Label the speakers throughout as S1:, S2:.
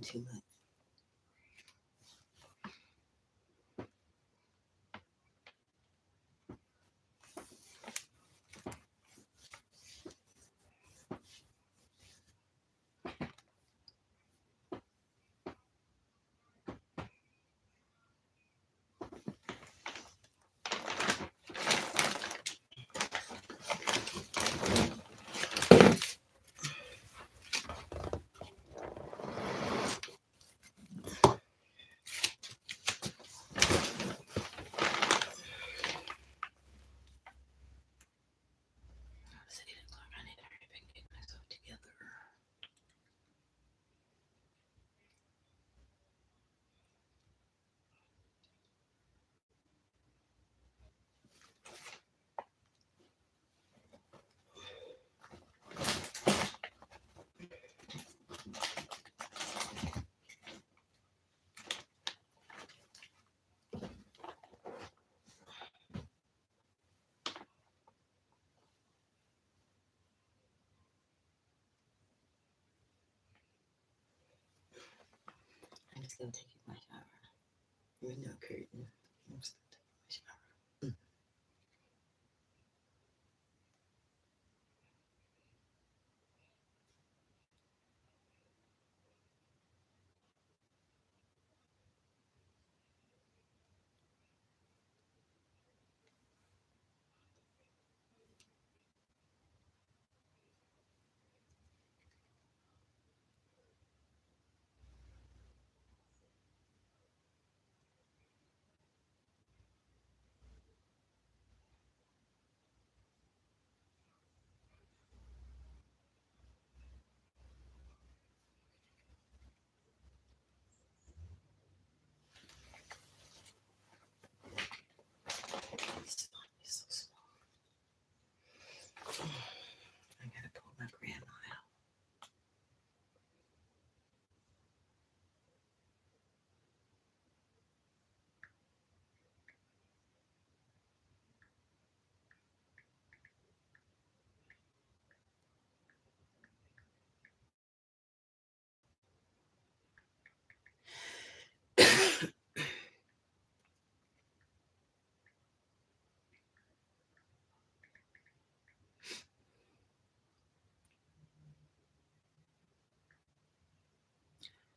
S1: too much. It's 8 o'clock. I need to hurry up and get myself together. I'm just gonna take my shower. With no curtain. I'm still taking my shower. This spot is so small. I gotta pull my grandma out.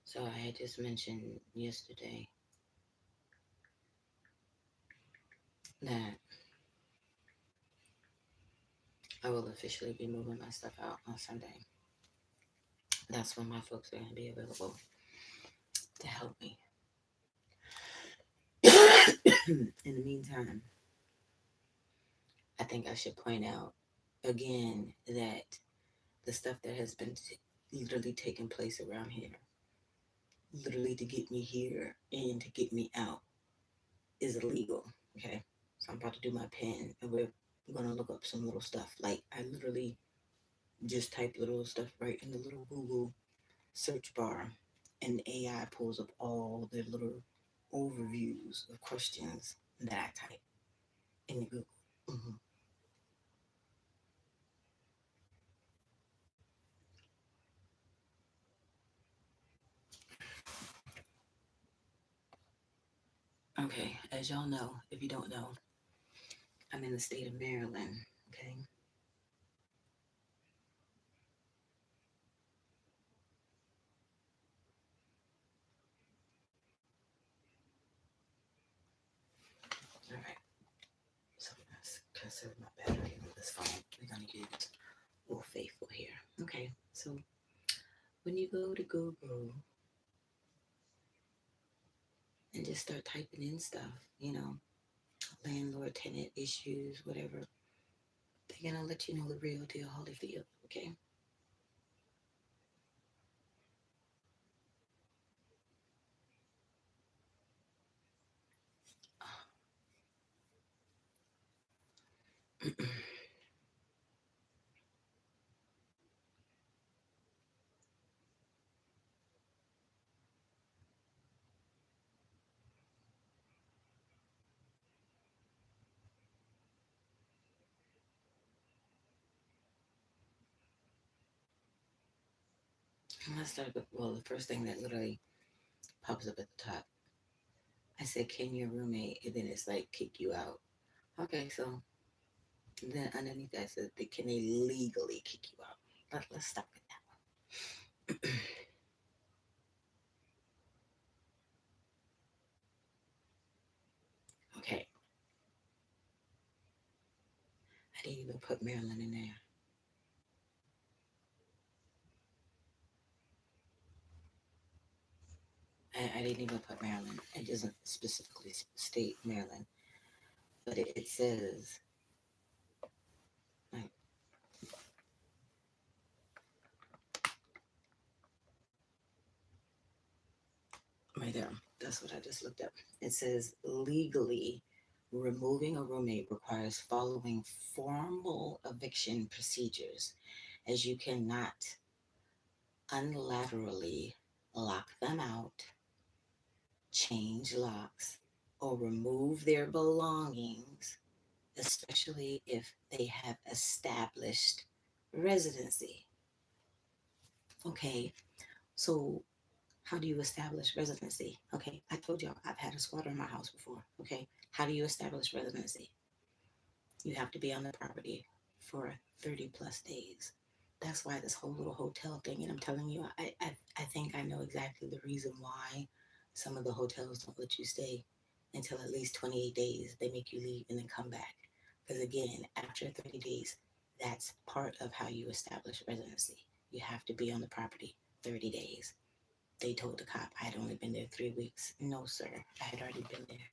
S1: So I had just mentioned yesterday that I will officially be moving my stuff out on Sunday. That's when my folks are going to be available to help me. In the meantime, I think I should point out again that the stuff that has been literally taking place around here, literally to get me here and to get me out, is illegal. Okay. So I'm about to do my pen and we're going to look up some little stuff. Like, I literally just type little stuff right in the little Google search bar, and AI pulls up all the little overviews of questions that I type in the Google. Mhm. Okay, as y'all know, if you don't know, I'm in the state of Maryland. Okay, all right. So let's conserve my battery on this phone. We're gonna use Old Faithful here. Okay, so when you go to Google and just start typing in stuff, landlord tenant issues, whatever, they're gonna let you know the real deal, Holyfield. Okay. Let's start with, well, the first thing that literally pops up at the top. I said, can your roommate? And then it's like, kick you out. Okay, so then underneath that says, can they legally kick you out? Let's start with that. Okay, I didn't even put Maryland in there. I didn't even put Maryland. It doesn't specifically state Maryland, but it says, like, right there. That's what I just looked up. It says legally removing a roommate requires following formal eviction procedures, as you cannot unilaterally lock them out, change locks, or remove their belongings, especially if they have established residency. Okay, so how do you establish residency? Okay, I told y'all I've had a squatter in my house before. Okay, how do you establish residency? You have to be on the property for 30 plus days. That's why this whole little hotel thing, and I'm telling you, I think I know exactly the reason why some of the hotels don't let you stay until at least 28 days. They make you leave and then come back. Because again, after 30 days, that's part of how you establish residency. You have to be on the property 30 days. They told the cop I had only been there 3 weeks. No, sir, I had already been there.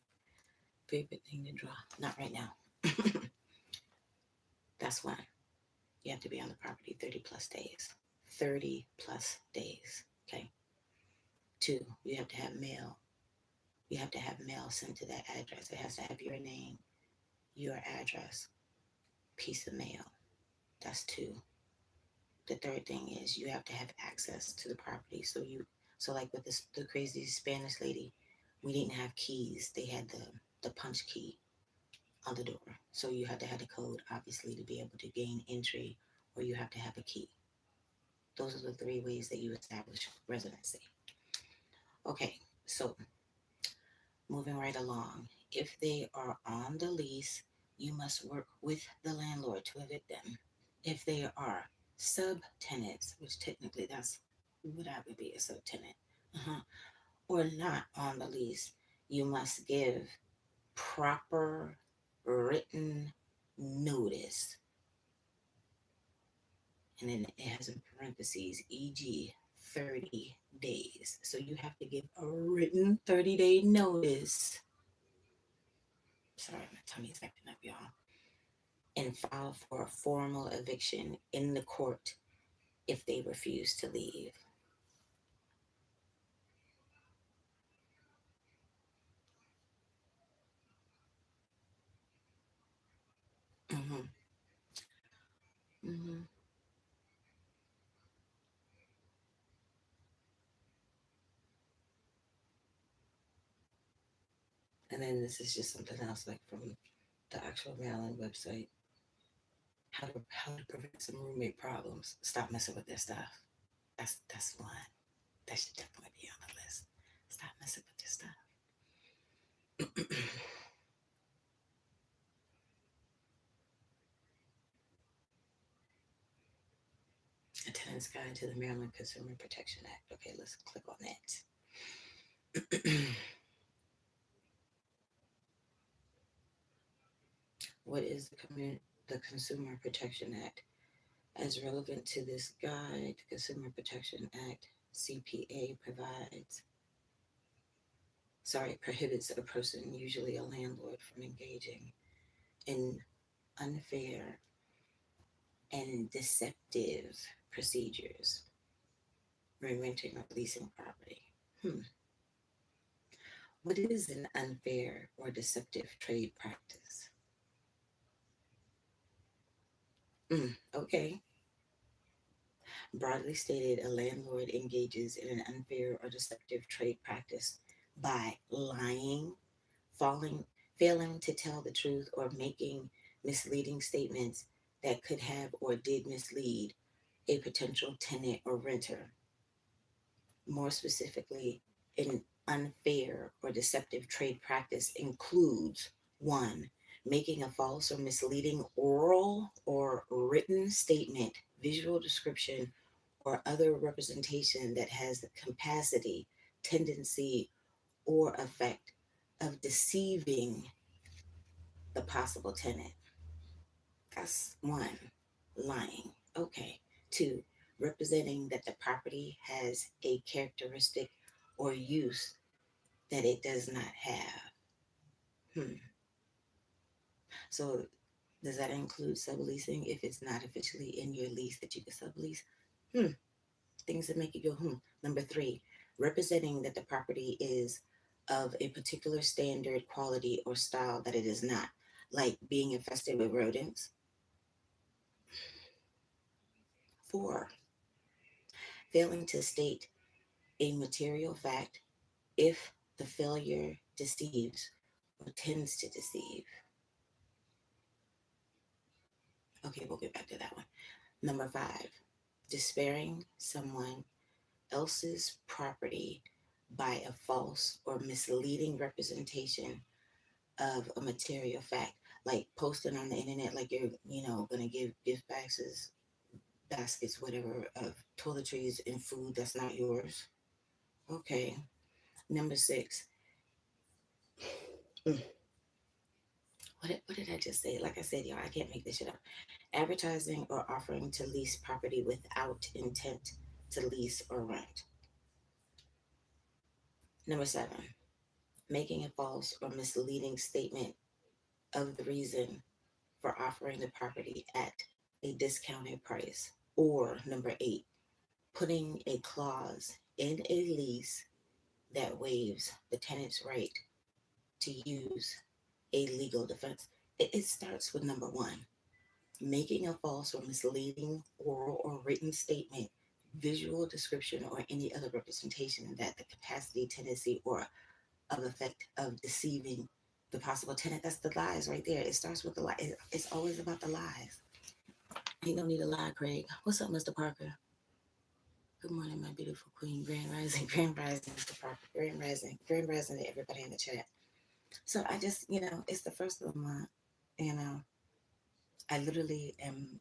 S1: Favorite thing to draw. Not right now. That's why you have to be on the property 30 plus days. 30 plus days. Okay. Two, you have to have mail. You have to have mail sent to that address. It has to have your name, your address, piece of mail. That's two. The third thing is you have to have access to the property. So like with this, the crazy Spanish lady, we didn't have keys. They had the punch key on the door. So you had to have the code, obviously, to be able to gain entry, or you have to have a key. Those are the three ways that you establish residency. Okay, so moving right along. If they are on the lease, you must work with the landlord to evict them. If they are subtenants, which technically that's what I would be, a subtenant, uh-huh, or not on the lease, you must give proper written notice. And then it has in parentheses, e.g., 30 days. So you have to give a written 30-day notice. Sorry, my tummy's acting up, y'all. And file for a formal eviction in the court if they refuse to leave. Mm-hmm. Mm-hmm. And then this is just something else, like from the actual Maryland website. How to prevent some roommate problems. Stop messing with their stuff. That's one. That should definitely be on the list. Stop messing with their stuff. A tenant's guide to the Maryland Consumer Protection Act. Okay, let's click on that. What is the Consumer Protection Act? As relevant to this guide, the Consumer Protection Act (CPA) prohibits a person, usually a landlord, from engaging in unfair and deceptive procedures when renting or leasing property. Hmm. What is an unfair or deceptive trade practice? Okay. Broadly stated, a landlord engages in an unfair or deceptive trade practice by lying, falling, failing to tell the truth, or making misleading statements that could have or did mislead a potential tenant or renter. More specifically, an unfair or deceptive trade practice includes one, making a false or misleading oral or written statement, visual description, or other representation that has the capacity, tendency, or effect of deceiving the possible tenant. That's one, lying. Okay. Two, representing that the property has a characteristic or use that it does not have. Hmm. So does that include subleasing if it's not officially in your lease that you can sublease? Hmm. Things that make you go, hmm. Number three, representing that the property is of a particular standard, quality, or style that it is not, like being infested with rodents. Four, failing to state a material fact if the failure deceives or tends to deceive. Okay, we'll get back to that one. Number five, despairing someone else's property by a false or misleading representation of a material fact, like posting on the internet, like you're, gonna give gift baskets, whatever, of toiletries and food that's not yours. Okay. Number six, mm, what did I just say? Like I said, y'all, I can't make this shit up. Advertising or offering to lease property without intent to lease or rent. Number seven, making a false or misleading statement of the reason for offering the property at a discounted price. Or number eight, putting a clause in a lease that waives the tenant's right to use a legal defense. It starts with number one, making a false or misleading oral or written statement, visual description, or any other representation that the capacity, tendency, or of effect of deceiving the possible tenant. That's the lies right there. It starts with the lie. It's always about the lies. Ain't no need to lie, Craig. What's up, Mr. Parker? Good morning, my beautiful queen. Grand rising, grand rising, Mr. Parker. Grand rising to everybody in the chat. So I just, it's the first of the month. You know, I literally am,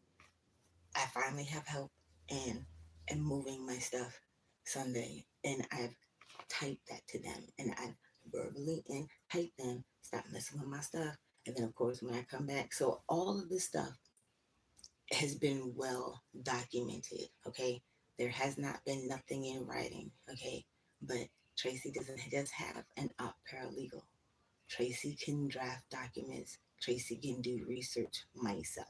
S1: I finally have help and am moving my stuff Sunday. And I've typed that to them and I've verbally and typed them, stop messing with my stuff. And then, of course, when I come back, so all of this stuff has been well documented. Okay. There has not been nothing in writing. Okay. But Traci doesn't just have an op paralegal. Traci can draft documents. Traci can do research myself.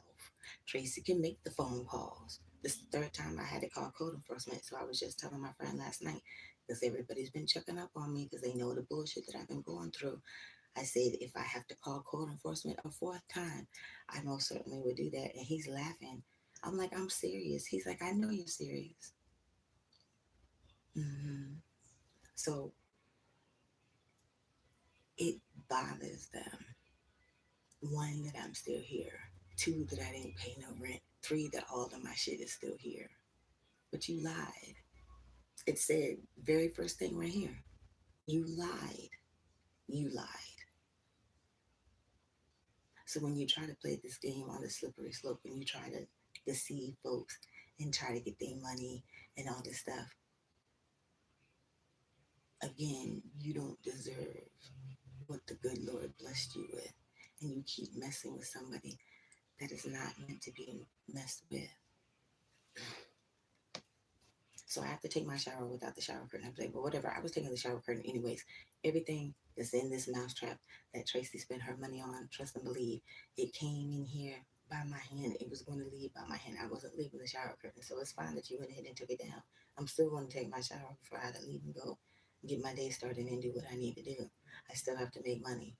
S1: Traci can make the phone calls. This is the third time I had to call code enforcement. So I was just telling my friend last night because everybody's been checking up on me because they know the bullshit that I've been going through. I said, if I have to call code enforcement a fourth time, I most certainly would do that. And he's laughing. I'm like, I'm serious. He's like, I know you're serious. Mm-hmm. So it bothers them. One, that I'm still here. Two, that I didn't pay no rent. Three, that all of my shit is still here. But you lied. It said, very first thing right here. You lied. You lied. So when you try to play this game on the slippery slope, when you try to deceive folks and try to get their money and all this stuff, again, you don't deserve what the good Lord blessed you with. And you keep messing with somebody that is not meant to be messed with. So I have to take my shower without the shower curtain. I'm like, but whatever. I was taking the shower curtain anyways. Everything that's in this mousetrap that Traci spent her money on, trust and believe, it came in here by my hand. It was going to leave by my hand. I wasn't leaving the shower curtain. So it's fine that you went ahead and took it down. I'm still going to take my shower before I have to leave and go get my day started and do what I need to do. I still have to make money.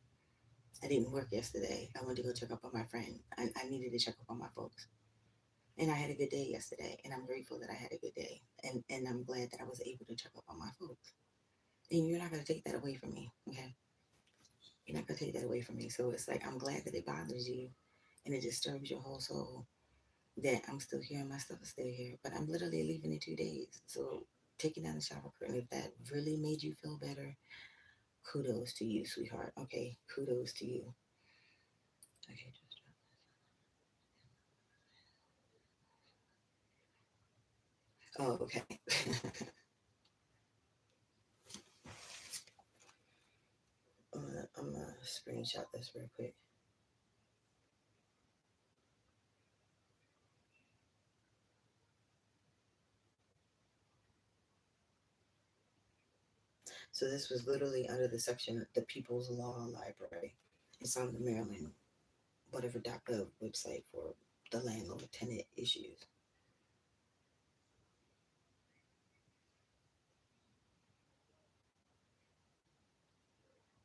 S1: I didn't work yesterday. I went to go check up on my friend. I needed to check up on my folks. And I had a good day yesterday, and I'm grateful that I had a good day, and I'm glad that I was able to check up on my folks. And you're not gonna take that away from me, okay? You're not gonna take that away from me. So it's like I'm glad that it bothers you, and it disturbs your whole soul that I'm still here and my stuff is still here. But I'm literally leaving in 2 days, so taking down the shower curtain, if that really made you feel better, kudos to you, sweetheart. Okay, kudos to you. Okay, just oh, okay. I'm gonna screenshot this real quick. So this was literally under the section the People's Law Library. It's on the Maryland whatever.gov website for the landlord tenant issues.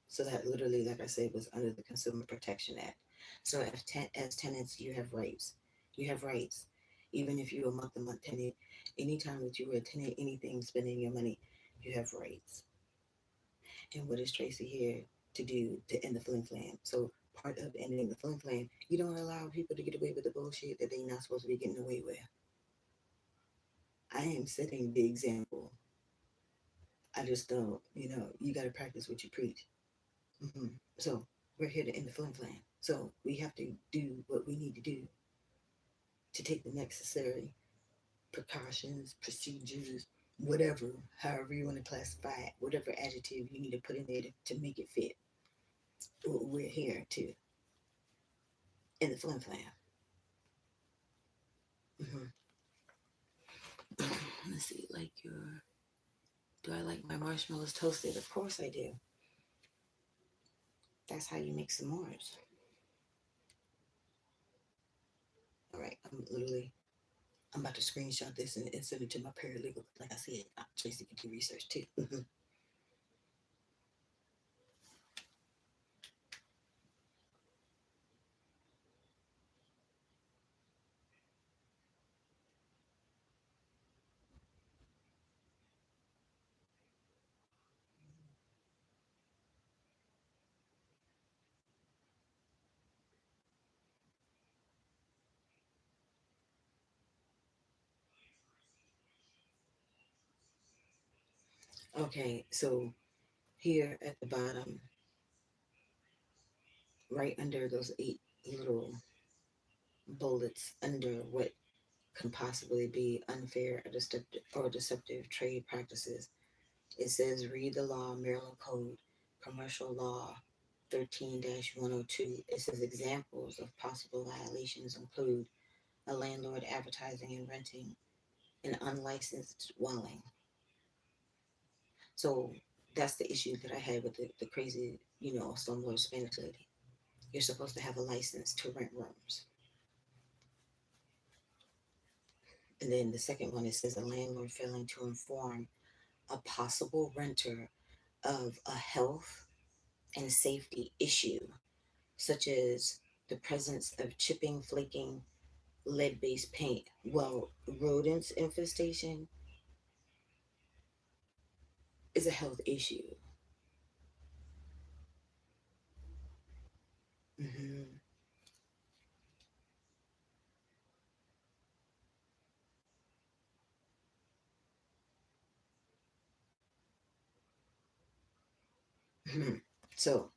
S1: So that literally, like I said, was under the Consumer Protection Act. So as tenants, you have rights. You have rights. Even if you're a month-to-month tenant, anytime that you are a tenant, anything spending your money, you have rights. And what is Tracy here to do to end the flim flam? So part of ending the flim flam, you don't allow people to get away with the bullshit that they're not supposed to be getting away with. I am setting the example. I just don't, you got to practice what you preach. So we're here to end the flim flam. So we have to do what we need to do to take the necessary precautions, procedures, whatever, however you want to classify it, whatever adjective you need to put in there to make it fit. We're here to end the flim flam. Mm-hmm. Let's see, like your. Do I like my marshmallows toasted? Of course I do. That's how you make s'mores. All right, I'm about to screenshot this and send it to my paralegal. Like I said, Tracy can do research too. Okay, so here at the bottom, right under those 8 little bullets under what can possibly be unfair or deceptive trade practices, it says read the law, Maryland Code, Commercial Law 13-102. It says examples of possible violations include a landlord advertising and renting an unlicensed dwelling. So that's the issue that I had with the crazy, slumlord Spanish lady. You're supposed to have a license to rent rooms. And then the second one, it says a landlord failing to inform a possible renter of a health and safety issue, such as the presence of chipping, flaking, lead based paint. Well, rodents infestation is a health issue. Hmm. So,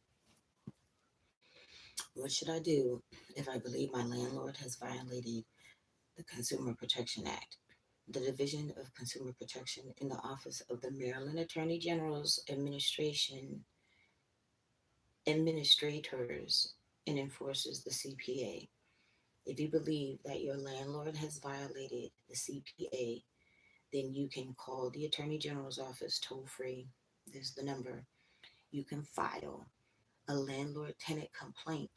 S1: what should I do if I believe my landlord has violated the Consumer Protection Act? The Division of Consumer Protection in the Office of the Maryland Attorney General's administrators and enforces the CPA. If you believe that your landlord has violated the CPA, then you can call the Attorney General's office toll free. There's the number. You can file a landlord tenant complaint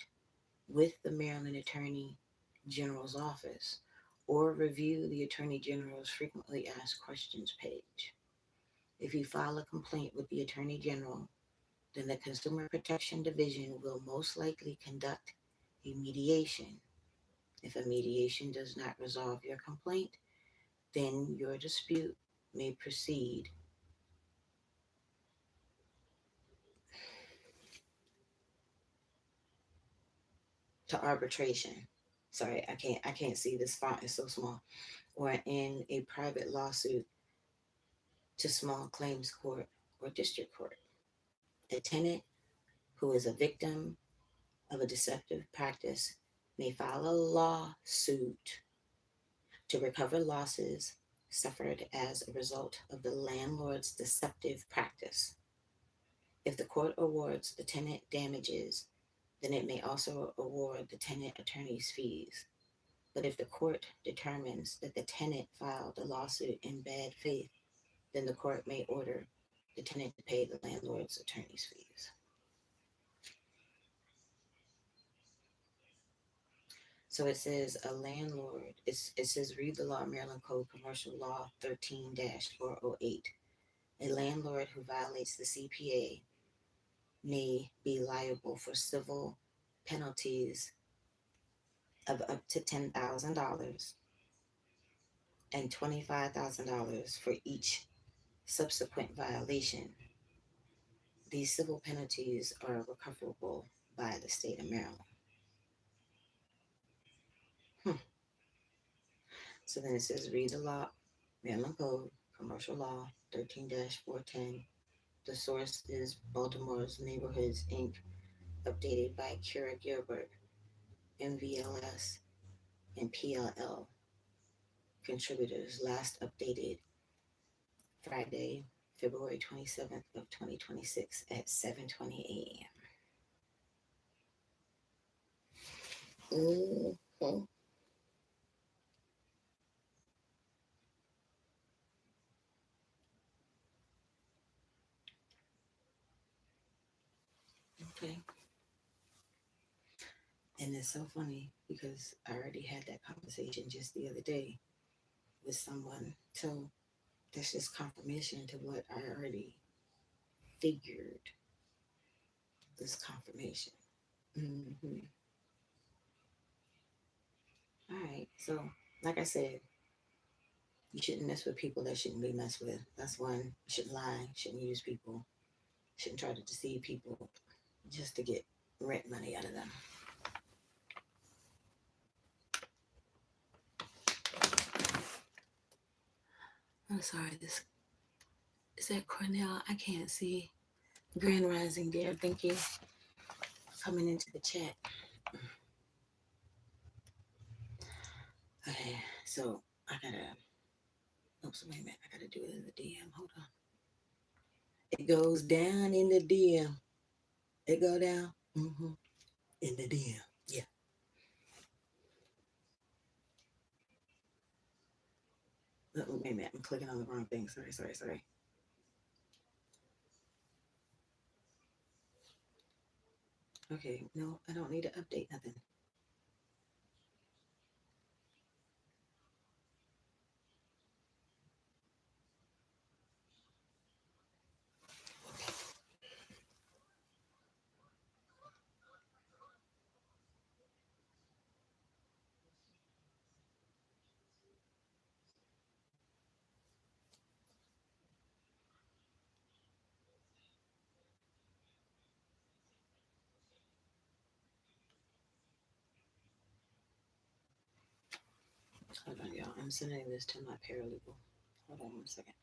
S1: with the Maryland Attorney General's office or review the Attorney General's frequently asked questions page. If you file a complaint with the Attorney General, then the Consumer Protection Division will most likely conduct a mediation. If a mediation does not resolve your complaint, then your dispute may proceed to arbitration. Sorry, I can't see, this font is so small. Or in a private lawsuit to small claims court or district court. A tenant who is a victim of a deceptive practice may file a lawsuit to recover losses suffered as a result of the landlord's deceptive practice. If the court awards the tenant damages, then it may also award the tenant attorney's fees. But if the court determines that the tenant filed a lawsuit in bad faith, then the court may order the tenant to pay the landlord's attorney's fees. So it says a landlord, it says read the law, Maryland Code Commercial Law 13 408. A landlord who violates the CPA may be liable for civil penalties of up to $10,000 and $25,000 for each subsequent violation. These civil penalties are recoverable by the state of Maryland. So then it says read the law, Maryland Code, Commercial Law 13 410. The source is Baltimore's Neighborhoods, Inc., updated by Kira Gilbert, MVLS, and PLL. Contributors last updated Friday, February 27th of 2026 at 7:20 a.m. Mm-hmm. Okay. And it's so funny because I already had that conversation just the other day with someone. So that's just confirmation to what I already figured. This confirmation. Mm-hmm. All right. So, like I said, you shouldn't mess with people that shouldn't be messed with. That's one. You shouldn't lie. Shouldn't use people. Shouldn't try to deceive people just to get rent money out of them. I'm sorry. This is that Cornell. I can't see. Grand Rising, dear. Thank you for coming into the chat. Okay, so I gotta. Oops, wait a minute. I gotta do it in the DM. Hold on. It goes down in the DM. It go down. Mm-hmm. In the DM. Yeah. Wait a minute. I'm clicking on the wrong thing. Sorry. Okay, no, I don't need to update nothing. Hold on, y'all. I'm sending this to my paralegal. Hold on 1 second.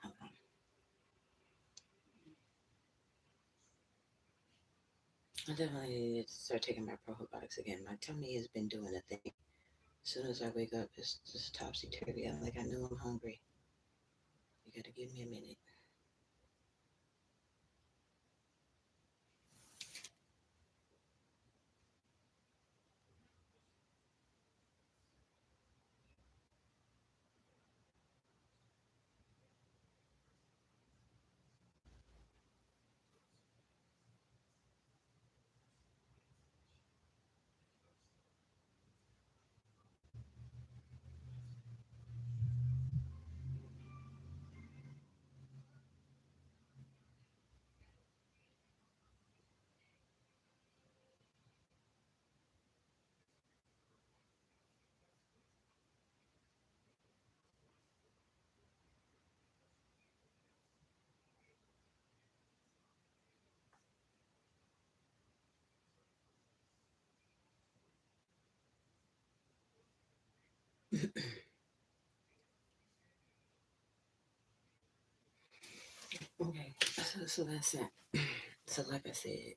S1: Hold on. I definitely need to start taking my probiotics again. My tummy has been doing a thing. As soon as I wake up, it's just topsy turvy. I'm like, I know I'm hungry. You gotta give me a minute. Okay, so that's it. So like I said,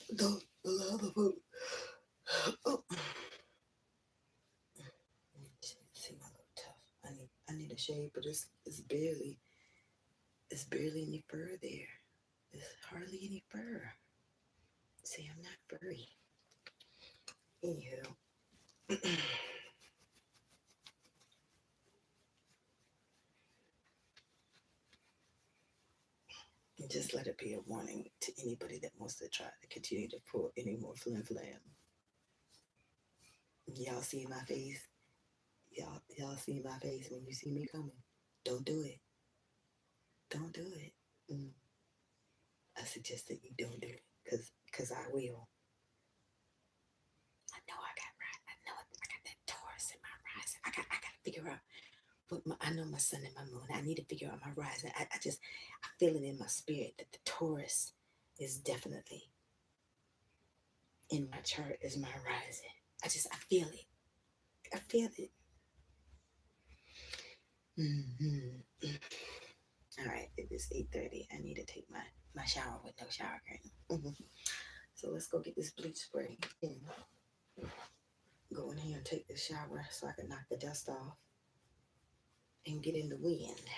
S1: the other folks. Oh, see my little tough. I need a shave, but it's barely any fur there. There's hardly any fur. See, I'm not furry. Anywho, just let it be a warning to anybody that wants to try to continue to pull any more flim flam. Y'all see my face? Y'all see my face when you see me coming? Don't do it. Don't do it. Mm. I suggest that you don't do it, cause I will. I know I got right. I know I got that Taurus in my rising. I gotta figure out what I know my sun and my moon. I need to figure out my rising. I feel it in my spirit that the Taurus is definitely in my chart as my rising. I feel it. I feel it. Mm-hmm. All right, it is 8:30. I need to take my shower with no shower curtain. Mm-hmm. So let's go get this bleach spray and go in here and take this shower so I can knock the dust off and get in the wind.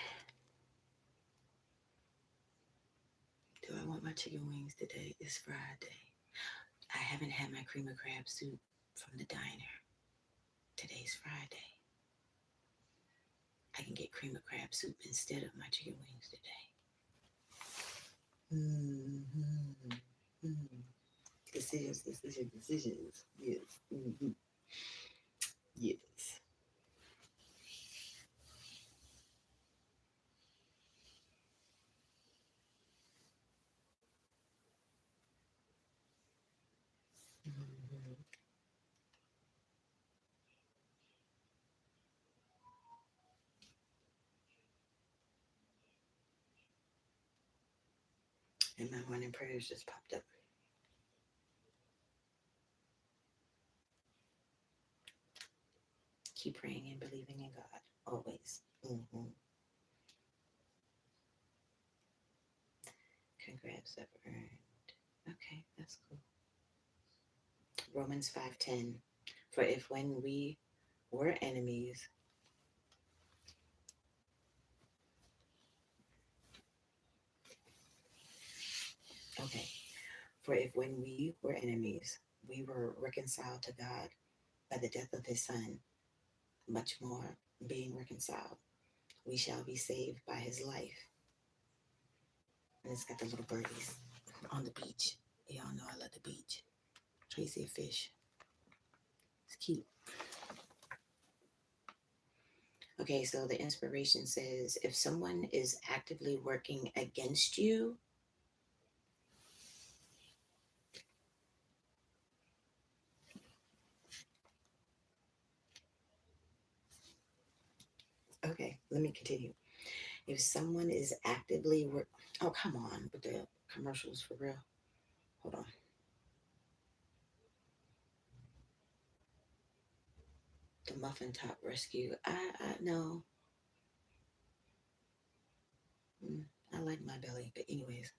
S1: Do I want my chicken wings today? It's Friday. I haven't had my cream of crab soup from the diner. Today's Friday. I can get cream of crab soup instead of my chicken wings today. Mm-hmm. Mm-hmm. Decisions, decisions, decisions. Yes. Mm-hmm. Yes. Mm-hmm. And my morning prayers just popped up. Keep praying and believing in God. Always. Mm-hmm. Congrats, I've earned. Okay, that's cool. Romans 5:10. For if when we were enemies, okay, for if when we were enemies, we were reconciled to God by the death of his son, much more being reconciled, we shall be saved by his life. And it's got the little birdies on the beach. Y'all know I love the beach. Tracy a fish. It's cute. Okay, so the inspiration says if someone is actively working against you, okay, let me continue. If someone is actively work, oh come on with the commercials for real. Hold on. The muffin top rescue. I no. I like my belly, but anyways,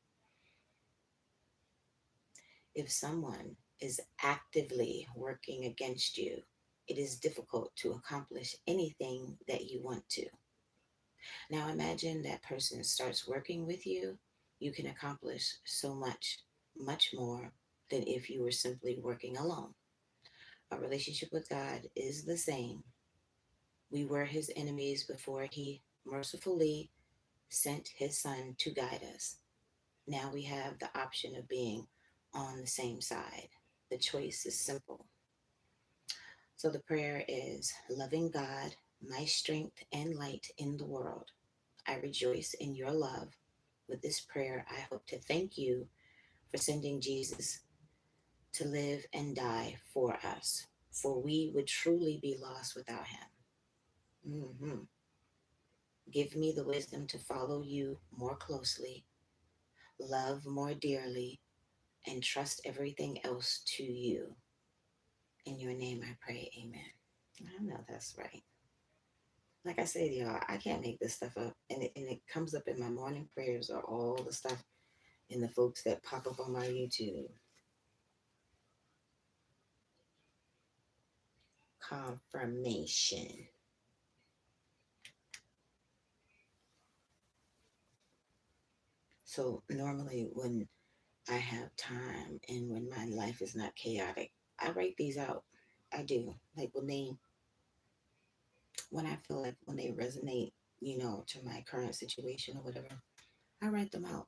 S1: if someone is actively working against you, it is difficult to accomplish anything that you want to. Now imagine that person starts working with you, you can accomplish so much, much more than if you were simply working alone. Our relationship with God is the same. We were his enemies before he mercifully sent his son to guide us. Now we have the option of being on the same side. The choice is simple. So the prayer is loving God, my strength and light in the world. I rejoice in your love. With this prayer, I hope to thank you for sending Jesus to live and die for us, for we would truly be lost without him. Mm-hmm. Give me the wisdom to follow you more closely, love more dearly, and trust everything else to you. In your name I pray, amen. I know that's right. Like I said, y'all, I can't make this stuff up. And it comes up in my morning prayers or all the stuff in the folks that pop up on my YouTube. Confirmation. So normally when I have time and when my life is not chaotic, I write these out. I do. Like when I feel like when they resonate, to my current situation or whatever, I write them out.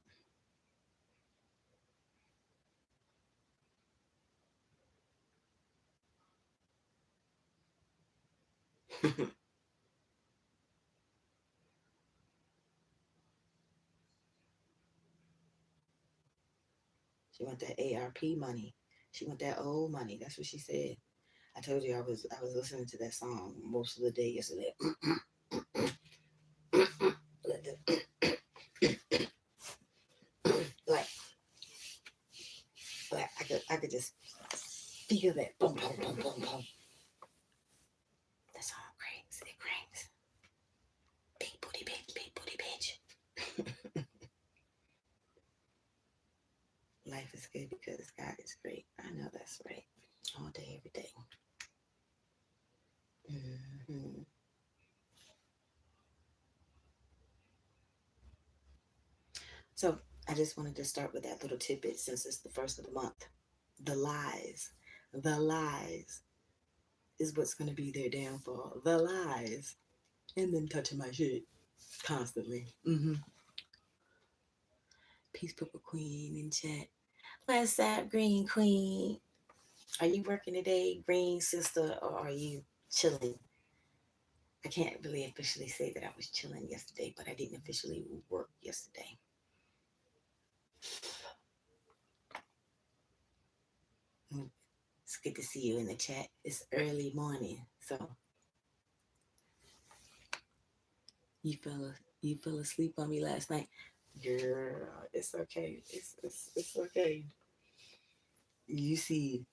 S1: She want that ARP money. She want that old money. That's what she said. I told you I was listening to that song most of the day yesterday. like I could just feel that boom boom boom boom boom. That song cranks. It cranks. Big booty bitch, big booty bitch. Life is good because God is great. I know that's right. All day, every day. Mm-hmm. So I just wanted to start with that little tidbit since it's the first of the month. The lies. The lies is what's going to be their downfall. The lies. And then touching my shit constantly. Mm-hmm. Peace Purple Queen in chat. What's up, Green Queen? Are you working today, Green Sister, or are you chilling? I can't really officially say that I was chilling yesterday, but I didn't officially work yesterday. Mm, it's good to see you in the chat. It's early morning, so you fell asleep on me last night, girl. It's okay. It's okay. You see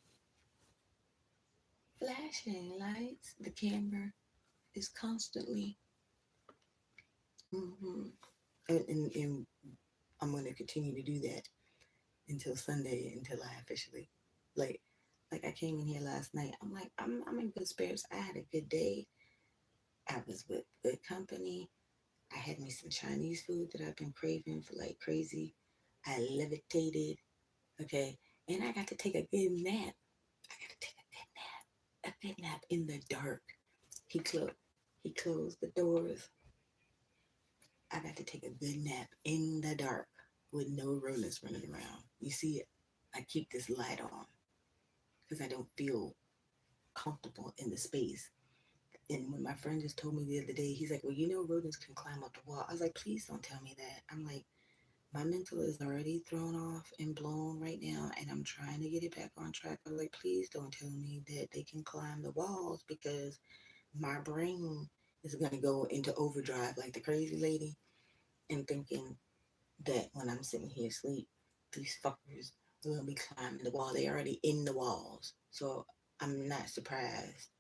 S1: flashing lights. The camera is constantly. Mm-hmm. And I'm going to continue to do that until Sunday, until I officially, like, I came in here last night. I'm like, I'm in good spirits. I had a good day. I was with good company. I had me some Chinese food that I've been craving for like crazy. I levitated, okay, and I got to take a good nap. I got to take a good nap in the dark. He closed, he closed the doors. I got to take a good nap in the dark with no rodents running around. You see, I keep this light on because I don't feel comfortable in the space. And when my friend just told me the other day, he's like, well, rodents can climb up the wall. I was like, please don't tell me that. I'm like, my mental is already thrown off and blown right now, and I'm trying to get it back on track. I was like, please don't tell me that they can climb the walls because my brain is going to go into overdrive like the crazy lady and thinking that when I'm sitting here asleep, these fuckers will be climbing the wall. They already in the walls. So I'm not surprised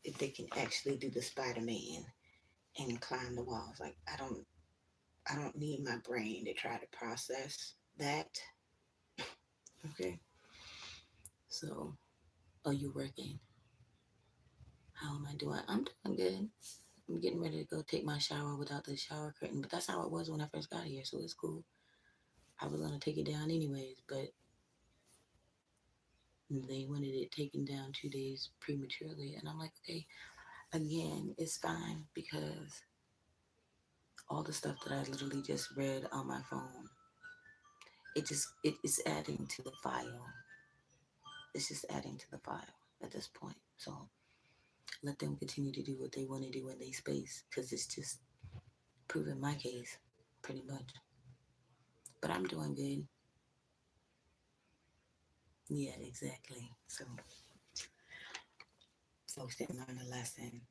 S1: if they can actually do the Spider-Man and climb the walls. Like I don't need my brain to try to process that. Okay. So are you working? How am I doing? I'm doing good. I'm getting ready to go take my shower without the shower curtain. But that's how it was when I first got here, so it's cool. I was gonna take it down anyways, but they wanted it taken down 2 days prematurely. And I'm like, okay, again, it's fine because all the stuff that I literally just read on my phone, it is adding to the file. It's just adding to the file at this point. So let them continue to do what they want to do in their space because it's just proving my case pretty much. But I'm doing good. Yeah, exactly. So folks didn't learn the lesson.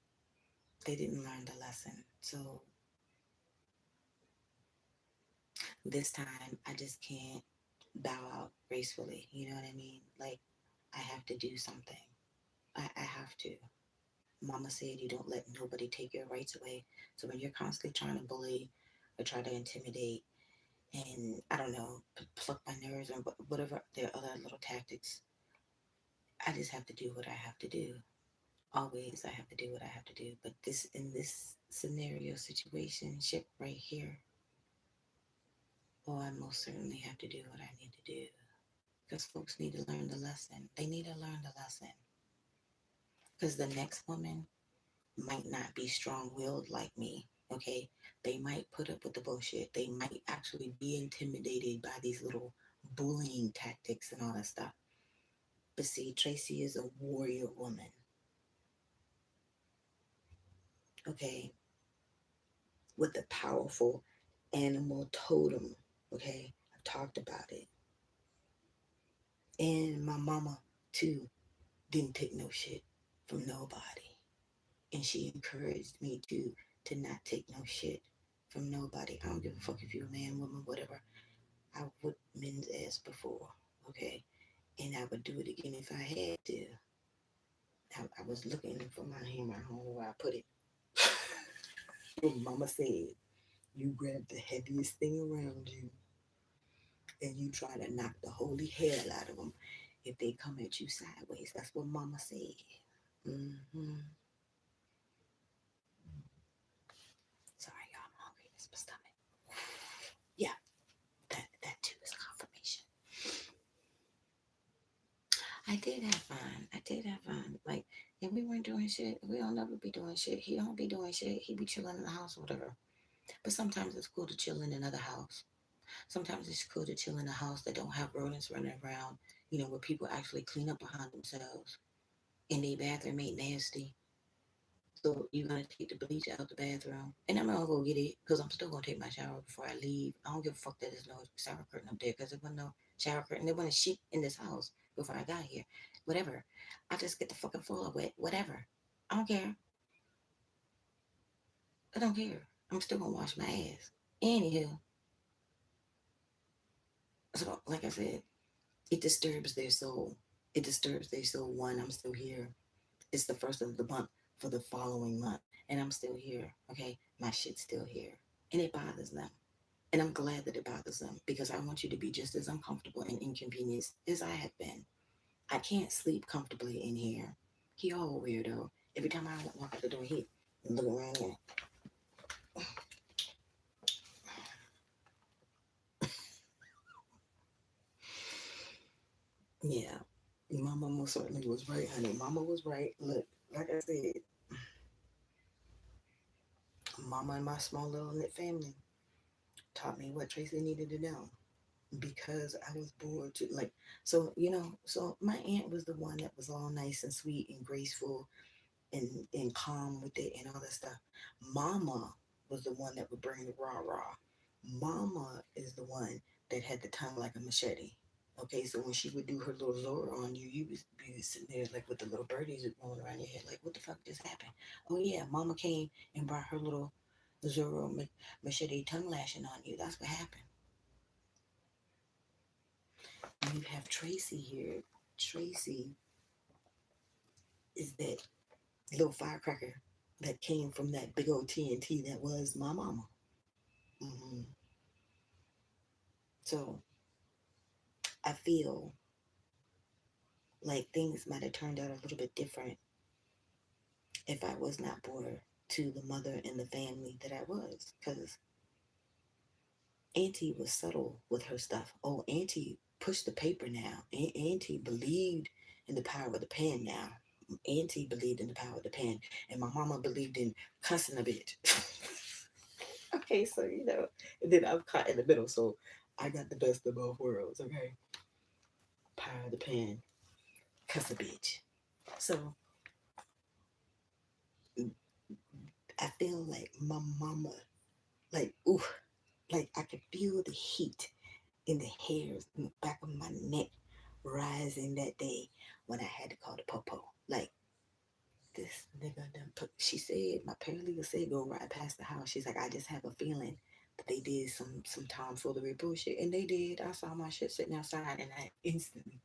S1: They didn't learn the lesson. So this time I just can't bow out gracefully. You know what I mean? Like I have to do something. I have to. Mama said you don't let nobody take your rights away. So when you're constantly trying to bully or try to intimidate and I don't know, pluck my nerves and whatever their other little tactics, I just have to do what I have to do. Always, I have to do what I have to do. But this in this scenario situation ship right here, oh, I most certainly have to do what I need to do because folks need to learn the lesson. They need to learn the lesson because the next woman might not be strong willed like me. Okay, they might put up with the bullshit. They might actually be intimidated by these little bullying tactics and all that stuff. But see, Tracy is a warrior woman. Okay, with a powerful animal totem. Okay, I've talked about it. And my mama, too, didn't take no shit from nobody. And she encouraged me to not take no shit from nobody. I don't give a fuck if you're a man, woman, whatever. I whipped men's ass before, okay? And I would do it again if I had to. I was looking for my hammer. I don't know where I put it. Mama said, you grab the heaviest thing around you and you try to knock the holy hell out of them if they come at you sideways. That's what Mama said. Mm-hmm. Sorry, y'all, I'm hungry. It's my stomach. Yeah, that too is confirmation. I did have fun. I did have fun. Like, if we weren't doing shit, we don't never be doing shit. He don't be doing shit. He be chilling in the house or whatever. But sometimes it's cool to chill in another house. Sometimes it's cool to chill in a house that don't have rodents running around, where people actually clean up behind themselves. And their bathroom ain't nasty. So you're gonna take the bleach out the bathroom, and I'm gonna go get it because I'm still gonna take my shower before I leave. I don't give a fuck that there's no shower curtain up there because there wasn't no shower curtain. There wasn't a sheet in this house before I got here. Whatever. I just get the fucking floor wet. Whatever. I don't care. I don't care. I'm still gonna wash my ass. Anywho, so like I said, it disturbs their soul. It disturbs their soul. One, I'm still here. It's the first of the month for the following month, and I'm still here. Okay, my shit's still here, and it bothers them. And I'm glad that it bothers them because I want you to be just as uncomfortable and inconvenienced as I have been. I can't sleep comfortably in here. He all weirdo. Every time I walk out the door, he look around and yeah. Mama most certainly was right, honey. Mama was right. Look, like I said, Mama and my small little knit family taught me what Tracy needed to know because I was bored to like so my aunt was the one that was all nice and sweet and graceful and calm with it and all that stuff. Mama was the one that would bring the rah rah. Mama is the one that had the tongue like a machete. Okay, so when she would do her little Zora on you, you would be sitting there like with the little birdies going around your head, like, what the fuck just happened? Oh yeah, Mama came and brought her little Zora machete tongue lashing on you. That's what happened. And you have Tracy here. Tracy is that little firecracker that came from that big old TNT that was my mama. hmm So I feel like things might have turned out a little bit different if I was not born to the mother and the family that I was. Because Auntie was subtle with her stuff. Oh, Auntie pushed the paper now. Auntie believed in the power of the pen now. Auntie believed in the power of the pen. And my mama believed in cussing a bitch. Okay, so and then I'm caught in the middle. So I got the best of both worlds, okay? Power of the pen, cuss a bitch. So I feel like my mama, like, ooh, like I could feel the heat in the hairs in the back of my neck rising that day when I had to call the popo. Like, this nigga done put, she said, my paralegal said, go right past the house. She's like, I just have a feeling that they did some tomfoolery bullshit. And they did. I saw my shit sitting outside and I instantly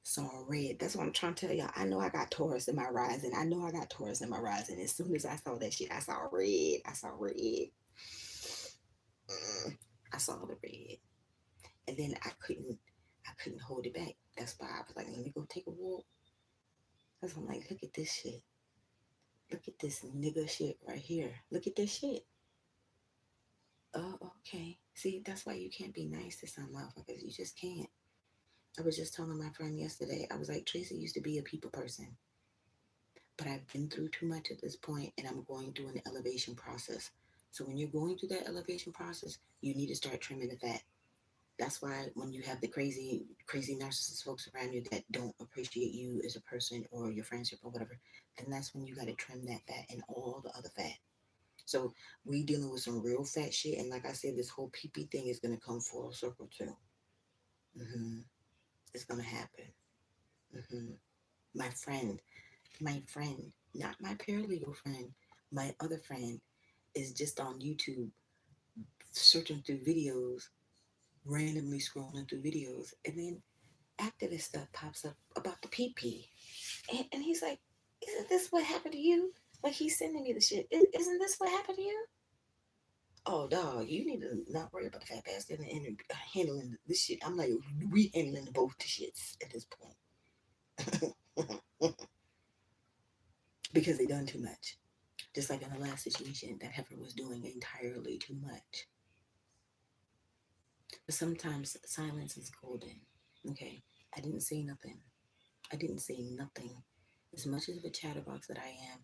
S1: Saw red. That's what I'm trying to tell y'all. I know I got Taurus in my rising. I know I got Taurus in my rising. As soon as I saw that shit, I saw red. I saw red. I saw the red. And then I couldn't hold it back. That's why I was like, let me go take a walk. Cause I'm like, look at this shit. Look at this nigga shit right here. Look at this shit. Oh, okay. See, that's why you can't be nice to some motherfuckers. You just can't. I was just telling my friend yesterday, I was like, Tracy used to be a people person, but I've been through too much at this point and I'm going through an elevation process. So when you're going through that elevation process, you need to start trimming the fat. That's why when you have the crazy narcissist folks around you that don't appreciate you as a person or your friendship or whatever, then that's when you got to trim that fat and all the other fat. So we dealing with some real fat shit, and like I said, this whole PP thing is gonna come full circle too. hmm It's gonna happen. hmm My friend, not my paralegal friend, my other friend is just on YouTube searching through videos, randomly scrolling through videos, and then activist stuff pops up about the PP, and he's like, "Isn't this what happened to you?" Like he's sending me the shit. Isn't this what happened to you? Oh, dog, you need to not worry about the fat bastard and handling this shit. I'm like, we handling both the shits at this point because they done too much. Just like in the last situation, that heifer was doing entirely too much. But sometimes silence is golden. Okay, I didn't say nothing. I didn't say nothing. As much as of a chatterbox that I am,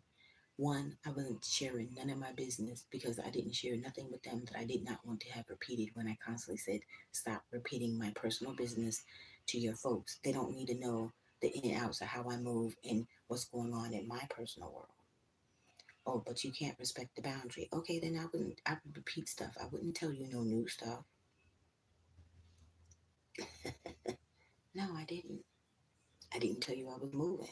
S1: one, I wasn't sharing none of my business because I didn't share nothing with them that I did not want to have repeated when I constantly said, stop repeating my personal business to your folks. They don't need to know the in and outs of how I move and what's going on in my personal world. Oh, but you can't respect the boundary. Okay, then I would repeat stuff. I wouldn't tell you no new stuff. No, I didn't. I didn't tell you I was moving.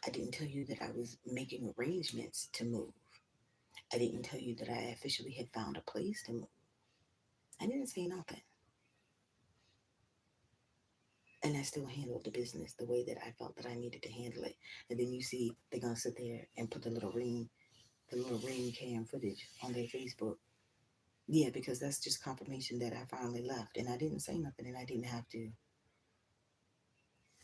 S1: I didn't tell you that I was making arrangements to move. I didn't tell you that I officially had found a place to move. I didn't say nothing. And I still handled the business the way that I felt that I needed to handle it. And then you see they're gonna sit there and put the little ring cam footage on their Facebook. Yeah, because that's just confirmation that I finally left. And I didn't say nothing and I didn't have to.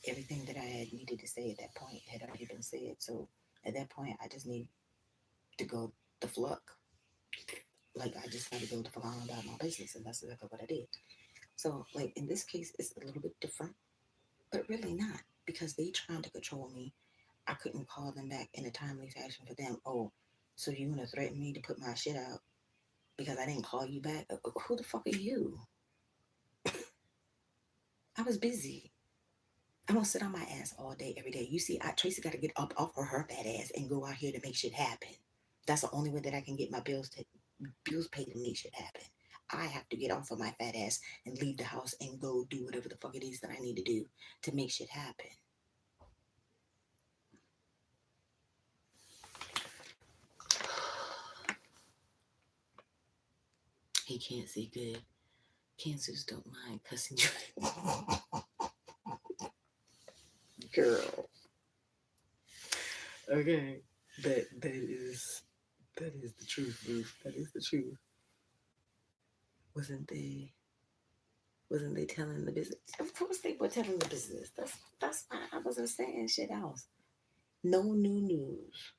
S1: Everything that I had needed to say at that point had already been said. So at that point I just need to go the fluck. Like I just gotta go the fuck on about my business and that's exactly what I did. So like in this case it's a little bit different, but really not. Because they trying to control me. I couldn't call them back in a timely fashion for them. Oh, so you gonna threaten me to put my shit out because I didn't call you back? Who the fuck are you? I was busy. I don't sit on my ass all day, every day. You see, Tracy got to get up off of her fat ass and go out here to make shit happen. That's the only way that I can get my bills paid and make shit happen. I have to get off of my fat ass and leave the house and go do whatever the fuck it is that I need to do to make shit happen. He can't see good. Cancers don't mind cussing you. Girl. Okay. That is the truth, Ruth. That is the truth. Wasn't they wasn't they telling the business? Of course they were telling the business. That's why I wasn't saying shit else. No new news.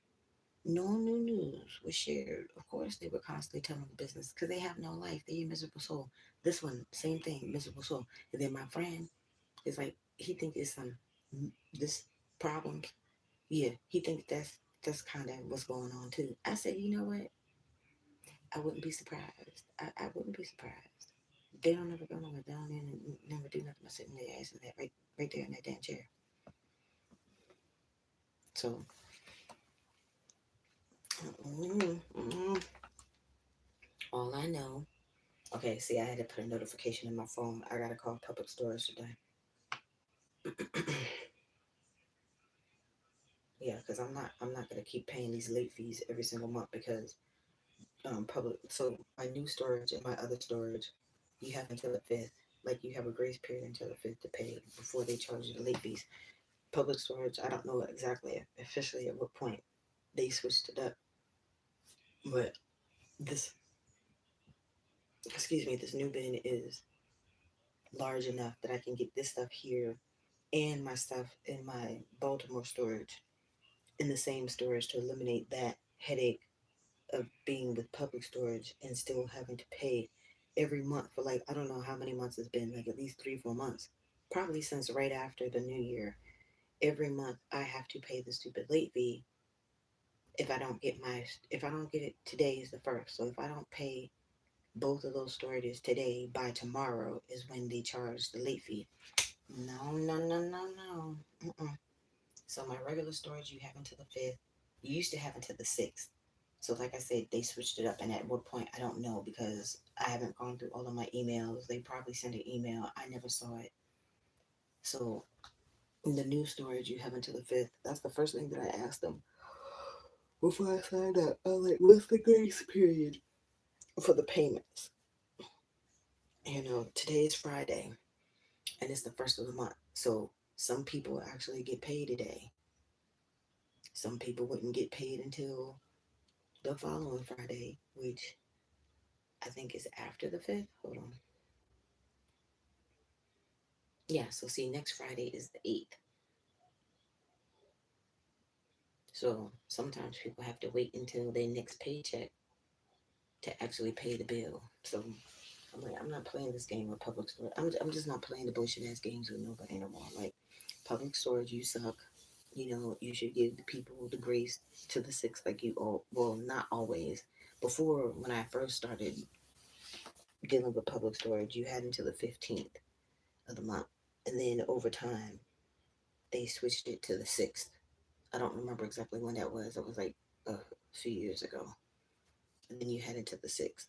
S1: No new news was shared. Of course they were constantly telling the business because they have no life. They a miserable soul. This one, same thing, miserable soul. And then my friend is like, he think it's some this problem. Yeah, he thinks that's kind of what's going on too. I said, you know what? I wouldn't be surprised. I wouldn't be surprised. They don't ever go nowhere down there and never do nothing but sit in their ass in that right there in that damn chair. So, mm, mm, all I know. Okay, see, I had to put a notification in my phone. I gotta call public storage today. Yeah, because I'm not gonna keep paying these late fees every single month because public. So my new storage and my other storage, you have until the 5th. Like you have a grace period until the fifth to pay before they charge you the late fees. Public storage, I don't know exactly officially at what point they switched it up, but this, excuse me, this new bin is large enough that I can get this stuff here and my stuff in my Baltimore storage in the same storage to eliminate that headache of being with public storage and still having to pay every month for like I don't know how many months it's been, like at least 3 4 months, probably since right after the new year. Every month I have to pay the stupid late fee if I don't get my if I don't get it. Today is the first, so if I don't pay both of those storages today, by tomorrow is when they charge the late fee. No, no, no, no, no. Mm-mm. So my regular storage you have until the fifth. You used to have until the sixth. So like I said, they switched it up, and at what point I don't know because I haven't gone through all of my emails. They probably sent an email. I never saw it. So in the new storage you have until the fifth. That's the first thing that I asked them before I signed up. I was like, "What's the grace period for the payments?" Today is Friday, and it's the first of the month. So some people actually get paid today. Some people wouldn't get paid until the following Friday, which I think is after the 5th. Hold on. Yeah, so see, next Friday is the 8th. So sometimes people have to wait until their next paycheck to actually pay the bill. So I'm like, I'm not playing this game with public storage. I'm just not playing the bullshit ass games with nobody no more. Like, public storage, you suck. You should give the people the grace to the sixth, like you all. Well, not always. Before, when I first started dealing with public storage, you had until the 15th of the month. And then over time, they switched it to the 6th. I don't remember exactly when that was. It was like a few years ago. And then you had it to the 6th.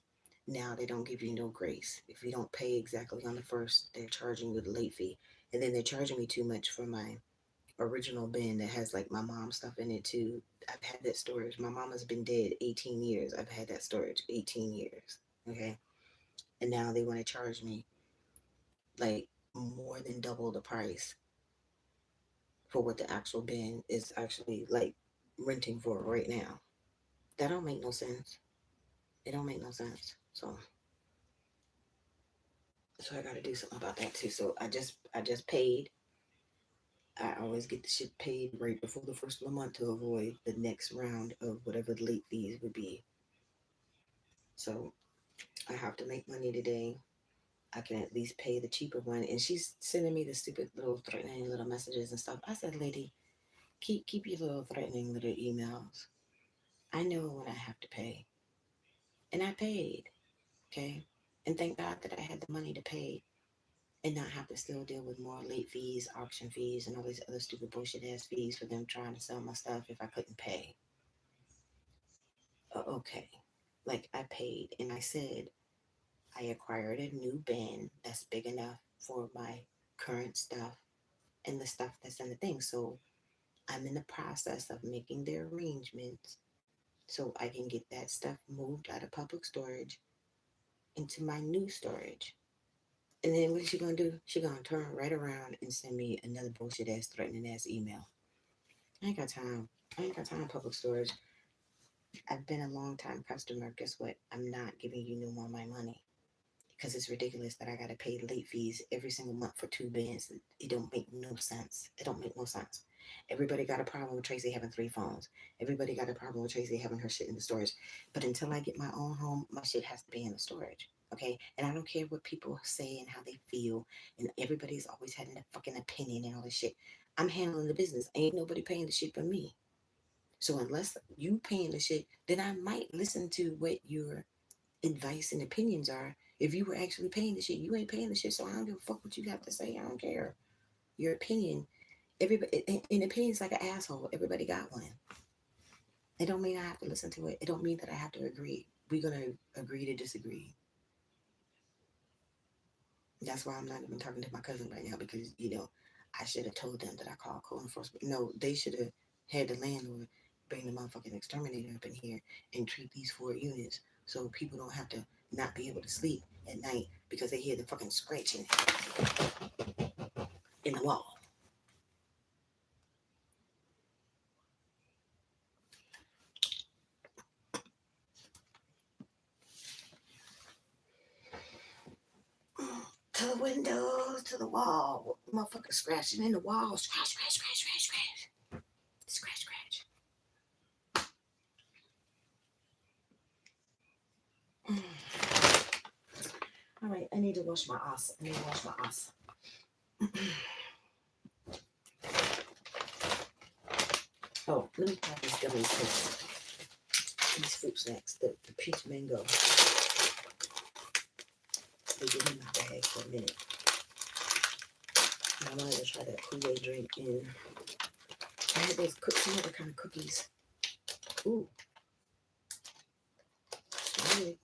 S1: Now they don't give you no grace. If you don't pay exactly on the 1st, they're charging you the late fee. And then they're charging me too much for my original bin that has like my mom's stuff in it too. I've had that storage. My mom has been dead 18 years. I've had that storage 18 years. Okay. And now they want to charge me like more than double the price for what the actual bin is actually like renting for right now. That don't make no sense. It don't make no sense. So I got to do something about that too. So I just paid. I always get the shit paid right before the first of the month to avoid the next round of whatever the late fees would be. So I have to make money today. I can at least pay the cheaper one. And she's sending me the stupid little threatening little messages and stuff. I said, lady, keep your little threatening little emails. I know when I have to pay. And I paid. Okay. And thank God that I had the money to pay and not have to still deal with more late fees, auction fees, and all these other stupid bullshit ass fees for them trying to sell my stuff if I couldn't pay. Okay. Like I paid and I said I acquired a new bin that's big enough for my current stuff and the stuff that's in the thing. So I'm in the process of making the arrangements so I can get that stuff moved out of public storage into my new storage. And then what's she gonna do? She gonna turn right around and send me another bullshit ass threatening ass email. I ain't got time. I ain't got time public storage. I've been a long time customer. Guess what? I'm not giving you no more of my money. Because it's ridiculous that I gotta pay late fees every single month for two bins. It don't make no sense. It don't make no sense. Everybody got a problem with Tracy having three phones. Everybody got a problem with Tracy having her shit in the storage. But until I get my own home, my shit has to be in the storage. Okay? And I don't care what people say and how they feel. And everybody's always having a fucking opinion and all this shit. I'm handling the business. Ain't nobody paying the shit but me. So unless you paying the shit, then I might listen to what your advice and opinions are. If you were actually paying the shit, you ain't paying the shit, so I don't give a fuck what you have to say. I don't care. Your opinion, everybody, and opinion's like an asshole. Everybody got one. It don't mean I have to listen to it. It don't mean that I have to agree. We're gonna agree to disagree. That's why I'm not even talking to my cousin right now because I should have told them that I called code enforcement. No, they should have had the landlord bring the motherfucking exterminator up in here and treat these 4 units so people don't have to not be able to sleep at night because they hear the fucking scratching in the wall. To the windows, to the wall. Motherfucker scratching in the wall. Scratch, scratch, scratch, scratch, scratch. Scratch, scratch. All right, I need to wash my ass. I need to wash my ass. Oh, let me pop these gummies first. These fruit snacks, the peach mango. They give me my bag for a minute. And I wanted to try that Kool-Aid drink in. I had those some other kind of cookies. Ooh. Really?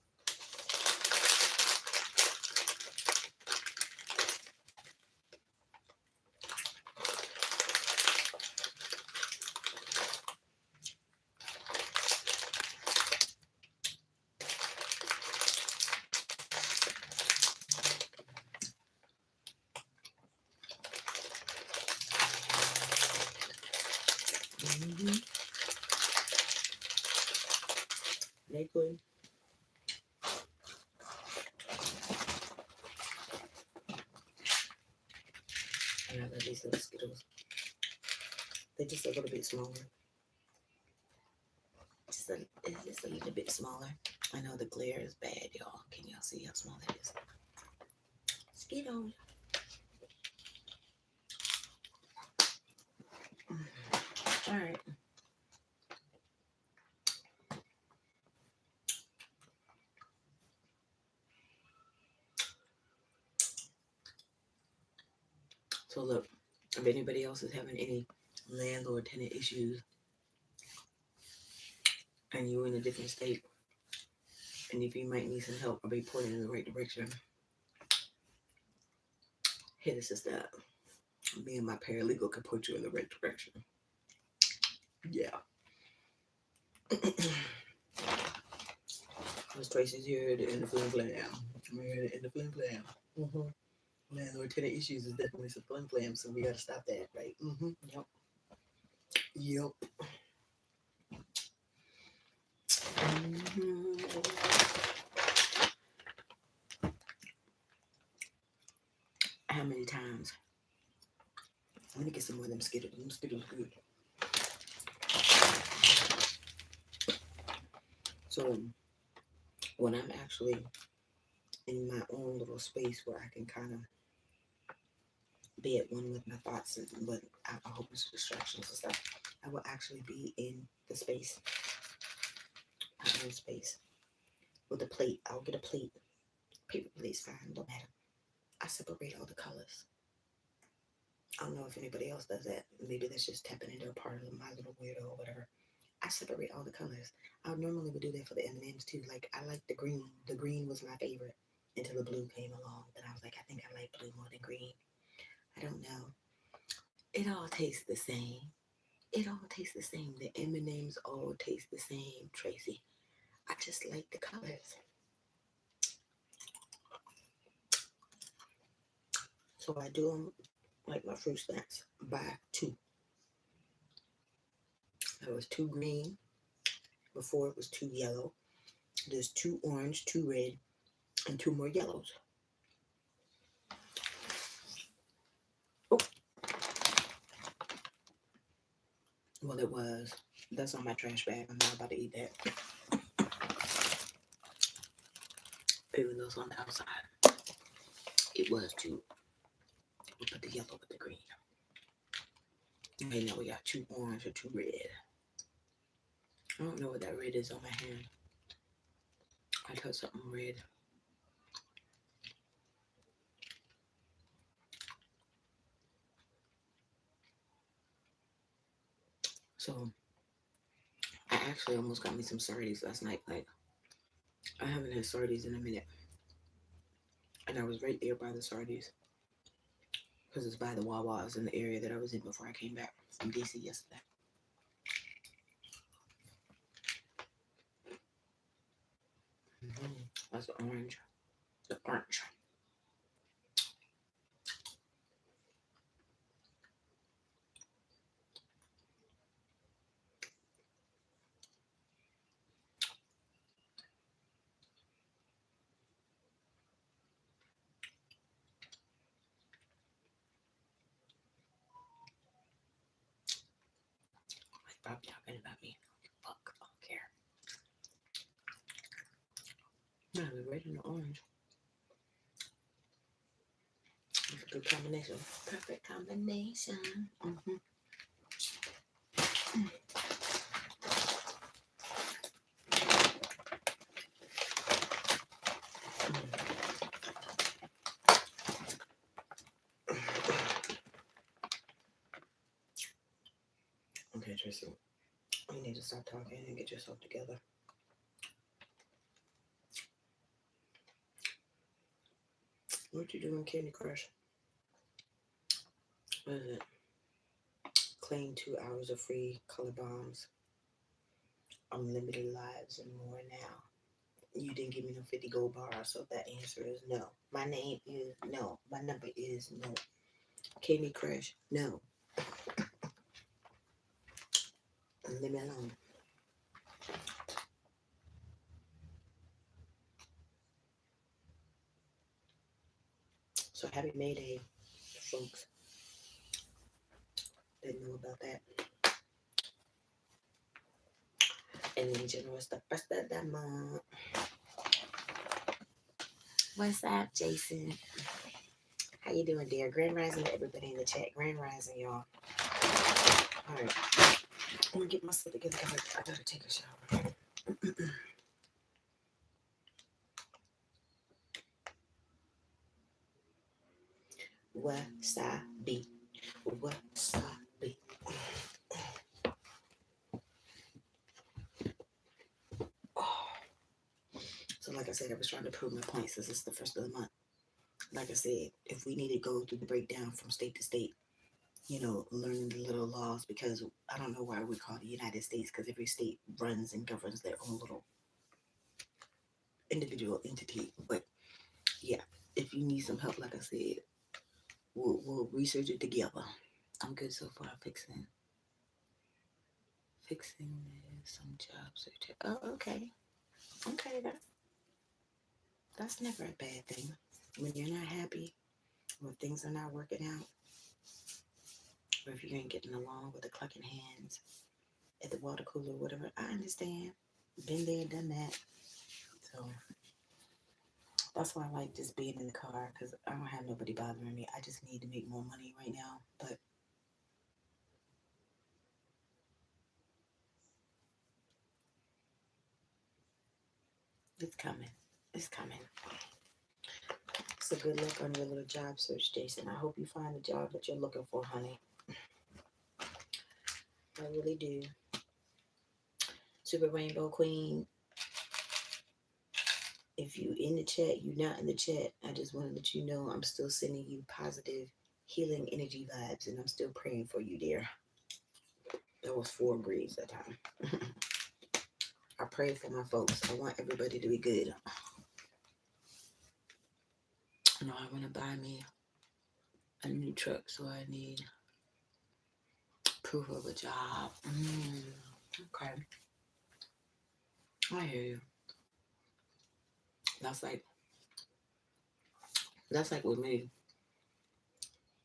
S1: Mm-hmm. They good. And I love these little Skittles. They're just a little bit smaller. It's just a little bit smaller. I know the glare is bad, y'all. Can y'all see how small that is? Skittles. All right. So look, if anybody else is having any landlord tenant issues and you're in a different state, and if you might need some help or be pointed in the right direction, hit us up. Me and my paralegal can point you in the right direction. Yeah. Miss Tracy's here to end the flim flam. We're here to end the flim flam. Landlord tenant issues is definitely some flim flam, so we gotta stop that, right? Yep. Yep. How many times? Let me get some more of them Skittles. Them Skittles good. So when I'm actually in my own little space where I can kind of be at one with my thoughts and without a whole bunch of distractions and stuff, I will actually be in the space, my own space, with a plate. I'll get a plate. Paper plate's fine, don't matter. I separate all the colors. I don't know if anybody else does that. Maybe that's just tapping into a part of my little weirdo or whatever. I separate all the colors. I normally would do that for the M&Ms too. Like, I like the green. The green was my favorite until the blue came along. Then I was like, I think I like blue more than green. I don't know. It all tastes the same. It all tastes the same. The M&Ms all taste the same, Tracy. I just like the colors. So I do them like my fruit snacks by two. There was two green. Before it was two yellow. There's two orange, two red, and two more yellows. Oh, well, it was. That's on my trash bag. I'm not about to eat that. Even though it's on the outside, it was two. We put the yellow with the green. Okay, now we got two orange or two red. I don't know what that red is on my hand. I got something red. So I actually almost got me some sardies last night. Like, I haven't had sardies in a minute. And I was right there by the sardies. Because it's by the Wawa's in the area that I was in before I came back from DC yesterday. That's the orange. The orange. Stop talking about me. Fuck. I don't care. No, the red and the orange. It's a good combination. Perfect combination. Mm-hmm. Okay, Tracy. You need to stop talking and get yourself together. What you doing, Candy Crush? What is it? Claim 2 hours of free color bombs, unlimited lives, and more now. You didn't give me no 50 gold bars, so that answer is no. My name is no. My number is no. Candy Crush, no. Leave me alone. So happy May Day, folks. Didn't know about that. And in general, it's the first of the month. What's up, Jason? How you doing, dear? Grand Rising to everybody in the chat. Grand Rising, y'all. All right. I'm gonna get myself together. I gotta take a shower. Wasabi. Wasabi. Oh. So, like I said, I was trying to prove my point since it's the first of the month. Like I said, if we need to go through the breakdown from state to state, learn the little laws, because I don't know why we call it the United States, because every state runs and governs their own little individual entity. But yeah, if you need some help, like I said, we'll research it together. I'm good so far. Fixing some job search. Oh, okay. Okay, that's never a bad thing. When you're not happy, when things are not working out, or if you ain't getting along with the clucking hands at the water cooler, whatever, I understand. Been there, done that. So that's why I like just being in the car, because I don't have nobody bothering me. I just need to make more money right now, but it's coming. It's coming. So good luck on your little job search, Jason. I hope you find the job that you're looking for, honey. I really do. Super Rainbow Queen, if you in the chat, you not in the chat, I just want to let you know I'm still sending you positive healing energy vibes, and I'm still praying for you, dear. That was 4 agrees that time. I pray for my folks. I want everybody to be good. No, I want to buy me a new truck, so I need proof of a job. Okay, I hear you. That's like with me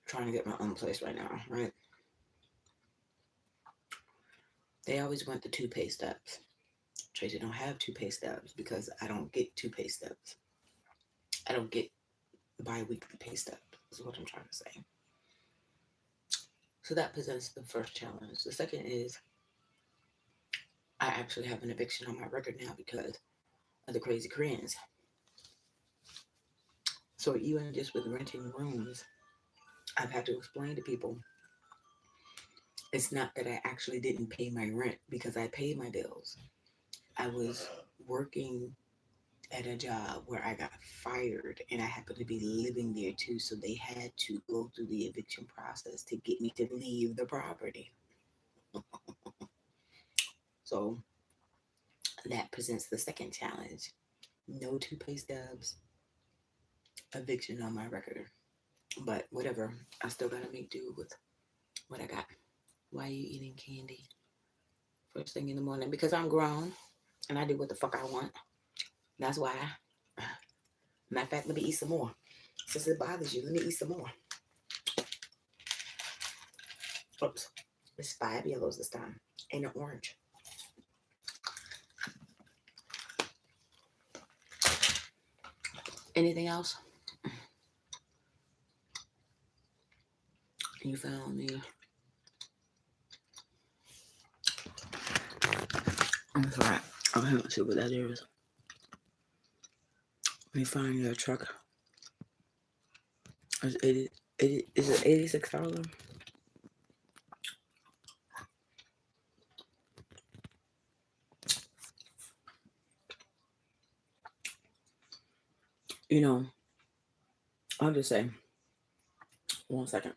S1: trying to get my own place right now, right? They always want the 2 pay stubs. Tracy don't have 2 pay stubs because I don't get 2 pay stubs. I don't get bi-weekly pay stubs, is what I'm trying to say. So that presents the first challenge. The second is I actually have an eviction on my record now because of the crazy Koreans. So even just with renting rooms, I've had to explain to people it's not that I actually didn't pay my rent, because I paid my bills. I was working at a job where I got fired, and I happened to be living there too. So they had to go through the eviction process to get me to leave the property. So that presents the second challenge. No two pay stubs, eviction on my record. But whatever, I still gotta make do with what I got. Why are you eating candy first thing in the morning? Because I'm grown and I do what the fuck I want. That's why. Matter of fact, let me eat some more. Since it bothers you, let me eat some more. Oops. It's 5 yellows this time and an orange. Anything else? You found me. I'm sorry. I can't see what that is. Let me find your truck. It's 80, is it 86,000? You know, I'll just say, 1 second.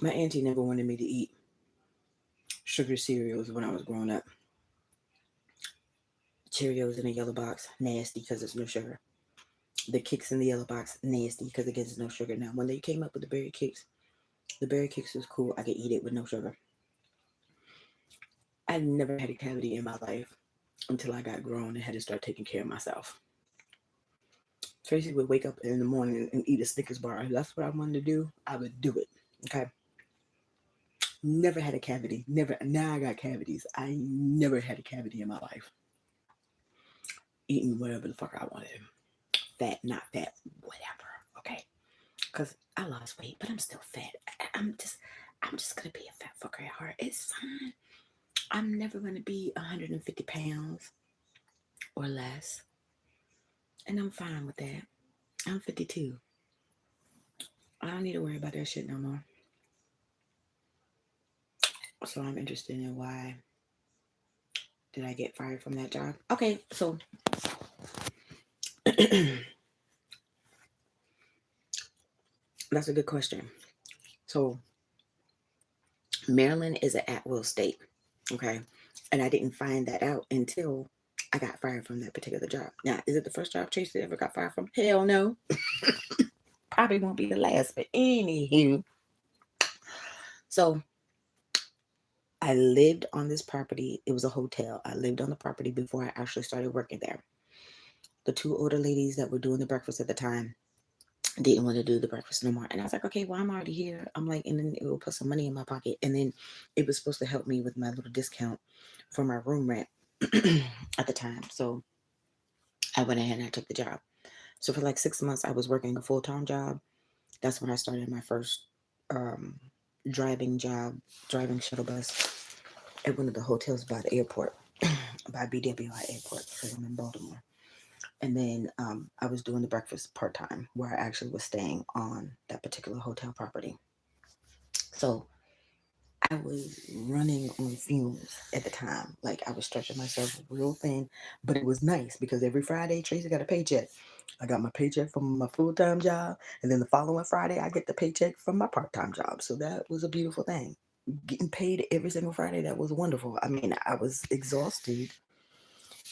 S1: My auntie never wanted me to eat sugar cereals when I was growing up. Cheerios in a yellow box, nasty because there's no sugar. The Kicks in the yellow box, nasty because it gets no sugar. Now, when they came up with the berry Kicks was cool. I could eat it with no sugar. I never had a cavity in my life until I got grown and had to start taking care of myself. Tracy would wake up in the morning and eat a Snickers bar. If that's what I wanted to do, I would do it. Okay. Never had a cavity. Never. Now I got cavities. I never had a cavity in my life. Eating whatever the fuck I wanted. Fat, not fat, whatever. Okay. Because I lost weight, but I'm still fat. I'm just gonna be a fat fucker at heart. It's fine. I'm never gonna be 150 pounds or less. And I'm fine with that. I'm 52. I don't need to worry about that shit no more. So I'm interested in why did I get fired from that job? Okay, so that's a good question. So Maryland is an at-will state, okay? And I didn't find that out until I got fired from that particular job. Now, is it the first job Tracy ever got fired from? Hell no. Probably won't be the last, but anywho. So I lived on this property. It was a hotel. I lived on the property before I actually started working there. The two older ladies that were doing the breakfast at the time didn't want to do the breakfast no more. And I was like, okay, well, I'm already here. I'm like, and then it will put some money in my pocket. And then it was supposed to help me with my little discount for my room rent at the time. So I went ahead and I took the job. So for like 6 months, I was working a full time job. That's when I started my first um, driving job, driving shuttle bus at one of the hotels by the airport, by BWI Airport, because I'm in Baltimore. And then I was doing the breakfast part time, where I actually was staying on that particular hotel property. So I was running on fumes at the time. Like I was stretching myself real thin, but it was nice because every Friday Tracy got a paycheck. I got my paycheck from my full time job, and then the following Friday I get the paycheck from my part time job. So that was a beautiful thing. Getting paid every single Friday, that was wonderful. I mean, I was exhausted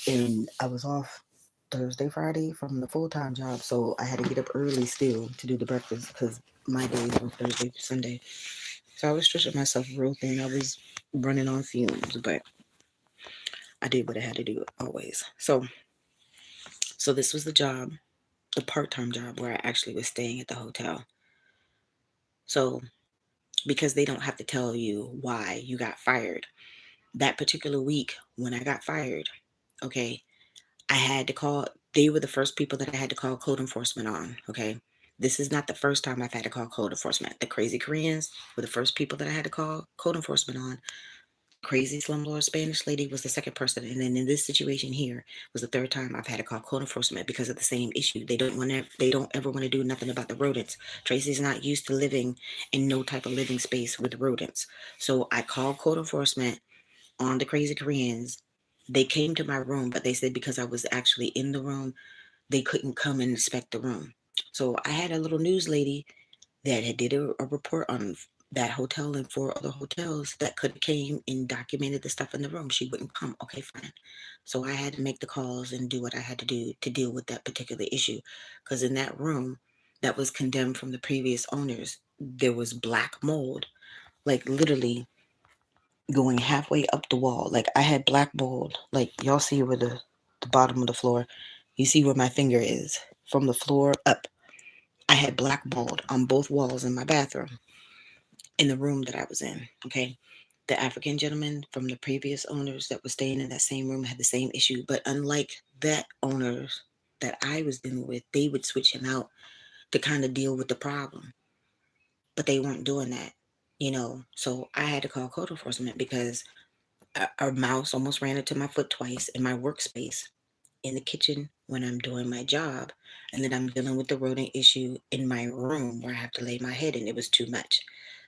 S1: and I was off Thursday, Friday from the full time job, so I had to get up early still to do the breakfast because my days were Thursday to Sunday. So I was stretching myself real thin. I was running on fumes, but I did what I had to do always. So this was the job, the part time job where I actually was staying at the hotel. So because they don't have to tell you why you got fired, that particular week when I got fired, okay, I had to call, they were the first people that I had to call code enforcement on. Okay. This is not the first time I've had to call code enforcement. The crazy Koreans were the first people that I had to call code enforcement on. Crazy slumlord Spanish lady was the second person. And then in this situation here was the third time I've had to call code enforcement because of the same issue. They don't ever want to do nothing about the rodents. Tracy's not used to living in no type of living space with rodents. So I called code enforcement on the crazy Koreans. They came to my room, but they said because I was actually in the room, they couldn't come and inspect the room. So I had a little news lady that had did a report on that hotel and four other hotels that could have came and documented the stuff in the room. She wouldn't come. Okay, fine. So I had to make the calls and do what I had to do to deal with that particular issue. Because in that room that was condemned from the previous owners, there was black mold, like literally going halfway up the wall. Like I had black mold. Like y'all see where the bottom of the floor, you see where my finger is from the floor up. I had black mold on both walls in my bathroom in the room that I was in. Okay. The African gentleman from the previous owners that was staying in that same room had the same issue. But unlike that owners that I was dealing with, they would switch him out to kind of deal with the problem. But they weren't doing that, you know. So I had to call code enforcement because a mouse almost ran into my foot twice in my workspace in the kitchen when I'm doing my job. And then I'm dealing with the rodent issue in my room where I have to lay my head and it was too much.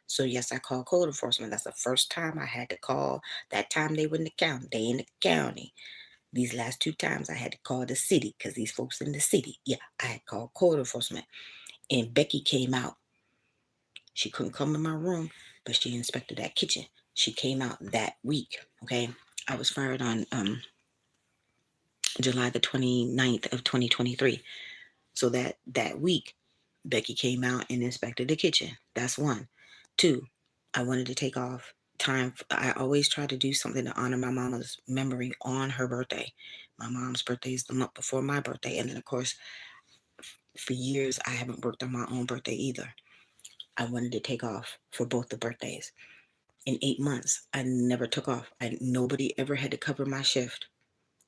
S1: So yes, I called code enforcement. That's the first time I had to call. That time they were in the county. They in the county. These last two times I had to call the city because these folks in the city. Yeah, I had called code enforcement. And Becky came out. She couldn't come in my room, but she inspected that kitchen. She came out that week. Okay. I was fired on July the 29th of 2023. So that week, Becky came out and inspected the kitchen. That's one. Two, I wanted to take off time. I always try to do something to honor my mama's memory on her birthday. My mom's birthday is the month before my birthday, and then of course, for years I haven't worked on my own birthday either. I wanted to take off for both the birthdays. In 8 months, I never took off. Nobody ever had to cover my shift,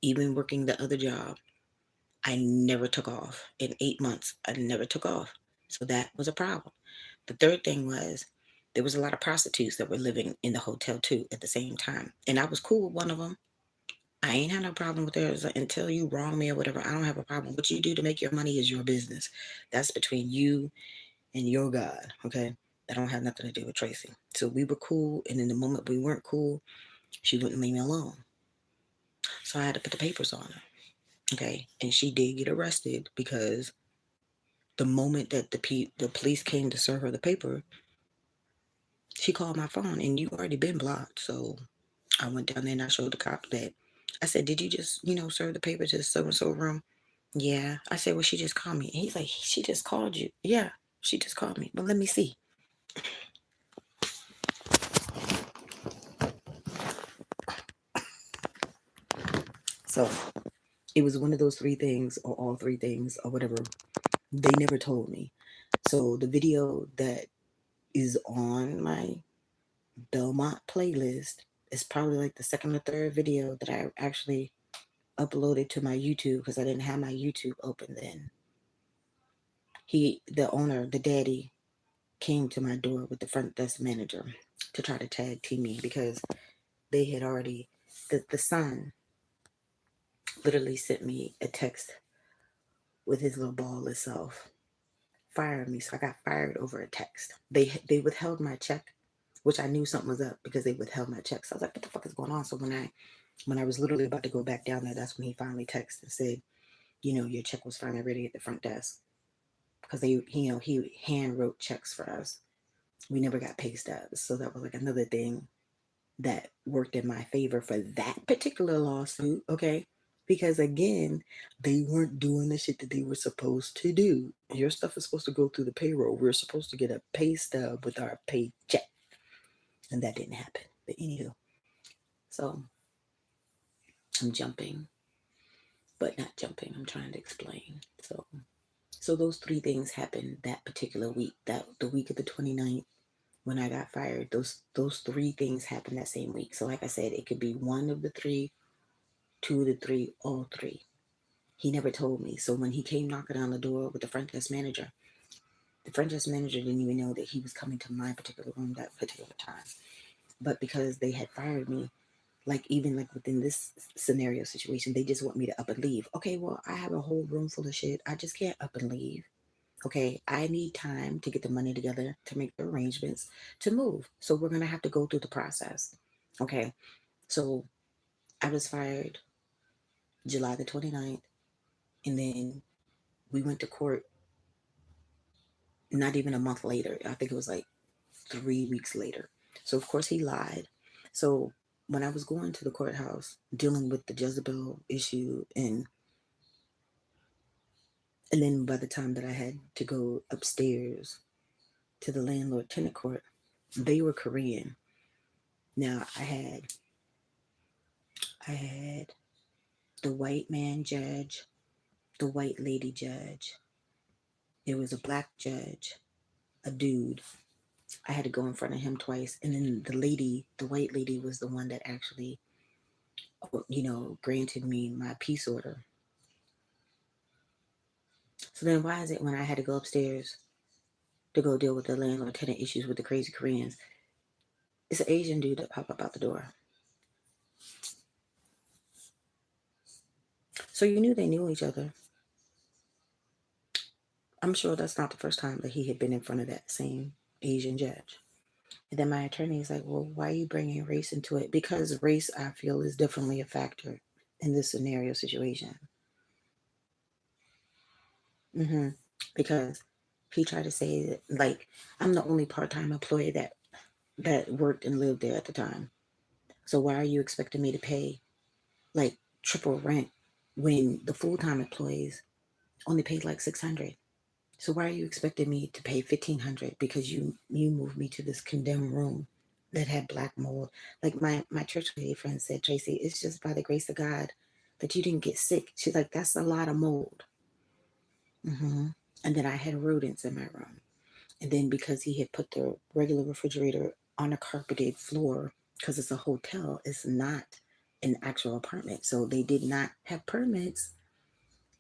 S1: even working the other job. I never took off. In 8 months, I never took off. So that was a problem. The third thing was there was a lot of prostitutes that were living in the hotel too at the same time. And I was cool with one of them. I ain't had no problem with theirs until you wrong me or whatever. I don't have a problem. What you do to make your money is your business. That's between you and your God. Okay. That don't have nothing to do with Tracy. So we were cool. And in the moment we weren't cool, she wouldn't leave me alone. So I had to put the papers on her. Okay. And she did get arrested because the moment that the police came to serve her the paper, she called my phone and you already been blocked. So I went down there and I showed the cop that I said, did you just, serve the paper to so and so room? Yeah. I said, well, she just called me. And he's like, she just called you. Yeah, she just called me. But let me see. So it was one of those three things or all three things or whatever. They never told me. So the video that is on my Belmont playlist is probably like the second or third video that I actually uploaded to my YouTube because I didn't have my YouTube open then. The owner, the daddy, came to my door with the front desk manager to try to tag team me because they had already, the son literally sent me a text with his little ball itself, firing me. So I got fired over a text. They withheld my check, which I knew something was up because they withheld my check. So I was like, what the fuck is going on? So when I was literally about to go back down there, that's when he finally texted and said, your check was finally ready at the front desk because he hand wrote checks for us. We never got pay stubs, so that was like another thing that worked in my favor for that particular lawsuit. Okay, because again, they weren't doing the shit that they were supposed to do. Your stuff is supposed to go through the payroll. We're supposed to get a pay stub with our paycheck, and that didn't happen. But anywho, so I'm jumping, but not jumping. I'm trying to explain. So those three things happened that particular week. That the week of the 29th when I got fired, those three things happened that same week. So like I said, it could be one of the three, two of the three, all three. He never told me. So when he came knocking on the door with the front desk manager didn't even know that he was coming to my particular room that particular time. But because they had fired me, like even like within this scenario situation, they just want me to up and leave. Okay, well, I have a whole room full of shit. I just can't up and leave. Okay, I need time to get the money together to make the arrangements to move. So we're going to have to go through the process. Okay, so I was fired July the 29th, and then we went to court not even a month later. I think it was like 3 weeks later. So of course he lied. So when I was going to the courthouse dealing with the Jezebel issue, and then by the time that I had to go upstairs to the landlord tenant court, they were Korean. Now I had the white man judge, the white lady judge. There was a black judge, a dude. I had to go in front of him twice, and then the white lady, was the one that actually, granted me my peace order. So then, why is it when I had to go upstairs to go deal with the landlord tenant issues with the crazy Koreans, it's an Asian dude that pop up out the door? So you knew they knew each other. I'm sure that's not the first time that he had been in front of that same Asian judge. And then my attorney is like, well, why are you bringing race into it? Because race, I feel, is definitely a factor in this scenario situation. hmm Because he tried to say that, like, I'm the only part-time employee that worked and lived there at the time. So why are you expecting me to pay like triple rent when the full-time employees only paid like 600? So why are you expecting me to pay 1,500 because you moved me to this condemned room that had black mold? Like my church lady friend said, Tracy, it's just by the grace of God that you didn't get sick. She's like, that's a lot of mold. hmm And then I had rodents in my room. And then because he had put the regular refrigerator on a carpeted floor, because it's a hotel, it's not an actual apartment. So they did not have permits.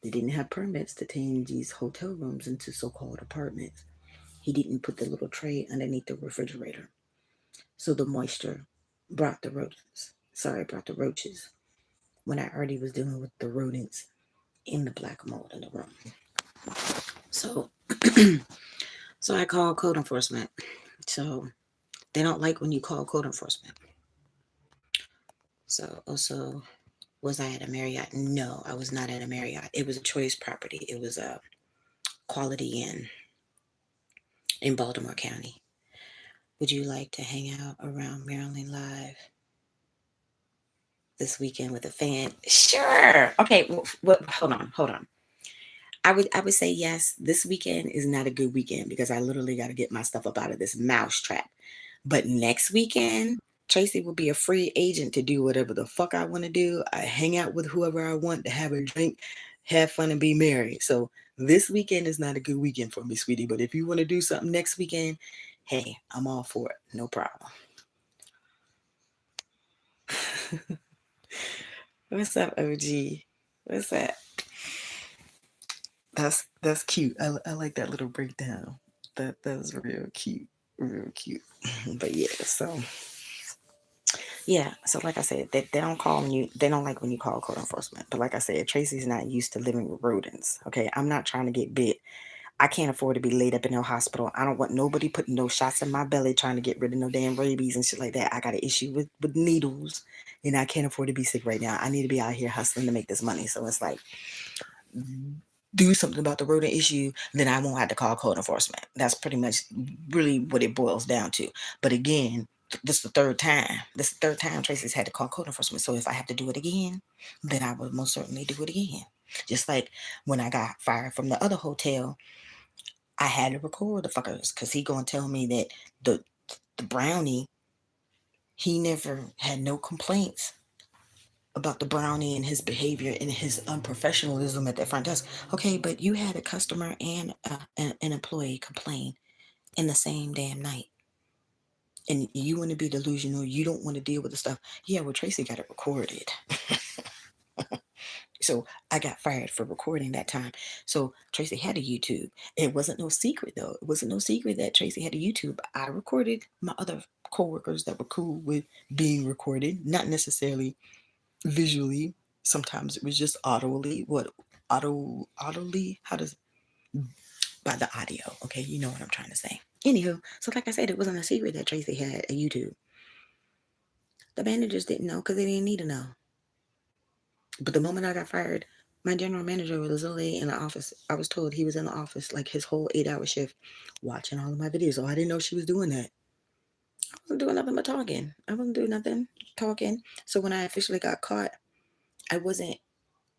S1: They didn't have permits to change these hotel rooms into so-called apartments. He didn't put the little tray underneath the refrigerator. So the moisture brought the rodents. Sorry, brought the roaches when I already was dealing with the rodents in the black mold in the room. So so I called code enforcement. So they don't like when you call code enforcement. So also, was I at a Marriott? No, I was not at a Marriott. It was a choice property. It was a Quality Inn in Baltimore County. Would you like to hang out around Maryland Live this weekend with a fan? Sure. Okay. Well, hold on. I would say yes. This weekend is not a good weekend because I literally got to get my stuff up out of this mouse trap. But next weekend, Tracy will be a free agent to do whatever the fuck I want to do. I hang out with whoever I want to have a drink, have fun, and be merry. So this weekend is not a good weekend for me, sweetie. But if you want to do something next weekend, hey, I'm all for it. No problem. What's up, OG? What's that? That's cute. I like that little breakdown. That's real cute, real cute. But yeah. So like I said, they don't call when you they don't like when you call code enforcement. But like I said, Tracy's not used to living with rodents. Okay, I'm not trying to get bit. I can't afford to be laid up in no hospital. I don't want nobody putting no shots in my belly trying to get rid of no damn rabies and shit like that. I got an issue with needles, and I can't afford to be sick right now. I need to be out here hustling to make this money. So it's like, do something about the rodent issue, then I won't have to call code enforcement. That's pretty much really what it boils down to. But again, this is the third time. This is the third time Tracy's had to call code enforcement. So if I have to do it again, then I will most certainly do it again. Just like when I got fired from the other hotel, I had to record the fuckers because he gonna tell me that the brownie, he never had no complaints about the brownie and his behavior and his unprofessionalism at the front desk. Okay, but you had a customer and an employee complain in the same damn night. And you want to be delusional. You don't want to deal with the stuff. Yeah, well, Tracy got it recorded. So I got fired for recording that time. So Tracy had a YouTube. It wasn't no secret though. It wasn't no secret that Tracy had a YouTube. I recorded my other coworkers that were cool with being recorded, not necessarily visually. Sometimes it was just audibly. What audibly? How does by the audio? Okay, you know what I'm trying to say. Anywho, so like I said, it wasn't a secret that Tracy had a YouTube. The managers didn't know because they didn't need to know. But the moment I got fired, my general manager was literally in the office. I was told he was in the office like his whole 8-hour shift watching all of my videos. So I didn't know she was doing that. I wasn't doing nothing but talking. I wasn't doing nothing talking. So when I officially got caught, I wasn't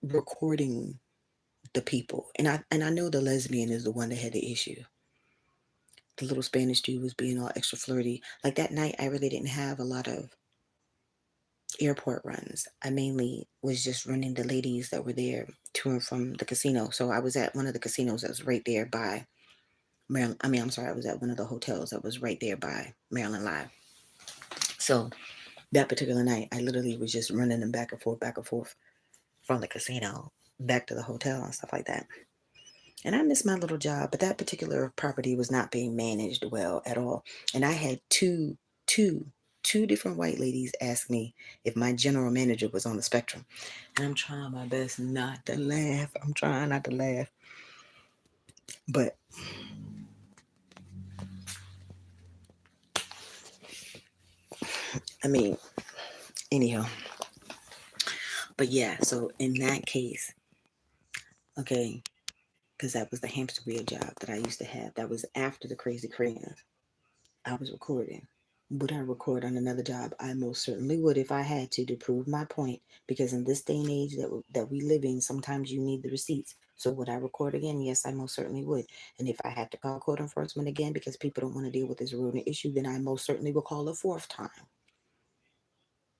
S1: recording the people, and I know the lesbian is the one that had the issue. The little Spanish dude was being all extra flirty. Like that night, I really didn't have a lot of airport runs. I mainly was just running the ladies that were there to and from the casino. So I was at one of the casinos that was right there by Maryland. I mean, I'm sorry, I was at one of the hotels that was right there by Maryland Live. So that particular night, I literally was just running them back and forth from the casino back to the hotel and stuff like that. And I missed my little job, but that particular property was not being managed well at all. And I had two, two different white ladies ask me if my general manager was on the spectrum. And I'm trying my best not to laugh. I'm trying not to laugh. But I mean, anyhow. But yeah, so in that case, okay, because that was the hamster wheel job that I used to have. That was after the Crazy Crayons. I was recording. Would I record on another job? I most certainly would if I had to prove my point. Because in this day and age that we live in, sometimes you need the receipts. So would I record again? Yes, I most certainly would. And if I had to call code enforcement again because people don't want to deal with this rodent issue, then I most certainly will call a fourth time.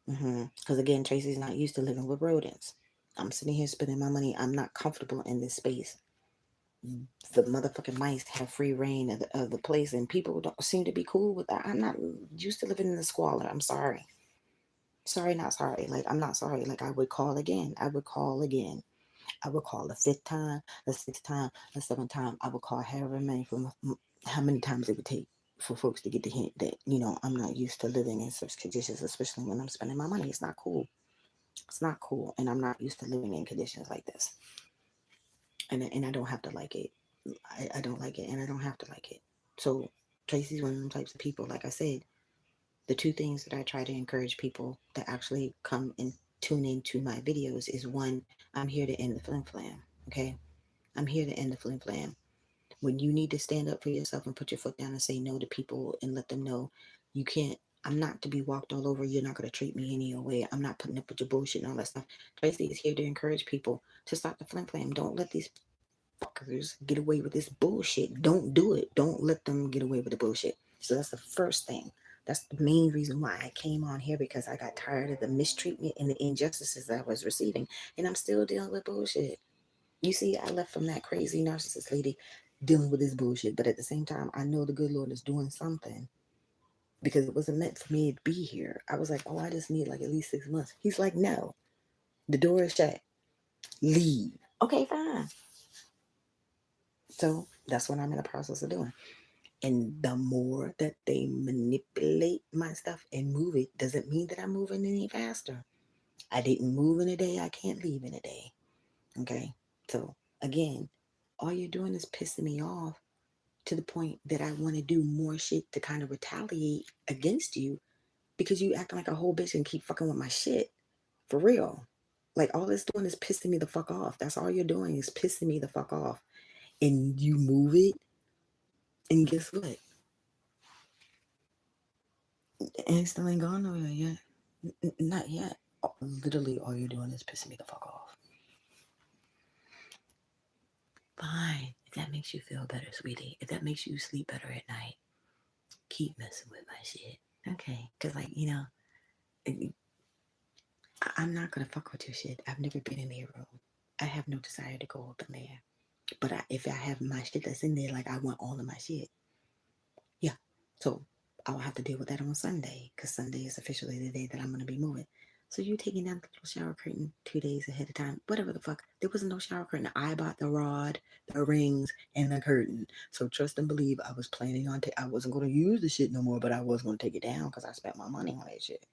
S1: Because again, Tracy's not used to living with rodents. I'm sitting here spending my money. I'm not comfortable in this space. The motherfucking mice have free reign of the place, and people don't seem to be cool with that. I'm not used to living in the squalor. I'm sorry. Sorry, not sorry. Like, I'm not sorry. Like, I would call again. I would call again. I would call a fifth time, a sixth time, a seventh time. I would call however many from how many times it would take for folks to get the hint that, I'm not used to living in such conditions, especially when I'm spending my money. It's not cool. It's not cool. And I'm not used to living in conditions like this. And I don't have to like it. I don't like it, and I don't have to like it. So Tracy's one of them types of people. Like I said, the two things that I try to encourage people to actually come and tune into my videos is one, I'm here to end the flim flam. Okay, I'm here to end the flim flam. When you need to stand up for yourself and put your foot down and say no to people and let them know you can't. I'm not to be walked all over. You're not going to treat me any other way. I'm not putting up with your bullshit and all that stuff. Tracy is here to encourage people to stop the flim flam. Don't let these fuckers get away with this bullshit. Don't do it. Don't let them get away with the bullshit. So that's the first thing. That's the main reason why I came on here, because I got tired of the mistreatment and the injustices that I was receiving. And I'm still dealing with bullshit. You see, I left from that crazy narcissist lady dealing with this bullshit. But at the same time, I know the good Lord is doing something, because it wasn't meant for me to be here. I was like, oh, I just need like at least 6 months. He's like, no, the door is shut. Leave. Okay, fine. So that's what I'm in the process of doing. And the more that they manipulate my stuff and move it, doesn't mean that I'm moving any faster. I didn't move in a day. I can't leave in a day. Okay. So again, all you're doing is pissing me off to the point that I want to do more shit to kind of retaliate against you, because you acting like a whole bitch and keep fucking with my shit. For real. Like, all it's doing is pissing me the fuck off. That's all you're doing is pissing me the fuck off. And you move it, and guess what? And it still ain't gone nowhere yet. Not yet. Literally, all you're doing is pissing me the fuck off. Fine. If that makes you feel better, sweetie. If that makes you sleep better at night, keep messing with my shit. Okay. Because, like, I'm not going to fuck with your shit. I've never been in their room. I have no desire to go up in there. But if I have my shit that's in there, like, I want all of my shit. Yeah. So I'll have to deal with that on Sunday, because Sunday is officially the day that I'm going to be moving. So you taking down the little shower curtain 2 days ahead of time, whatever the fuck. There wasn't no shower curtain. I bought the rod, the rings, and the curtain. So trust and believe, I was planning on I wasn't going to use the shit no more, but I was going to take it down because I spent my money on that shit.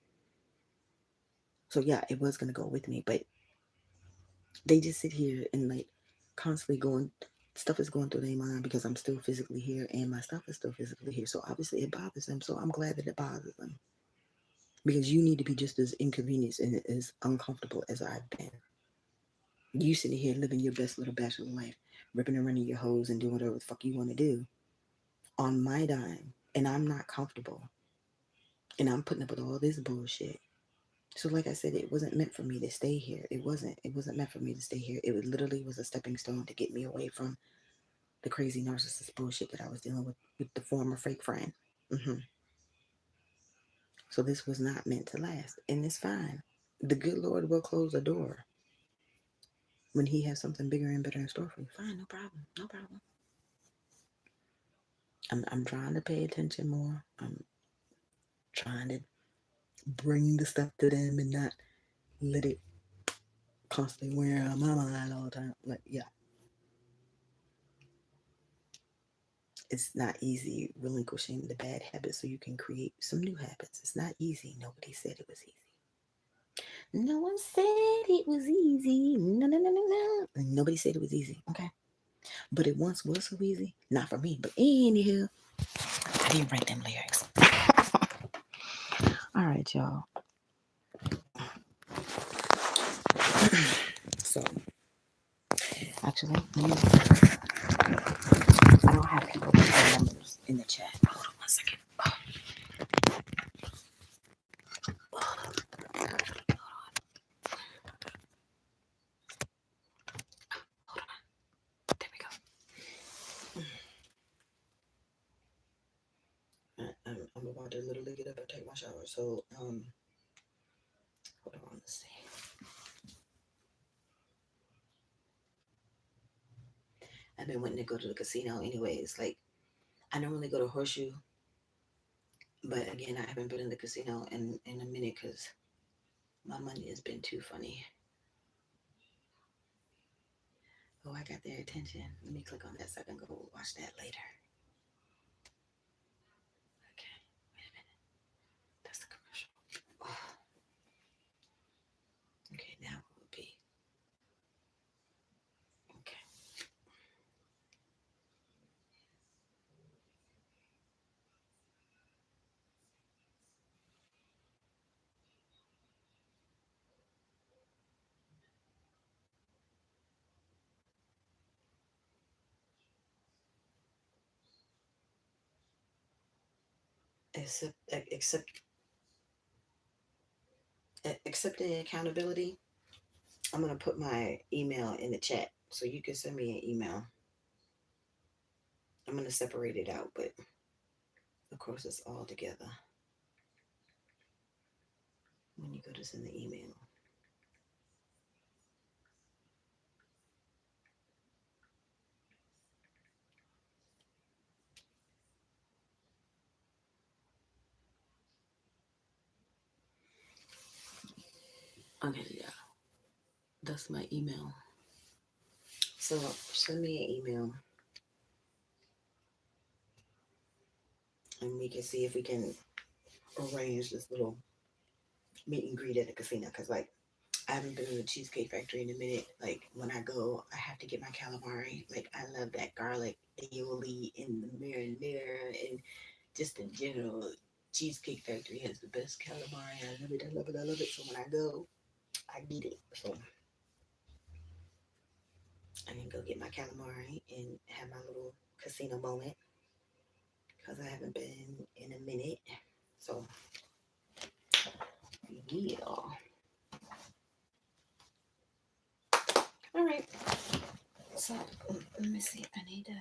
S1: So yeah, it was going to go with me, but they just sit here and like constantly going, stuff is going through their mind because I'm still physically here and my stuff is still physically here. So obviously it bothers them. So I'm glad that it bothers them, because you need to be just as inconvenienced and as uncomfortable as I've been. You sitting here living your best little bachelor life, ripping and running your hose and doing whatever the fuck you want to do on my dime, and I'm not comfortable. And I'm putting up with all this bullshit. So like I said, it wasn't meant for me to stay here. It wasn't meant for me to stay here. It literally was a stepping stone to get me away from the crazy narcissist bullshit that I was dealing with the former fake friend. hmm So this was not meant to last. And it's fine. The good Lord will close the door when he has something bigger and better in store for you. Fine, no problem. No problem. I'm trying to pay attention more. I'm trying to bring the stuff to them and not let it constantly wear on my mind all the time. Like, yeah, it's not easy relinquishing the bad habits so you can create some new habits. It's not easy. Nobody said it was easy. No one said it was easy. No, no, no, no, no. Nobody said it was easy. Okay. But it once was so easy. Not for me. But anywho, I didn't write them lyrics. All right, y'all. So, actually, I don't have people with their numbers in the chat. Hold on 1 second. Hold on. There we go. I'm about to literally get up and take my shower. So, hold on. Let's see. I've been wanting to go to the casino anyways. Like, I normally go to Horseshoe, but again, I haven't been in the casino in a minute because my money has been too funny. Oh, I got their attention. Let me click on that so I can go watch that later. Okay, wait a minute. That's the commercial. Oh, okay, now it would be. Okay. Accepting accountability. I'm gonna put my email in the chat so you can send me an email. I'm gonna separate it out, but of course it's all together when you go to send the email. Okay, yeah, that's my email. So send me an email and we can see if we can arrange this little meet and greet at the casino. Cause like I haven't been in the Cheesecake Factory in a minute. Like when I go, I have to get my calamari. Like I love that garlic aioli and the marinara and just in general, Cheesecake Factory has the best calamari. I love it. I love it. I love it. So when I go, I get it. So I can go get my calamari and have my little casino moment because I haven't been in a minute. So yeah. All right. So let me see. I need to.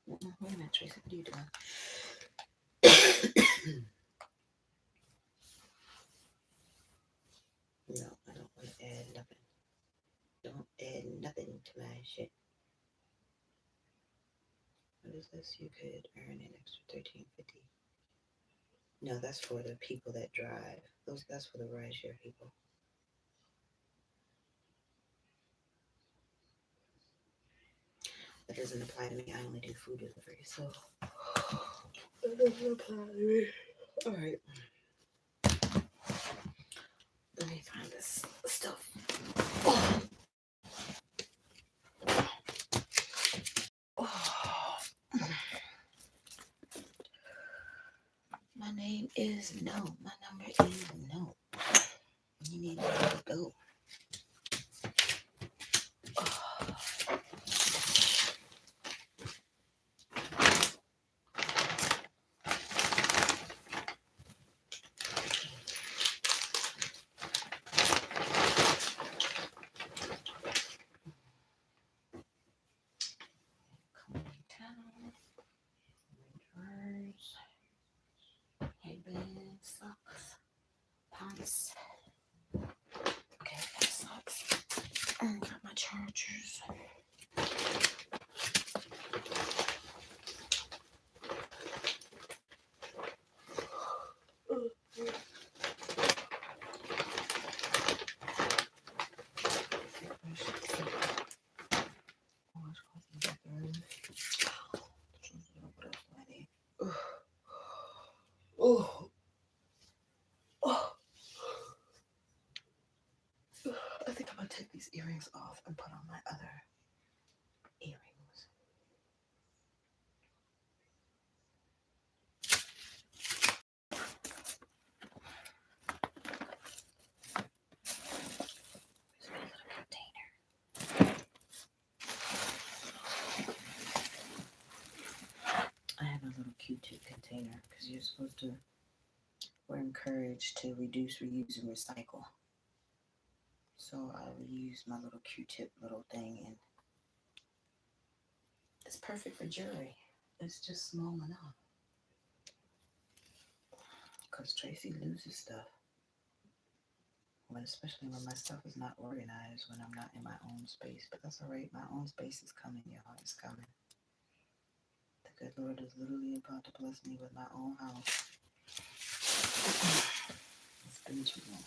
S1: Wait a minute, Tracy. What are you doing? No, I don't want to add nothing. Don't add nothing to my shit. What is this? You could earn an extra $13.50. No, that's for the people that drive. That's for the rideshare people. That doesn't apply to me. I only do food delivery, so that doesn't apply to me. All right. Let me find this stuff. Oh. Oh. My name is no. My number is no. You need to go. Oh. I got my chargers. Oh, oh, I think I'm gonna take these earrings off and put on my other earrings. I have a little Q-tip container because you're supposed to, we're encouraged to reduce, reuse, and recycle. So I will use my little Q-tip little thing, and it's perfect for jewelry. It's just small enough. Because Tracy loses stuff. Especially when my stuff is not organized, when I'm not in my own space. But that's all right. My own space is coming, y'all. It's coming. The good Lord is literally about to bless me with my own house. It's been too long.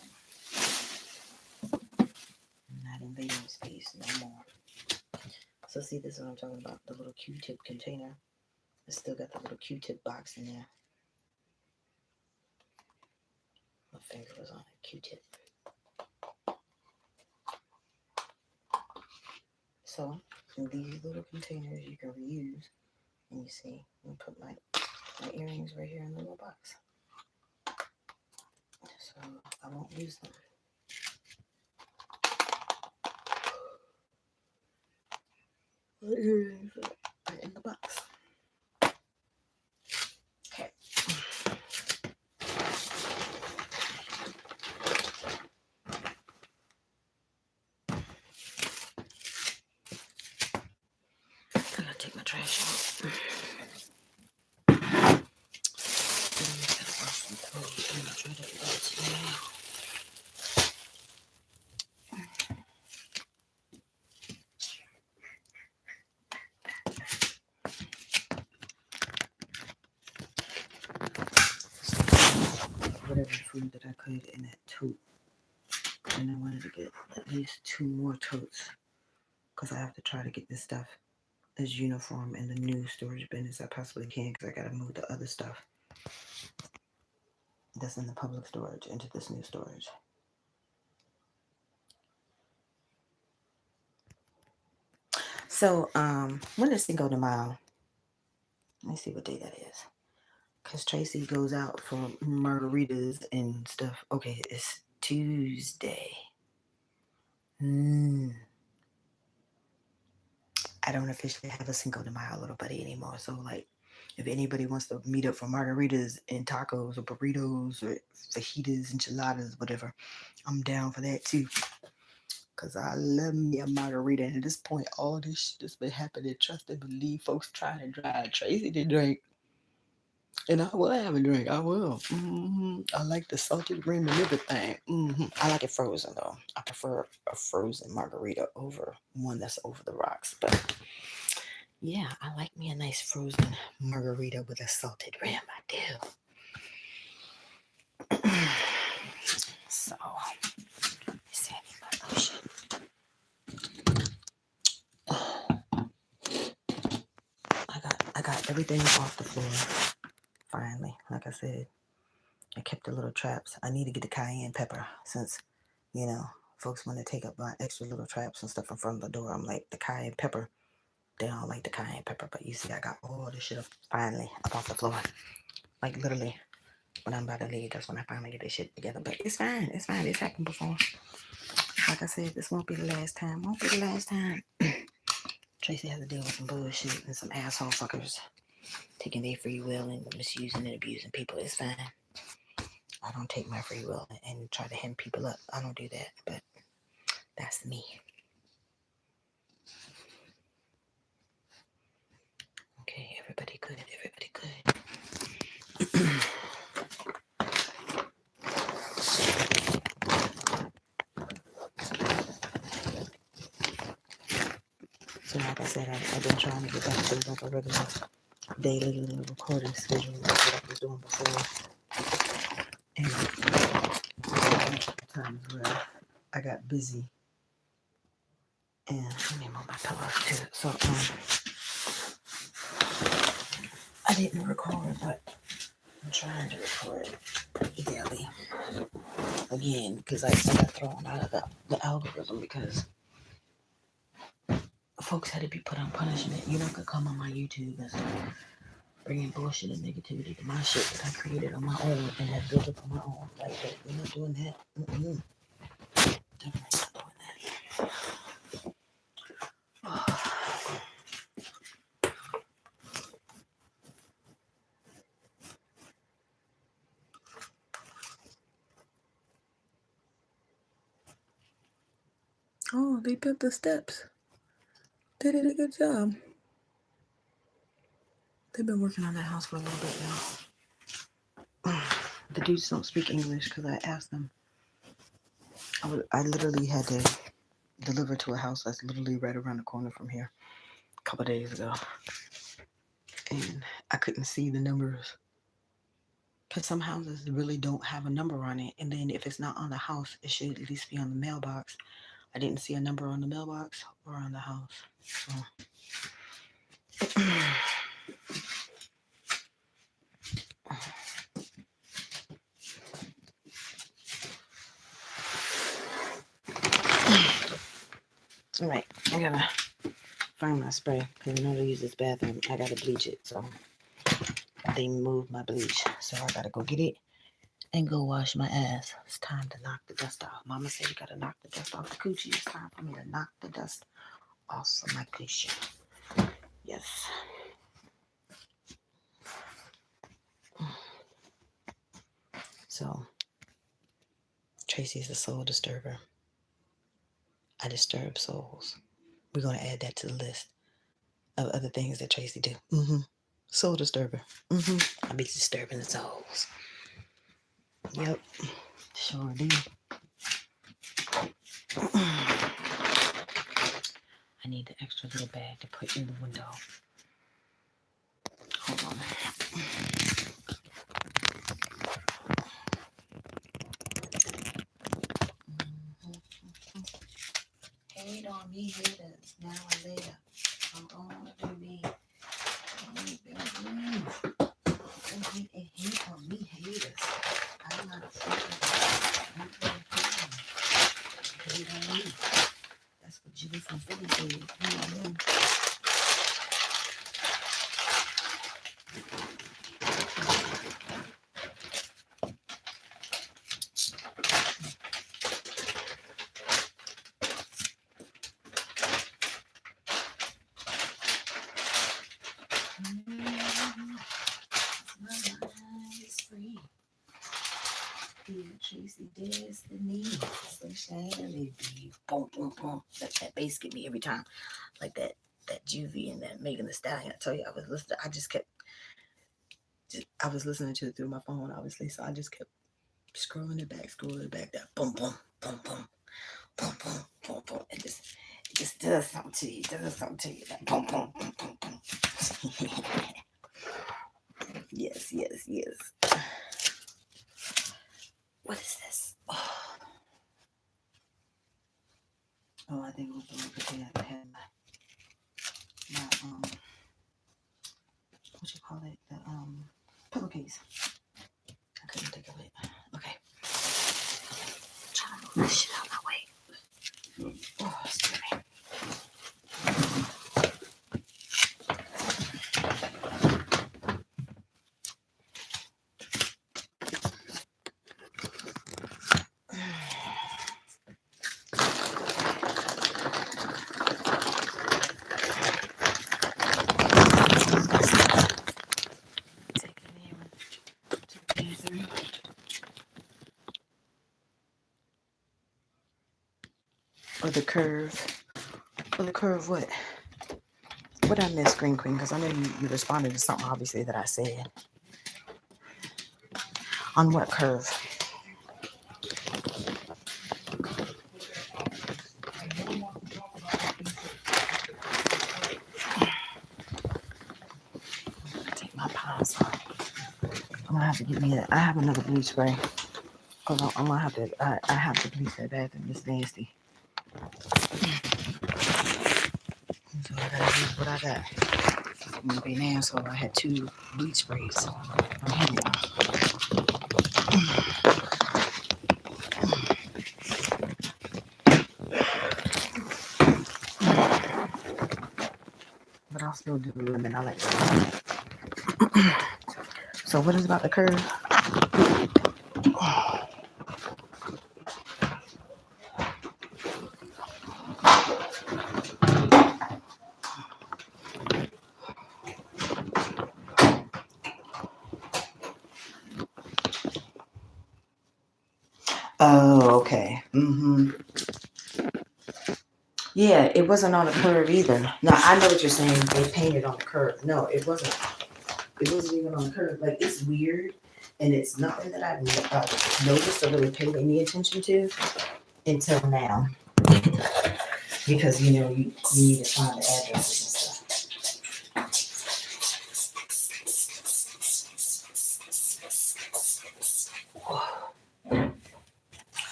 S1: I'm not invading space no more. So see, this is what I'm talking about. The little Q-tip container. It's still got the little Q-tip box in there. My finger was on a Q-tip. So in these little containers you can reuse. And you see, I'm gonna put my earrings right here in the little box. So I won't lose them. The earrings are in the box. Okay. I gotta take my trash out. I'm gonna try to do that today. Whatever food that I could in that tote. And I wanted to get at least 2 more totes. Because I have to try to get this stuff as uniform in the new storage bin as I possibly can. Because I gotta move the other stuff that's in the public storage into this new storage. So, when is Cinco de Mayo? Let me see what day that is. Because Tracy goes out for margaritas and stuff. Okay, it's Tuesday. I don't officially have a Cinco de Mayo, little buddy, anymore. So, like, if anybody wants to meet up for margaritas and tacos or burritos or fajitas, enchiladas, whatever, I'm down for that too. Because I love me a margarita. And at this point, all this shit has been happening. Trust and believe folks trying to drive Tracy to drink. And I will have a drink. I will. I like the salted rim and everything. I like it frozen, though. I prefer a frozen margarita over one that's over the rocks. But yeah, I like me a nice frozen margarita with a salted rim. I do. So, let's see, I need my lotion. I got everything off the floor. Finally, like I said, I kept the little traps. I need to get the cayenne pepper since, folks want to take up my extra little traps and stuff in front of the door. I'm like, the cayenne pepper, they don't like the cayenne pepper. But you see, I got all this shit up finally up off the floor. Like literally, when I'm about to leave, that's when I finally get this shit together. But it's fine. It's fine. It's happened before. Like I said, this won't be the last time. Won't be the last time. Tracy has to deal with some bullshit and some asshole fuckers taking their free will and misusing and abusing people. It's fine. I don't take my free will and try to hem people up. I don't do that, but that's me. Okay, everybody good. Everybody good. like I said, I've been trying to get back to like a regular daily little recording schedule like what I was doing before. And times where I got busy. And let me move my pillows too. So I didn't record, but I'm trying to record daily again because I got thrown out of the algorithm because folks had to be put on punishment. You know, could come on my YouTube and start bringing bullshit and negativity to my shit that I created on my own and have built up on my own. Like that. We're not doing that. Definitely not doing that. Oh, they built the steps. They did a good job. They've been working on that house for a little bit now. The dudes don't speak English because I asked them. I literally had to deliver to a house that's literally right around the corner from here a couple days ago. And I couldn't see the numbers. Because some houses really don't have a number on it. And then if it's not on the house, it should at least be on the mailbox. I didn't see a number on the mailbox or on the house. So. All right, I gotta find my spray because in order to use this bathroom, I gotta bleach it. So they moved my bleach, so I gotta go get it and go wash my ass. It's time to knock the dust off. Mama said you gotta knock the dust off the coochie. It's time for me to knock the dust off of my coochie. Yes. So Traci's a soul disturber. I disturb souls. We're gonna add that to the list of other things that Traci do. Soul disturber. I be disturbing the souls. Yep. Sure do. I need the extra little bag to put in the window. Hold on. Hate on me, haters. Now or later. I'm gonna do me. Don't hate on me, haters. I'm not afraid of hate on me. That's what Julie from Philly said. Traci Destiny. Sociality. Boom, boom, boom. That bass get me every time. Like that Juvie and that Megan Thee Stallion. I tell you, I was listening to it through my phone, obviously. So I just kept scrolling it back. That boom, boom, boom, boom, boom, boom, boom, boom. It just does something to you. That boom, boom, boom, boom, boom. Yes. What is this? Oh, I think it was the one that had my what you call it? The pillowcase. I couldn't think of it. Okay. Trying to move this shit out of my way. Oh, excuse me. Or the curve what? What I miss, Green Queen? Because I know you responded to something obviously that I said. On what curve? I'm gonna have to get me I have another bleach spray. Cause I'm gonna have to. I have to bleach that bathroom. It's nasty. So I gotta use what I got. I'm gonna be an asshole. I had 2 bleach sprays. But I'll still do the lemon. I like that. So what is about the curve? Oh, okay. Yeah, it wasn't on the curve either. No, I know what you're saying. They painted on the curve. No, it wasn't. It wasn't even on the curve. Like, it's weird, and it's nothing that I've noticed or really paid any attention to until now. Because, you know, you need to find the addresses and stuff.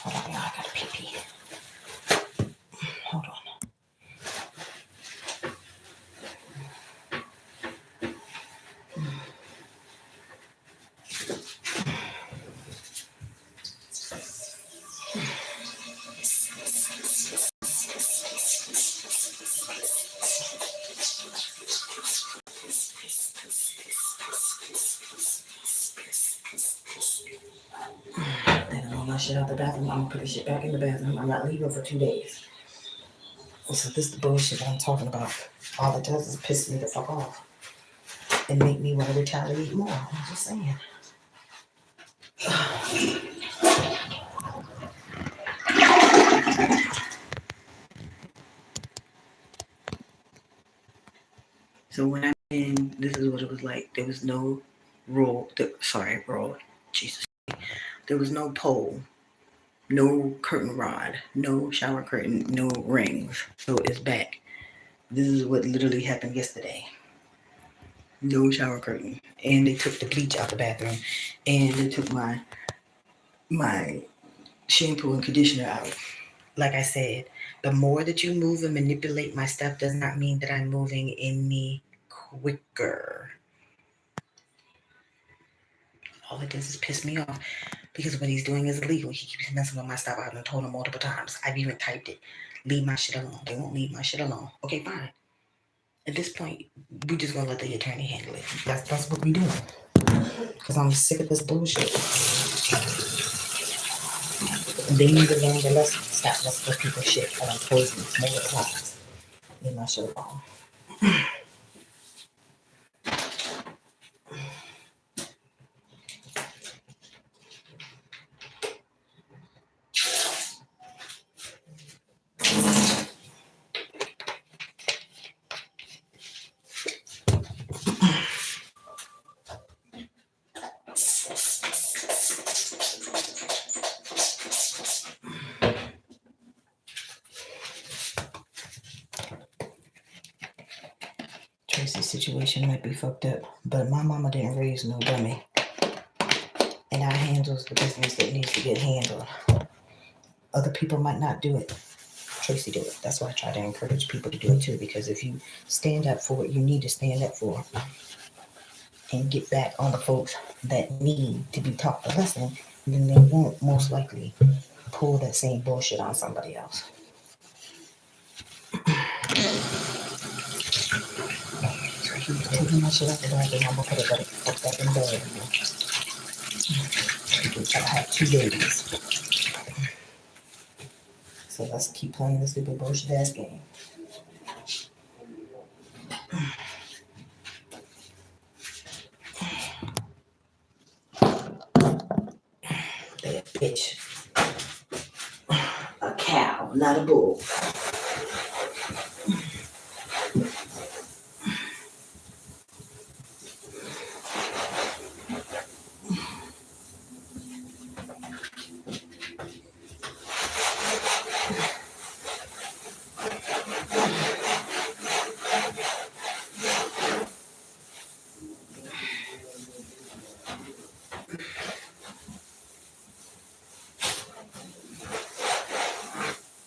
S1: Hold on, y'all. I gotta pee pee. Hold on. Then I'm gonna shit out the bathroom. I'm gonna put the shit back in the bathroom. I'm not leaving for 2 days. So this is the bullshit that I'm talking about. All it does is piss me the fuck off and make me want to retaliate more. I'm just saying. So when I in, this is what it was like. There was no roll. Jesus. There was no pole, no curtain rod, no shower curtain, no rings. So it's back. This is what literally happened yesterday. No shower curtain, and they took the bleach out the bathroom, and they took my shampoo and conditioner out. Like I said, the more that you move and manipulate my stuff does not mean that I'm moving any quicker. All it does is piss me off because what he's doing is illegal. He keeps messing with my stuff. I've been told him multiple times. I've even typed it. Leave my shit alone. They won't leave my shit alone. Okay, fine. At this point, we just gonna let the attorney handle it. That's what we doing. Because I'm sick of this bullshit. They need to learn the lesson. Stop messing with people's shit. And I'm poisoning multiple times. Leave my shit alone. Traci's situation might be fucked up, but my mama didn't raise no dummy. And I handles the business that needs to get handled. Other people might not do it. Traci do it. That's why I try to encourage people to do it too, because if you stand up for what you need to stand up for and get back on the folks that need to be taught the lesson, then they won't most likely pull that same bullshit on somebody else. So he's taking my shit out the bag and I'm gonna put it back in the bag. I have 2 days. So let's keep playing this stupid bullshit ass game. That bitch. A cow, not a bull.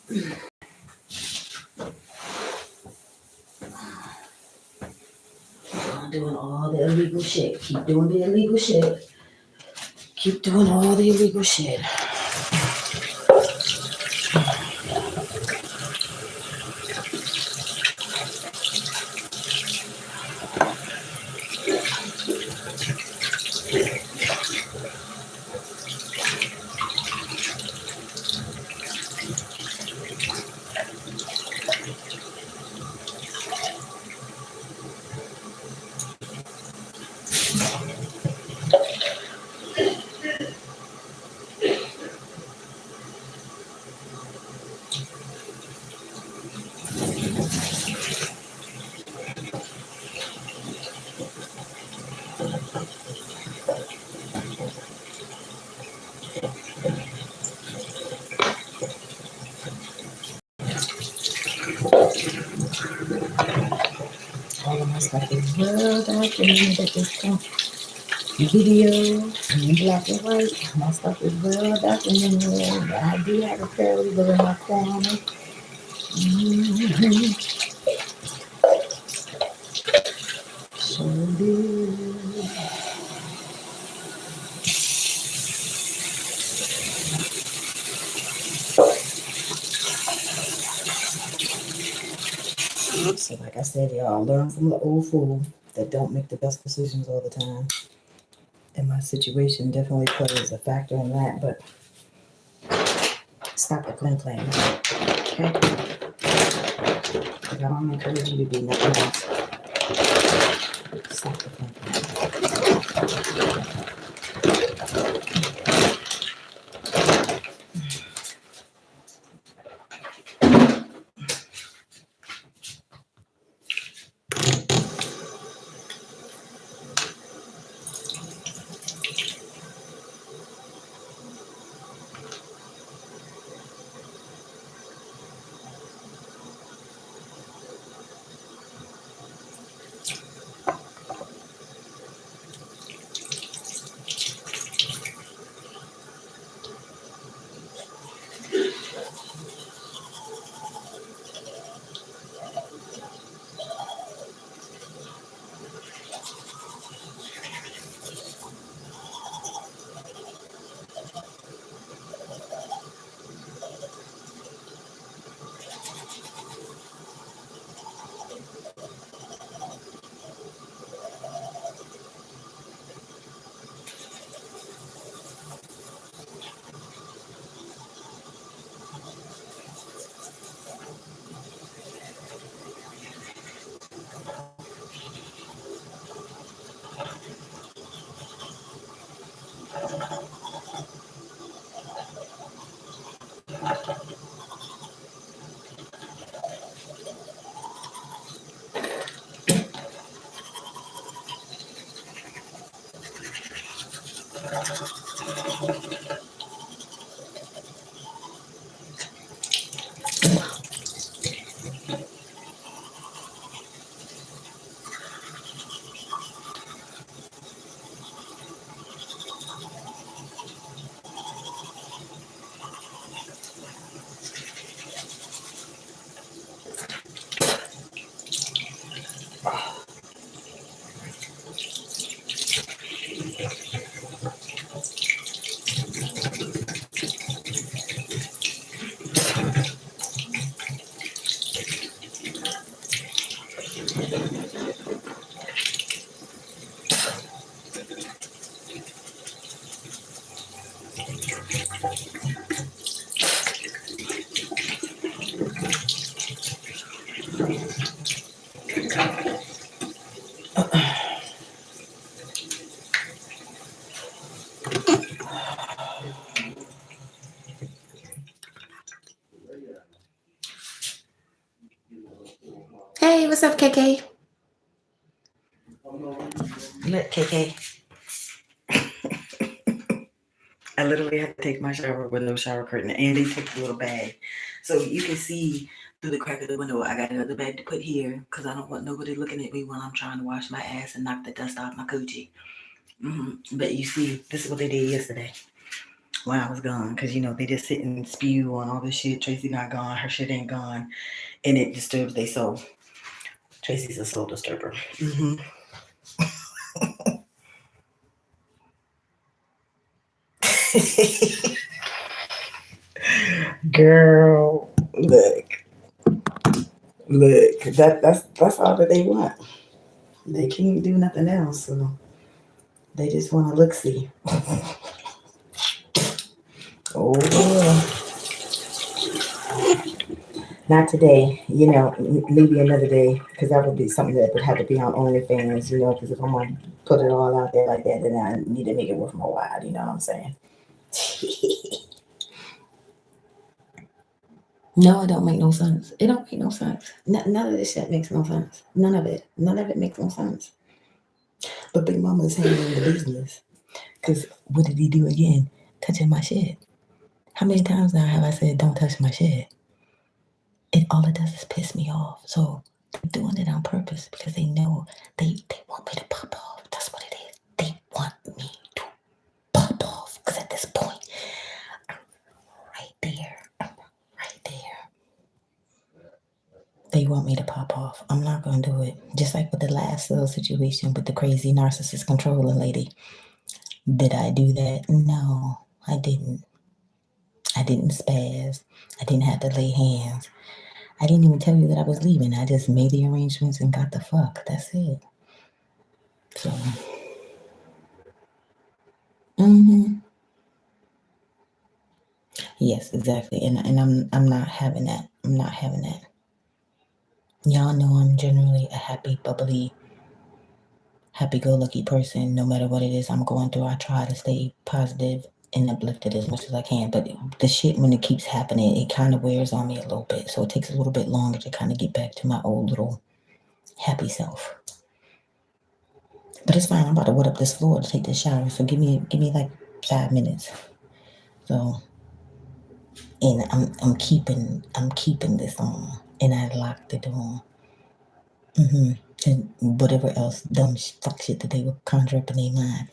S1: Doing all the illegal shit. Keep doing the illegal shit. Keep doing all the illegal shit. All of my stuff is well documented at this point. Video in black and white. My stuff is well documented. I do have a paralegal in my corner. Mm-hmm. So do. So like I said, y'all, learn from the old fool that don't make the best decisions all the time. And my situation definitely plays a factor in that, but stop the flim flam. Okay? Because I don't encourage you to be nothing else. Stop the flim flam. Hey, what's up, KK? Look, KK. I literally had to take my shower with no shower curtain, and they took the little bag. So you can see through the crack of the window, I got another bag to put here because I don't want nobody looking at me when I'm trying to wash my ass and knock the dust off my coochie. But you see, this is what they did yesterday. when I was gone, because they just sit and spew on all this shit. Tracy not gone, her shit ain't gone, and it disturbs their soul. Tracy's a soul disturber. Mm-hmm. Girl, look, that's all that they want. They can't do nothing else, so they just want to look see. Oh, yeah. Not today, maybe another day, because that would be something that would have to be on OnlyFans, because if I'm going to put it all out there like that, then I need to make it worth my while, you know what I'm saying? No, it don't make no sense. It don't make no sense. None of this shit makes no sense. None of it. None of it makes no sense. But Big Mama is handling the business. Because what did he do again? Touching my shit. How many times now have I said, don't touch my shit? All it does is piss me off. So they're doing it on purpose because they know they want me to pop off. That's what it is. They want me to pop off. Because at this point, right there, right there, they want me to pop off. I'm not going to do it. Just like with the last little situation with the crazy narcissist controlling lady. Did I do that? No, I didn't. I didn't spaz. I didn't have to lay hands. I didn't even tell you that I was leaving. I just made the arrangements and got the fuck. That's it. So, mm-hmm. Yes, exactly. And I'm not having that. I'm not having that. Y'all know I'm generally a happy, bubbly, happy-go-lucky person. No matter what it is I'm going through, I try to stay positive and uplifted as much as I can. But the shit, when it keeps happening, it kind of wears on me a little bit. So it takes a little bit longer to kind of get back to my old little happy self. But it's fine. I'm about to wet up this floor to take this shower. So give me like 5 minutes. So and I'm keeping this on, and I locked the door. And whatever else dumb fuck shit that they would conjure up in their mind.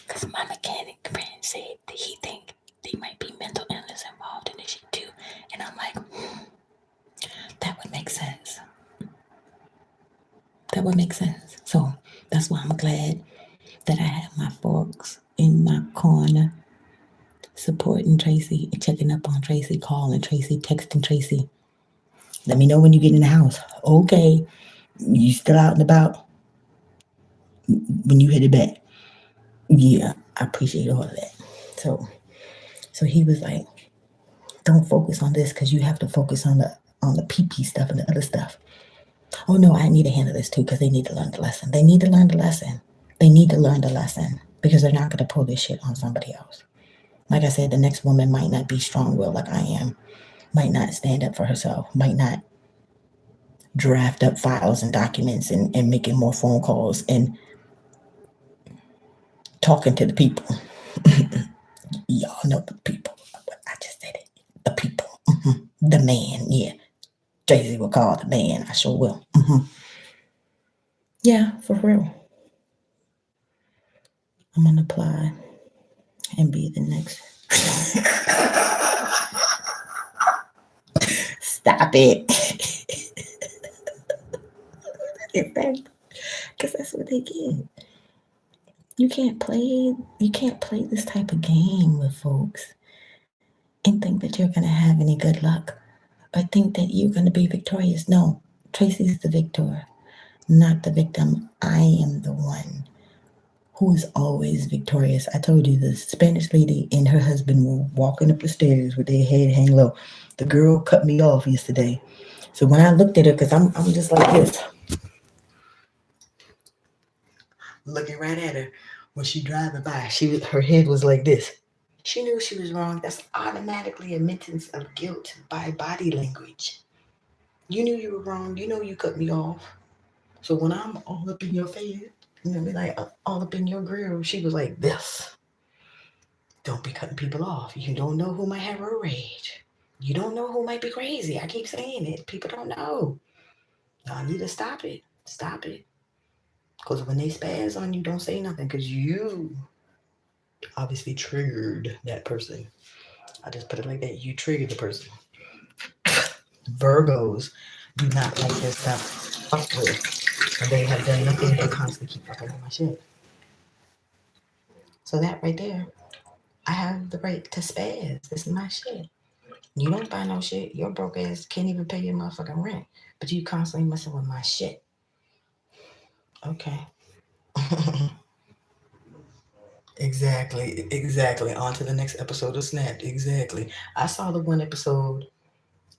S1: Cause my mechanic friend said that he think they might be mental illness involved in this shit too, and I'm like, that would make sense. That would make sense. So that's why I'm glad that I have my folks in my corner supporting Traci, checking up on Traci, calling Traci, texting Traci. Let me know when you get in the house. Okay. You still out and about when you headed back? Yeah, I appreciate all of that. So so he was like, don't focus on this because you have to focus on the PP stuff and the other stuff. Oh no, I need to handle this too because they need to learn the lesson. They need to learn the lesson. They need to learn the lesson because they're not gonna pull this shit on somebody else. Like I said, the next woman might not be strong willed like I am, might not stand up for herself, might not draft up files and documents and making more phone calls and talking to the people. Y'all know the people. I just said it. The people. The man. Yeah. Jay-Z will call the man. I sure will. Yeah, for real. I'm gonna apply and be the next. Stop it. Because that's what they get. You can't play this type of game with folks and think that you're gonna have any good luck or think that you're gonna be victorious. No, Tracy's the victor, not the victim. I am the one who is always victorious. I told you the Spanish lady and her husband were walking up the stairs with their head hang low. The girl cut me off yesterday. So when I looked at her, because I'm just like this, looking right at her when she driving by, her head was like this. She knew she was wrong. That's automatically admittance of guilt by body language. You knew you were wrong. You know you cut me off. So when I'm all up in your face, like all up in your grill, she was like this. Don't be cutting people off. You don't know who might have road rage. You don't know who might be crazy. I keep saying it. People don't know. Y'all need to stop it. Stop it. Because when they spaz on you, don't say nothing because you obviously triggered that person. I just put it like that. You triggered the person. Virgos do not like their stuff fucked with. And they have done nothing but constantly keep fucking with my shit. So that right there, I have the right to spaz. This is my shit. You don't buy no shit. Your broke ass can't even pay your motherfucking rent. But you constantly messing with my shit. Okay. Exactly. Exactly. On to the next episode of Snapped. Exactly. I saw the one episode.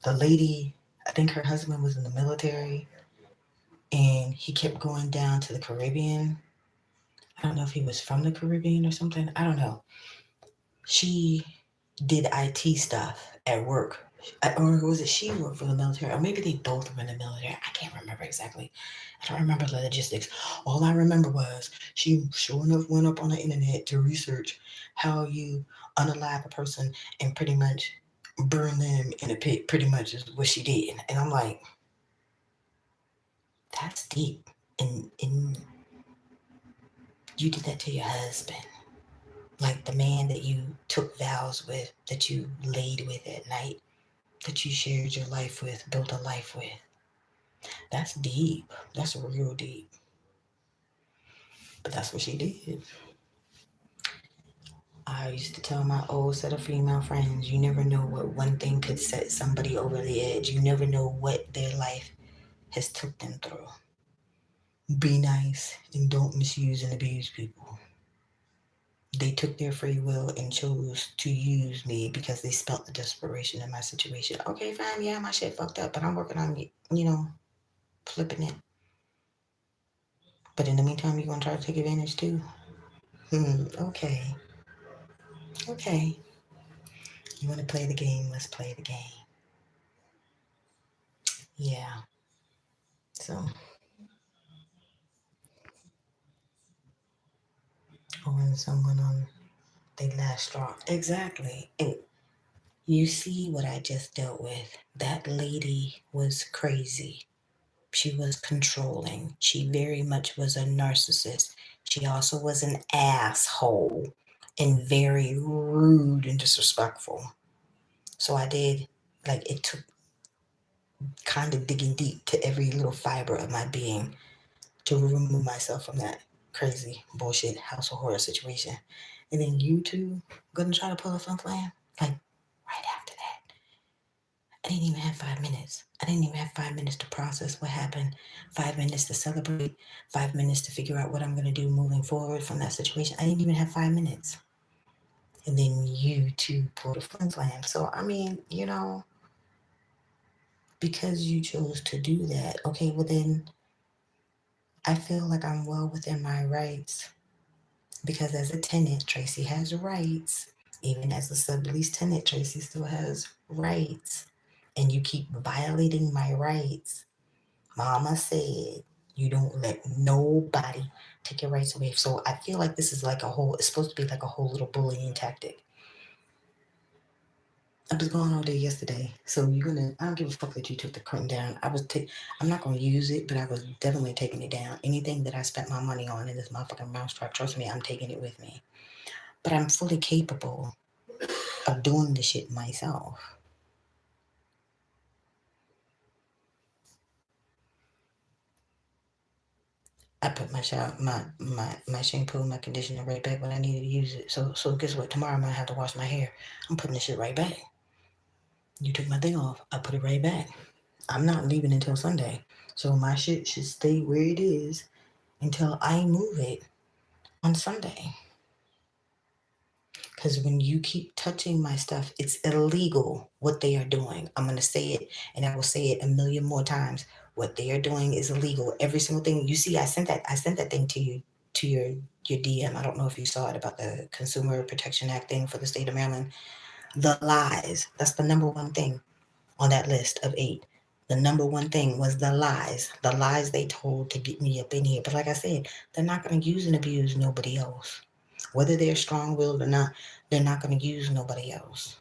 S1: The lady, I think her husband was in the military and he kept going down to the Caribbean. I don't know if he was from the Caribbean or something. I don't know. She did IT stuff at work. Or was it she worked for the military? Or maybe they both were in the military. I can't remember exactly. I don't remember the logistics. All I remember was she sure enough went up on the internet to research how you unalive a person and pretty much burn them in a pit. Pretty much is what she did. And I'm like, that's deep. And you did that to your husband. Like the man that you took vows with, that you laid with at night, that you shared your life with, built a life with. That's deep. That's real deep. But that's what she did. I used to tell my old set of female friends, you never know what one thing could set somebody over the edge. You never know what their life has took them through. Be nice and don't misuse and abuse people. They took their free will and chose to use me because they felt the desperation in my situation. Okay, fine, yeah, my shit fucked up, but I'm working on, flipping it. But in the meantime, you're gonna try to take advantage too. Okay, okay. You wanna play the game? Let's play the game. Yeah. So, when someone on they last straw, exactly. And you see what I just dealt with. That lady was crazy. She was controlling. She very much was a narcissist. She also was an asshole and very rude and disrespectful. So I did, like, it took kind of digging deep to every little fiber of my being to remove myself from that crazy bullshit house of horror situation. And then you two gonna try to pull a fun plan? Like, right after that. I didn't even have 5 minutes. I didn't even have 5 minutes to process what happened, 5 minutes to celebrate, 5 minutes to figure out what I'm going to do moving forward from that situation. I didn't even have 5 minutes. And then you two pulled a flim flam. So, I mean, because you chose to do that, okay, well, then I feel like I'm well within my rights because as a tenant, Traci has rights. Even as a sublease tenant, Traci still has rights. And you keep violating my rights. Mama said you don't let nobody take your rights away. So I feel like this is like it's supposed to be like a whole little bullying tactic. I was going all day yesterday. So I don't give a fuck that you took the curtain down. I'm not going to use it, but I was definitely taking it down. Anything that I spent my money on in this motherfucking mousetrap, trust me, I'm taking it with me. But I'm fully capable of doing the shit myself. I put my shampoo, my conditioner right back when I needed to use it. So guess what? Tomorrow I'm gonna have to wash my hair. I'm putting this shit right back. You took my thing off. I put it right back. I'm not leaving until Sunday. So my shit should stay where it is until I move it on Sunday. Because when you keep touching my stuff, it's illegal what they are doing. I'm going to say it and I will say it a million more times. What they are doing is illegal. Every single thing you see, I sent that thing to you, to your DM. I don't know if you saw it about the Consumer Protection Act thing for the state of Maryland. The lies. That's the number one thing on that list of 8. The number one thing was the lies. The lies they told to get me up in here. But like I said, they're not going to use and abuse nobody else. Whether they're strong willed or not, they're not going to use nobody else.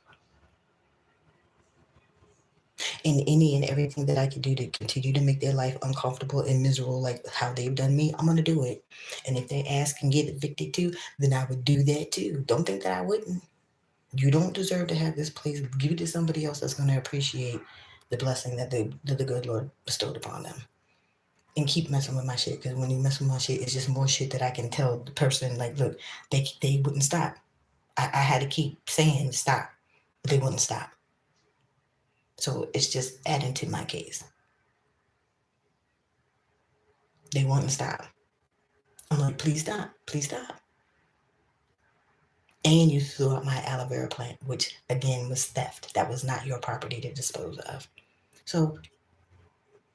S1: And any and everything that I can do to continue to make their life uncomfortable and miserable, like how they've done me, I'm gonna do it. And if they ask and get evicted too, then I would do that too. Don't think that I wouldn't. You don't deserve to have this place. Give it to somebody else that's gonna appreciate the blessing that the good Lord bestowed upon them. And keep messing with my shit, because when you mess with my shit, it's just more shit that I can tell the person. Like, look, they wouldn't stop. I had to keep saying stop, but they wouldn't stop. So it's just adding to my case. They wouldn't stop. I'm like, please stop, please stop. And you threw out my aloe vera plant, which again was theft. That was not your property to dispose of. So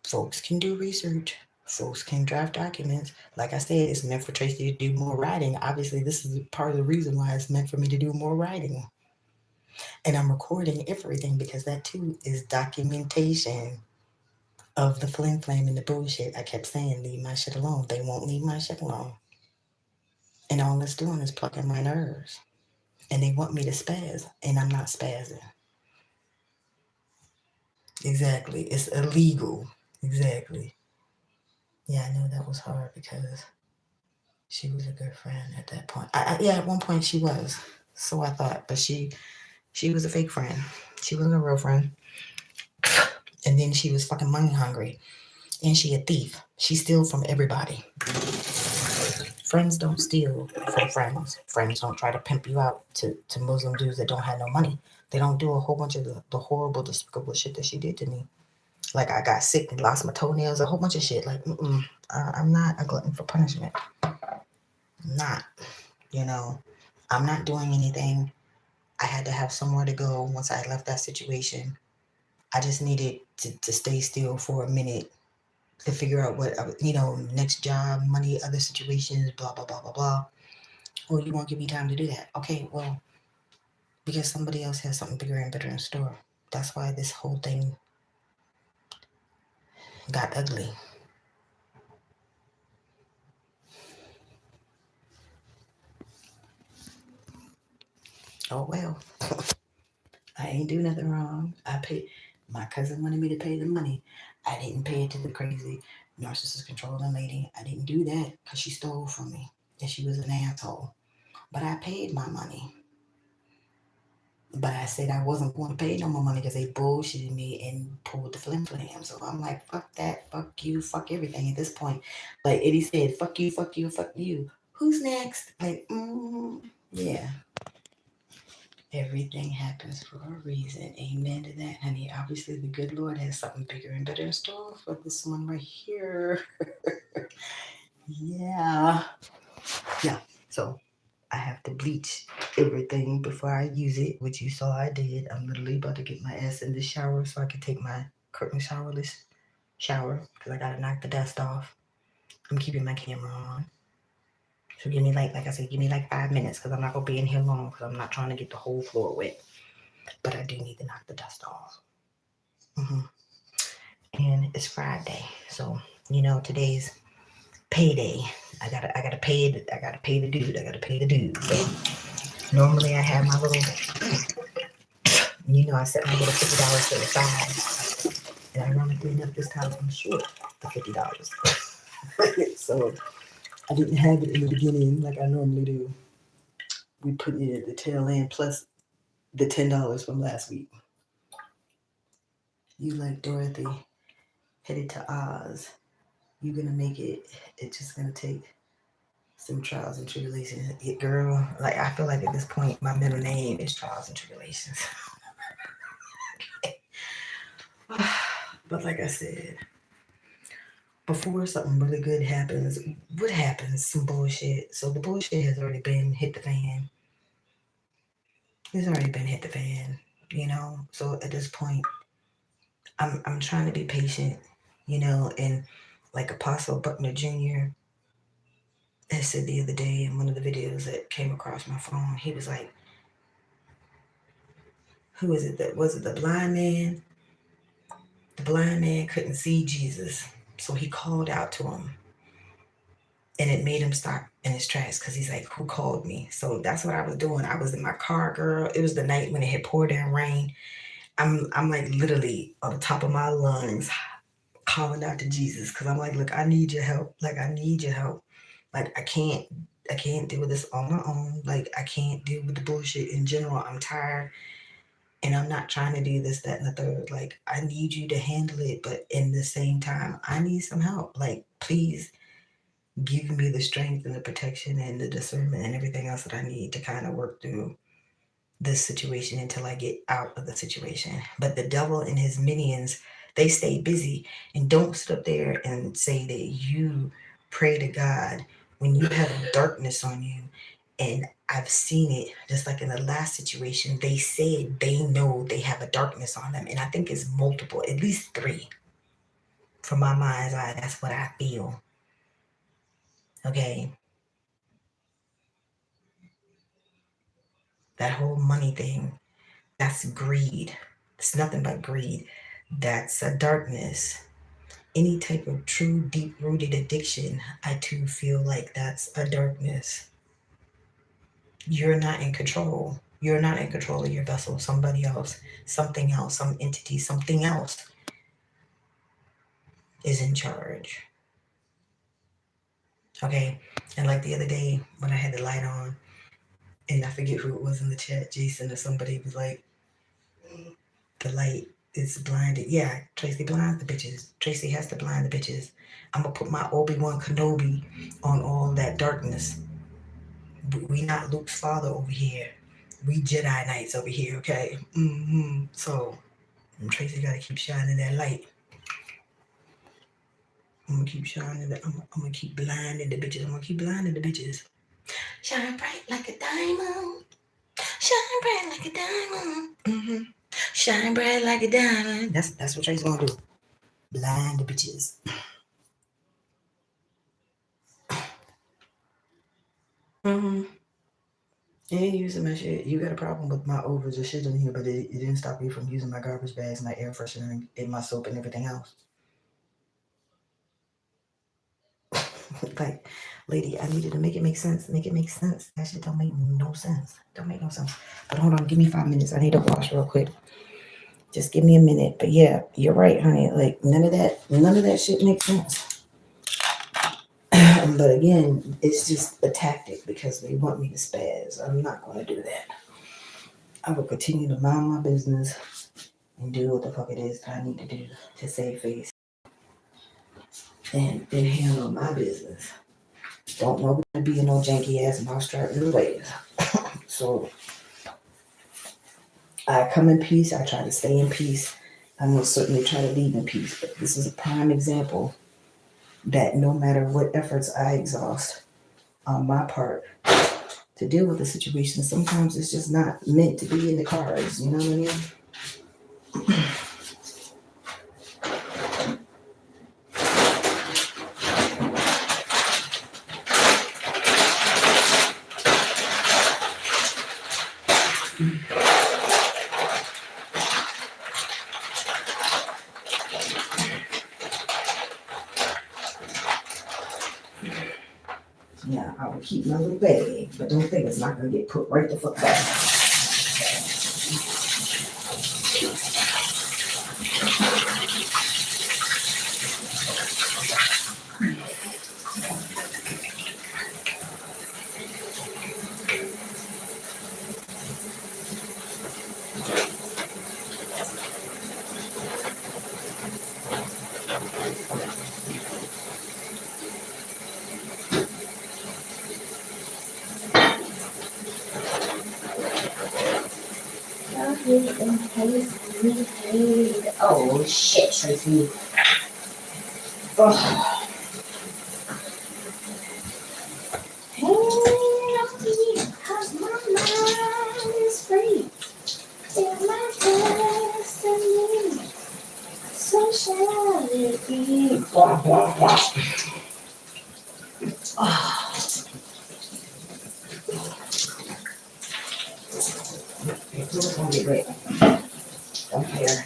S1: folks can do research. Folks can draft documents. Like I said, it's meant for Tracy to do more writing. Obviously, this is part of the reason why it's meant for me to do more writing. And I'm recording everything because that too is documentation of the flim flam and the bullshit. I kept saying, leave my shit alone. They won't leave my shit alone. And all it's doing is plucking my nerves. And they want me to spaz, and I'm not spazzing. Exactly. It's illegal. Exactly. Yeah, I know that was hard because she was a good friend at that point. Yeah, at one point she was. So I thought, but she was a fake friend. She wasn't a real friend. And then she was fucking money hungry. And she a thief. She steals from everybody. Friends don't steal from friends. Friends don't try to pimp you out to Muslim dudes that don't have no money. They don't do a whole bunch of the horrible, despicable shit that she did to me. Like I got sick and lost my toenails, a whole bunch of shit. Like, I'm not a glutton for punishment. I'm not, you know, I'm not doing anything. I had to have somewhere to go once I left that situation. I just needed to stay still for a minute to figure out what, next job, money, other situations, blah, blah, blah, blah, blah. Oh, you won't give me time to do that. Okay, well, because somebody else has something bigger and better in store. That's why this whole thing got ugly. Oh, well. I ain't do nothing wrong. I paid. My cousin wanted me to pay the money. I didn't pay it to the crazy narcissist controlling lady. I didn't do that because she stole from me and she was an asshole. But I paid my money. But I said I wasn't going to pay no more money because they bullshitted me and pulled the flim flam. So I'm like, fuck that, fuck you, fuck everything at this point. Like Eddie said, fuck you, fuck you, fuck you. Who's next? Like, yeah. Everything happens for a reason. Amen to that, honey. Obviously, the good Lord has something bigger and better in store for this one right here. Yeah. Yeah. So I have to bleach everything before I use it, which you saw I did. I'm literally about to get my ass in the shower so I can take my curtain showerless shower because I gotta knock the dust off. I'm keeping my camera on. So give me like I said, give me like 5 minutes because I'm not gonna be in here long because I'm not trying to get the whole floor wet. But I do need to knock the dust off. hmm And it's Friday, so today's payday. I gotta pay it. I gotta pay the dude. I gotta pay the dude. So normally I have my little, I set my little $50 to the side, and ironically enough, this time I'm short the $50. So I didn't have it in the beginning like I normally do. We put it at the tail end plus the $10 from last week. You like Dorothy headed to Oz. You're gonna make it. It's just gonna take some trials and tribulations. Girl, like I feel like at this point my middle name is Trials and Tribulations. But like I said, before something really good happens, what happens? Some bullshit. So the bullshit has already been hit the fan. It's already been hit the fan. So at this point, I'm trying to be patient, and like Apostle Buckner Jr. I said the other day in one of the videos that came across my phone, he was like, who is it that was it the blind man? The blind man couldn't see Jesus. So he called out to him and it made him stop in his tracks because he's like, who called me? So that's what I was doing. I was in my car, girl. It was the night when it had poured down rain.
S2: I'm like literally on the top of my lungs calling out to Jesus because I'm like, look, I need your help. Like I need your help. Like I can't deal with this on my own. Like I can't deal with the bullshit in general. I'm tired and I'm not trying to do this, that, and the third. Like I need you to handle it, but in the same time, I need some help. Like please give me the strength and the protection and the discernment and everything else that I need to kind of work through this situation until I get out of the situation. But the devil and his minions, they stay busy and don't sit up there and say that you pray to God when you have darkness on you. And I've seen it just like in the last situation, they said they know they have a darkness on them. And I think it's multiple, at least three from my mind's eye. That's what I feel. Okay. That whole money thing, that's greed. It's nothing but greed. That's a darkness. Any type of true deep rooted addiction, I too feel like that's a darkness. You're not in control. You're not in control of your vessel. Somebody else, some entity, something else is in charge. Okay. And like the other day when I had the light on, and I forget who it was in the chat, Jason or somebody was like, the light is blinded. Yeah, Tracy blinds the bitches. Tracy has to blind the bitches. I'm gonna put my Obi-Wan Kenobi on all that darkness. We not Luke's father over here. We Jedi Knights over here, okay? So Tracy gotta keep shining that light. I'm gonna keep shining that. I'm gonna keep blinding the bitches. I'm gonna keep blinding the bitches. Shine bright like a diamond. Shine bright like a diamond. Shine bright like a diamond. That's what Tracy's gonna do. Blind the bitches. Mm-hmm. And using my shit. You got a problem with my overs or shit in here, but it didn't stop you from using my garbage bags, my air freshener, and my soap and everything else. Like, lady, I needed to make it make sense. Make it make sense. That shit don't make no sense. Don't make no sense. But hold on, give me 5 minutes. I need to wash real quick. Just give me a minute. But yeah, you're right, honey. Like none of that shit makes sense. But again, it's just a tactic because they want me to spaz. I'm not gonna do that. I will continue to mind my business and do what the fuck it is that I need to do to save face and handle my business. Don't nobody be in no janky ass mousetrap new ways. So I come in peace. I try to stay in peace. I will certainly try to leave in peace. But this is a prime example that no matter what efforts I exhaust on my part to deal with the situation, sometimes it's just not meant to be in the cards. You know what I mean? Yeah, I will keep my little bag, but don't think it's not gonna get put right the fuck back. Oh shit, Tracy. Oh. Hey, cause my mind is free. Till my destiny, so shall it be. Oh, it's gonna be great. Don't care.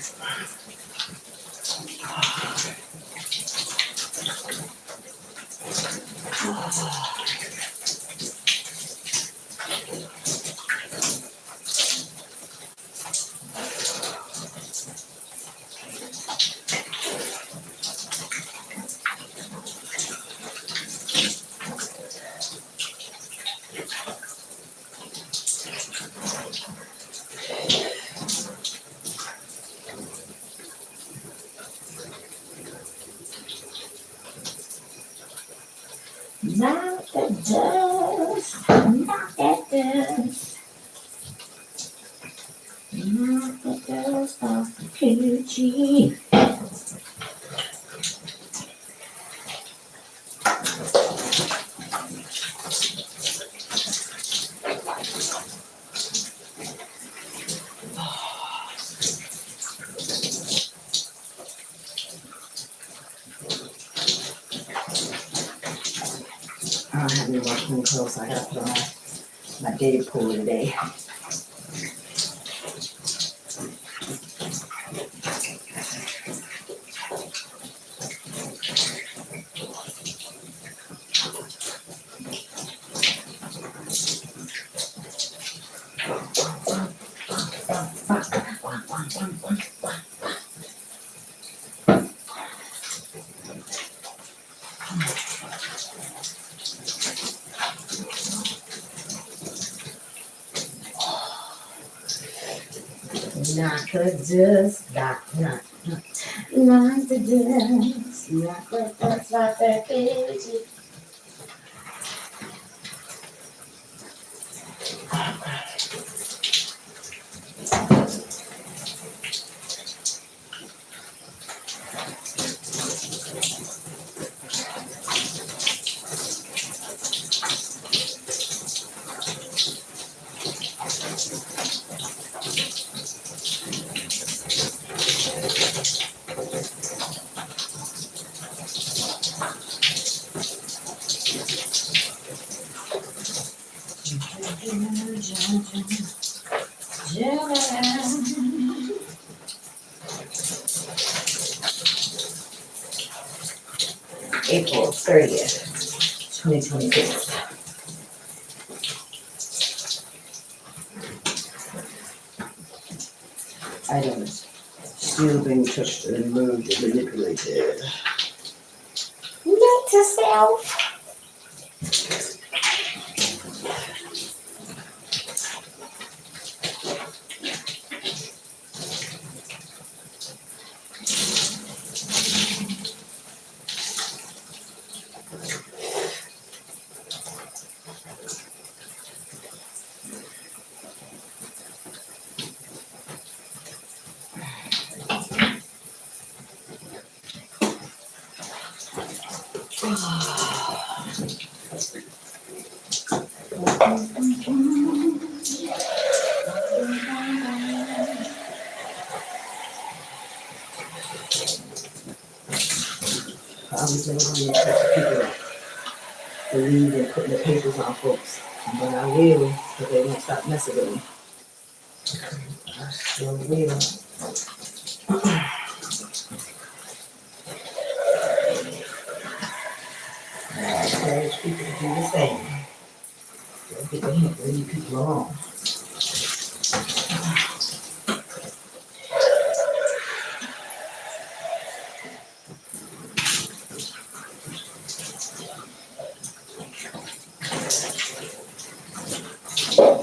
S2: Not the dust, not the dust, not the dust of the coochie. I don't have any more clean clothes, so I gotta put on my day pool today. Not the dust, not the dust, not the dust, not the coochie. April 30th, 2026. Items still being touched and moved and manipulated. Note to self. I was never going to be the type of people that believe in putting the papers on folks. But I will, but they won't stop messing with me. I sure will. I encourage people to do the same. Don't get the hint, leave people alone.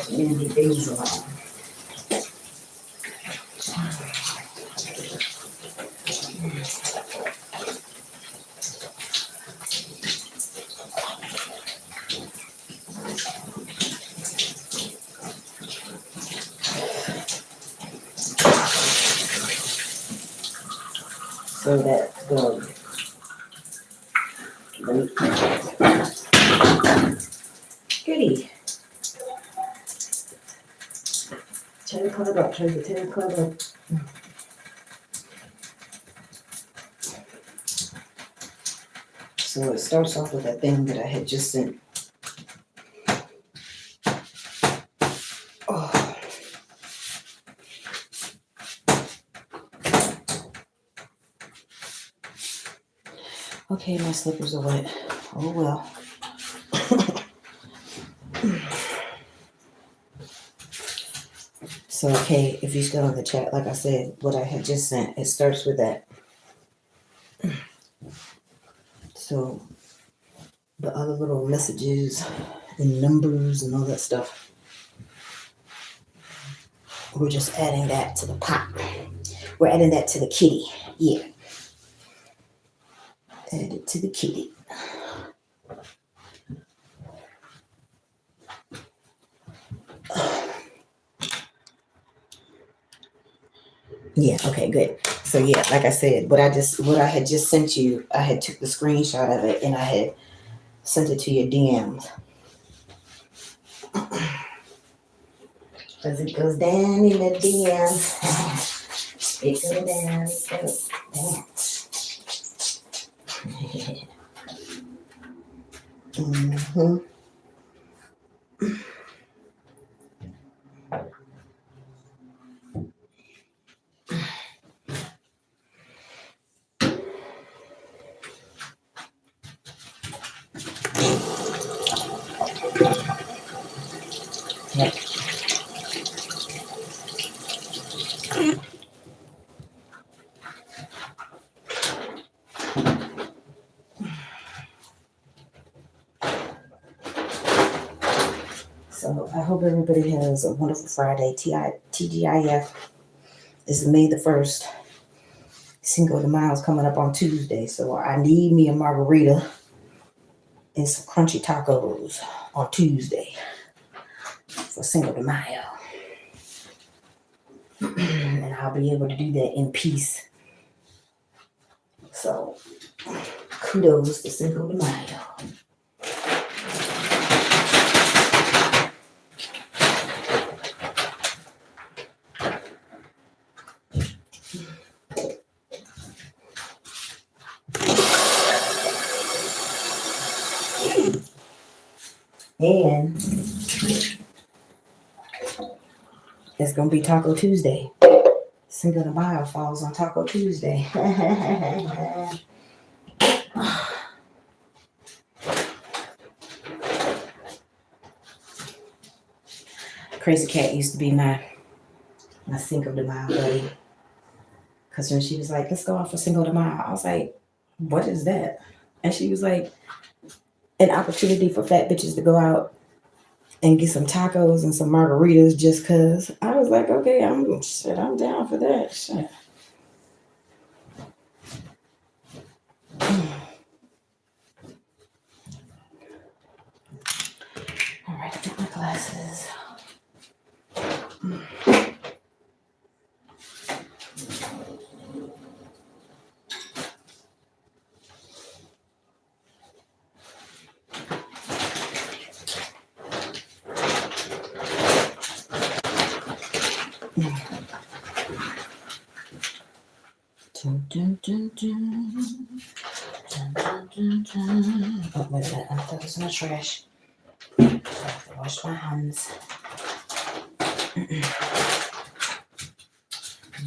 S2: Leave things alone. So that the goody. Turn the club up, turn the club up. So it starts off with that thing that I had just sent. Oh. Okay, my slippers are wet. Oh well. So, okay, if you're still in the chat, like I said, what I had just sent, it starts with that. So, the other little messages and numbers and all that stuff, we're just adding that to the pot. We're adding that to the kitty. Yeah. Add it to the kitty. Yeah, okay, good. So yeah, like I said, what I had just sent you, I had took the screenshot of it and I had sent it to your DMs. Cause it goes down in the DMs. It goes down, it goes down. Mm-hmm. Yep. So I hope everybody has a wonderful Friday. TGIF is May the 1st. Cinco de Mayo's coming up on Tuesday. So I need me a margarita and some crunchy tacos on Tuesday for Cinco de Mayo. And I'll be able to do that in peace. So kudos to Cinco de Mayo. And it's gonna be Taco Tuesday. Cinco de Mayo falls on Taco Tuesday. Crazy Cat used to be my Cinco de Mayo buddy. Cause when she was like, let's go out for Cinco de Mayo, I was like, what is that? And she was like, an opportunity for fat bitches to go out and get some tacos and some margaritas just cause. I was like, okay, I'm down for that. Shit. All right, I got my glasses. Dun, dun, dun, dun. Dun, dun, dun, dun. Oh, wait a minute, I thought it was in the trash. I have to wash my hands.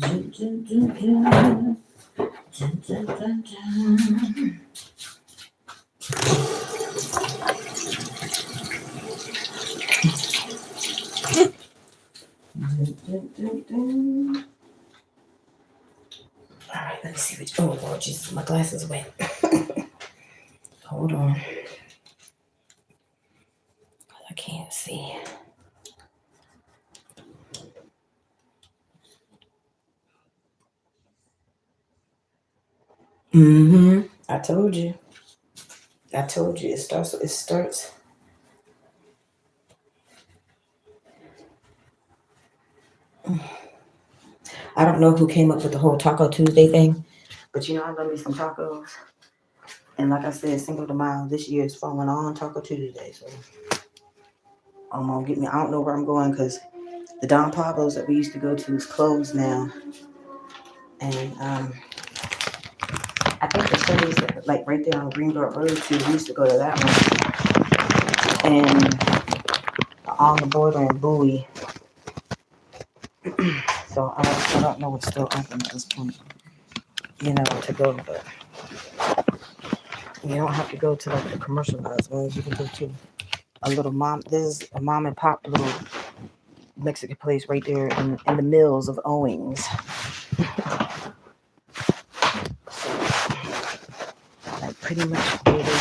S2: Dun, dun, dun, dun. Dun, dun, dun, dun. Dun, dun, dun, dun. All right, let me see which. Oh Lord Jesus, my glasses wet. Hold on, I can't see. Mm-hmm. I told you. I told you. It starts. It starts. I don't know who came up with the whole Taco Tuesday thing, but you know I love me some tacos. And like I said, Cinco de Mayo this year is falling on Taco Tuesday, so I'm gonna get me. I don't know where I'm going because the Don Pablo's that we used to go to is closed now, and I think the place like right there on Greenbelt Road too. We used to go to that one, and on the border in Bowie. So I don't know what's still open at this point, you know, to go. But you don't have to go to like the commercialized ones. You can go to a little mom. There's a mom and pop little Mexican place right there in the mills of Owings. Like pretty much where they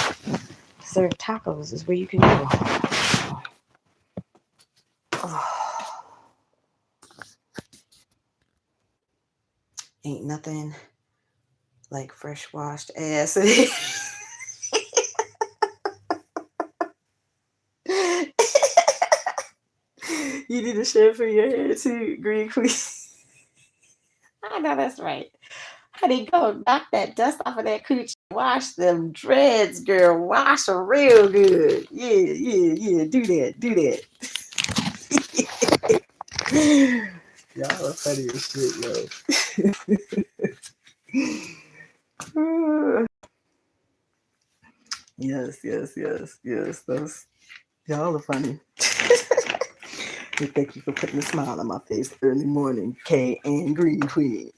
S2: serve tacos is where you can go. Oh, ain't nothing like fresh washed ass. You need a shampoo your hair too, Green Queen.
S3: right. Honey, go knock that dust off of that coochie. Wash them dreads, girl. Wash them real good. Yeah, yeah, yeah. Do that. Do that. Y'all are funny as shit, yo. Yes, yes, yes, yes. Those y'all are funny. And thank you for putting a smile on my face early morning, K and Green Queen.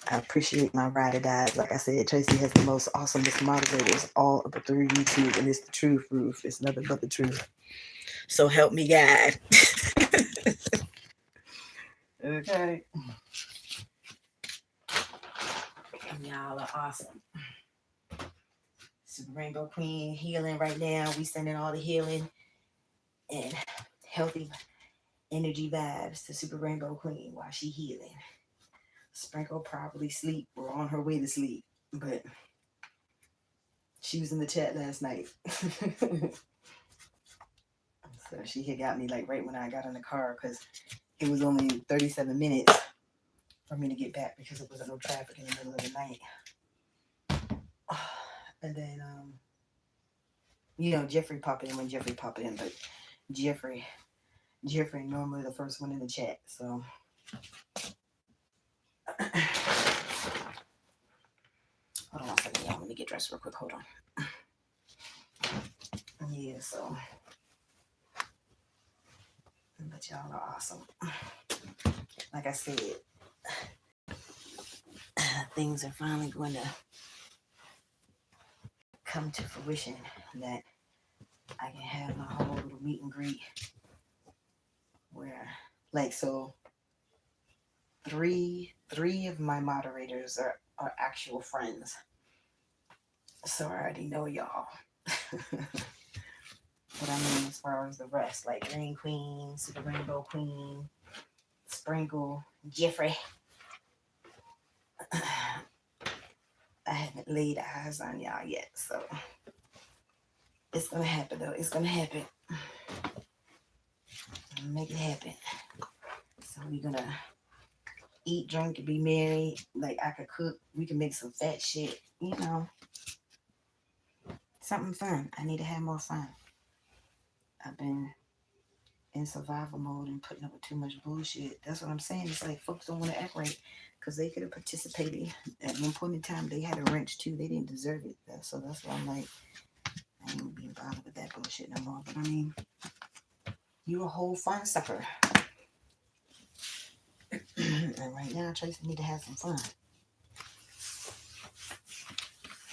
S3: I appreciate my ride or dies. Like I said, Traci has the most awesomest moderators all of the through YouTube, and it's the truth, Ruth. It's nothing but the truth. So help me, God. Okay. Y'all are awesome. Super Rainbow Queen healing right now. We sending all the healing and healthy energy vibes to Super Rainbow Queen while she healing. Sprinkle probably sleep or on her way to sleep, but she was in the chat last night. So she had got me like right when I got in the car because it was only 37 minutes for me to get back because it wasn't no traffic in the middle of the night. And then, Jeffrey popped in when Jeffrey popped in, but Jeffrey normally the first one in the chat. So hold on a second, y'all. Let me get dressed real quick. Hold on. Yeah, so but y'all are awesome. Like I said, things are finally going to come to fruition that I can have my whole little meet and greet where, like, so three of my moderators are actual friends. So I already know y'all. But I mean, as far as the rest, like Green Queen, Super Rainbow Queen, Sprinkle, Jeffrey, I haven't laid eyes on y'all yet. So it's gonna happen though. It's gonna happen. Make it happen. So we're gonna eat, drink, and be merry. Like I could cook. We can make some fat shit. Something fun. I need to have more fun. I've been in survival mode and putting up with too much bullshit. That's what I'm saying. It's like folks don't want to act right because they could have participated at one point in time. They had a wrench too. They didn't deserve it. So that's why I'm like, I ain't being bothered with that bullshit no more. But I mean, you a whole fun sucker. And right now, Traci need to have some fun.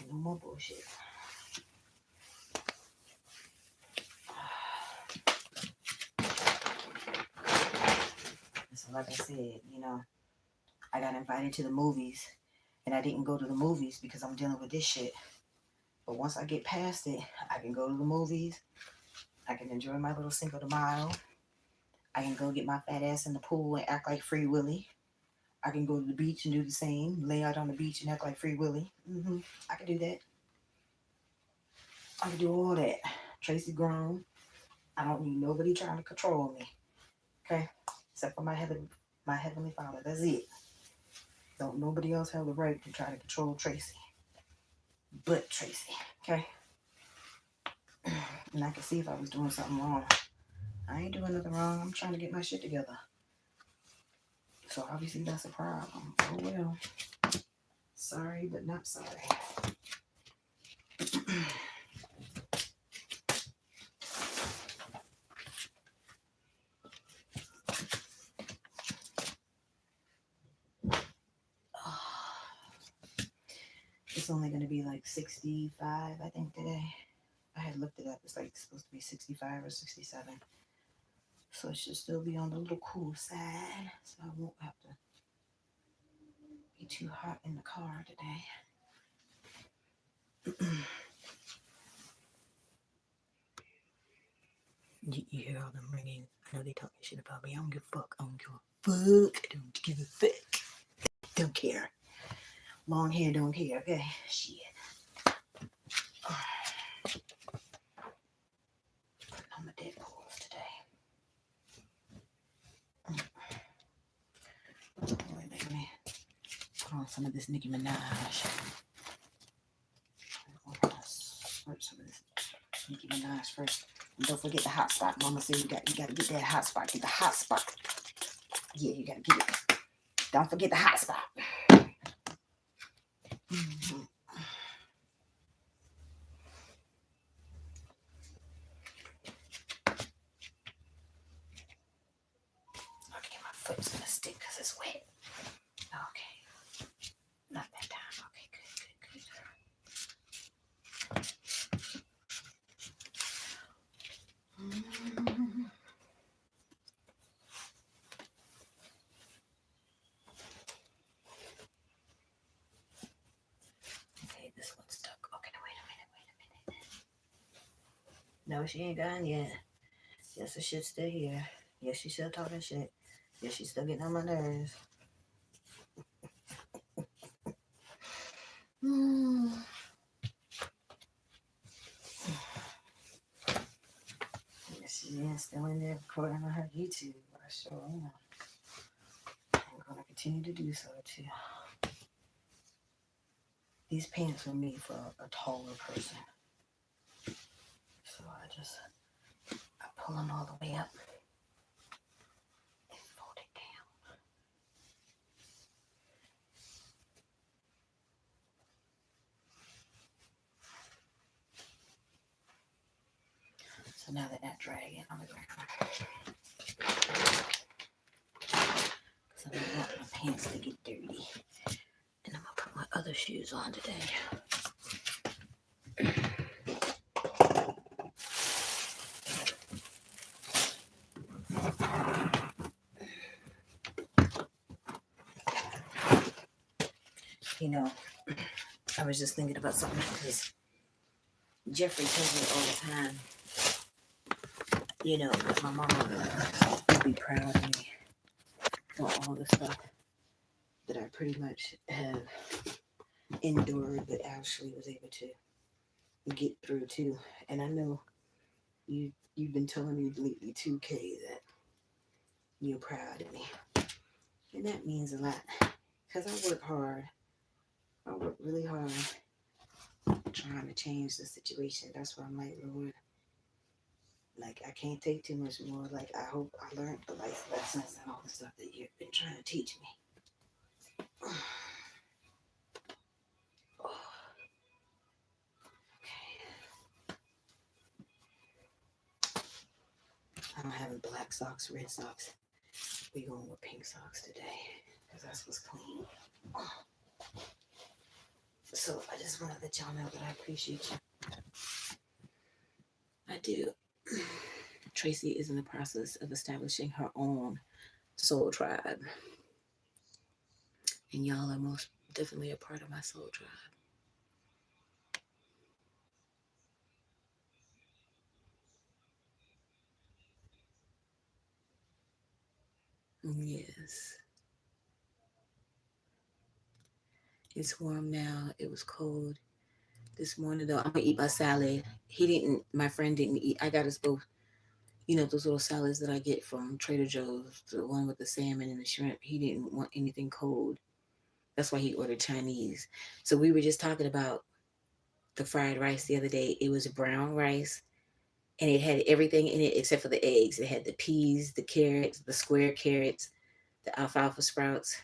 S3: No more bullshit. So like I said, I got invited to the movies and I didn't go to the movies because I'm dealing with this shit. But once I get past it, I can go to the movies. I can enjoy my little Cinco de Mayo. I can go get my fat ass in the pool and act like Free Willy. I can go to the beach and do the same. Lay out on the beach and act like Free Willy. I can do that. I can do all that. Traci grown. I don't need nobody trying to control me. Okay? Except for my heavenly Father. That's it. Don't nobody else have the right to try to control Traci. But Traci. Okay? And I can see if I was doing something wrong. I ain't doing nothing wrong. I'm trying to get my shit together. So obviously that's a problem. Oh well. Sorry, but not sorry. It's only going to be like 65, I think, today. I had looked it up. It's like supposed to be 65 or 67. So it should still be on the little cool side. So I won't have to be too hot in the car today. You hear all them ringing? I know they talking shit about me. I don't give a fuck. I don't give a fuck. I don't give a fuck. Don't care. Long hair don't care. Okay. Shit. Putting on my Deadpools today. put on some of this Nicki Minaj. I'm gonna squirt some of this Nicki Minaj first. And don't forget the hot spot. Mama said you got to get that hot spot. Get the hot spot. Yeah, you gotta get it. Don't forget the hot spot. Mm-hmm. Okay, my foot's gonna stick because it's wet. Okay. Not that time. Okay, good. Mm-hmm. Okay, this one's stuck. Okay, wait a minute. No, she ain't gone yet. Yes, the shit's still here. Yes, she's still talking shit. Yes, she's still getting on my nerves. Yes, she is still in there recording on her YouTube. I sure am. I'm gonna continue to do so too. These pants were made for a taller person. So I pull them all the way up and fold it down. So now they're not dragging on the ground. Because I don't want my pants to get dirty. And I'm gonna put my other shoes on today. You know, I was just thinking about something because Jeffrey tells me all the time, you know, that my mama would be proud of me for all the stuff that I pretty much have endured, but actually was able to get through too. And I know you've been telling me lately too, Kay, that you're proud of me, and that means a lot because I work hard. I work really hard trying to change the situation. That's why I'm like, Lord, like I can't take too much more. Like I hope I learned the life lessons and all the stuff that you've been trying to teach me. I'm having black socks, red socks. We're going with pink socks today because that's what's clean. So I just want to let y'all know that I appreciate you. I do. Traci is in the process of establishing her own soul tribe. And y'all are most definitely a part of my soul tribe. Yes. It's warm now. It was cold this morning though. I'm gonna eat my salad. My friend didn't eat. I got us both, you know, those little salads that I get from Trader Joe's, the one with the salmon and the shrimp. He didn't want anything cold. That's why he ordered Chinese. So we were just talking about the fried rice the other day. It was brown rice and it had everything in it except for the eggs. It had the peas, the carrots, the square carrots, the alfalfa sprouts.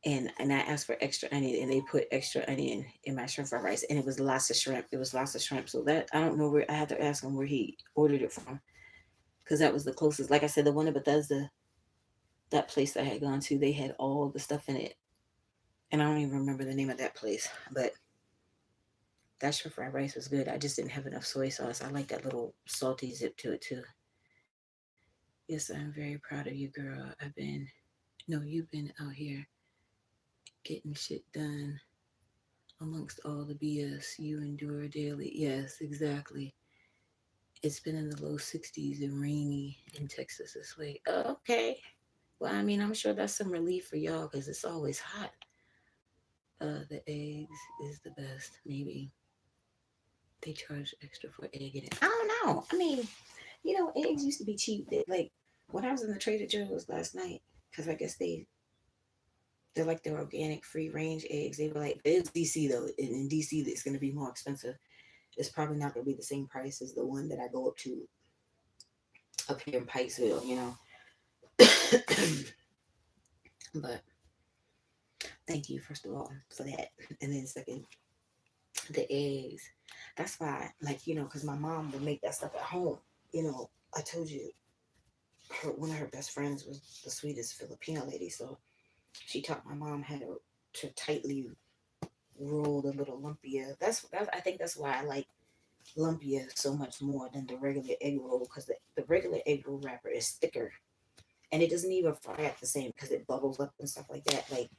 S3: And I asked for extra onion and they put extra onion in my shrimp fried rice and it was lots of shrimp. It was lots of shrimp. So that I don't know where I had to ask him where he ordered it from. Because that was the closest. Like I said, the one in Bethesda, that place I had gone to, they had all the stuff in it. And I don't even remember the name of that place. But that shrimp fried rice was good. I just didn't have enough soy sauce. I like that little salty zip to it too. Yes, I'm very proud of you, girl. You've been out here getting shit done amongst all the BS you endure daily. Yes, exactly. It's been in the low 60s and rainy in Texas this way. Oh, okay. Well, I mean, I'm sure that's some relief for y'all because it's always hot. The eggs is the best. Maybe they charge extra for egg in it. I don't know. I mean, you know, eggs used to be cheap. Like when I was in the Trader Joe's last night, because I guess they
S1: They're like the organic free range eggs. They were like, it's DC though. In DC, it's going to be more expensive. It's probably not going to be the same price as the one that I go up to up here in Pikesville, you know. But thank you, first of all, for that. And then second, the eggs. That's why, like, you know, because my mom would make that stuff at home. You know, I told you, one of her best friends was the sweetest Filipino lady. So she taught my mom how to tightly roll the little lumpia. That's I think that's why I like lumpia so much more than the regular egg roll, because the regular egg roll wrapper is thicker and it doesn't even fry at the same because it bubbles up and stuff like that. Like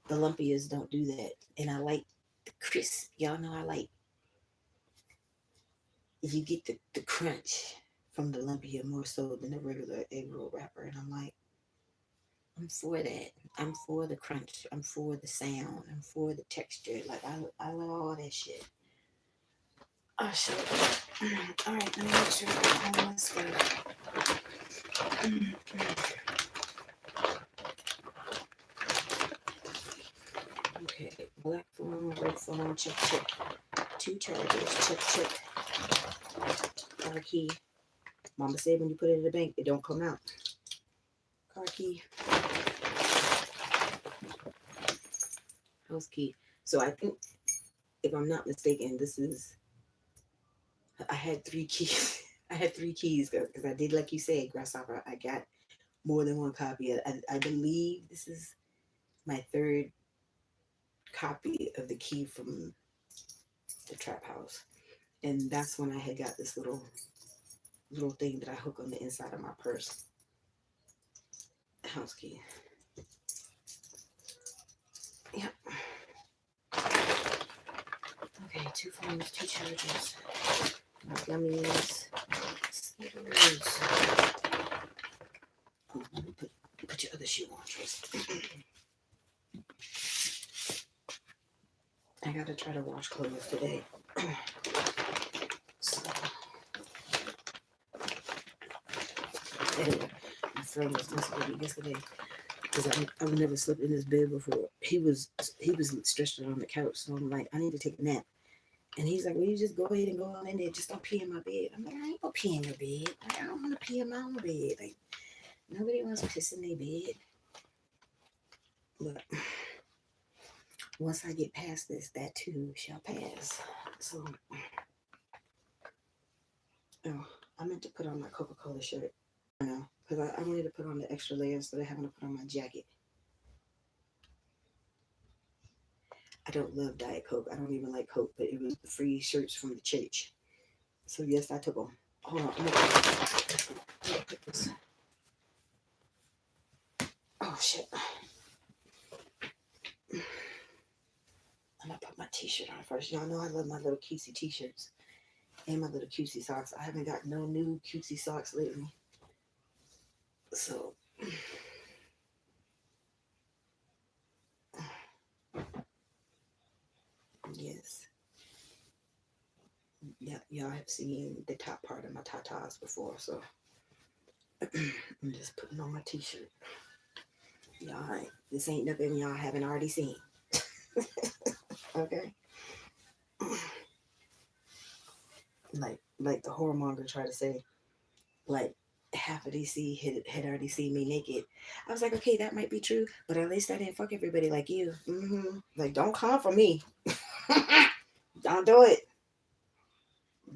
S1: the lumpias don't do that, and I like the crisp. Y'all know I like, you get the crunch from the lumpia more so than the regular egg roll wrapper, and I'm like, I'm for that. I'm for the crunch. I'm for the sound. I'm for the texture. Like I love all that shit. Oh shit. All right, let me make sure I got all my stuff. Okay, black phone, red phone, check, check. Two chargers, check, check. Car key. Mama said when you put it in the bank, it don't come out. Car key, house key. So I think, if I'm not mistaken, this is, I had three keys. I had three keys because I did, like you said, Grasshopper. I got more than one copy. I believe this is my third copy of the key from the trap house. And that's when I had got this little thing that I hook on the inside of my purse. House key. Yep. Okay, two phones, two chargers, gummies, Skittles. Oh, let me put your other shoe on, Traci. I gotta try to wash clothes today. So, anyway, my friend was messing with me yesterday because I've never slept in this bed before. He was stretched out on the couch, so I'm like, I need to take a nap. And he's like, well, you just go ahead and go on in there. Just don't pee in my bed. I'm like, I ain't gonna pee in your bed. Like, I don't want to pee in my own bed. Like, nobody wants to piss in their bed. But once I get past this, that too shall pass. So, oh, I meant to put on my Coca-Cola shirt. I know, because I wanted to put on the extra layers instead of having to put on my jacket. I don't love Diet Coke. I don't even like Coke, but it was the free shirts from the church. So, yes, I took them. Hold on. I'm gonna put this. Oh, shit. I'm gonna put my t-shirt on first. Y'all know I love my little cutesy t-shirts and my little cutesy socks. I haven't got no new cutesy socks lately. So yes. Yeah, y'all have seen the top part of my tatas before, so I'm just putting on my t-shirt. Y'all, this ain't nothing y'all haven't already seen. Okay. Like the whoremonger tried to say, like half of DC had already seen me naked. I was like, okay, that might be true, but at least I didn't fuck everybody like you. Like, don't come for me. Don't do it.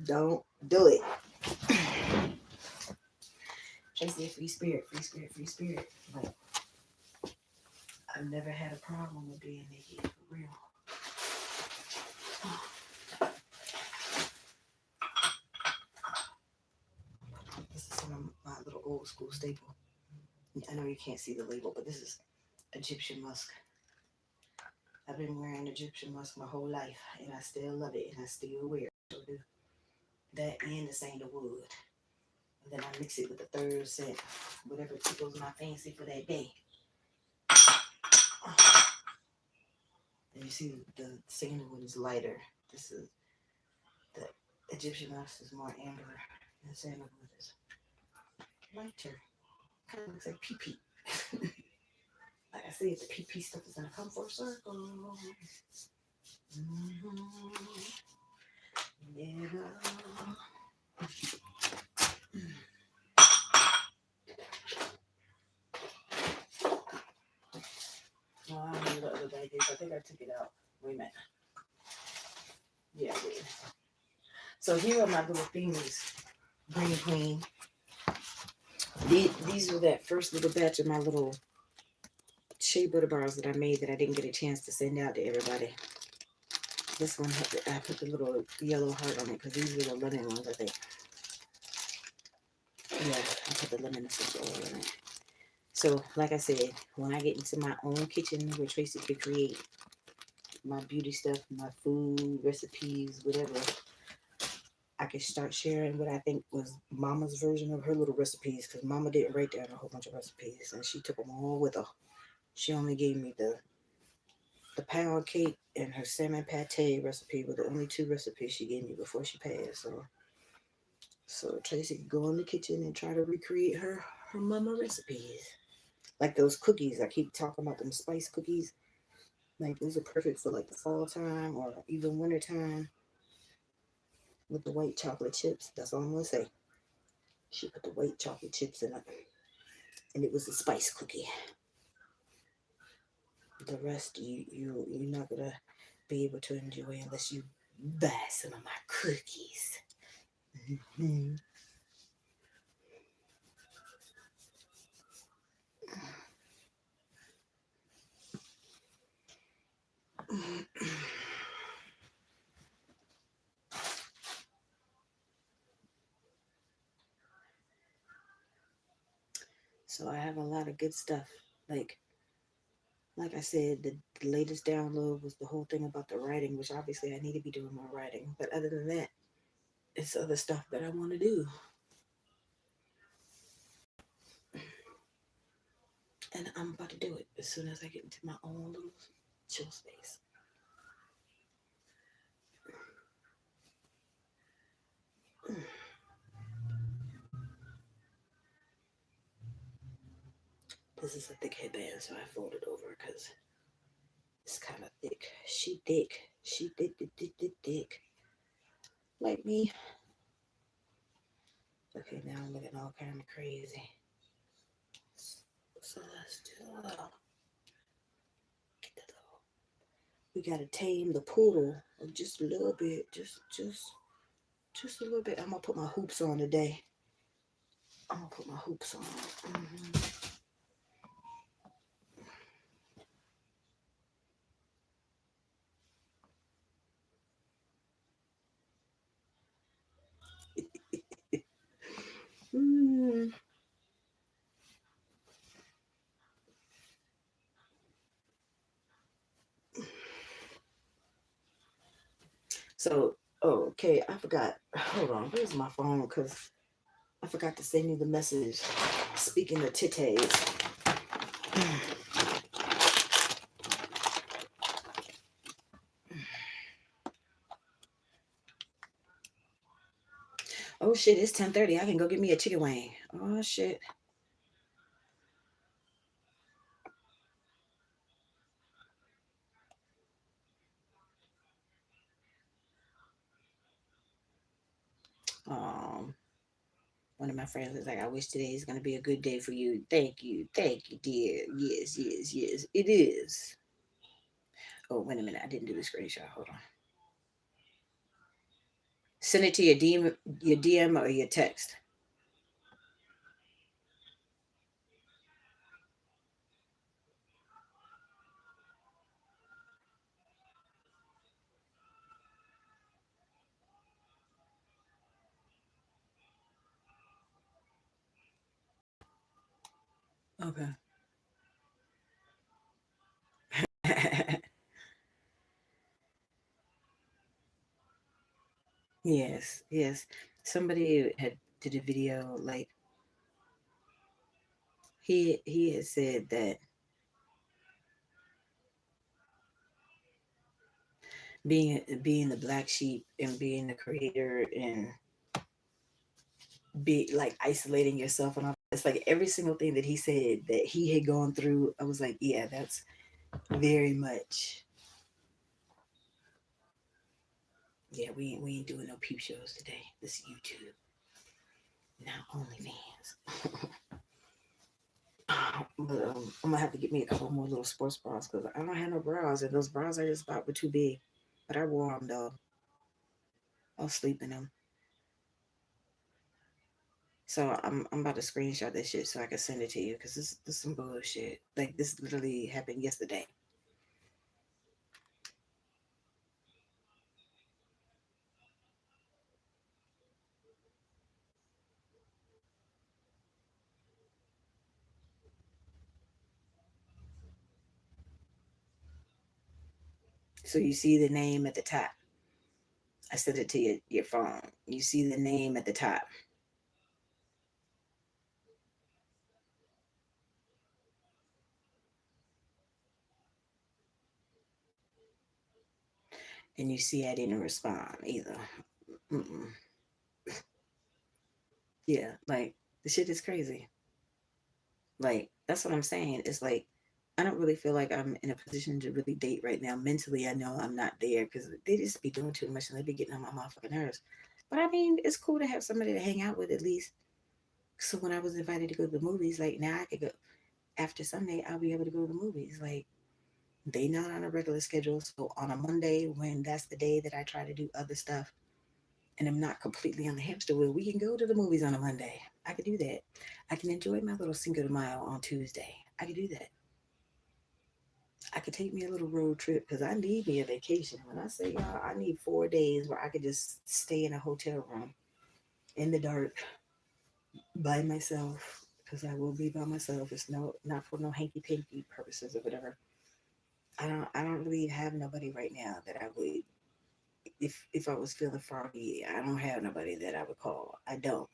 S1: Don't do it. Traci, free spirit, free spirit, free spirit. Like, I've never had a problem with being naked, for real. This is some of my little old school staple. I know you can't see the label, but this is Egyptian musk. I've been wearing Egyptian musk my whole life, and I still love it, and I still wear it. So do that and the sandalwood. And then I mix it with the third scent, whatever tickles my fancy for that day. And you see the sandalwood is lighter. This is the Egyptian musk is more amber, and the sandalwood is lighter. Kind of looks like pee pee. Like I
S3: I said, the PP stuff is gonna come full circle. Never. Oh, I don't know what the other bag is. I think I took it out. Wait a minute. Yeah, I did. So here are my little things. Green Queen. These were that first little batch of my little shea butter bars that I made that I didn't get a chance to send out to everybody. This one, I put the little yellow heart on it because these were the lemon ones, I think. Yeah, I put the lemon essential oil in it. So, like I said, when I get into my own kitchen where Tracy could create my beauty stuff, my food, recipes, whatever, I can start sharing what I think was Mama's version of her little recipes because Mama didn't write down a whole bunch of recipes and she took them all with her. She only gave me the pound cake and her salmon pate recipe were the only two recipes she gave me before she passed. So Tracy could go in the kitchen and try to recreate her mama recipes. Like those cookies, I keep talking about them spice cookies. Like those are perfect for like the fall time or even winter time with the white chocolate chips. That's all I'm gonna say. She put the white chocolate chips in it, and it was a spice cookie. The rest you're not gonna be able to enjoy unless you buy some of my cookies. Mm-hmm. So I have a lot of good stuff. Like like I said, the latest download was the whole thing about the writing, which obviously I need to be doing more writing. But other than that, it's other stuff that I want to do. And I'm about to do it as soon as I get into my own little chill space. This is a thick headband, so I fold it over because it's kind of thick. She thick. She thick, thick, thick, thick, thick. Like me. Okay, now I'm looking all kind of crazy. So let's do a little. Get the little. We gotta tame the poodle just a little bit. Just a little bit. I'm gonna put my hoops on today. I'm gonna put my hoops on. Mm-hmm. Mm. So, oh, okay, I forgot. Hold on, where's my phone? Because I forgot to send you the message. Speaking of titties. Oh shit, it's 10:30. I can go get me a chicken wing. Oh shit. Um, One of my friends was like, I wish today is gonna be a good day for you. Thank you, dear. Yes, yes, yes, it is. Oh, wait a minute, I didn't do the screenshot. Hold on. Send it to your DM or your text. Okay. Yes, yes. Somebody had did a video like he had said that being the black sheep and being the creator and be like isolating yourself and all It's like every single thing that he said that he had gone through, I was like, yeah, that's very much. Yeah, we ain't doing no peep shows today. This YouTube, not OnlyFans. But I'm gonna have to get me a couple more little sports bras because I don't have no bras, and those bras I just bought were too big. But I wore them though. I'll sleep in them. So I'm about to screenshot this shit so I can send it to you because this some bullshit. Like this literally happened yesterday. So you see the name at the top. I sent it to your phone. You see the name at the top. And you see I didn't respond either. Mm-mm. Yeah, like the shit is crazy. Like that's what I'm saying. It's like I don't really feel like I'm in a position to really date right now. Mentally, I know I'm not there because they just be doing too much and they be getting on my motherfucking nerves. But I mean, it's cool to have somebody to hang out with at least. So when I was invited to go to the movies, like now I could go after Sunday, I'll be able to go to the movies. Like they not on a regular schedule. So on a Monday, when that's the day that I try to do other stuff, and I'm not completely on the hamster wheel, we can go to the movies on a Monday. I could do that. I can enjoy my little Cinco de Mayo on Tuesday. I could do that. I could take me a little road trip because I need me a vacation. When I say y'all, I need 4 days where I could just stay in a hotel room in the dark by myself because I will be by myself. It's not for no hanky panky purposes or whatever. I don't really have nobody right now that I would if I was feeling froggy. I don't have nobody that I would call. I don't.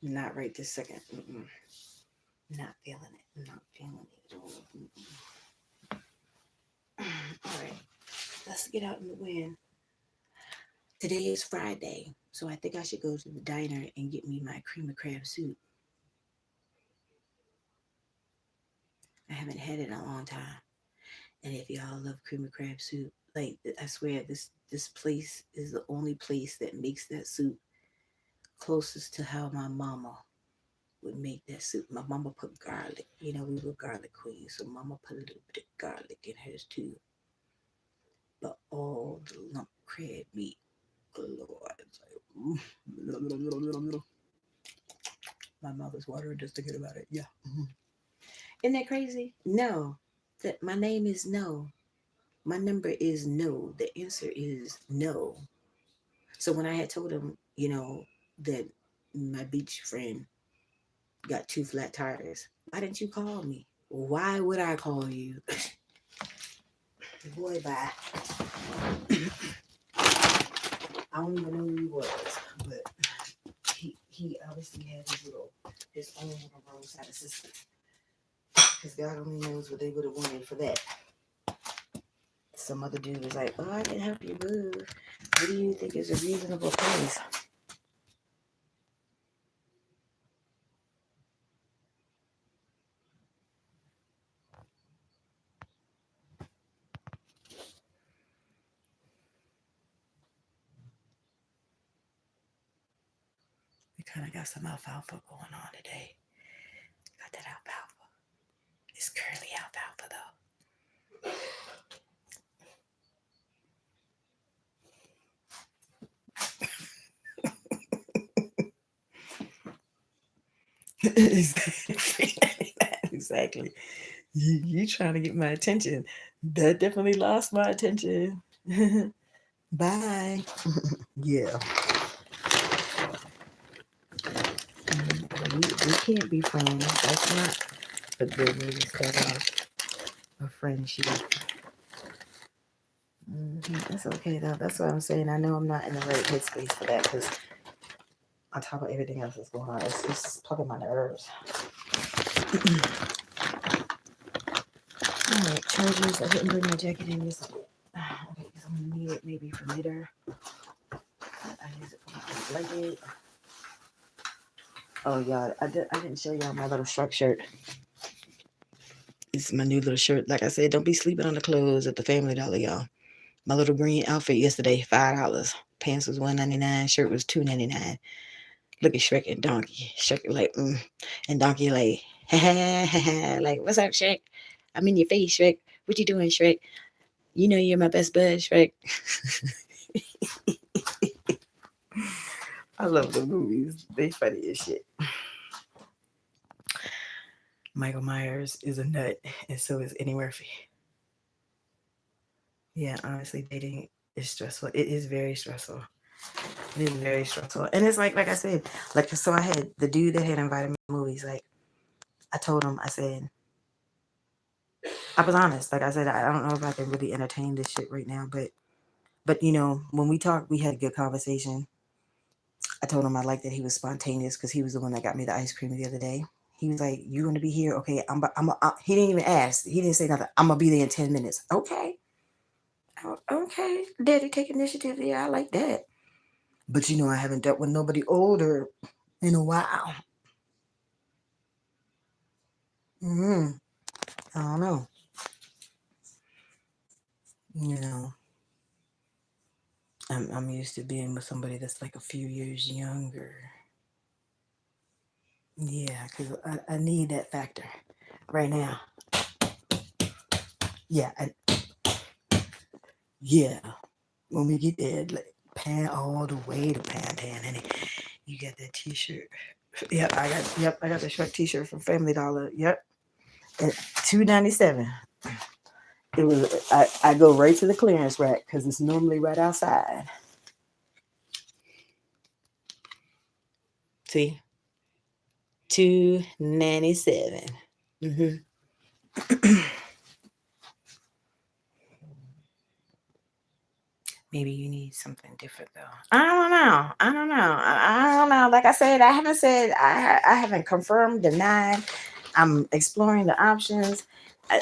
S3: Not right this second. Mm-mm. Not feeling it. Not feeling it at all. All right, let's get out in the wind. Today is Friday, so I think I should go to the diner and get me my cream of crab soup. I haven't had it in a long time. And if y'all love cream of crab soup, like I swear this place is the only place that makes that soup closest to how my mama would make that soup. My mama put garlic. You know, we were garlic queens, so mama put a little bit of garlic in hers too. But all the lump crab meat, Lord, it's like, my mouth is watering just thinking about it. Yeah. Mm-hmm. Isn't that crazy? No. That my name is no. My number is no. The answer is no. So when I had told him, that my beach friend got two flat tires, why didn't you call me? Why would I call you? Boy, bye. I don't even know who he was, but he obviously had his own little roadside assistant. Because God only knows what they would have wanted for that. Some other dude was like, "Oh, I can help you move. What do you think is a reasonable price?" We kind of got some alfalfa going on today. Got that alfalfa. It's curly alfalfa though. Exactly. Exactly. You trying to get my attention. That definitely lost my attention. Bye. Yeah. We can't be friends. That's not a good way to start off a friendship. That's okay though. That's what I'm saying. I know I'm not in the right headspace for that because on top of everything else that's going on, it's just plugging my nerves. All right, chargers. I didn't bring my jacket in this. Okay, because I'm gonna need it maybe for later. I use it for my blanket. Oh, y'all, I didn't show y'all my little Shrek shirt.
S2: It's my new little shirt. Like I said, don't be sleeping on the clothes at the Family Dollar, y'all. My little green outfit yesterday, $5. Pants was $1.99. Shirt was $2.99. Look at Shrek and Donkey. Shrek like, and Donkey like, ha ha ha ha. Like, what's up, Shrek? I'm in your face, Shrek. What you doing, Shrek? You know you're my best bud, Shrek. I love the movies. They funny as shit. Michael Myers is a nut, and so is Eddie Murphy. Yeah, honestly, dating is stressful. It is very stressful. It is very stressful. And it's like I said, like, so I had the dude that had invited me to movies. Like, I told him, I said, I was honest. Like I said, I don't know if I can really entertain this shit right now, but you know, when we talked, we had a good conversation. I told him I liked that he was spontaneous because he was the one that got me the ice cream the other day. He was like, "You gonna be here? Okay, he didn't even ask. He didn't say nothing. I'm gonna be there in 10 minutes. Okay, okay. Daddy take initiative. Yeah, I like that. But you know, I haven't dealt with nobody older in a while. Mm-hmm. I don't know. You know, I'm used to being with somebody that's like a few years younger. Yeah, because I need that factor right now. Yeah, yeah. When we get there, like pan all the way to Pantan, and you got that T-shirt. Yep, I got the Shrek T-shirt from Family Dollar. Yep, at $2.97. It was. I go right to the clearance rack because it's normally right outside. See, $2.97. Mm-hmm. Maybe you need something different though. I don't know. I don't know. I don't know. Like I said, I haven't said I haven't confirmed, denied. I'm exploring the options.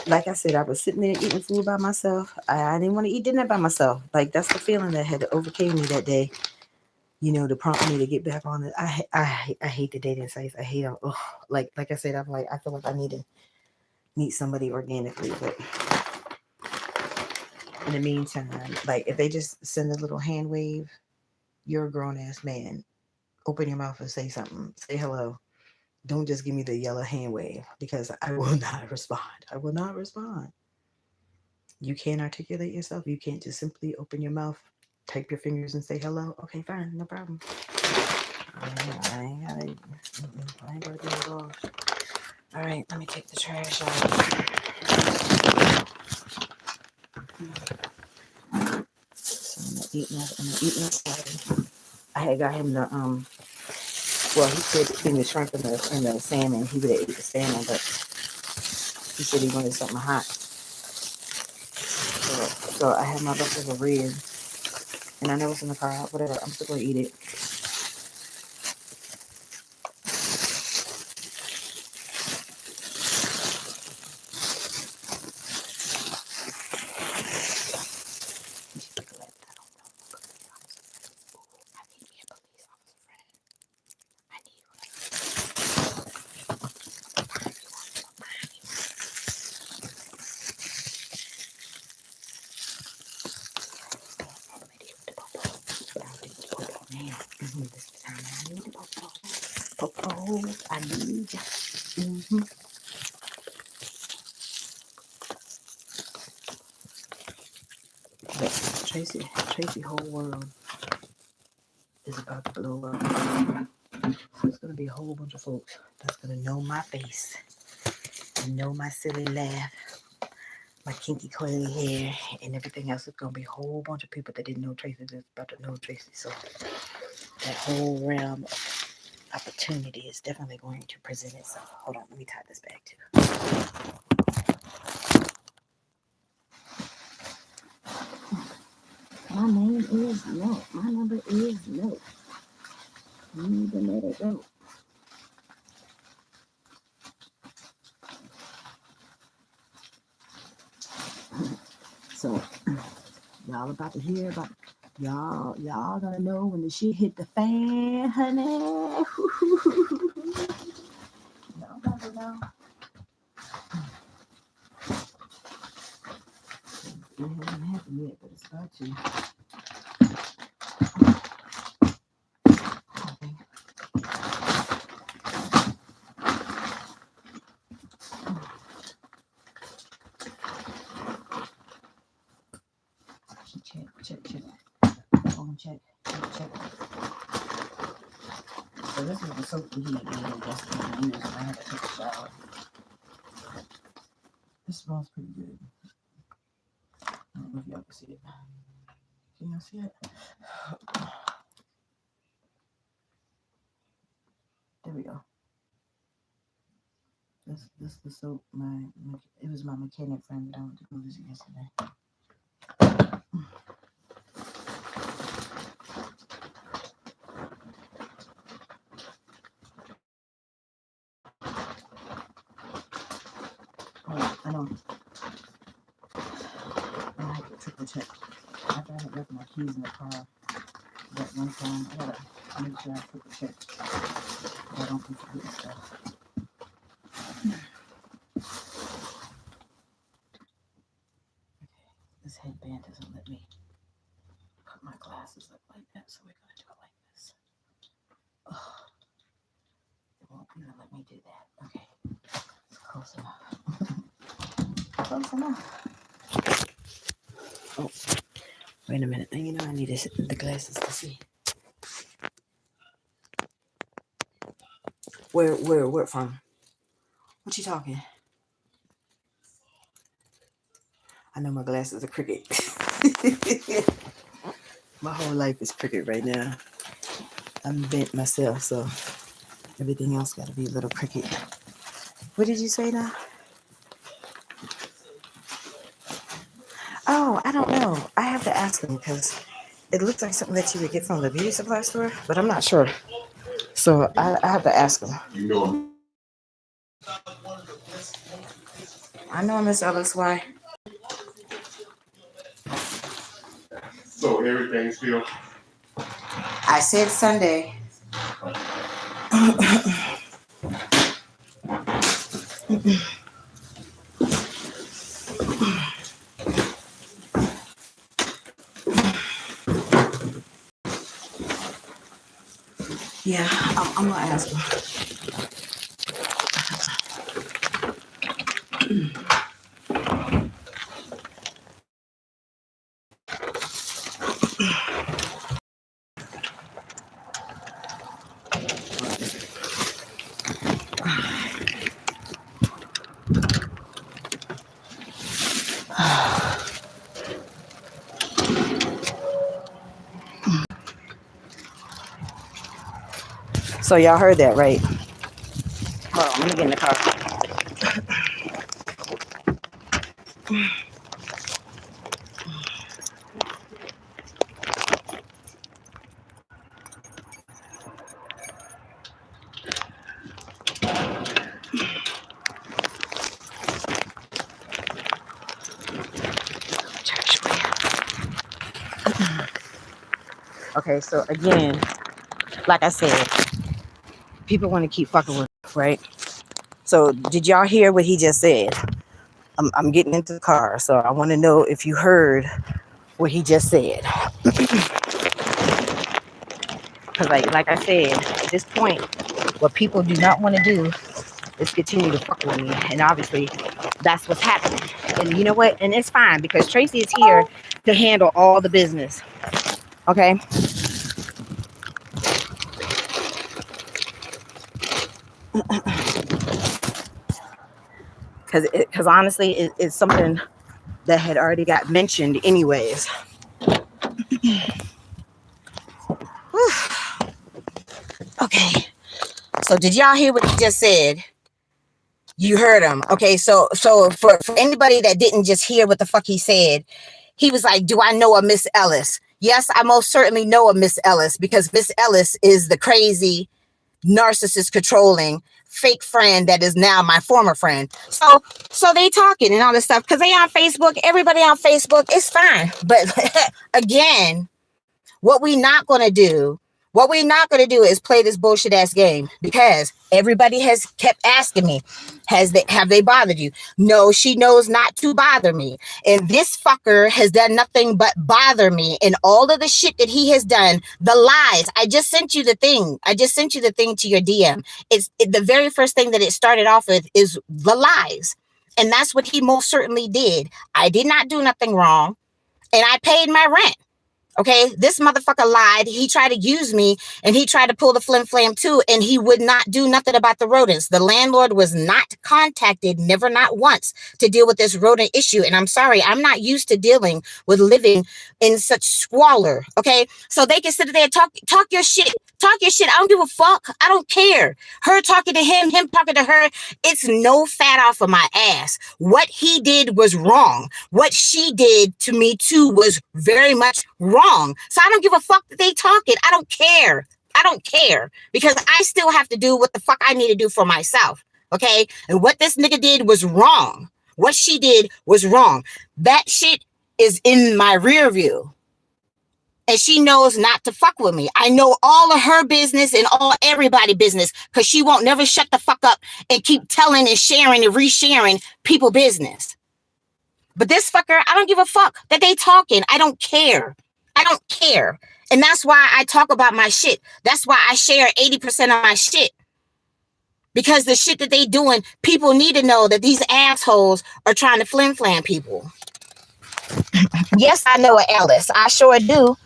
S2: Like I said, I was sitting there eating food by myself. I didn't want to eat dinner by myself. Like that's the feeling that had overcame me that day. You know, to prompt me to get back on it. I hate the dating sites. I hate them. Ugh. Like I said, I'm like I feel like I need to meet somebody organically, but in the meantime, like if they just send a little hand wave, you're a grown ass man. Open your mouth and say something. Say hello. Don't just give me the yellow hand wave because I will not respond. I will not respond. You can't articulate yourself. You can't just simply open your mouth, type your fingers, and say hello. Okay, fine, no problem. I ain't gotta. I ain't gotta do it all. All right, let me take the trash out. So I'm gonna eat my salad. I had got him the Well, he said between the shrimp and the salmon, he would have ate the salmon, but he said he wanted something hot. So I had my leftover ribs, and I know it's in the car. Whatever, I'm still gonna eat it. Popo, I need you. Mm-hmm. But Traci, whole world is about to blow up. So it's gonna be a whole bunch of folks that's gonna know my face and know my silly laugh, my kinky coily hair, and everything else. It's gonna be a whole bunch of people that didn't know Traci that's about to know Traci. So that whole realm of opportunity is definitely going to present itself. Hold on, let me tie this back too. My name is no. My number is no. You need to let it go. So y'all about to hear about y'all gonna know when the shit hit the fan, honey.
S3: It hasn't happened yet, but it's about to. Okay. Check. Phone check. So this is the soap that he had made yesterday. I used when I had to take a shower. This smells pretty good. I don't know if y'all can see it. Can y'all see it? There we go. This the soap. It was my mechanic friend that I went to go visit yesterday. Oh, I know. I have to triple check. After I had left my keys in the car that one time, I gotta make sure I triple check so I don't be forgetting stuff. This headband doesn't let me put my glasses up like that, so we're gonna do it like this. Oh, it won't even let me do that. Okay, it's close enough. Close enough. Oh, wait a minute. You know I need the glasses to see. Where from? What you talking? I know my glasses are crooked. My whole life is crooked right now. I'm bent myself, so everything else got to be a little crooked. What did you say now? Oh, I don't know. I have to ask him because it looks like something that you would get from the beauty supply store, but I'm not sure. So I have to ask him. I know Miss Ellis. Why?
S4: So everything's still.
S3: I said Sunday. Yeah, I'm gonna ask him. So y'all heard that, right? Hold on, let me get in the car. Okay, so again, like I said, people want to keep fucking with us, right? So did y'all hear what he just said? I'm getting into the car, so I want to know if you heard what he just said. Because like I said, at this point, what people do not want to do is continue to fuck with me. And obviously, that's what's happening. And you know what? And it's fine because Traci is here to handle all the business. Okay? Because honestly, it's something that had already got mentioned anyways. Okay. So did y'all hear what he just said? You heard him. Okay, so for anybody that didn't just hear what the fuck he said, he was like, do I know a Miss Ellis? Yes, I most certainly know a Miss Ellis because Miss Ellis is the crazy, narcissist controlling fake friend that is now my former friend. So they talking and all this stuff because they on Facebook. Everybody on Facebook, it's fine. But again, what we not going to do What we're not going to do is play this bullshit ass game, because everybody has kept asking me, have they bothered you? No, she knows not to bother me. And this fucker has done nothing but bother me. And all of the shit that he has done, the lies. I just sent you the thing. To your DM. The very first thing that it started off with is the lies. And that's what he most certainly did. I did not do nothing wrong. And I paid my rent. Okay, this motherfucker lied. He tried to use me, and he tried to pull the flim flam too, and he would not do nothing about the rodents. The landlord was not contacted, never, not once, to deal with this rodent issue. And I'm sorry, I'm not used to dealing with living in such squalor. Okay, so they can sit there and talk your shit. Talk your shit. I don't give a fuck. I don't care. Her talking to him talking to her. It's no fat off of my ass. What he did was wrong. What she did to me too was very much wrong. So I don't give a fuck that they talking. I don't care. I don't care, because I still have to do what the fuck I need to do for myself. Okay. And what this nigga did was wrong. What she did was wrong. That shit is in my rear view. And she knows not to fuck with me. I know all of her business and all everybody business, because she won't never shut the fuck up and keep telling and sharing and resharing people business. But this fucker, I don't give a fuck that they talking. I don't care. I don't care. And that's why I talk about my shit. That's why I share 80% of my shit. Because the shit that they doing, people need to know that these assholes are trying to flim flam people. Yes, I know a Ellis. I sure do.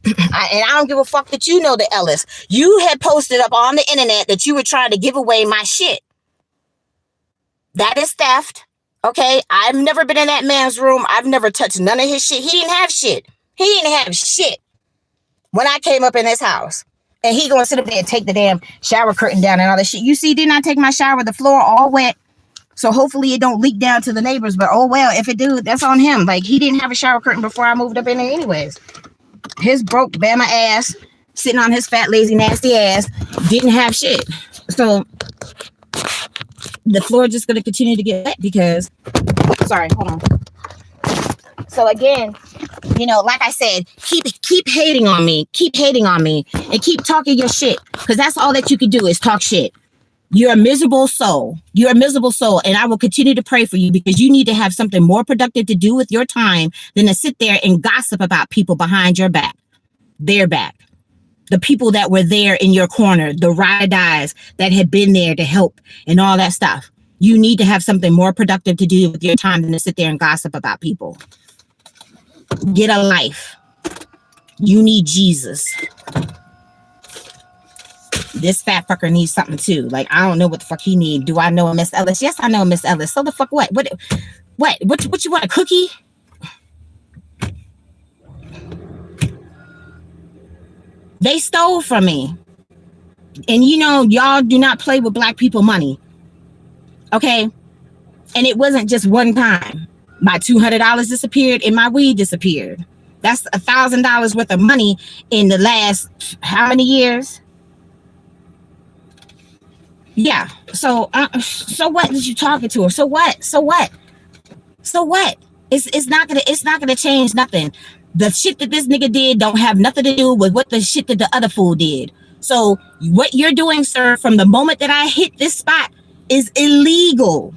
S3: And I don't give a fuck that you know the Ellis. You had posted up on the internet that you were trying to give away my shit. That is theft. Okay, I've never been in that man's room. I've never touched none of his shit. He didn't have shit. He didn't have shit when I came up in his house. And he gonna sit up there and take the damn shower curtain down and all that shit. You see, didn't I take my shower? The floor all wet. So hopefully it don't leak down to the neighbors. But oh well, if it do, that's on him. Like, he didn't have a shower curtain before I moved up in there anyways. His broke Bama ass, sitting on his fat, lazy, nasty ass, didn't have shit. So the floor just going to continue to get wet because, sorry, hold on. So again, you know, like I said, keep hating on me, and keep talking your shit, because that's all that you can do is talk shit. You're a miserable soul. And I will continue to pray for you, because you need to have something more productive to do with your time than to sit there and gossip about people behind your back, their back. The people that were there in your corner, the ride-or-dies that had been there to help and all that stuff. You need to have something more productive to do with your time than to sit there and gossip about people. Get a life. You need Jesus. This fat fucker needs something too. Like, I don't know what the fuck he need. Do I know a Miss Ellis? Yes, I know a Miss Ellis. So the fuck what? What you want, a cookie? They stole from me. And you know, y'all do not play with black people money. Okay? And it wasn't just one time. My $200 disappeared and my weed disappeared. That's $1,000 worth of money in the last how many years? Yeah. So what did you talking to her? So what? It's not gonna change nothing. The shit that this nigga did don't have nothing to do with what the shit that the other fool did. So what you're doing, sir, from the moment that I hit this spot is illegal.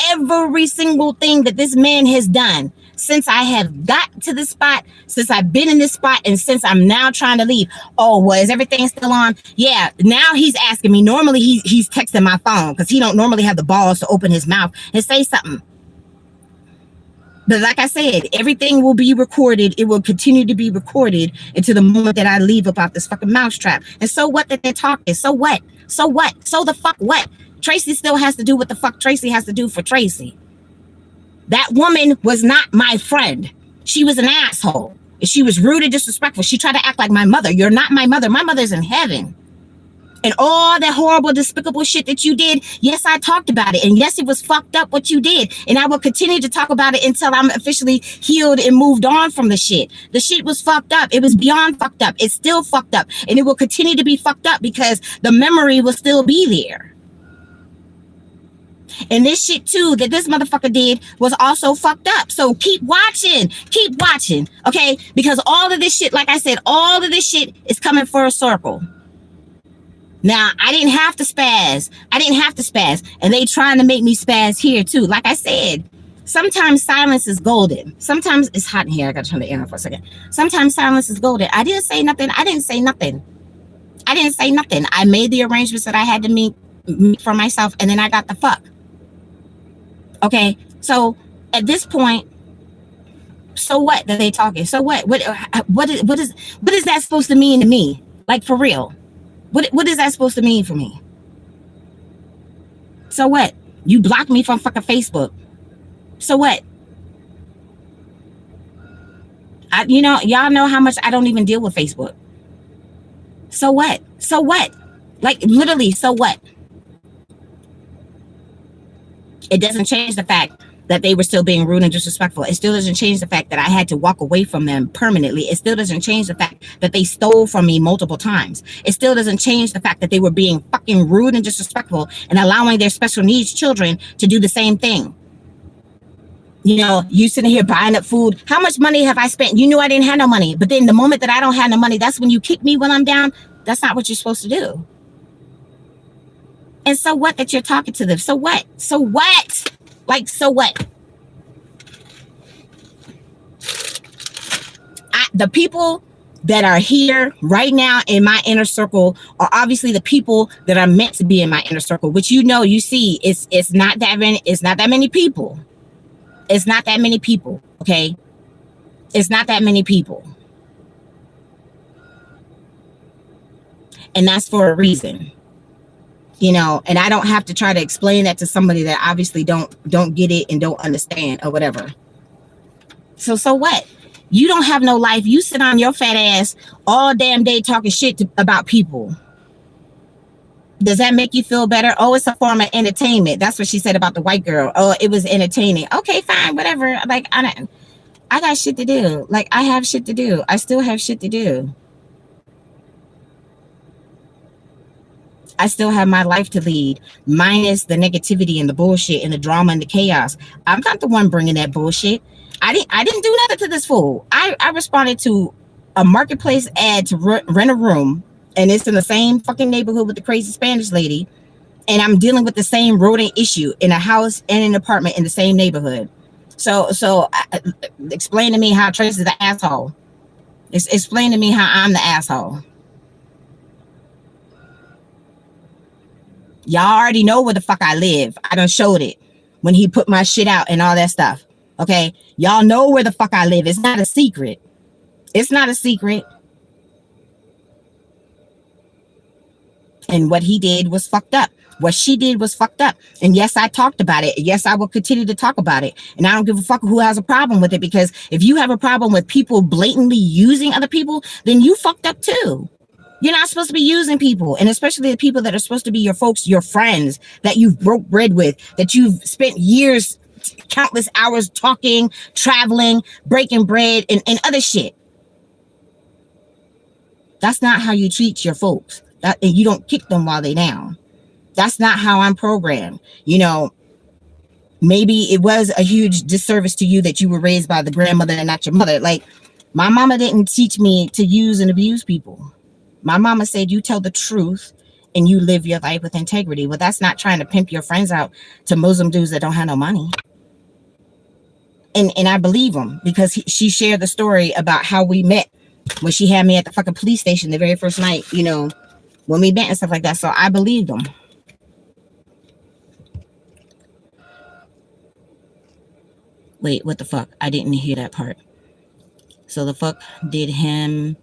S3: Every single thing that this man has done since I have got to this spot, since I've been in this spot, and since I'm now trying to leave. Oh, well, is everything still on? Yeah, now he's asking me. Normally he's texting my phone because he don't normally have the balls to open his mouth and say something. But like I said, everything will be recorded. It will continue to be recorded until the moment that I leave about this fucking mousetrap. And so what that they're talking? So what? So the fuck what? Traci still has to do what the fuck Traci has to do for Traci. That woman was not my friend. She was an asshole. She was rude and disrespectful. She tried to act like my mother. You're not my mother. My mother's in heaven. And all that horrible, despicable shit that you did, yes, I talked about it. And yes, it was fucked up what you did. And I will continue to talk about it until I'm officially healed and moved on from the shit. The shit was fucked up. It was beyond fucked up. It's still fucked up. And it will continue to be fucked up because the memory will still be there. And this shit too that this motherfucker did was also fucked up. So keep watching, okay? Because all of this shit, like I said, all of this shit is coming for a circle. Now, I didn't have to spaz. And they trying to make me spaz here too. Like I said, sometimes silence is golden. Sometimes it's hot in here. I gotta turn the air on for a second. Sometimes silence is golden. I didn't say nothing. I made the arrangements that I had to make for myself, and then I got the fuck. Okay, so at this point, so what that they talking? So what? What is that supposed to mean to me? Like, for real? What is that supposed to mean for me? So what? You blocked me from fucking Facebook. So what? Y'all know how much I don't even deal with Facebook. So what? Like, literally, so what? It doesn't change the fact that they were still being rude and disrespectful. It still doesn't change the fact that I had to walk away from them permanently. It still doesn't change the fact that they stole from me multiple times. It still doesn't change the fact that they were being fucking rude and disrespectful and allowing their special needs children to do the same thing. You sitting here buying up food. How much money have I spent? You knew I didn't have no money. But then the moment that I don't have no money, that's when you kick me when I'm down. That's not what you're supposed to do. And so what that you're talking to them? So what? Like, so what? The people that are here right now in my inner circle are obviously the people that are meant to be in my inner circle, which you see, it's not that many. It's not that many people. It's not that many people. Okay, it's not that many people, and that's for a reason. And I don't have to try to explain that to somebody that obviously don't get it and don't understand or whatever. So what? You don't have no life. You sit on your fat ass all damn day talking shit about people. Does that make you feel better? Oh, it's a form of entertainment. That's what she said about the white girl. Oh, it was entertaining. Okay, fine, whatever. Like, I got shit to do. Like, I have shit to do. I still have shit to do. I still have my life to lead, minus the negativity and the bullshit and the drama and the chaos. I'm not the one bringing that bullshit. I didn't do nothing to this fool. I responded to a marketplace ad to rent a room, and it's in the same fucking neighborhood with the crazy Spanish lady, and I'm dealing with the same rodent issue in a house and an apartment in the same neighborhood. So explain to me how Traci's the asshole. Explain to me how I'm the asshole. Y'all already know where the fuck I live. I done showed it when he put my shit out and all that stuff. Okay? Y'all know where the fuck I live. It's not a secret. It's not a secret. And what he did was fucked up. What she did was fucked up. And yes, I talked about it. Yes, I will continue to talk about it. And I don't give a fuck who has a problem with it, because if you have a problem with people blatantly using other people, then you fucked up too. You're not supposed to be using people, and especially the people that are supposed to be your folks, your friends that you've broke bread with, that you've spent years, countless hours talking, traveling, breaking bread, and other shit. That's not how you treat your folks. And you don't kick them while they're down. That's not how I'm programmed. Maybe it was a huge disservice to you that you were raised by the grandmother and not your mother. Like, my mama didn't teach me to use and abuse people. My mama said, you tell the truth and you live your life with integrity. Well, that's not trying to pimp your friends out to Muslim dudes that don't have no money. And I believe him, because she shared the story about how we met when she had me at the fucking police station the very first night, when we met and stuff like that. So I believed him. Wait, what the fuck? I didn't hear that part. So the fuck did him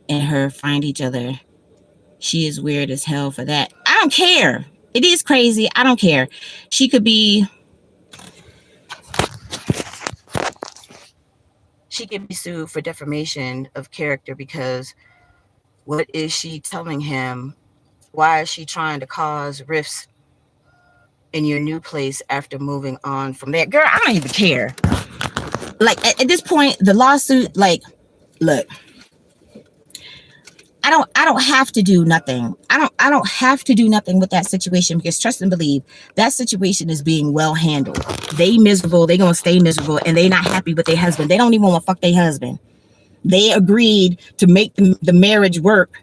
S3: and her find each other? She is weird as hell for that. I don't care. It is crazy. I don't care. She could be sued for defamation of character, because what is she telling him? Why is she trying to cause rifts in your new place after moving on from there? Girl, I don't even care. Like, at this point, the lawsuit, like, look, I don't have to do nothing. I don't have to do nothing with that situation, because trust and believe that situation is being well handled. They miserable, they gonna stay miserable, and they not happy with their husband. They don't even want to fuck their husband. They agreed to make the marriage work,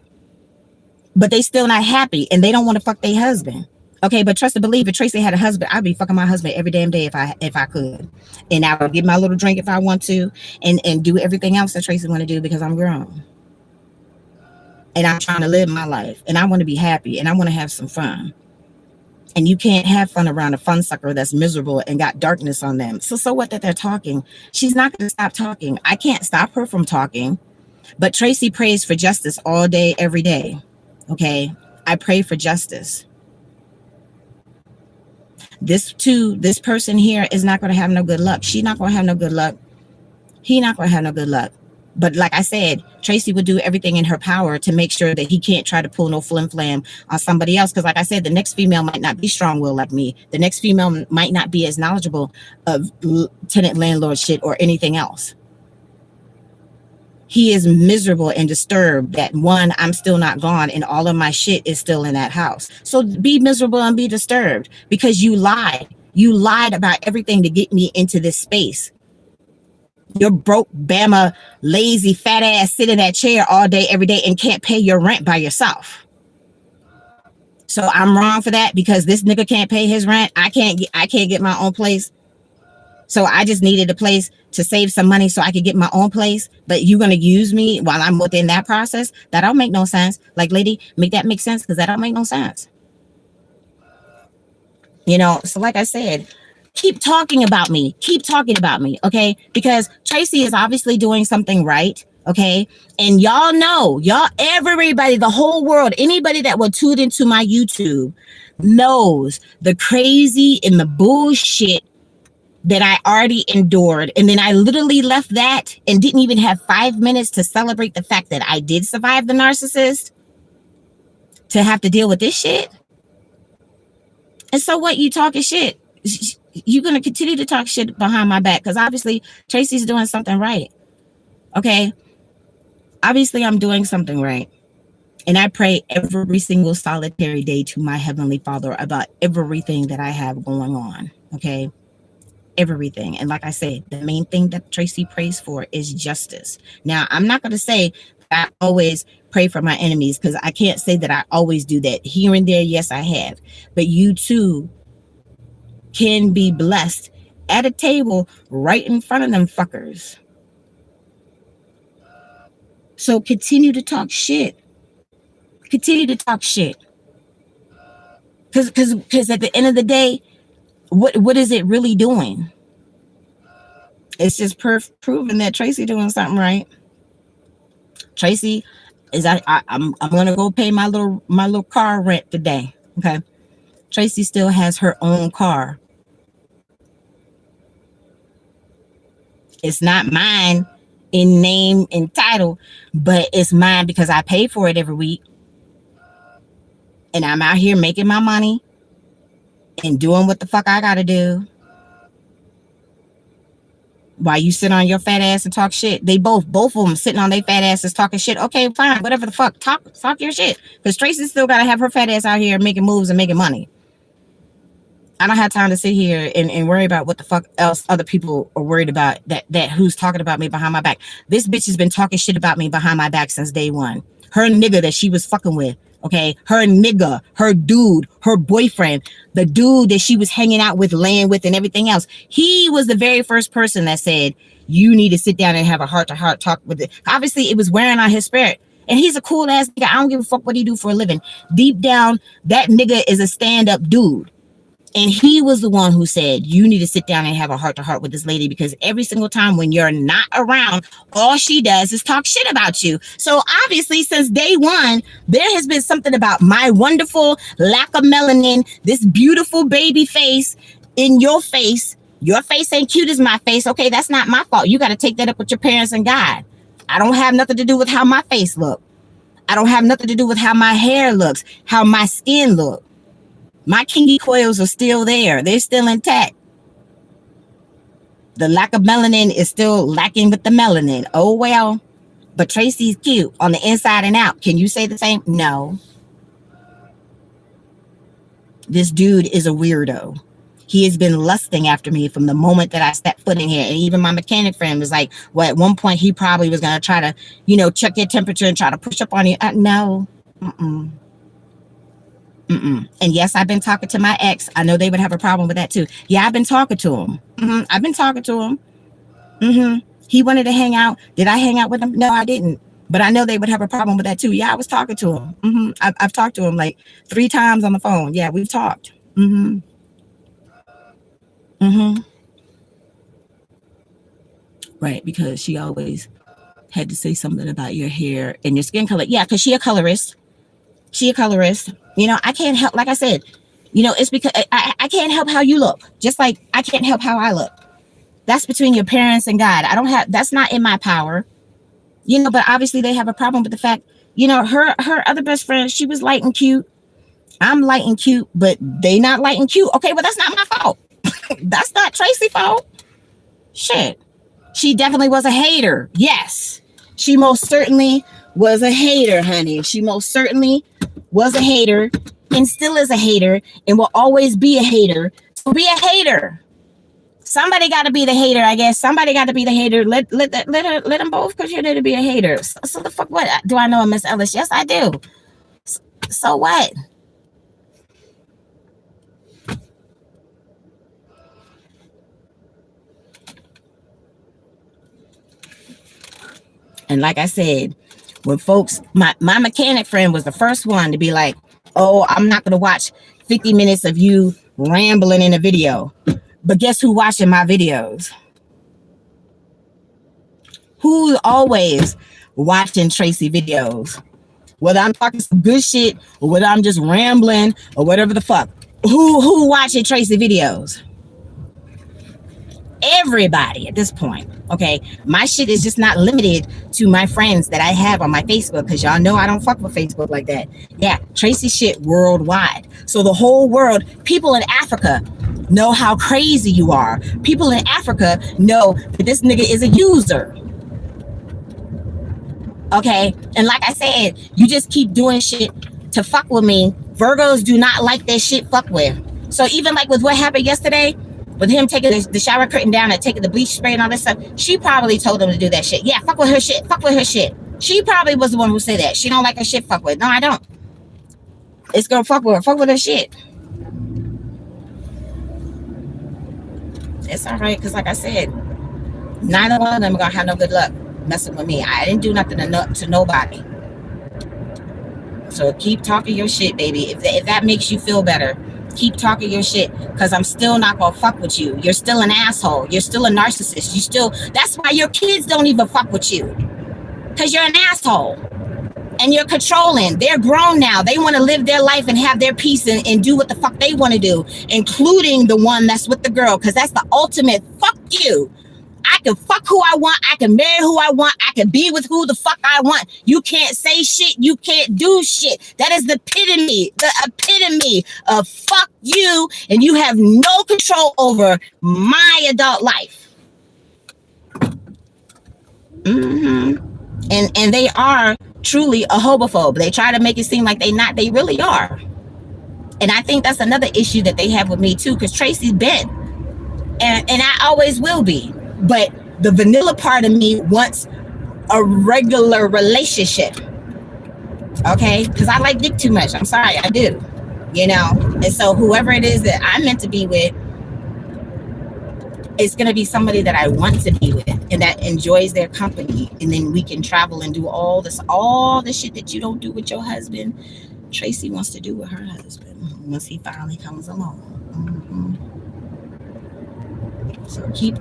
S3: but they still not happy, and they don't want to fuck their husband. Okay, but trust and believe, if Traci had a husband, I'd be fucking my husband every damn day if I could. And I would get my little drink if I want to, and do everything else that Traci want to do, because I'm grown. And I'm trying to live my life, and I want to be happy, and I want to have some fun. And you can't have fun around a fun sucker that's miserable and got darkness on them. So what that they're talking? She's not going to stop talking. I can't stop her from talking. But Traci prays for justice all day, every day. Okay, I pray for justice. This person here is not going to have no good luck. She's not going to have no good luck. He's not going to have no good luck. But like I said, Traci would do everything in her power to make sure that he can't try to pull no flim flam on somebody else. Because like I said, the next female might not be strong-willed like me. The next female might not be as knowledgeable of tenant landlord shit or anything else. He is miserable and disturbed that, one, I'm still not gone and all of my shit is still in that house. So be miserable and be disturbed, because you lied. You lied about everything to get me into this space. You're broke, Bama, lazy, fat ass, sit in that chair all day, every day, and can't pay your rent by yourself. So I'm wrong for that, because this nigga can't pay his rent. I can't get my own place. So I just needed a place to save some money so I could get my own place. But you're going to use me while I'm within that process? That don't make no sense. Like, lady, make that make sense, because that don't make no sense. You know, so like I said, keep talking about me. Keep talking about me, okay? Because Traci is obviously doing something right, okay? And y'all know, everybody, the whole world, anybody that will tune into my YouTube knows the crazy and the bullshit that I already endured. And then I literally left that and didn't even have 5 minutes to celebrate the fact that I did survive the narcissist, to have to deal with this shit. And so what, you talking shit? You're going to continue to talk shit behind my back, because obviously Traci's doing something right. Okay? Obviously I'm doing something right. And I pray every single solitary day to my Heavenly Father about everything that I have going on. Okay? Everything. And like I said, the main thing that Traci prays for is justice. Now, I'm not going to say that I always pray for my enemies, because I can't say that I always do that. Here and there, yes, I have. But you too can be blessed at a table right in front of them fuckers. So continue to talk shit. Continue to talk shit. Because at the end of the day, what is it really doing? It's just proving that Traci doing something right. Traci is I'm gonna go pay my little car rent today. Okay. Traci still has her own car. It's not mine in name and title, but it's mine because I pay for it every week. And I'm out here making my money and doing what the fuck I gotta do. While you sit on your fat ass and talk shit. They both of them sitting on their fat asses talking shit. Okay, fine, whatever the fuck. Talk your shit. Because Traci still gotta have her fat ass out here making moves and making money. I don't have time to sit here and worry about what the fuck else other people are worried about, that who's talking about me behind my back. This bitch has been talking shit about me behind my back since day one. Her nigga that she was fucking with, okay? Her nigga, her dude, her boyfriend, the dude that she was hanging out with, laying with, and everything else. He was the very first person that said, you need to sit down and have a heart-to-heart talk with it. Obviously, it was wearing on his spirit. And he's a cool ass nigga. I don't give a fuck what he do for a living. Deep down, that nigga is a stand-up dude. And he was the one who said, you need to sit down and have a heart-to-heart with this lady, because every single time when you're not around, all she does is talk shit about you. So obviously, since day one, there has been something about my wonderful lack of melanin, this beautiful baby face in your face. Your face ain't cute as my face. Okay, that's not my fault. You got to take that up with your parents and God. I don't have nothing to do with how my face looks. I don't have nothing to do with how my hair looks, how my skin looks. My kinky coils are still there. They're still intact. The lack of melanin is still lacking with the melanin. Oh, well. But Tracy's cute on the inside and out. Can you say the same? No. This dude is a weirdo. He has been lusting after me from the moment that I stepped foot in here. And even my mechanic friend was like, well, at one point he probably was going to try to, check your temperature and try to push up on you. No. Mm-mm. Mm-mm. And yes, I've been talking to my ex. I know they would have a problem with that too. Yeah, I've been talking to him. I've been talking to him. He wanted to hang out. Did I hang out with him? No, I didn't. But I know they would have a problem with that too. Yeah, I was talking to him. I've talked to him like 3 times on the phone. Yeah, we've talked. Right, because she always had to say something about your hair and your skin color. Yeah, because she a colorist. I can't help, like I said, it's because I can't help how you look. Just like I can't help how I look. That's between your parents and God. That's not in my power. But obviously they have a problem with the fact, her other best friend, she was light and cute. I'm light and cute, but they not light and cute. Okay, well, that's not my fault. That's not Tracy's fault. Shit. She definitely was a hater. Yes. She most certainly was a hater, honey. She most certainly was a hater and still is a hater and will always be a hater. So be a hater. Somebody got to be the hater, I guess. Somebody got to be the hater. Let them both continue to be a hater. So the fuck what? Do I know a Miss Ellis? Yes, I do. So what? And like I said, when folks, my mechanic friend was the first one to be like, oh, I'm not going to watch 50 minutes of you rambling in a video. But guess who watching my videos? Who's always watching Tracy videos? Whether I'm talking some good shit or whether I'm just rambling or whatever the fuck. Who watching Tracy videos? Everybody at this point. Okay, my shit is just not limited to my friends that I have on my Facebook, because y'all know I don't fuck with Facebook like that. Yeah, Tracy shit worldwide. So the whole world, people in Africa know how crazy you are. People in Africa know that this nigga is a user. Okay, and like I said, you just keep doing shit to fuck with me. Virgos do not like that shit fuck with. So even like with what happened yesterday, with him taking the shower curtain down and taking the bleach spray and all this stuff, she probably told him to do that shit. Yeah, fuck with her shit. Fuck with her shit. She probably was the one who said that. She don't like her shit fuck with. No, I don't. It's gonna fuck with her. Fuck with her shit. It's all right, because like I said, neither one of them are gonna have no good luck messing with me. I didn't do nothing to nobody. So keep talking your shit, baby. If that makes you feel better, keep talking your shit, because I'm still not gonna fuck with you. You're still an asshole. You're still a narcissist. That's why your kids don't even fuck with you, because you're an asshole and you're controlling. They're grown now. They want to live their life and have their peace and do what the fuck they want to do, including the one that's with the girl, because that's the ultimate fuck you. I can fuck who I want. I can marry who I want. I can be with who the fuck I want. You can't say shit. You can't do shit. That is the epitome of fuck you, and you have no control over my adult life. And they are truly a homophobe. They try to make it seem like they not. They really are. And I think that's another issue that they have with me too, because Tracy's been, and I always will be. But the vanilla part of me wants a regular relationship. Okay? Because I like dick too much. I'm sorry, I do. And so whoever it is that I'm meant to be with, it's going to be somebody that I want to be with and that enjoys their company. And then we can travel and do all the shit that you don't do with your husband. Tracy wants to do with her husband once he finally comes along. So keep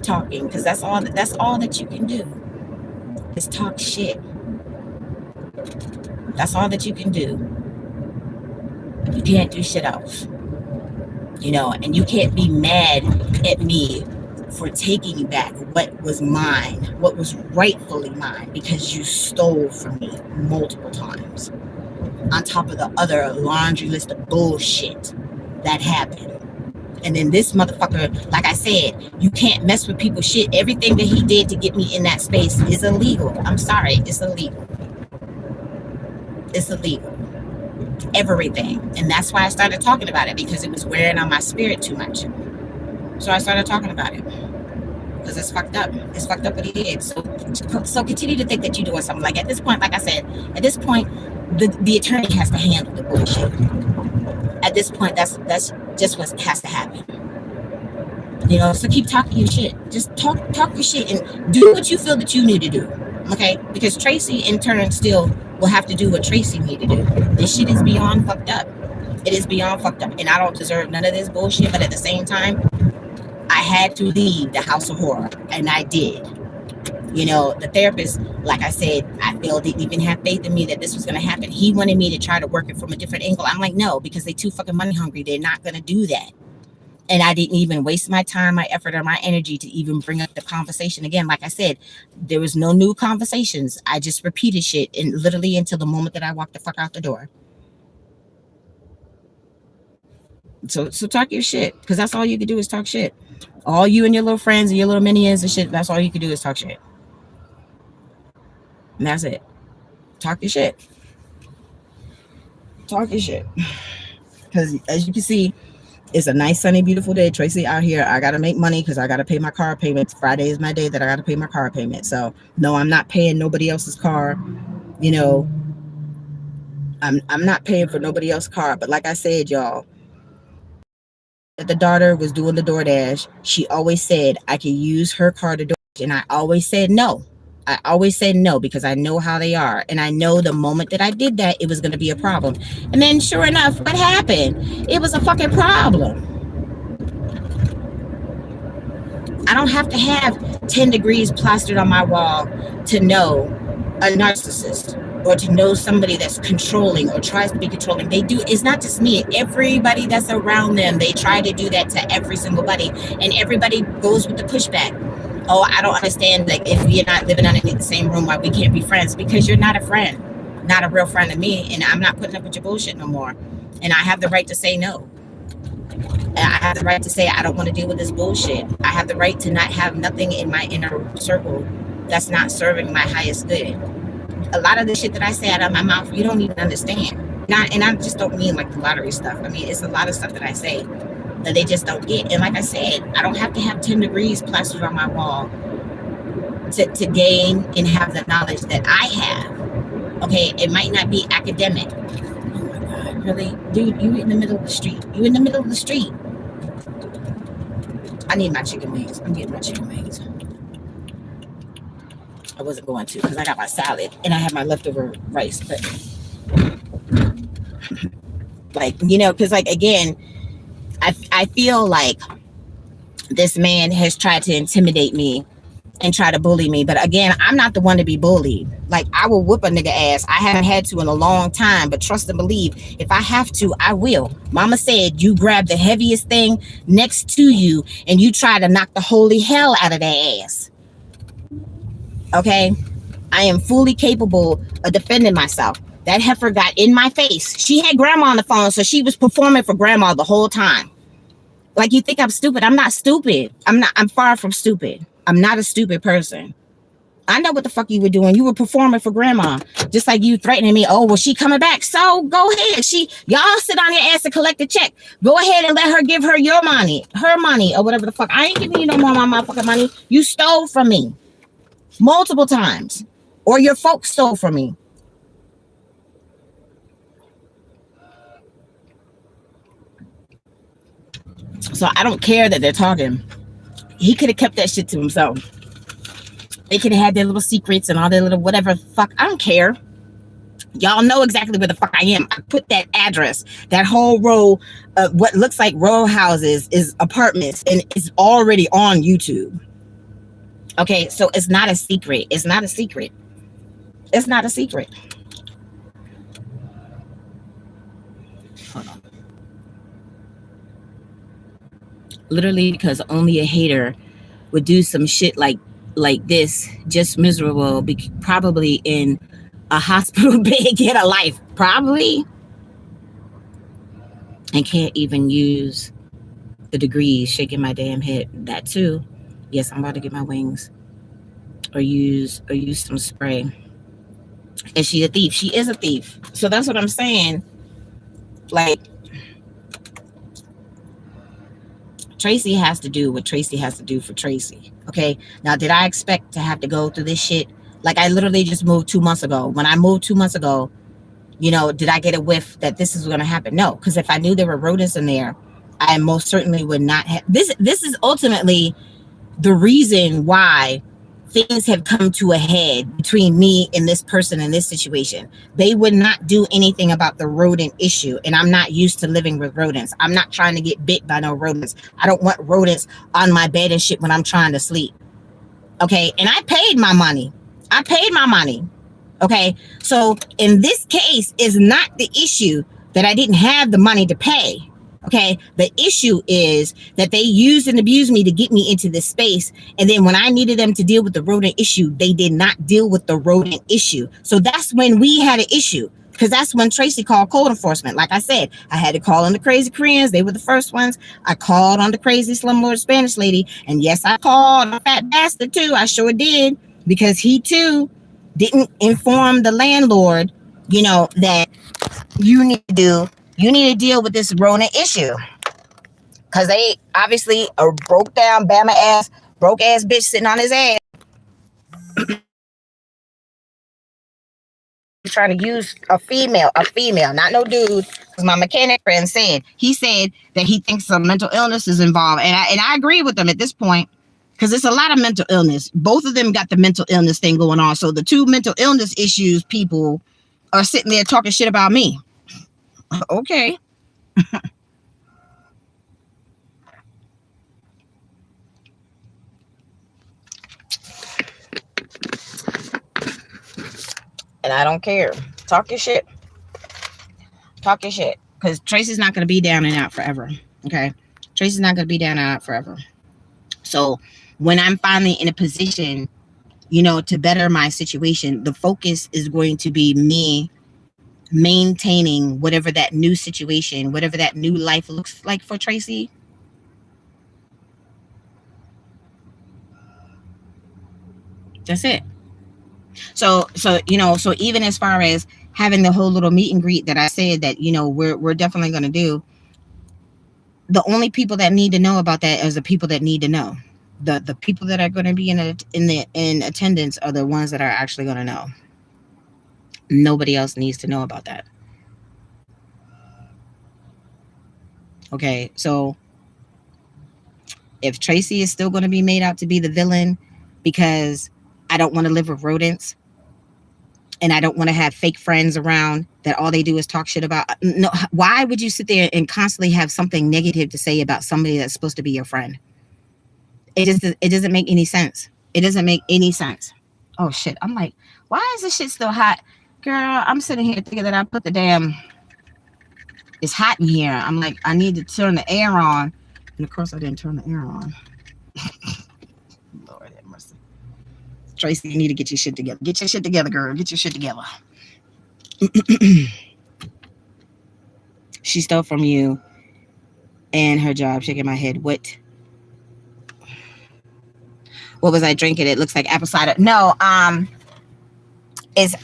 S3: talking, because that's all that you can do is talk shit. That's all that you can do. You can't do shit else. And you can't be mad at me for taking back what was mine, what was rightfully mine, because you stole from me multiple times. On top of the other laundry list of bullshit that happened. And then this motherfucker, like I said, you can't mess with people's shit. Everything that he did to get me in that space is illegal. I'm sorry, it's illegal. It's illegal. Everything. And that's why I started talking about it, because it was wearing on my spirit too much. So I started talking about it. Because it's fucked up. It's fucked up what he did. So continue to think that you're doing something. Like at this point, like I said, at this point, the attorney has to handle the bullshit. At this point, that's just what has to happen. You know, so keep talking your shit. Just talk your shit and do what you feel that you need to do. Okay? Because Traci in turn still will have to do what Traci need to do. This shit is beyond fucked up. It is beyond fucked up. And I don't deserve none of this bullshit, but at the same time, I had to leave the house of horror, and I did. You know, the therapist, like I said, I feel didn't even have faith in me that this was going to happen. He wanted me to try to work it from a different angle. I'm like, no, because they too fucking money hungry. They're not going to do that. And I didn't even waste my time, my effort, or my energy to even bring up the conversation again. Like I said, there was no new conversations. I just repeated shit, and literally until the moment that I walked the fuck out the door. So talk your shit, because that's all you can do is talk shit. All you and your little friends and your little minions and shit, that's all you can do is talk shit. And that's it. Talk your shit. Talk your shit. Because as you can see, it's a nice, sunny, beautiful day. Traci out here. I got to make money because I got to pay my car payments. Friday is my day that I got to pay my car payment. So, no, I'm not paying nobody else's car. You know, I'm not paying for nobody else's car. But like I said, y'all, the daughter was doing the DoorDash. She always said I could use her car to DoorDash. And I always said no. I always said no because I know how they are. And I know the moment that I did that, it was going to be a problem. And then sure enough, what happened? It was a fucking problem. I don't have to have 10 degrees plastered on my wall to know a narcissist or to know somebody that's controlling or tries to be controlling. They do. It's not just me. Everybody that's around them, they try to do that to every single buddy. And everybody goes with the pushback. Oh, I don't understand. Like, if you're not living underneath the same room, why we can't be friends? Because you're not a friend, not a real friend to me. And I'm not putting up with your bullshit no more. And I have the right to say no. I have the right to say I don't want to deal with this bullshit. I have the right to not have nothing in my inner circle that's not serving my highest good. A lot of the shit that I say out of my mouth, you don't even understand. And I just don't mean like the lottery stuff. I mean, it's a lot of stuff that I say that they just don't get. And like I said, I don't have to have 10 degrees plastered on my wall to gain and have the knowledge that I have. Okay, it might not be academic. Oh my God, really? Dude, you in the middle of the street. You in the middle of the street. I need my chicken wings. I'm getting my chicken wings. I wasn't going to because I got my salad and I have my leftover rice. But like, you know, because like, again, I feel like this man has tried to intimidate me and try to bully me. But again, I'm not the one to be bullied. Like, I will whoop a nigga ass. I haven't had to in a long time, but trust and believe, if I have to, I will. Mama said, you grab the heaviest thing next to you and you try to knock the holy hell out of their ass. Okay? I am fully capable of defending myself. That heifer got in my face. She had grandma on the phone, so she was performing for grandma the whole time. Like, you think I'm stupid? I'm not stupid. I'm far from stupid. I'm not a stupid person. I know what the fuck you were doing. You were performing for grandma. Just like you threatening me. Oh, well, she coming back. So go ahead. Y'all sit on your ass and collect a check. Go ahead and let her give her your money. Her money or whatever the fuck. I ain't giving you no more of my motherfucking money. You stole from me. Multiple times. Or your folks stole from me. So I don't care that they're talking. He could have kept that shit to himself. They could have had their little secrets and all their little whatever fuck. I don't care. Y'all know exactly where the fuck I am. I put that address, that whole row of what looks like row houses is apartments, and it's already on YouTube. Okay, so it's not a secret. It's not a secret. It's not a secret. Hold on. Literally, because only a hater would do some shit like this, just miserable, probably in a hospital bed, get a life, probably, and can't even use
S1: the degrees, shaking my damn head. That too. Yes, I'm about to get my wings or use some spray. Is she a thief? She is a thief. So that's what I'm saying. Like, Traci has to do what Traci has to do for Traci. Okay. Now, did I expect to have to go through this shit? Like, I literally just moved 2 months ago. When I moved 2 months ago, did I get a whiff that this is going to happen? No, because if I knew there were rodents in there, I most certainly would not have. This is ultimately the reason why things have come to a head between me and this person in this situation. They would not do anything about the rodent issue, and I'm not used to living with rodents. I'm not trying to get bit by no rodents. I don't want rodents on my bed and shit when I'm trying to sleep. Okay, and I paid my money. Okay, so in this case is not the issue that I didn't have the money to pay. Okay, the issue is that they used and abused me to get me into this space, and then when I needed them to deal with the rodent issue, they did not deal with the rodent issue. So that's when we had an issue, because that's when Traci called code enforcement. Like I said, I had to call on the crazy Koreans. They were the first ones. I called on the crazy slumlord Spanish lady, and yes, I called on Fat Bastard too. I sure did, because he too didn't inform the landlord, that you need to deal with this rodent issue. Because they obviously a broke ass bitch sitting on his ass trying to use a female, not no dude. Because my mechanic friend said that he thinks some mental illness is involved. And I agree with them at this point. Because it's a lot of mental illness. Both of them got the mental illness thing going on. So the two mental illness issues people are sitting there talking shit about me. Okay. And I don't care. Talk your shit. Because Traci's not going to be down and out forever. Okay. Traci's not going to be down and out forever. So when I'm finally in a position, to better my situation, the focus is going to be me maintaining whatever that new situation, whatever that new life looks like for Traci. That's it. So even as far as having the whole little meet and greet that I said that, we're definitely going to do, the only people that need to know about that is the people that need to know. The people that are going to be in attendance are the ones that are actually going to know. Nobody else needs to know about that. Okay, so if Traci is still going to be made out to be the villain because I don't want to live with rodents and I don't want to have fake friends around that all they do is talk shit about. No, why would you sit there and constantly have something negative to say about somebody that's supposed to be your friend? It doesn't make any sense. It doesn't make any sense. Oh shit. I'm like, why is this shit still hot? Girl, I'm sitting here thinking that I put it's hot in here. I'm like, I need to turn the air on. And of course I didn't turn the air on. Lord have mercy. Traci, you need to get your shit together. Get your shit together, girl. Get your shit together. She stole from you and her job. Shaking my head. What was I drinking? It looks like apple cider. No, I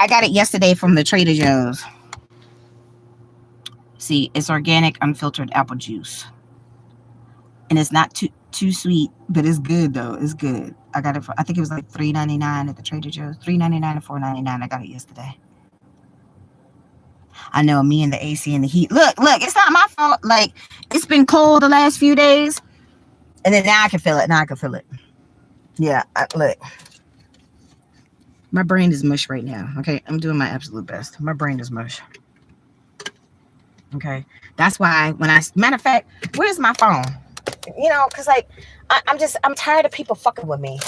S1: got it yesterday from the Trader Joe's. See, it's organic, unfiltered apple juice. And it's not too sweet, but it's good though. It's good. I got it for, I think it was like $3.99 at the Trader Joe's. $3.99 or $4.99. I got it yesterday. I know, me and the AC and the heat. Look, it's not my fault. Like, it's been cold the last few days. And then now I can feel it. Yeah, look. My brain is mush right now. Okay, I'm doing my absolute best. My brain is mush. Okay, that's why matter of fact, where's my phone? Because like, I'm tired of people fucking with me.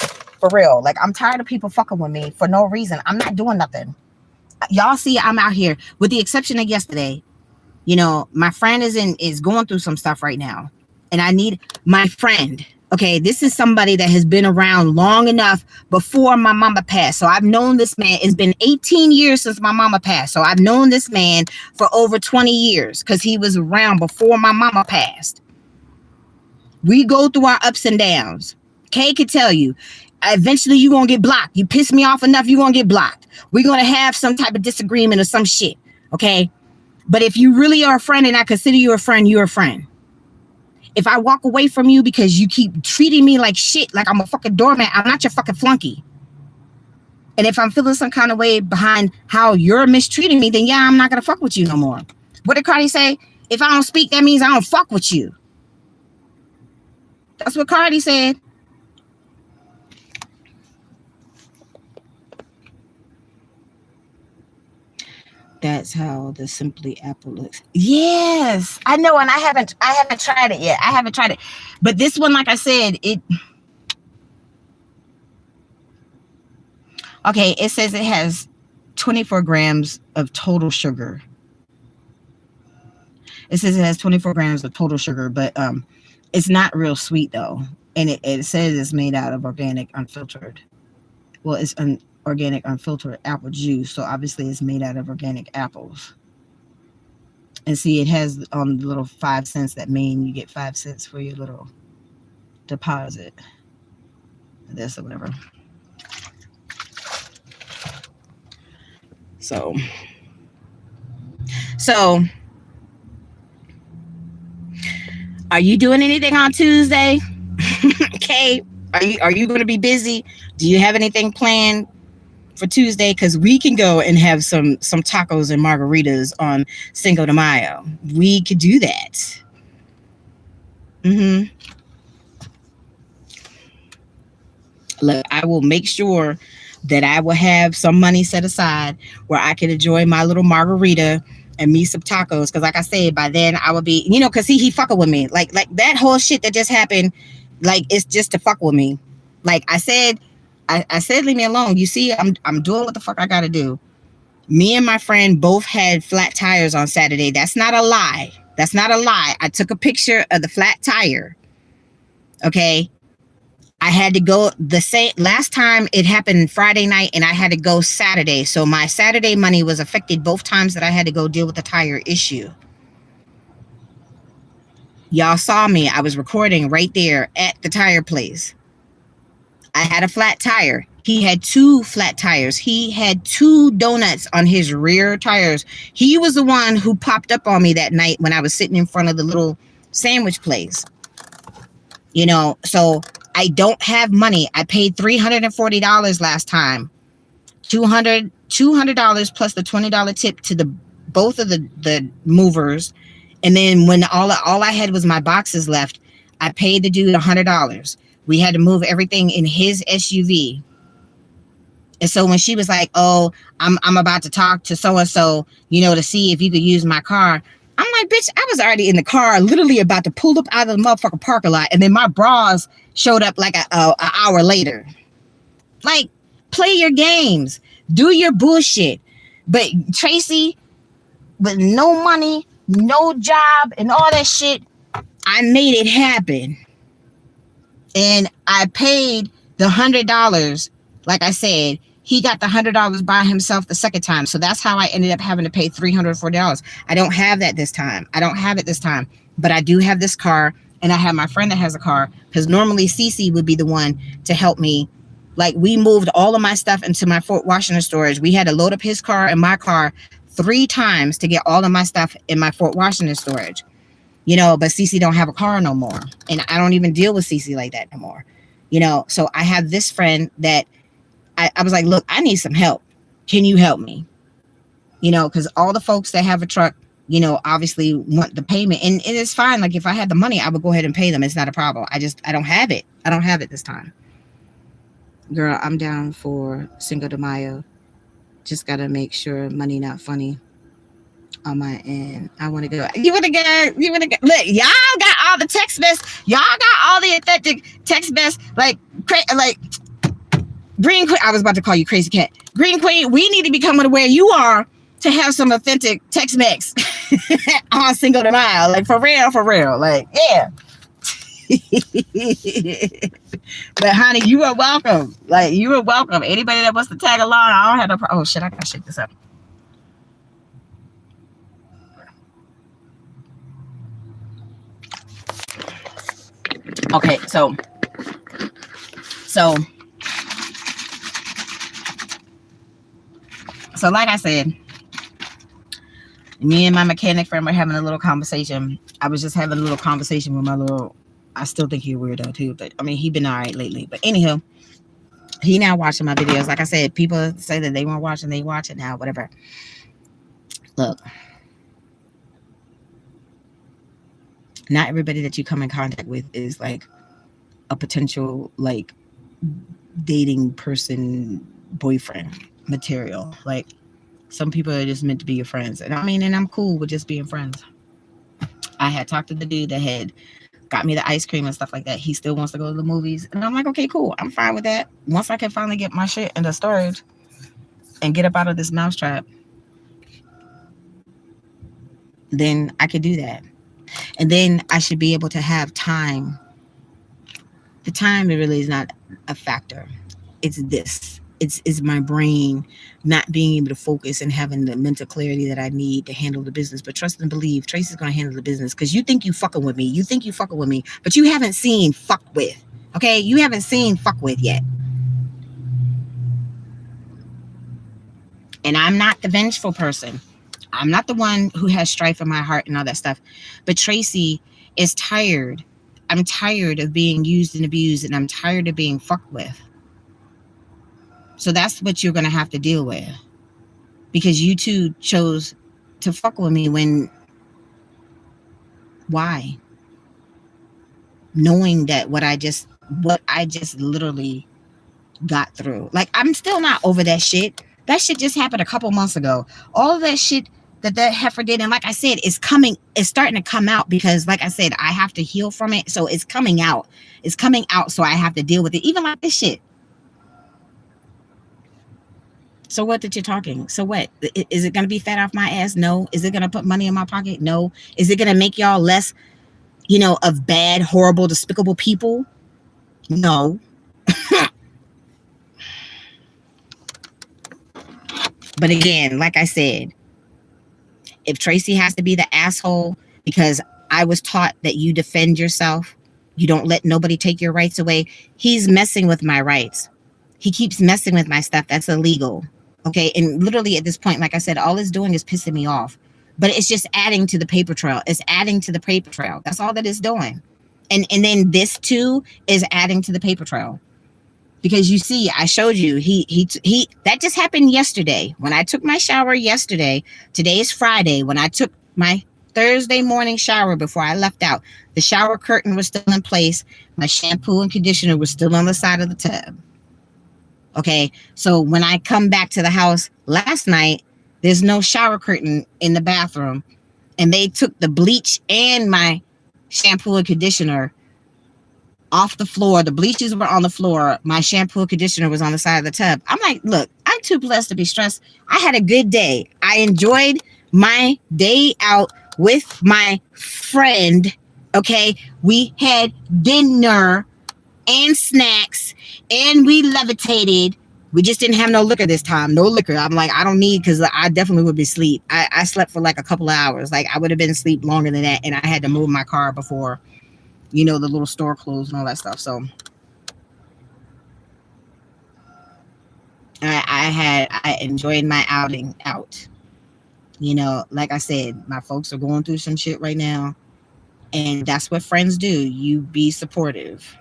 S1: For real. Like, I'm tired of people fucking with me for no reason. I'm not doing nothing. Y'all see, I'm out here, with the exception of yesterday. My friend is going through some stuff right now. And I need my friend. Okay, this is somebody that has been around long enough before my mama passed. So I've known this man. It's been 18 years since my mama passed. So I've known this man for over 20 years because he was around before my mama passed.
S3: We go through our ups and downs. Kay could tell you, eventually you're going to get blocked. You piss me off enough, you're going to get blocked. We're going to have some type of disagreement or some shit. Okay? But if you really are a friend and I consider you a friend, you're a friend. If I walk away from you because you keep treating me like shit, like I'm a fucking doormat, I'm not your fucking flunky. And if I'm feeling some kind of way behind how you're mistreating me, then yeah, I'm not going to fuck with you no more. What did Cardi say? If I don't speak, that means I don't fuck with you. That's what Cardi said. That's how the Simply Apple looks. Yes, I know, and I haven't tried it yet. I haven't tried it, but this one, like I said, it. Okay, it says it has 24 grams of total sugar. It says it has 24 grams of total sugar, but it's not real sweet though, and it says it's made out of organic, unfiltered. Well, it's an organic, unfiltered apple juice, so obviously it's made out of organic apples. And see, it has on the little 5 cents that mean you get 5 cents for your little deposit. This or whatever. So are you doing anything on Tuesday? Okay. Are you going to be busy? Do you have anything planned for Tuesday? Because we can go and have some tacos and margaritas on Cinco de Mayo. We could do that. Look, I will make sure that I will have some money set aside where I can enjoy my little margarita and me some tacos. Because like I said, by then I will be, because he fucking with me. Like that whole shit that just happened, like it's just to fuck with me. Like I said, leave me alone. You see, I'm doing what the fuck I gotta do. Me and my friend both had flat tires on Saturday. That's not a lie. I took a picture of the flat tire. Okay. I had to go the same last time it happened Friday night and I had to go Saturday. So my Saturday money was affected both times that I had to go deal with the tire issue. Y'all saw me. I was recording right there at the tire place. I had a flat tire. He had 2 flat tires. He had 2 donuts on his rear tires. He was the one who popped up on me that night when I was sitting in front of the little sandwich place. So I don't have money. I paid $340 last time. $200 plus the $20 tip to the both of the movers. And then when all I had was my boxes left, I paid the dude $100. We had to move everything in his SUV. And so when she was like, "Oh, I'm about to talk to so-and-so, to see if you could use my car." I'm like, bitch, I was already in the car, literally about to pull up out of the motherfucking parking lot. And then my bras showed up like an hour later. Like, play your games. Do your bullshit. But Traci, with no money, no job, and all that shit, I made it happen. And I paid the $100. Like I said, he got the $100 by himself the second time. So that's how I ended up having to pay $340. I don't have that this time. But I do have this car, and I have my friend that has a car, because normally Cece would be the one to help me. Like, we moved all of my stuff into my Fort Washington storage. We had to load up his car and my car 3 times to get all of my stuff in my Fort Washington storage. But Cece don't have a car no more. And I don't even deal with Cece like that no more. So I have this friend that I was like, look, I need some help. Can you help me? Because all the folks that have a truck, obviously want the payment. And it is fine. Like, if I had the money, I would go ahead and pay them. It's not a problem. I don't have it. I don't have it this time. Girl, I'm down for Cinco de Mayo. Just got to make sure money not funny on my end. I want to go. You want to go. Look, y'all got all the text mess. Y'all got all the authentic text mess. Like Green Queen. I was about to call you Crazy Cat. Green Queen, we need to be coming to where you are to have some authentic Tex-Mex on Cinco de Mayo. Like, for real. Like, yeah. But honey, you are welcome. Like, you are welcome. Anybody that wants to tag along, I don't have no problem. Oh shit, I gotta shake this up. Okay, so so like I said, me and my mechanic friend were having a little conversation. I was just having a little conversation with my little. I still think he's a weirdo too, but I mean he been all right lately. But anyhow, he now watching my videos. Like I said, people say that they weren't watching, they watch it now. Whatever. Look, not everybody that you come in contact with is like a potential like dating person, boyfriend material. Like some people are just meant to be your friends, and I mean, and I'm cool with just being friends. I had talked to the dude that had got me the ice cream and stuff like that. He still wants to go to the movies. And I'm like, okay, cool. I'm fine with that. Once I can finally get my shit in the storage and get up out of this mousetrap, then I could do that. And then I should be able to have time. The time really is not a factor. It's this. It's my brain not being able to focus and having the mental clarity that I need to handle the business. But trust and believe, Tracy's gonna handle the business because you think you fucking with me. You think you fucking with me, but you haven't seen fuck with. Okay, you haven't seen fuck with yet. And I'm not the vengeful person. I'm not the one who has strife in my heart and all that stuff. But Tracy is tired. I'm tired of being used and abused, and I'm tired of being fucked with. So that's what you're gonna have to deal with. Because you two chose to fuck with me when why? Knowing that what I just literally got through. Like I'm still not over that shit. That shit just happened a couple months ago. All of that shit that heifer did, and like I said, it's starting to come out because like I said, I have to heal from it. So it's coming out. It's coming out, so I have to deal with it. Even like this shit. So what that you're talking? So what? Is it gonna be fat off my ass? No. Is it gonna put money in my pocket? No. Is it gonna make y'all less, of bad, horrible, despicable people? No. But again, like I said, if Tracy has to be the asshole because I was taught that you defend yourself, you don't let nobody take your rights away, he's messing with my rights. He keeps messing with my stuff. That's illegal. Okay. And literally at this point, like I said, all it's doing is pissing me off. But it's just adding to the paper trail. It's adding to the paper trail. That's all that it's doing. And then this too is adding to the paper trail. Because you see, I showed you, he that just happened yesterday. When I took my shower yesterday, today is Friday, when I took my Thursday morning shower before I left out, the shower curtain was still in place. My shampoo and conditioner was still on the side of the tub. Okay, so when I come back to the house last night, there's no shower curtain in the bathroom. And they took the bleach and my shampoo and conditioner off the floor. The bleaches were on the floor. My shampoo conditioner was on the side of the tub. I'm like, look, I'm too blessed to be stressed. I had a good day. I enjoyed my day out with my friend. Okay. We had dinner and snacks and we levitated. We just didn't have no liquor this time. No liquor. I'm like, I don't need, because I definitely would be asleep. I slept for like a couple of hours. Like I would have been asleep longer than that. And I had to move my car before the little store closed and all that stuff. So I enjoyed my outing out. Like I said, my folks are going through some shit right now. And that's what friends do. You be supportive.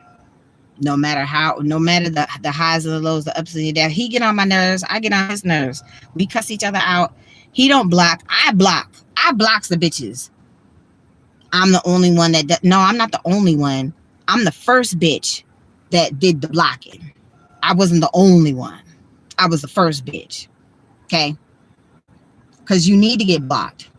S3: No matter the highs and the lows, the ups and the downs. He get on my nerves. I get on his nerves. We cuss each other out. He don't block. I block. I blocks the bitches. I'm the only one no, I'm not the only one. I'm the first bitch that did the blocking. I wasn't the only one. I was the first bitch. Okay? Because you need to get blocked.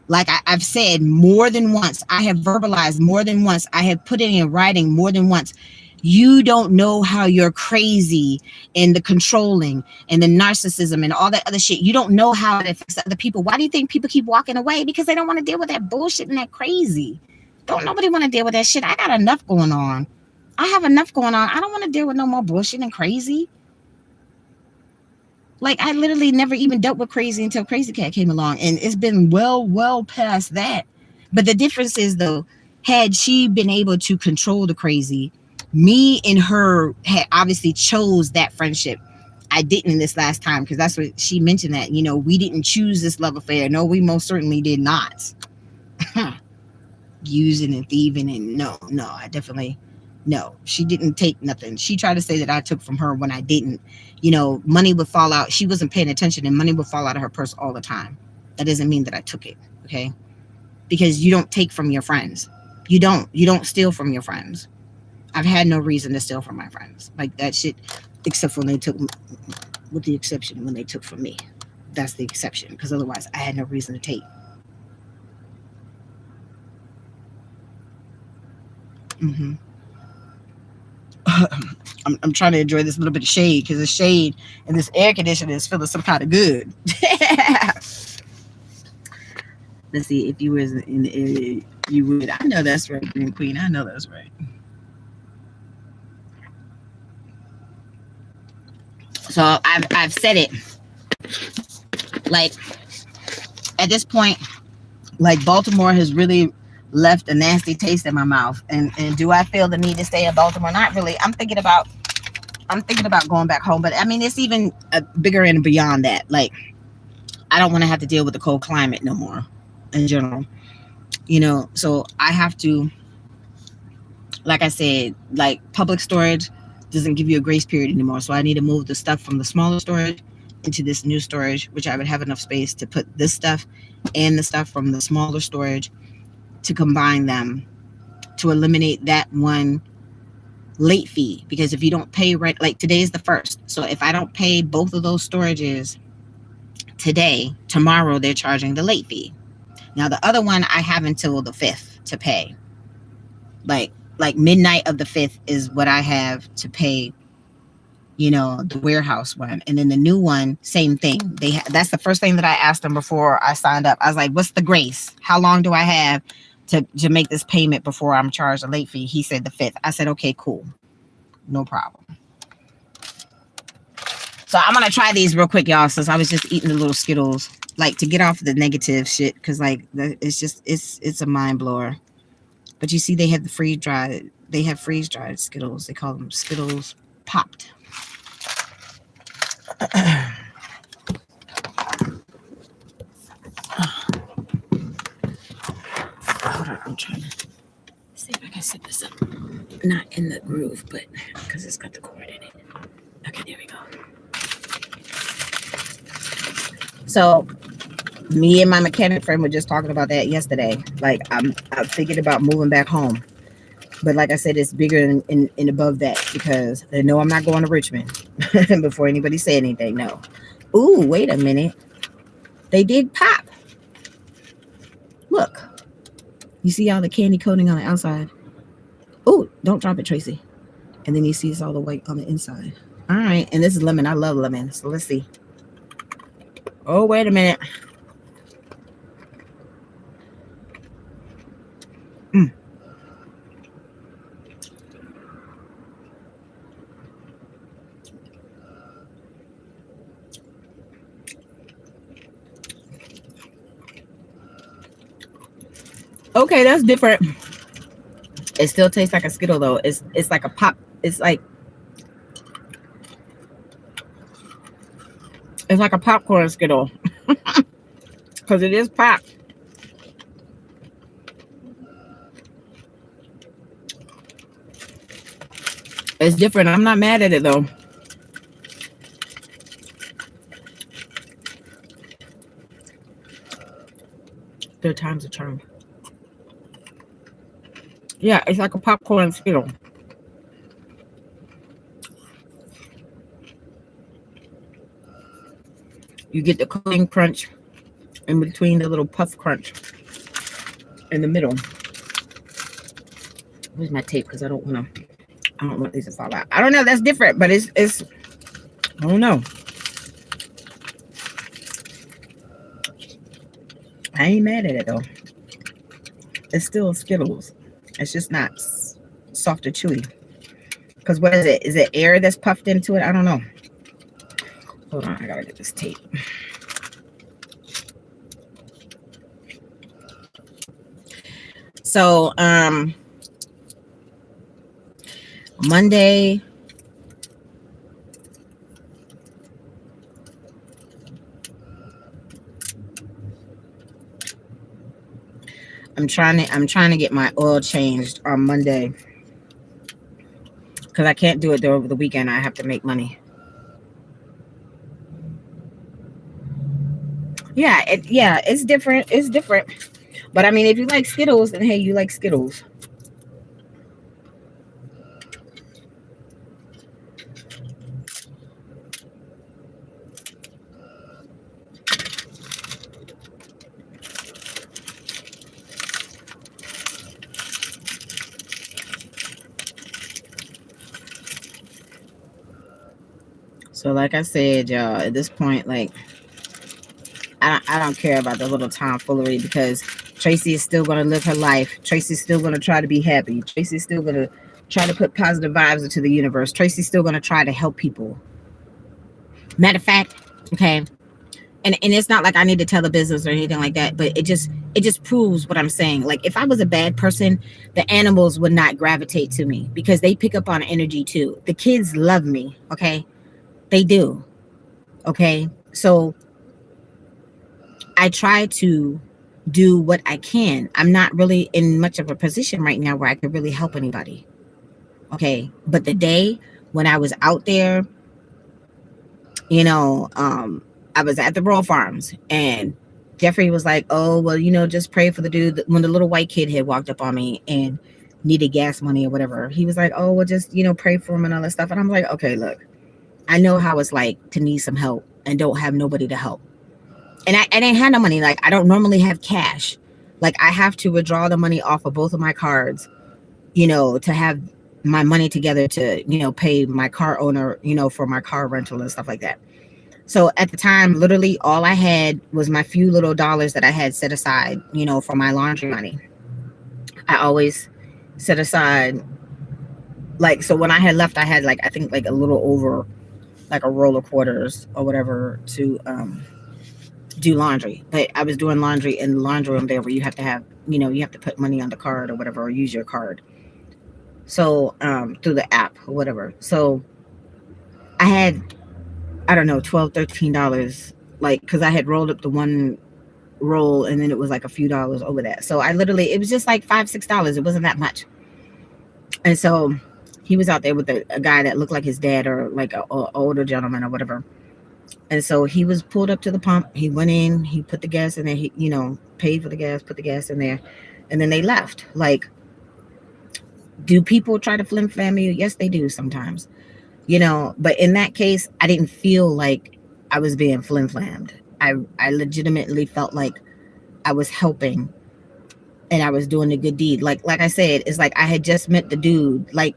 S3: Like I've said more than once. I have verbalized more than once. I have put it in writing more than once. You don't know how you're crazy and the controlling and the narcissism and all that other shit. You don't know how it affects other people. Why do you think people keep walking away? Because they don't want to deal with that bullshit and that crazy. Don't nobody want to deal with that shit. I got enough going on. I have enough going on. I don't want to deal with no more bullshit and crazy. Like I literally never even dealt with crazy until Crazy Cat came along. And it's been well past that. But the difference is though, had she been able to control the crazy, me and her had obviously chose that friendship. I didn't this last time, because that's what she mentioned, that, you know, we didn't choose this love affair. No, we most certainly did not. Using and thieving, and no, I definitely, no, she didn't take nothing. She tried to say that I took from her when I didn't. You know, money would fall out. She wasn't paying attention, and money would fall out of her purse all the time. That doesn't mean that I took it, okay? Because you don't take from your friends. You don't steal from your friends. I've had no reason to steal from my friends. Like that shit, except for when they took, with the exception when they took from me. That's the exception, because otherwise I had no reason to take. Mm-hmm. I'm trying to enjoy this little bit of shade, because the shade and this air conditioner is feeling some kind of good. Let's see, if you was in the area, you would. I know that's right, Green Queen. I know that's right. So I've said it. Like, at this point, like, Baltimore has really left a nasty taste in my mouth. And do I feel the need to stay in Baltimore? Not really. I'm thinking about going back home. But I mean, it's even bigger and beyond that. Like, I don't want to have to deal with the cold climate no more in general. You know, so I have to, like I said, like, public storage doesn't give you a grace period anymore. So I need to move the stuff from the smaller storage into this new storage, which I would have enough space to put this stuff and the stuff from the smaller storage, to combine them, to eliminate that one late fee. Because if you don't pay, right, like today is the 1st. So if I don't pay both of those storages today, tomorrow they're charging the late fee. Now the other one I have until the 5th to pay. Like midnight of the 5th is what I have to pay, you know, the warehouse one. And then the new one, same thing. That's the first thing that I asked them before I signed up. I was like, what's the grace? How long do I have to make this payment before I'm charged a late fee? He said the 5th. I said, okay, cool. No problem. So I'm going to try these real quick, y'all, since I was just eating the little Skittles, like, to get off the negative shit. Because, like, it's just, it's a mind blower. But you see, they have freeze dried Skittles. They call them Skittles Popped. Hold on, I'm trying to see if I can set this up. Not in the groove, but because it's got the cord in it. Okay, there we go. So me and my mechanic friend were just talking about that yesterday. Like, I'm thinking about moving back home. But like I said, it's bigger and above that, because they know I'm not going to Richmond before anybody say anything. No. Ooh, wait a minute. They did pop. Look. You see all the candy coating on the outside? Ooh, don't drop it, Tracy. And then you see it's all the white on the inside. All right. And this is lemon. I love lemon. So let's see. Oh, wait a minute. Okay, that's different. It still tastes like a Skittle, though. It's like a pop. It's like a popcorn Skittle. Because it is pop. It's different. I'm not mad at it, though. Third time's a charm. Yeah, it's like a popcorn Skittle. You get the coating crunch in between the little puff crunch in the middle. Where's my tape? Because I don't want these to fall out. I don't know. That's different, but it's I don't know. I ain't mad at it, though. It's still Skittles. It's just not soft or chewy. Because what is it? Is it air that's puffed into it? I don't know. Hold on. I got to get this tape. So Monday, I'm trying to get my oil changed on Monday because I can't do it there over the weekend. I have to make money. Yeah, it's different. It's different. But I mean, if you like Skittles, then hey, you like Skittles. So like I said, y'all, at this point, like I don't care about the little tomfoolery because Traci is still gonna live her life. Traci's still gonna try to be happy. Traci's still gonna try to put positive vibes into the universe. Traci's still gonna try to help people. Matter of fact, okay, and it's not like I need to tell the business or anything like that, but it just proves what I'm saying. Like if I was a bad person, the animals would not gravitate to me because they pick up on energy too. The kids love me, okay? They do. Okay. So I try to do what I can. I'm not really in much of a position right now where I could really help anybody. Okay. But the day when I was out there, you know, I was at the Royal Farms and Jeffrey was like, oh, well, just pray for the dude. When the little white kid had walked up on me and needed gas money or whatever, he was like, oh, well, just, pray for him and all that stuff. And I'm like, okay, look, I know how it's like to need some help and don't have nobody to help. And I didn't have no money. Like, I don't normally have cash. Like, I have to withdraw the money off of both of my cards, to have my money together to, pay my car owner, for my car rental and stuff like that. So at the time, literally all I had was my few little dollars that I had set aside, for my laundry money. I always set aside, like, so when I had left, I had like, I think like a little over like a roll of quarters or whatever to do laundry. But I was doing laundry in the laundry room there where you have to have, you have to put money on the card or whatever, or use your card. So through the app or whatever. So I had, I don't know, $12, $13, like, because I had rolled up the one roll and then it was like a few dollars over that. So I literally, it was just like $5, $6. It wasn't that much. And so he was out there with a guy that looked like his dad or like a older gentleman or whatever. And so he was pulled up to the pump. He went in, he put the gas in there, he, paid for the gas, put the gas in there, and then they left. Like, do people try to flim flam you? Yes, they do sometimes, but in that case, I didn't feel like I was being flim flammed. I legitimately felt like I was helping and I was doing a good deed. Like I said, it's like I had just met the dude. Like,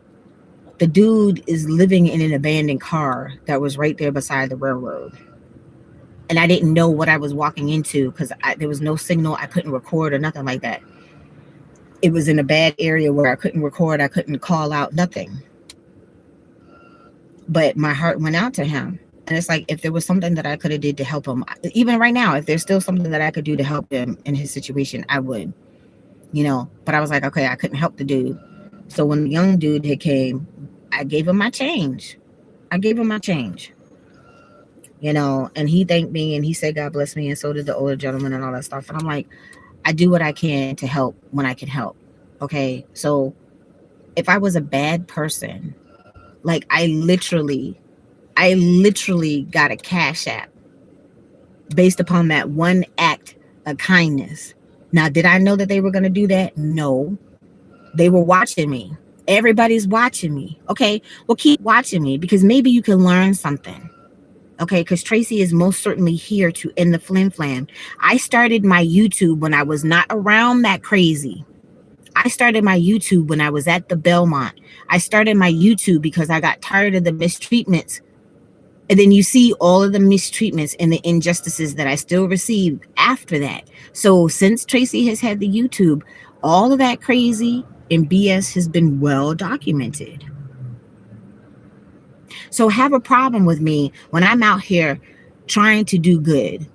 S3: the dude is living in an abandoned car that was right there beside the railroad. And I didn't know what I was walking into because there was no signal. I couldn't record or nothing like that. It was in a bad area where I couldn't record. I couldn't call out, nothing. But my heart went out to him. And it's like, if there was something that I could have did to help him, even right now, if there's still something that I could do to help him in his situation, I would, But I was like, okay, I couldn't help the dude. So when the young dude had came, I gave him my change. And he thanked me and he said, God bless me. And so did the older gentleman and all that stuff. And I'm like, I do what I can to help when I can help. Okay. So if I was a bad person, like I literally got a cash app based upon that one act of kindness. Now, did I know that they were going to do that? No. They were watching me. Everybody's watching me. Okay. Well, keep watching me because maybe you can learn something. Okay. Because Traci is most certainly here to end the flim flam. I started my YouTube when I was not around that crazy. I started my YouTube when I was at the Belmont. I started my YouTube because I got tired of the mistreatments. And then you see all of the mistreatments and the injustices that I still receive after that. So since Traci has had the YouTube, all of that crazy and BS has been well documented. So have a problem with me when I'm out here trying to do good.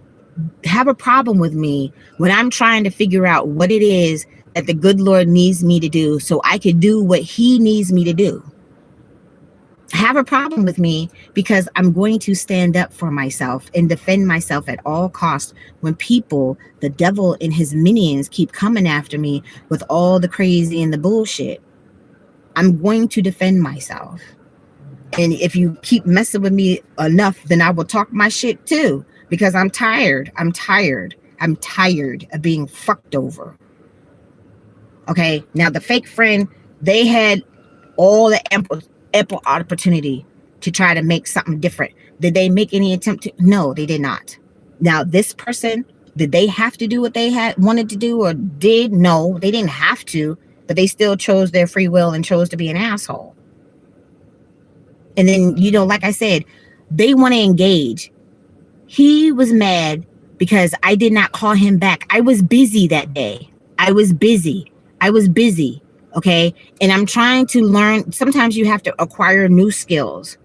S3: Have a problem with me when I'm trying to figure out what it is that the good Lord needs me to do so I can do what he needs me to do. Have a problem with me because I'm going to stand up for myself and defend myself at all costs when people, the devil and his minions, keep coming after me with all the crazy and the bullshit. I'm going to defend myself. And if you keep messing with me enough, then I will talk my shit too, because I'm tired. I'm tired of being fucked over. Okay, now the fake friend, they had all the ample opportunity to try to make something different. Did they make any attempt to? No, they did not. Now this person, did they have to do what they had wanted to do or did? No, they didn't have to, but they still chose their free will and chose to be an asshole. And then, like I said, they want to engage. He was mad because I did not call him back. I was busy that day. I was busy. Okay. And I'm trying to learn. Sometimes you have to acquire new skills.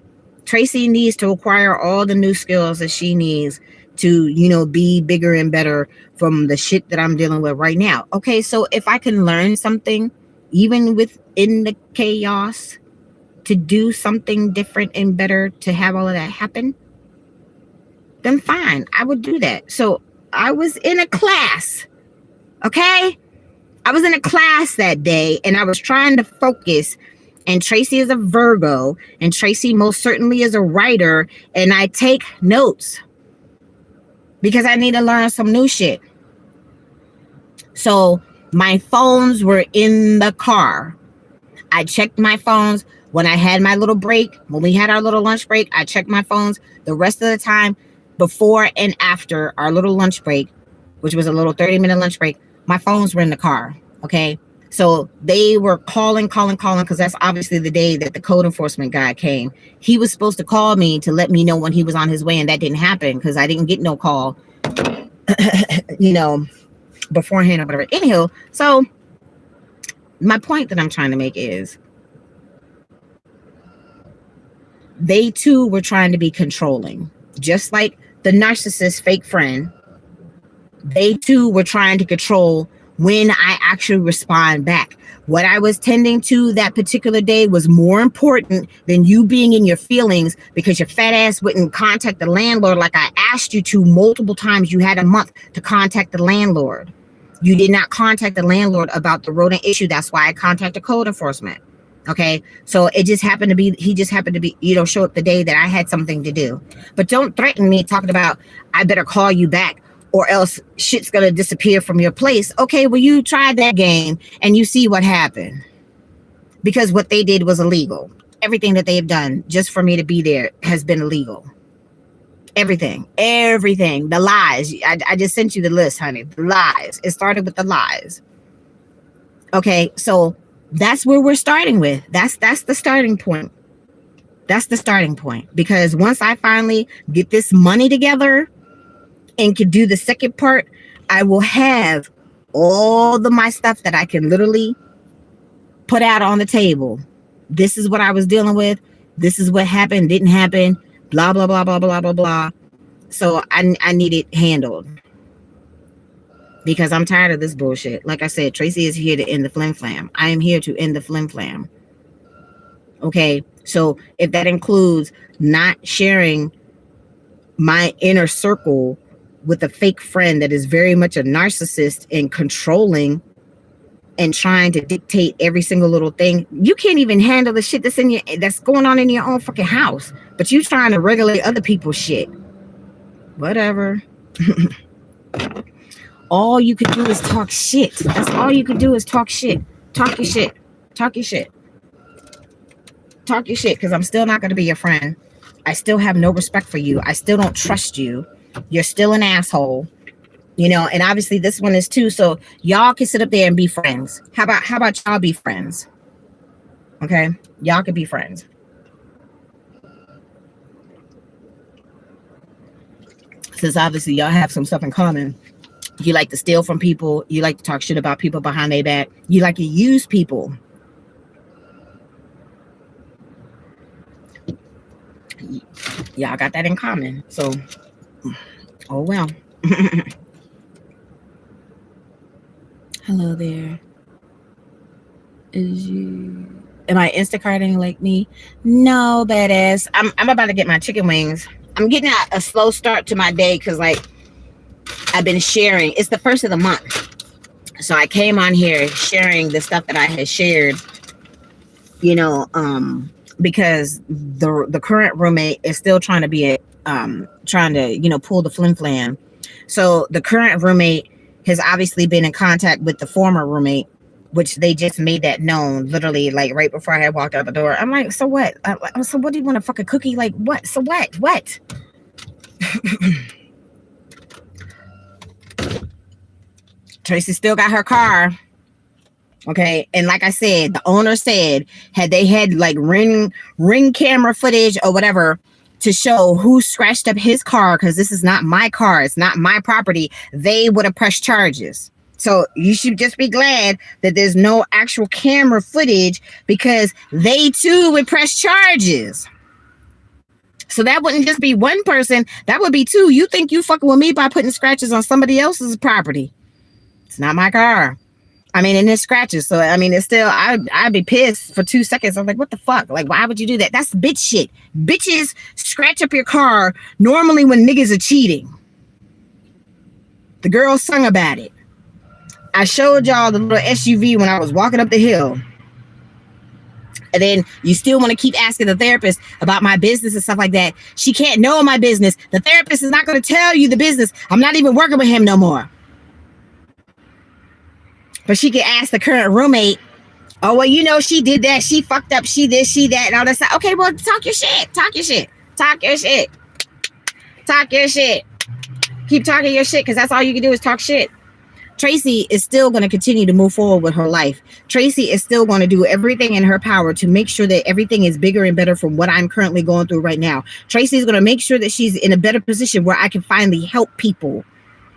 S3: Traci needs to acquire all the new skills that she needs to, be bigger and better from the shit that I'm dealing with right now. Okay. So if I can learn something, even within the chaos, to do something different and better to have all of that happen, then fine, I would do that. So I was in a class. Okay. I was in a class that day and I was trying to focus, and Traci is a Virgo and Traci most certainly is a writer, and I take notes because I need to learn some new shit. So my phones were in the car. I checked my phones when I had my little break. When we had our little lunch break, I checked my phones. The rest of the time, before and after our little lunch break, which was a little 30-minute lunch break, my phones were in the car. Okay. So they were calling, because that's obviously the day that the code enforcement guy came. He was supposed to call me to let me know when he was on his way, and that didn't happen because I didn't get no call, beforehand or whatever. Anyhow, so my point that I'm trying to make is they too were trying to be controlling, just like the narcissist fake friend. They too were trying to control when I actually respond back. What I was tending to that particular day was more important than you being in your feelings because your fat ass wouldn't contact the landlord like I asked you to multiple times. You had a month to contact the landlord. You did not contact the landlord about the rodent issue. That's why I contacted code enforcement. Okay, so he just happened to be, show up the day that I had something to do. But don't threaten me talking about, I better call you back or else shit's gonna disappear from your place. Okay, well, you tried that game and you see what happened. Because what they did was illegal. Everything that they've done just for me to be there has been illegal. Everything. The lies. I just sent you the list, honey. The lies. It started with the lies. Okay, so that's where we're starting with. That's the starting point. That's the starting point. Because once I finally get this money together and can do the second part, I will have all my stuff that I can literally put out on the table. This is what I was dealing with. This is what happened, didn't happen, blah, blah, blah, blah, blah, blah, blah. So I need it handled. Because I'm tired of this bullshit. Like I said, Traci is here to end the flim flam. I am here to end the flim flam. Okay, so if that includes not sharing my inner circle with a fake friend that is very much a narcissist and controlling and trying to dictate every single little thing, you can't even handle the shit that's going on in your own fucking house, but you trying to regulate other people's shit. Whatever. All you could do is talk shit. That's all you could do is talk shit. Talk your shit. Talk your shit. Talk your shit, because I'm still not going to be your friend. I still have no respect for you. I still don't trust you. You're still an asshole. And obviously this one is too. So y'all can sit up there and be friends. How about y'all be friends? Okay? Y'all can be friends. Since obviously y'all have some stuff in common. You like to steal from people. You like to talk shit about people behind their back. You like to use people. Y'all got that in common. So, oh well. Hello there. Is you? Am I Instacarting like me? No, badass. I'm about to get my chicken wings. I'm getting a slow start to my day because like I've been sharing. It's the first of the month, so I came on here sharing the stuff that I had shared. You know, because the current roommate is still trying to be trying to pull the flim flam. So the current roommate has obviously been in contact with the former roommate, which they just made that known literally like right before I had walked out the door. I'm like, so what? So what do you want, a fucking cookie? Like what? So what? Tracy still got her car. Okay. And like I said, the owner said, had they had like ring camera footage or whatever to show who scratched up his car, because this is not my car, it's not my property, they would have pressed charges. So you should just be glad that there's no actual camera footage, because they too would press charges. So that wouldn't just be one person, that would be two. You think you fucking with me by putting scratches on somebody else's property? It's not my car. I mean, and there's scratches. So, I mean, it's still, I'd be pissed for 2 seconds. I'm like, what the fuck? Like, why would you do that? That's bitch shit. Bitches scratch up your car normally when niggas are cheating. The girl sung about it. I showed y'all the little SUV when I was walking up the hill. And then you still want to keep asking the therapist about my business and stuff like that. She can't know my business. The therapist is not going to tell you the business. I'm not even working with him no more. But she could ask the current roommate, oh, well, you know, she did that. She fucked up. She this, she that, and all that stuff. Okay, well, talk your shit. Talk your shit. Talk your shit. Talk your shit. Keep talking your shit, because that's all you can do is talk shit. Traci is still going to continue to move forward with her life. Traci is still going to do everything in her power to make sure that everything is bigger and better from what I'm currently going through right now. Traci is going to make sure that she's in a better position where I can finally help people.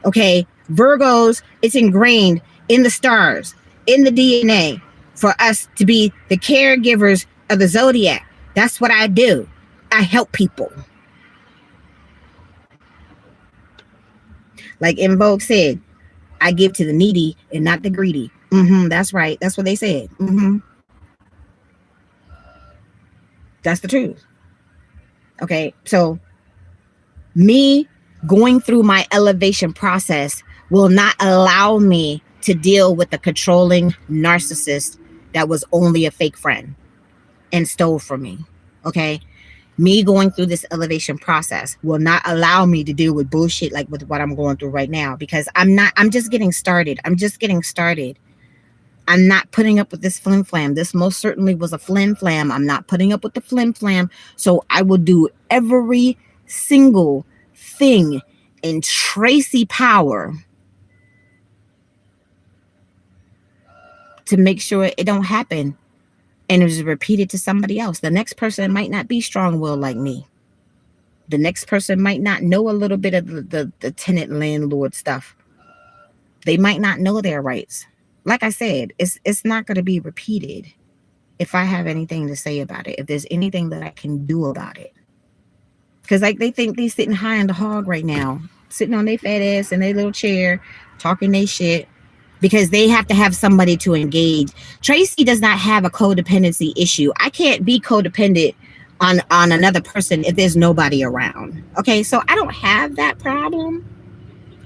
S3: Okay, Virgos, it's ingrained in the stars, in the DNA, for us to be the caregivers of the zodiac. That's what I do. I help people. Like In Vogue said, I give to the needy and not the greedy. That's right. That's what they said. That's the truth. Okay, so me going through my elevation process will not allow me to deal with the controlling narcissist that was only a fake friend and stole from me. Okay, me going through this elevation process will not allow me to deal with bullshit like with what I'm going through right now, because I'm just getting started. I'm not putting up with this flim flam. This most certainly was a flim flam. I'm not putting up with the flim flam. So I will do every single thing in Traci power to make sure it don't happen and it was repeated to somebody else. The next person might not be strong-willed like me. The next person might not know a little bit of the tenant landlord stuff. They might not know their rights. Like I said, it's not going to be repeated if I have anything to say about it, if there's anything that I can do about it. Because like they think they sitting high on the hog right now, sitting on their fat ass in their little chair, talking their shit, because they have to have somebody to engage. Traci does not have a codependency issue. I can't be codependent on another person if there's nobody around. Okay, so I don't have that problem.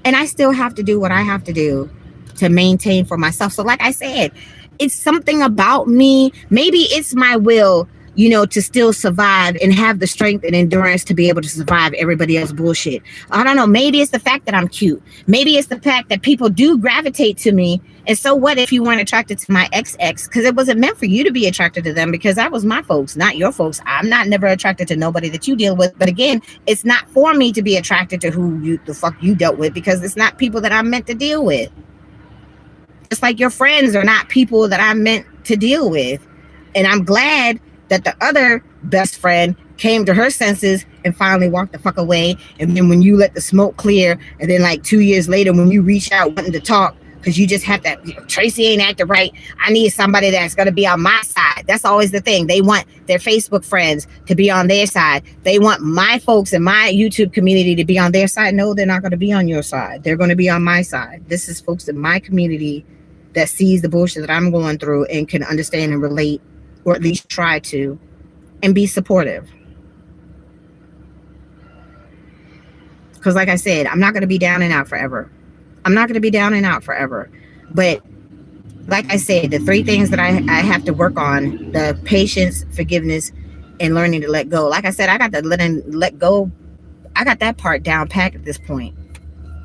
S3: And I still have to do what I have to do to maintain for myself. So like I said, it's something about me. Maybe it's my will, to still survive and have the strength and endurance to be able to survive everybody else's bullshit. I don't know. Maybe it's the fact that I'm cute. Maybe it's the fact that people do gravitate to me. And so what if you weren't attracted to my ex? Because it wasn't meant for you to be attracted to them, because that was my folks, not your folks. I'm not never attracted to nobody that you deal with. But again, it's not for me to be attracted to who the fuck you dealt with, because it's not people that I'm meant to deal with. Just like your friends are not people that I'm meant to deal with. And I'm glad that the other best friend came to her senses and finally walked the fuck away. And then when you let the smoke clear, and then like 2 years later, when you reach out wanting to talk, because you just have that, Traci ain't acting right, I need somebody that's going to be on my side. That's always the thing. They want their Facebook friends to be on their side. They want my folks in my YouTube community to be on their side. No, they're not going to be on your side. They're going to be on my side. This is folks in my community that sees the bullshit that I'm going through and can understand and relate, or at least try to, and be supportive. Because like I said, I'm not going to be down and out forever. I'm not going to be down and out forever. But like I said, the three things that I have to work on: the patience, forgiveness, and learning to let go. Like I said, I got to let go. I got that part down packed at this point.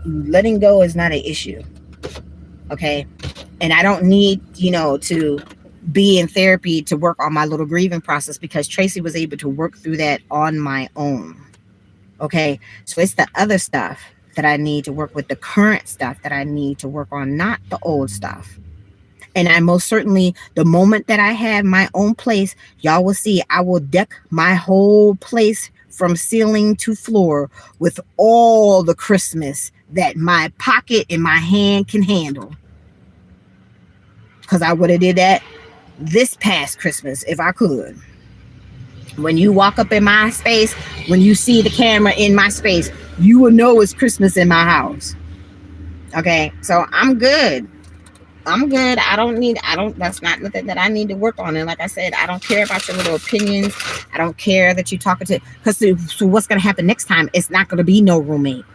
S3: Letting go is not an issue. Okay. And I don't need, to be in therapy to work on my little grieving process, because Traci was able to work through that on my own. Okay. So it's the other stuff that I need to work with, the current stuff that I need to work on, not the old stuff. And I most certainly, the moment that I have my own place, y'all will see, I will deck my whole place from ceiling to floor with all the Christmas that my pocket and my hand can handle. Because I would have did that this past Christmas if I could. When you walk up in my space, when you see the camera in my space, you will know it's Christmas in my house. Okay, so I'm good. That's not nothing that I need to work on. And like I said, I don't care about your little opinions. I don't care that you're talking to, because so what's going to happen next time? It's not going to be no roommate.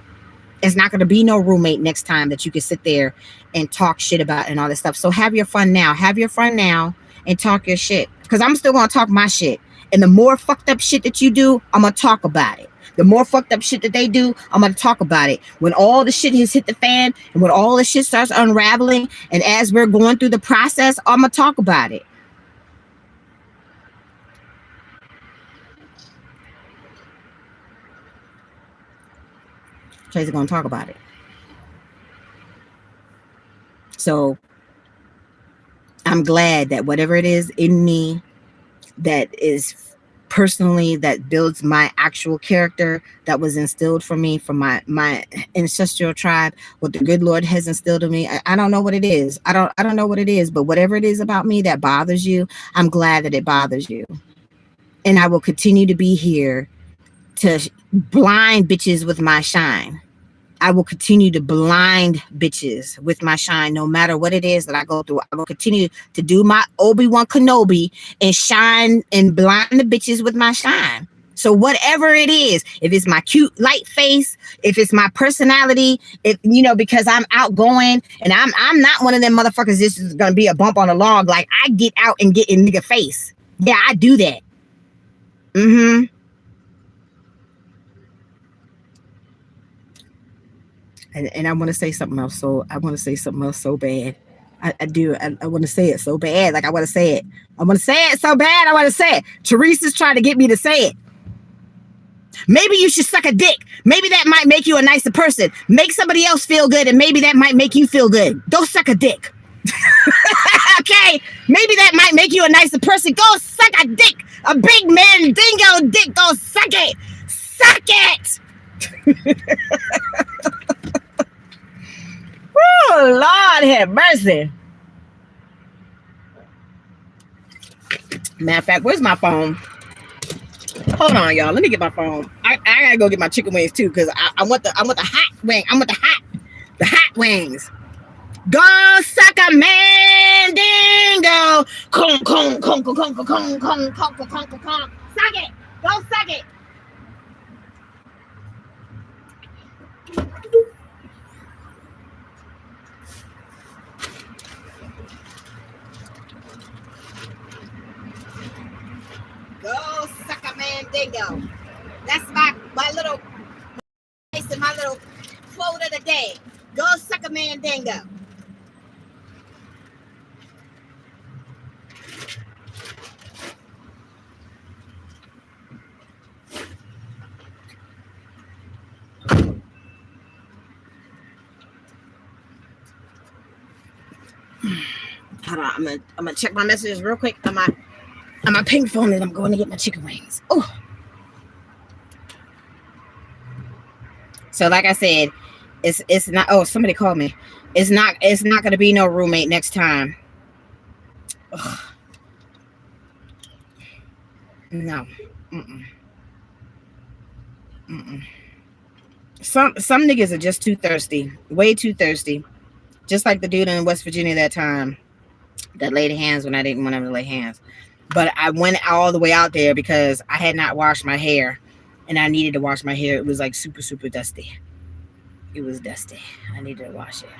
S3: It's not going to be no roommate next time that you can sit there and talk shit about and all this stuff. So have your fun now. Have your fun now and talk your shit. Because I'm still going to talk my shit. And the more fucked up shit that you do, I'm going to talk about it. The more fucked up shit that they do, I'm going to talk about it. When all the shit has hit the fan and when all the shit starts unraveling, and as we're going through the process, I'm going to talk about it. Traci's going to talk about it. So I'm glad that whatever it is in me that is personally, that builds my actual character, that was instilled for me from my ancestral tribe, what the good Lord has instilled in me. I don't know what it is. I don't know what it is, but whatever it is about me that bothers you, I'm glad that it bothers you. And I will continue to be here to blind bitches with my shine. I will continue to blind bitches with my shine, no matter what it is that I go through. I will continue to do my Obi-Wan Kenobi and shine and blind the bitches with my shine. So whatever it is, if it's my cute light face, if it's my personality, because I'm outgoing and I'm not one of them motherfuckers. This is gonna be a bump on a log. Like, I get out and get in nigga face. Yeah, I do that. And I want to say something else. So I want to say something else so bad. I do. I want to say it so bad. Like, I want to say it. I want to say it so bad. I want to say it. Teresa's trying to get me to say it. Maybe you should suck a dick. Maybe that might make you a nicer person. Make somebody else feel good, and maybe that might make you feel good. Go suck a dick. Okay? Maybe that might make you a nicer person. Go suck a dick. A big man dingo dick. Go suck it. Suck it. Oh, Lord have mercy. Matter of fact, where's my phone? Hold on, y'all. Let me get my phone. I gotta go get my chicken wings too, because I want the hot wing. I want the hot wings. Go suck a man dingo. Kong kong kong kong kong kong kong kong kong kong kong. Suck it. Go suck it. Go suck a man dingo. That's my little my little quote of the day. Go suck a man dingo. Hold on, I'm gonna check my messages real quick on my ping phone, and I'm going to get my chicken wings. Oh. So like I said, it's not. Oh, somebody called me. It's not going to be no roommate next time. Ugh. No. Some niggas are just too thirsty, way too thirsty just like the dude in West Virginia that time that laid hands when I didn't want him to lay hands. But I went all the way out there because I had not washed my hair, and I needed to wash my hair. It was like super, super dusty. It was dusty. I needed to wash it.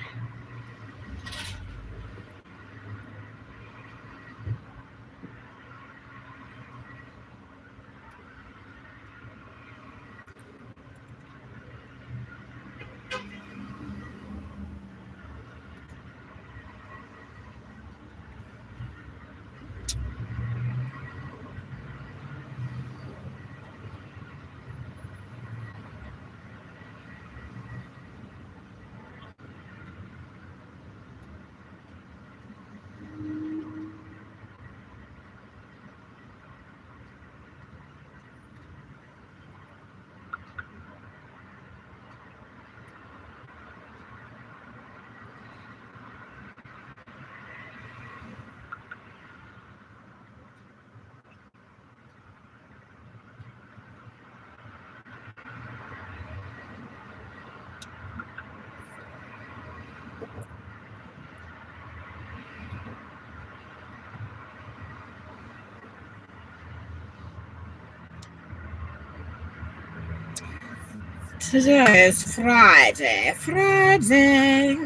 S3: Today is Friday. Friday.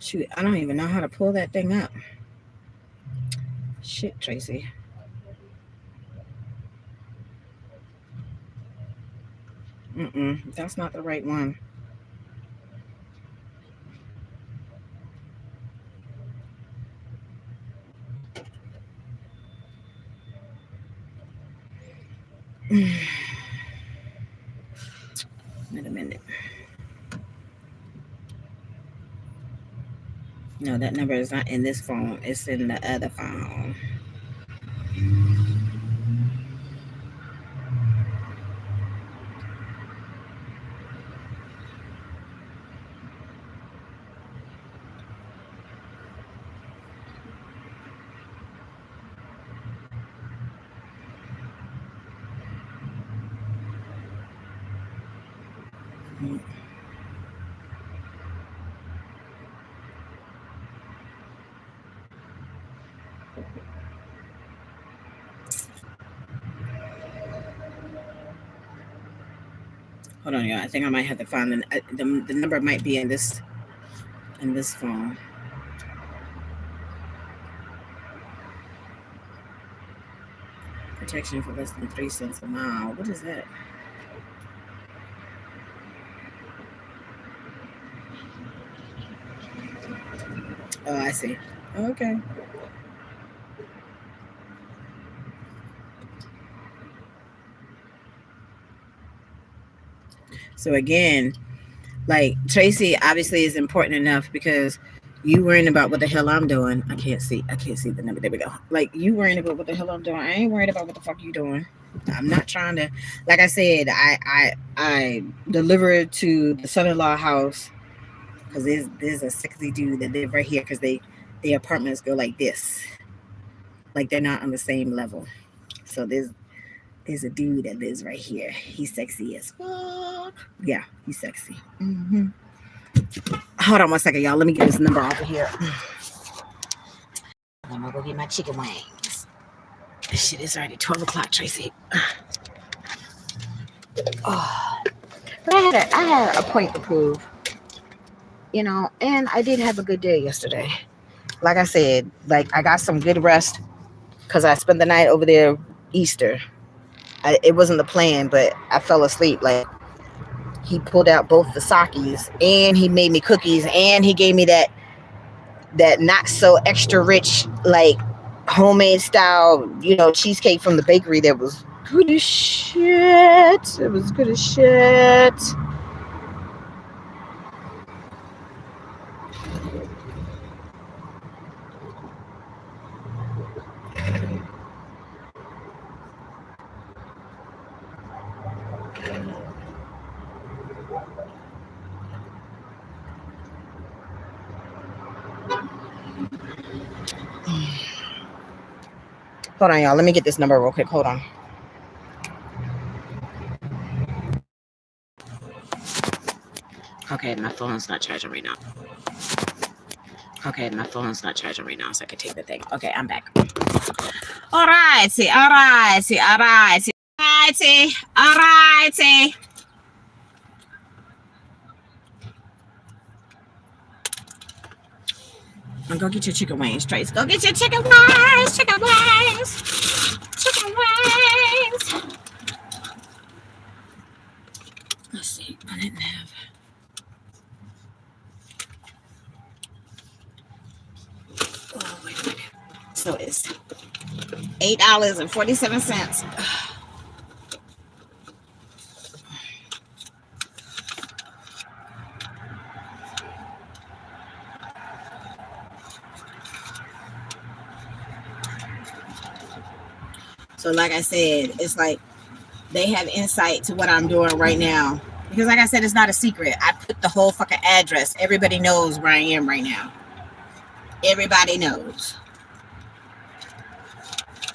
S3: Shoot, I don't even know how to pull that thing up. Shit, Tracy. That's not the right one. Wait a minute. No, that number is not in this phone. It's in the other phone. Hold on, y'all. I think I might have to find the number might be in this phone. Protection for less than 3 cents a mile. What is that? Oh, I see. Okay. So again, like Tracy obviously is important enough because you worrying about what the hell I'm doing. I can't see the number. There we go. Like you worrying about what the hell I'm doing. I ain't worried about what the fuck you doing. I'm not trying to, like I said, I delivered to the son-in-law house because there's a sexy dude that live right here because their apartments go like this. Like they're not on the same level. So there's a dude that lives right here. He's sexy as fuck. Yeah, he's sexy. Hold on 1 second, y'all. Let me get this number off of here. I'm gonna go get my chicken wings. This shit is already 12 o'clock, Tracy. Oh. But I had a point to prove, you know, and I did have a good day yesterday. Like I said, like I got some good rest because I spent the night over there Easter. It wasn't the plan, but I fell asleep. Like he pulled out both the sakis and he made me cookies and he gave me that not so extra rich like homemade style, cheesecake from the bakery that was good as shit. It was good as shit. Hold on, y'all. Let me get this number real quick. Hold on. Okay, my phone's not charging right now. Okay, my phone's not charging right now, so I can take the thing. Okay, I'm back. All righty. Go get your chicken wings, Trace. Go get your chicken wings. Chicken wings. Let's see. I didn't have. Oh, wait a minute. So it's $8.47. So, like I said, it's like they have insight to what I'm doing right now. Because, like I said, it's not a secret. I put the whole fucking address. Everybody knows where I am right now. Everybody knows.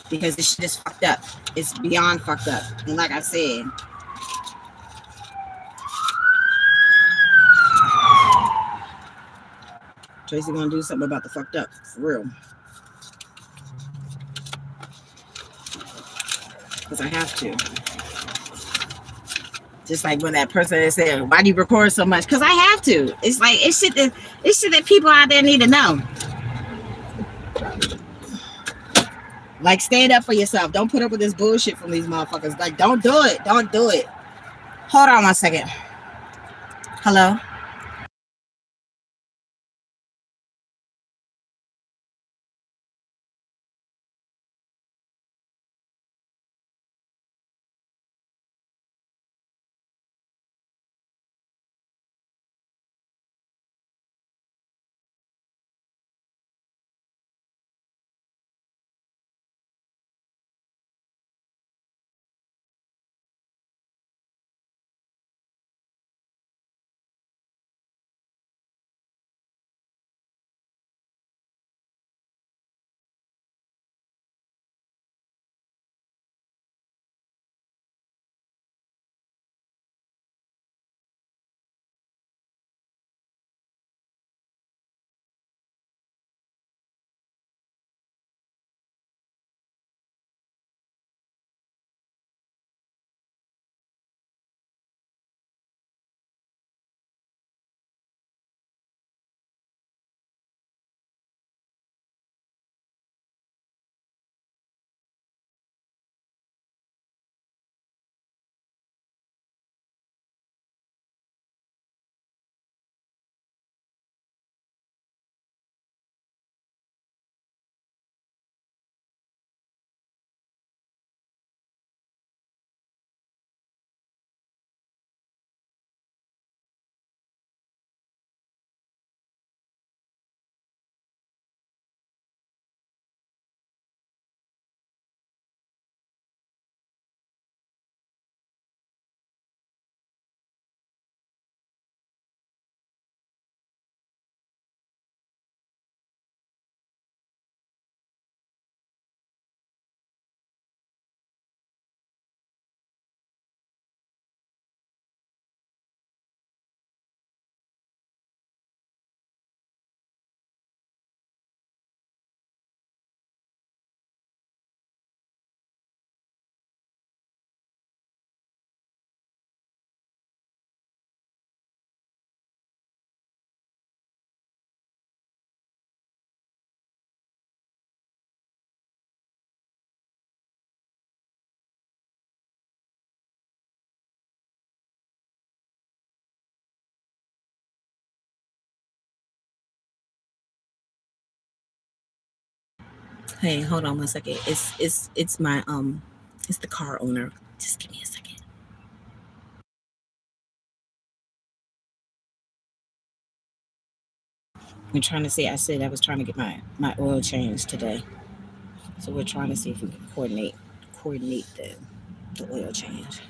S3: Because this shit is fucked up. It's beyond fucked up. And like I said, Tracy gonna do something about the fucked up. For real. Because I have to. Just like when that person is saying, why do you record so much? Because I have to. It's like it's shit that people out there need to know. Like, stand up for yourself. Don't put up with this bullshit from these motherfuckers. Like, don't do it. Don't do it. Hold on 1 second. Hello?
S1: Hey, hold on 1 second. It's my it's the car owner. Just give me a second. We're trying to see. I said I was trying to get my oil changed today, so we're trying to see if we can coordinate the oil change.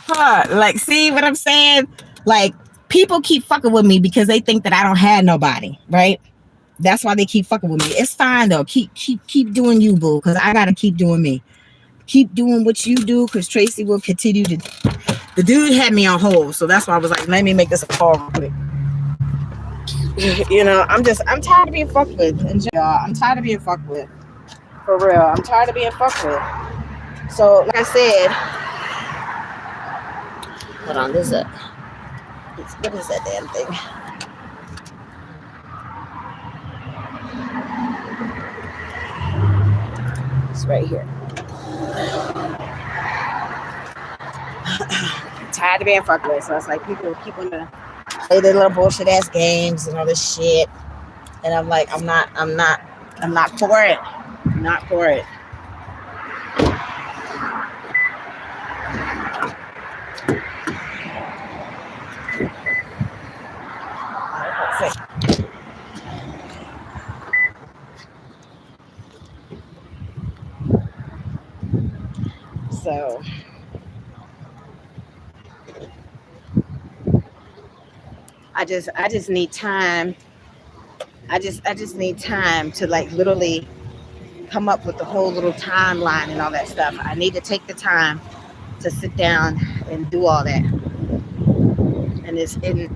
S3: Huh, like, see what I'm saying? Like, people keep fucking with me because they think that I don't have nobody, right? That's why they keep fucking with me. It's fine though. Keep doing you, boo, because I gotta keep doing me. Keep doing what you do, because Tracy will continue to. The dude had me on hold, so that's why I was like, let me make this a call real quick. You know, I'm tired of being fucked with. And y'all, I'm tired of being fucked with. For real, I'm tired of being fucked with. So, like I said, hold on, this is it. What is that damn thing? It's right here. I'm tired of being fucked with. So it's like people keep on to play their little bullshit ass games and all this shit. And I'm like, I'm not for it. I'm not for it. So I just need time. I just need time to like literally come up with the whole little timeline and all that stuff. I need to take the time to sit down and do all that. And it's in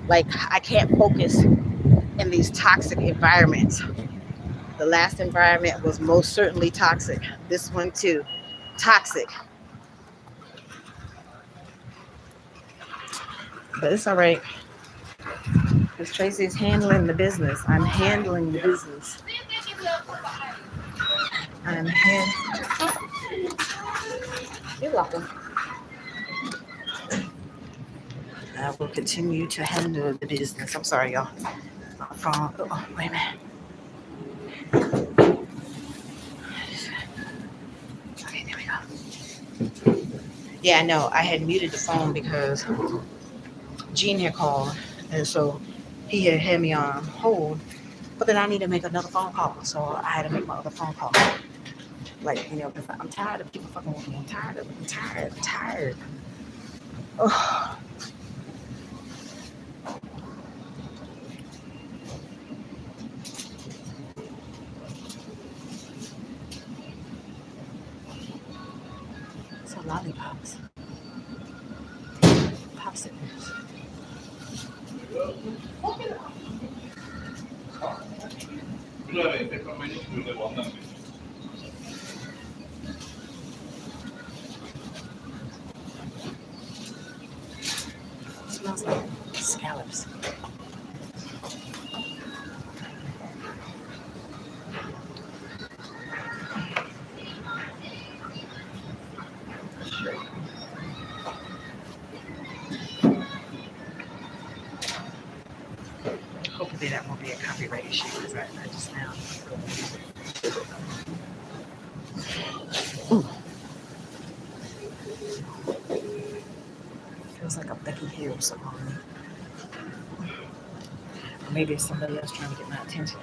S3: like I can't focus in these toxic environments. The last environment was most certainly toxic. This one too, toxic. But it's all right. Because Tracy's handling the business. I'm handling the business. You're welcome. I will continue to handle the business. I'm sorry, y'all. My phone. Oh, wait a minute. Okay, there we go. Yeah, no, I had muted the phone because Gene had called, and so he had me on hold. But then I need to make another phone call, so I had to make my other phone call. Like, you know, because I'm tired of people fucking with me. I'm tired. Oh. So lollipops. Popsicles. It smells like scallops. Hopefully that won't be a copyright issue because I just now. Ooh. Feels like a Becky Hill song on me. Or maybe it's somebody else trying to get my attention.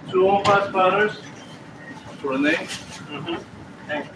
S5: Two of us brothers for a name. Mm-hmm. Thank you.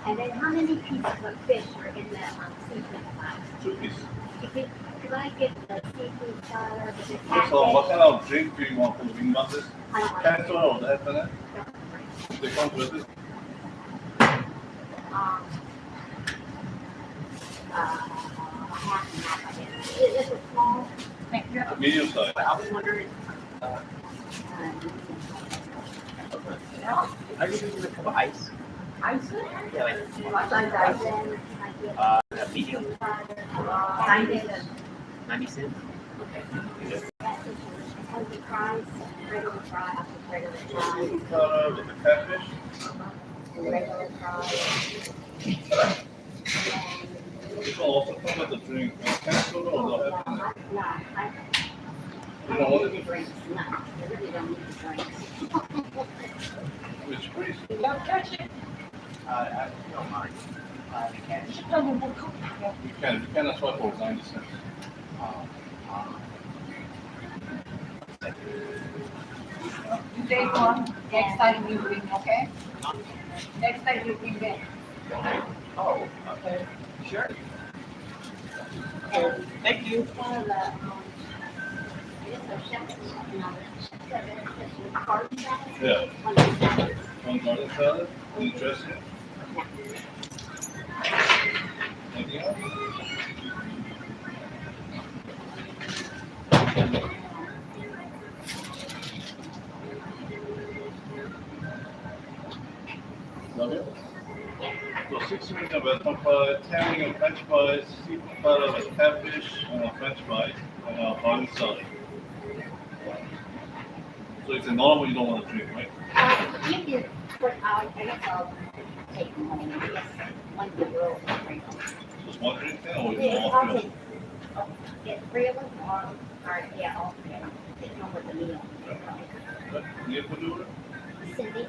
S6: And then how many pieces of fish are in that seafood pie?
S5: 2 pieces.
S6: Could I get the seafood platter with the
S5: So what kind of drink do you want for the wing buses?
S6: I don't want
S5: Cancer or that, they come with it.
S6: Um, half and half, I guess. It's a small picture.
S5: Medium size.
S6: But I was wondering.
S7: I usually do a cup of ice.
S6: Ice?
S7: Yeah, like
S6: What size ice?
S7: a medium,
S6: 90
S7: 90 cents.
S6: fries, regular fries, regular fries,
S5: Seafood platter with the catfish.
S6: regular fries.
S5: This will also come with a drink. Can soda or
S6: No,
S5: the
S6: I
S5: You
S6: don't
S5: know
S6: need the drinks. No, I really don't need the drinks.
S5: Which grease?
S6: Don't touch it.
S7: I don't mind. The cash.
S5: You can. That's why for 90 cents.
S6: Day one, next time you bring, okay? Next time you bring back.
S7: Oh, okay. Sure. Thank you.
S5: Yeah. One garlic salad. Any dressing? Anything else? Love it. So 6 ring of vegetable pie, 10 ring of French fries, seafood platter with catfish and a French fry, and a garlic salad. So it's a normal you don't want to drink, right?
S6: You can put out, I guess I'll take one, yes, one good roll.
S5: Just one drink then, or you
S6: Yeah,
S5: want
S6: I'll
S5: all
S6: take, get 3 of them, or, yeah, all 3 of them. Take one with the meal.
S5: three? You put it?
S6: Cindy?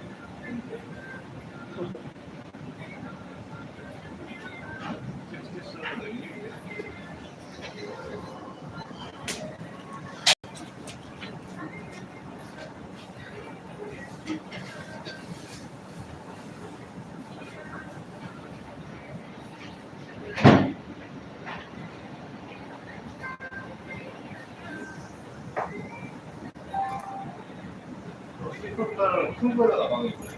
S5: 67. seafood platter 큰 걸로 나가는 거죠.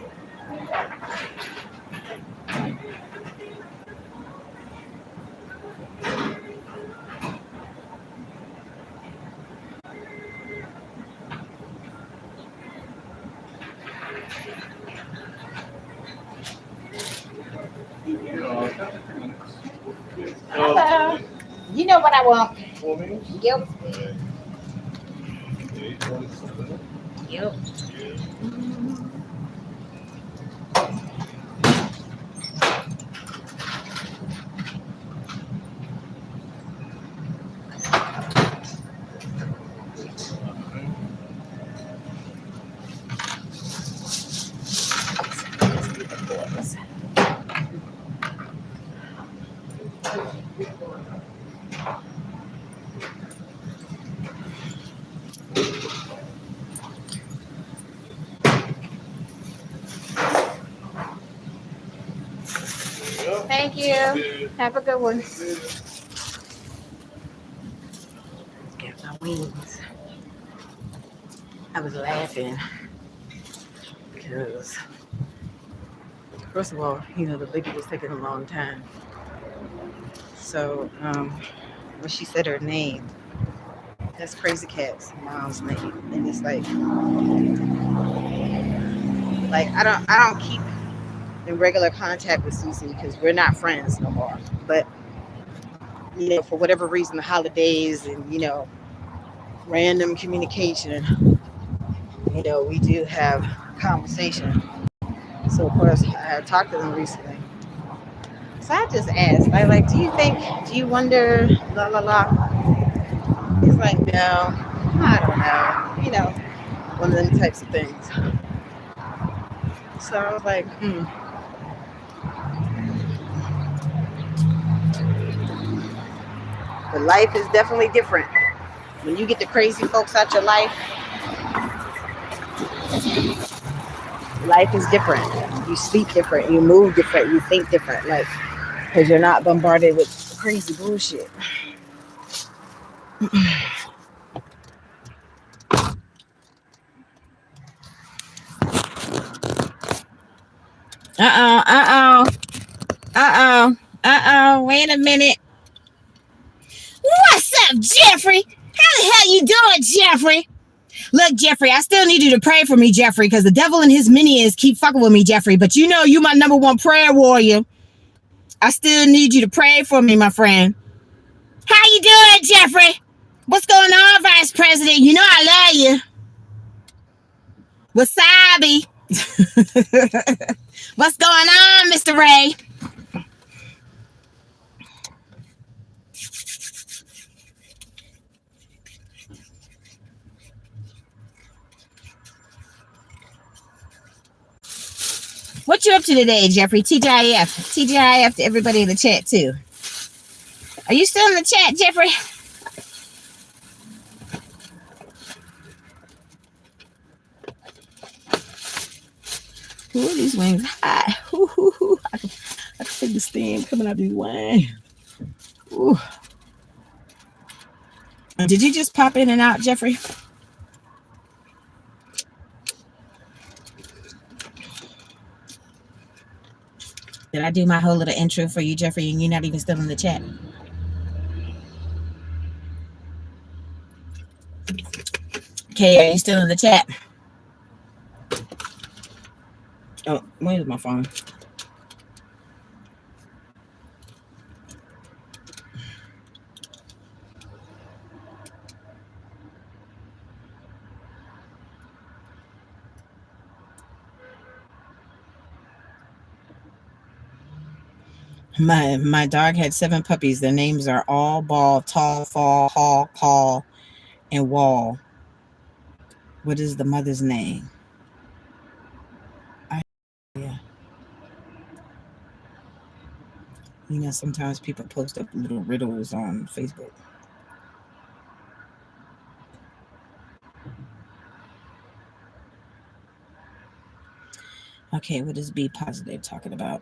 S6: Hello. You know what I want.
S5: 4 minutes?
S6: Yep.
S5: Okay. Okay, 27.
S6: Yep. Thank you. Have a good one. Get my wings. I was laughing because, first of all, the lady was taking a long time. So, when she said her name, that's Crazy Cat's mom's name, and it's like I don't keep in regular contact with Susie because we're not friends no more. But for whatever reason, the holidays and random communication, we do have conversation. So of course, I had talked to them recently. So I just asked, do you wonder, la la la? He's like, no, I don't know. One of them types of things. So I was like, But life is definitely different. When you get the crazy folks out your life is different. You speak different, you move different, you think different, because you're not bombarded with crazy bullshit. Wait a minute. What's up, Jeffrey? How the hell you doing, Jeffrey? Look, Jeffrey, I still need you to pray for me, Jeffrey, because the devil and his minions keep fucking with me, Jeffrey. But you know you my number one prayer warrior. I still need you to pray for me, my friend. How you doing, Jeffrey? What's going on, Vice President? You know I love you. Wasabi. What's going on, Mr. Ray? What you up to today, Jeffrey? TGIF. TGIF to everybody in the chat, too. Are you still in the chat, Jeffrey? Ooh, these wings hot. Ooh, I can feel the steam coming out of these wings. Ooh. Did you just pop in and out, Jeffrey? Did I do my whole little intro for you, Jeffrey, and you're not even still in the chat? Okay, are you still in the chat? Oh, where's my phone? My dog had 7 puppies. Their names are All, Ball, Tall, Fall, Hall, Call, and Wall. What is the mother's name? Yeah. You know, sometimes people post up little riddles on Facebook. Okay, what is Be Positive talking about?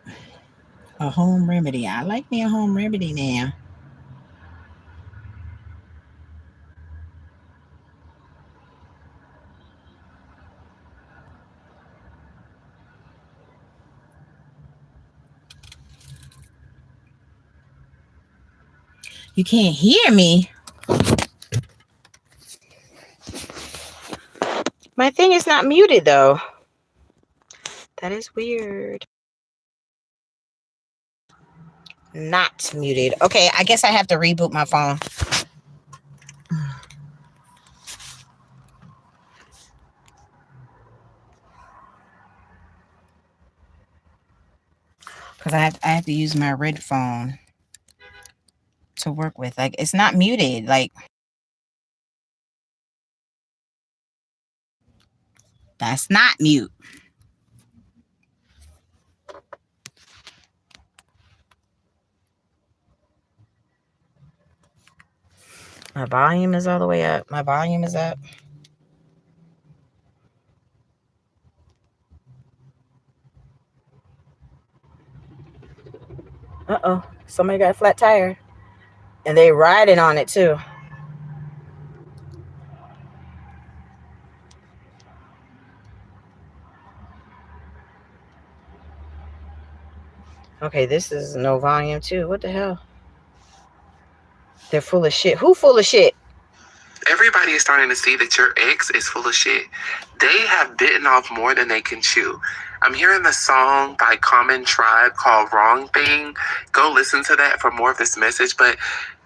S6: A home remedy. I like me a home remedy now. You can't hear me? My thing is not muted, though. That is weird. Not muted. Okay, I guess I have to reboot my phone. Because I have to use my red phone to work with. Like, it's not muted. Like, that's not mute. My volume is all the way up. My volume is up. Uh-oh. Somebody got a flat tire. And they riding on it, too. Okay, this is no volume, too. What the hell? They're full of shit. Who full of shit?
S8: Everybody is starting to see that your ex is full of shit. They have bitten off more than they can chew. I'm hearing the song by Common Tribe called Wrong Thing. Go listen to that for more of this message. But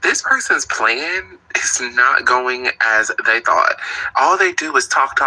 S8: this person's plan is not going as they thought. All they do is talk,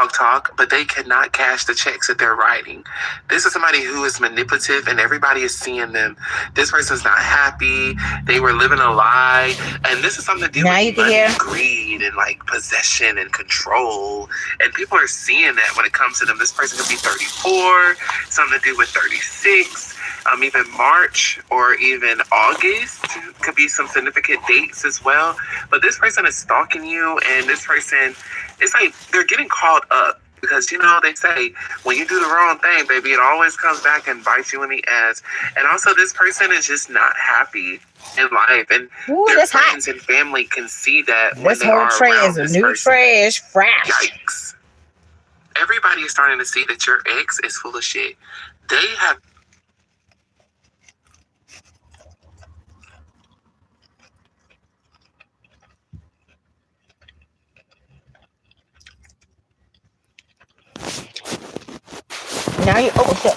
S8: but they cannot cash the checks that they're writing. This is somebody who is manipulative and everybody is seeing them. This person's not happy. They were living a lie. And this is something to do with money, greed, and like possession and control. And people are seeing that when it comes to them. This person could be 34, something to do with 36. Even March or even August could be some significant dates as well. But this person is stalking you, and this person, it's like they're getting called up because, you know, they say when you do the wrong thing, baby, it always comes back and bites you in the ass. And also this person is just not happy in life, and their friends and family can see that when they are around this person.
S6: Trash, fresh.
S8: Yikes. Everybody is starting to see that your ex is full of shit. They have
S6: Now you, oh shit.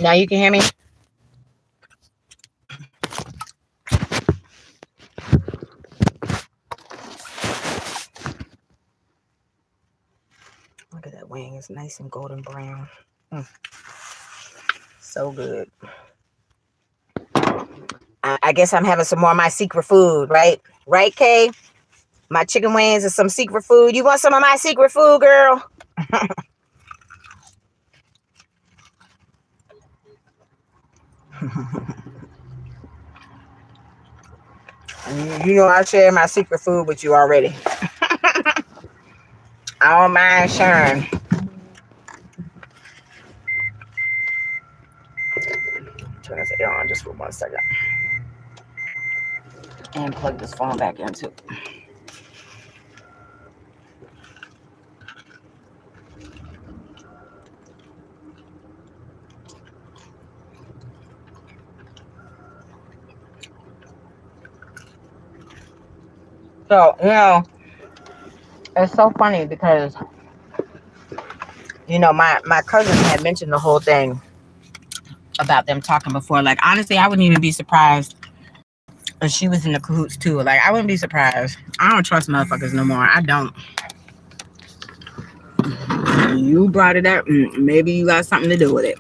S6: Now you can hear me? Look at that wing. It's nice and golden brown. So good. I guess I'm having some more of my secret food, right? Right, Kay? My chicken wings and some secret food. You want some of my secret food, girl? You know I share my secret food with you already. I don't mind sharing. Turn this on just for 1 second. And plug this phone back into. So, it's so funny because, my cousin had mentioned the whole thing about them talking before. Like, honestly, I wouldn't even be surprised if she was in the cahoots too. Like, I wouldn't be surprised. I don't trust motherfuckers no more. I don't. You brought it up. Maybe you got something to do with it.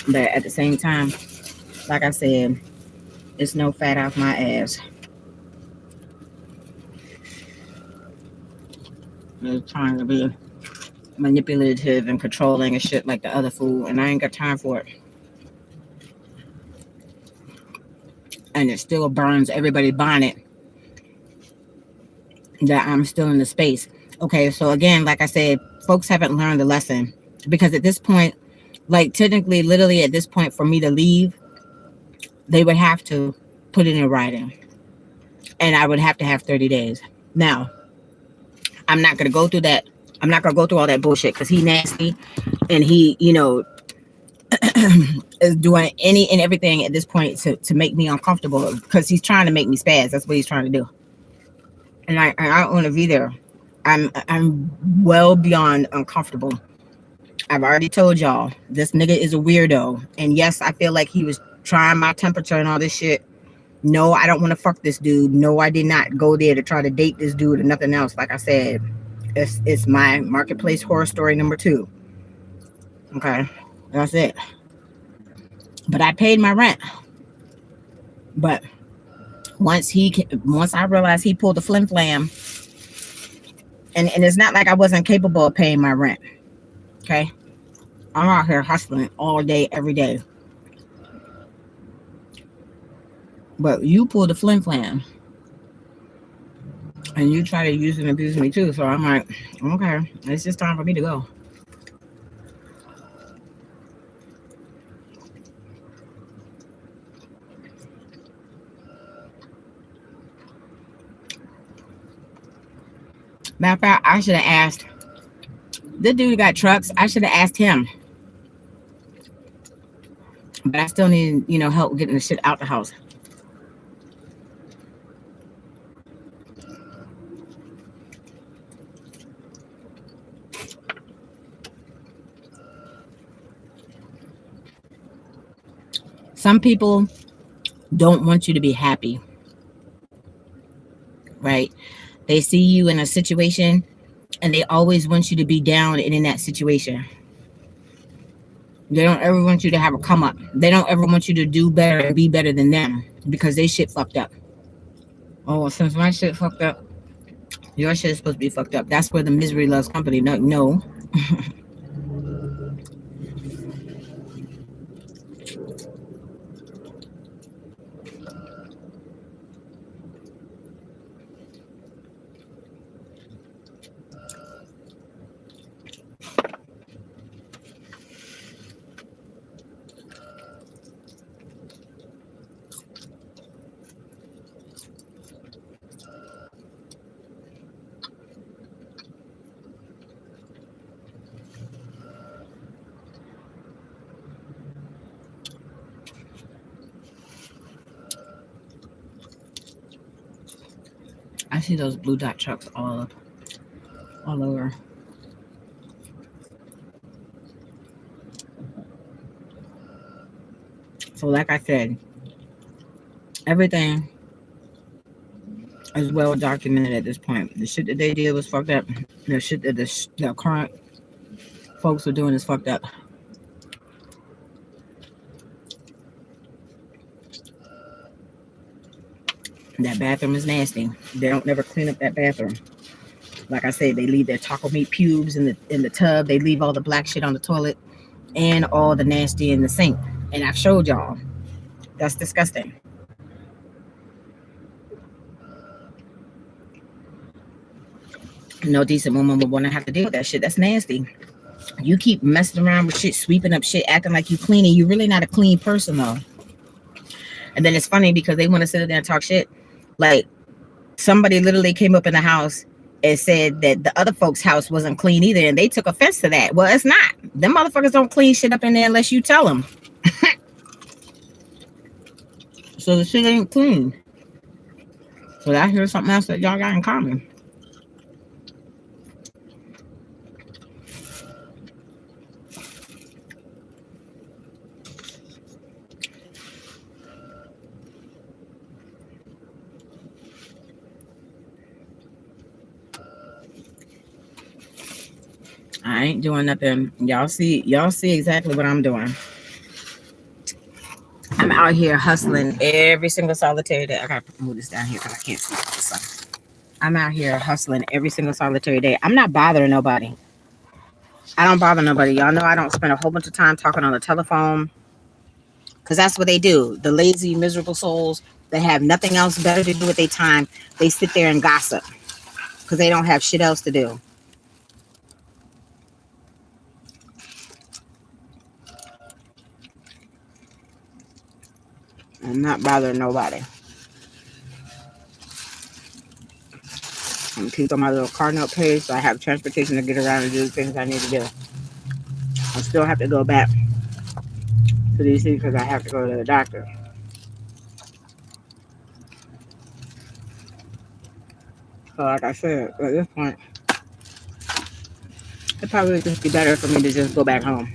S6: But at the same time, like I said, it's no fat off my ass. They're trying to be manipulative and controlling and shit like the other fool, and I ain't got time for it. And it still burns everybody bonnet that I'm still in the space. Okay, so again, like I said, folks haven't learned the lesson because at this point, like technically, literally at this point, for me to leave, they would have to put it in writing, and I would have to have 30 days. Now, I'm not gonna go through that. I'm not gonna go through all that bullshit because he nasty and he, is doing any and everything at this point to make me uncomfortable because he's trying to make me spaz. That's what he's trying to do. And I don't want to be there. I'm well beyond uncomfortable. I've already told y'all this nigga is a weirdo. And yes, I feel like he was trying my temperature and all this shit. No, I don't want to fuck this dude. No, I did not go there to try to date this dude or nothing else. Like I said, it's my marketplace horror story number 2. Okay, that's it. But I paid my rent. But once I realized he pulled the flim flam, and it's not like I wasn't capable of paying my rent. Okay, I'm out here hustling all day, every day. But you pulled the flim flam, and you try to use and abuse me too. So I'm like, okay, it's just time for me to go. Matter of fact, I should have asked. This dude got trucks. I should have asked him. But I still need, help getting the shit out the house. Some people don't want you to be happy, right? They see you in a situation and they always want you to be down and in that situation. They don't ever want you to have a come up. They don't ever want you to do better and be better than them because they shit fucked up. Oh, since my shit fucked up, your shit is supposed to be fucked up. That's where the misery loves company. No. I see those blue dot trucks all over. So like I said, everything is well documented at this point. The shit that they did was fucked up. The shit that the current folks are doing is fucked up. That bathroom is nasty. They don't never clean up that bathroom. Like I said, they leave their taco meat pubes in the tub. They leave all the black shit on the toilet and all the nasty in the sink. And I've showed y'all. That's disgusting. No decent woman would want to have to deal with that shit. That's nasty. You keep messing around with shit, sweeping up shit, acting like you cleaning. You're really not a clean person though. And then it's funny because they want to sit there and talk shit. Like somebody literally came up in the house and said that the other folks' house wasn't clean either, and they took offense to that. Well, it's not. Them motherfuckers don't clean shit up in there unless you tell them. So the shit ain't clean. So I hear something else that y'all got in common. I ain't doing nothing. Y'all see exactly what I'm doing. I'm out here hustling every single solitary day. I gotta move this down here because I can't see the sun. I'm out here hustling every single solitary day. I'm not bothering nobody. I don't bother nobody. Y'all know I don't spend a whole bunch of time talking on the telephone because that's what they do. The lazy, miserable souls that have nothing else better to do with their time, they sit there and gossip because they don't have shit else to do. I'm not bothering nobody. I'm keep on my little car note page so I have transportation to get around and do the things I need to do. I still have to go back to DC because I have to go to the doctor. So like I said, at this point, it'd probably just be better for me to just go back home.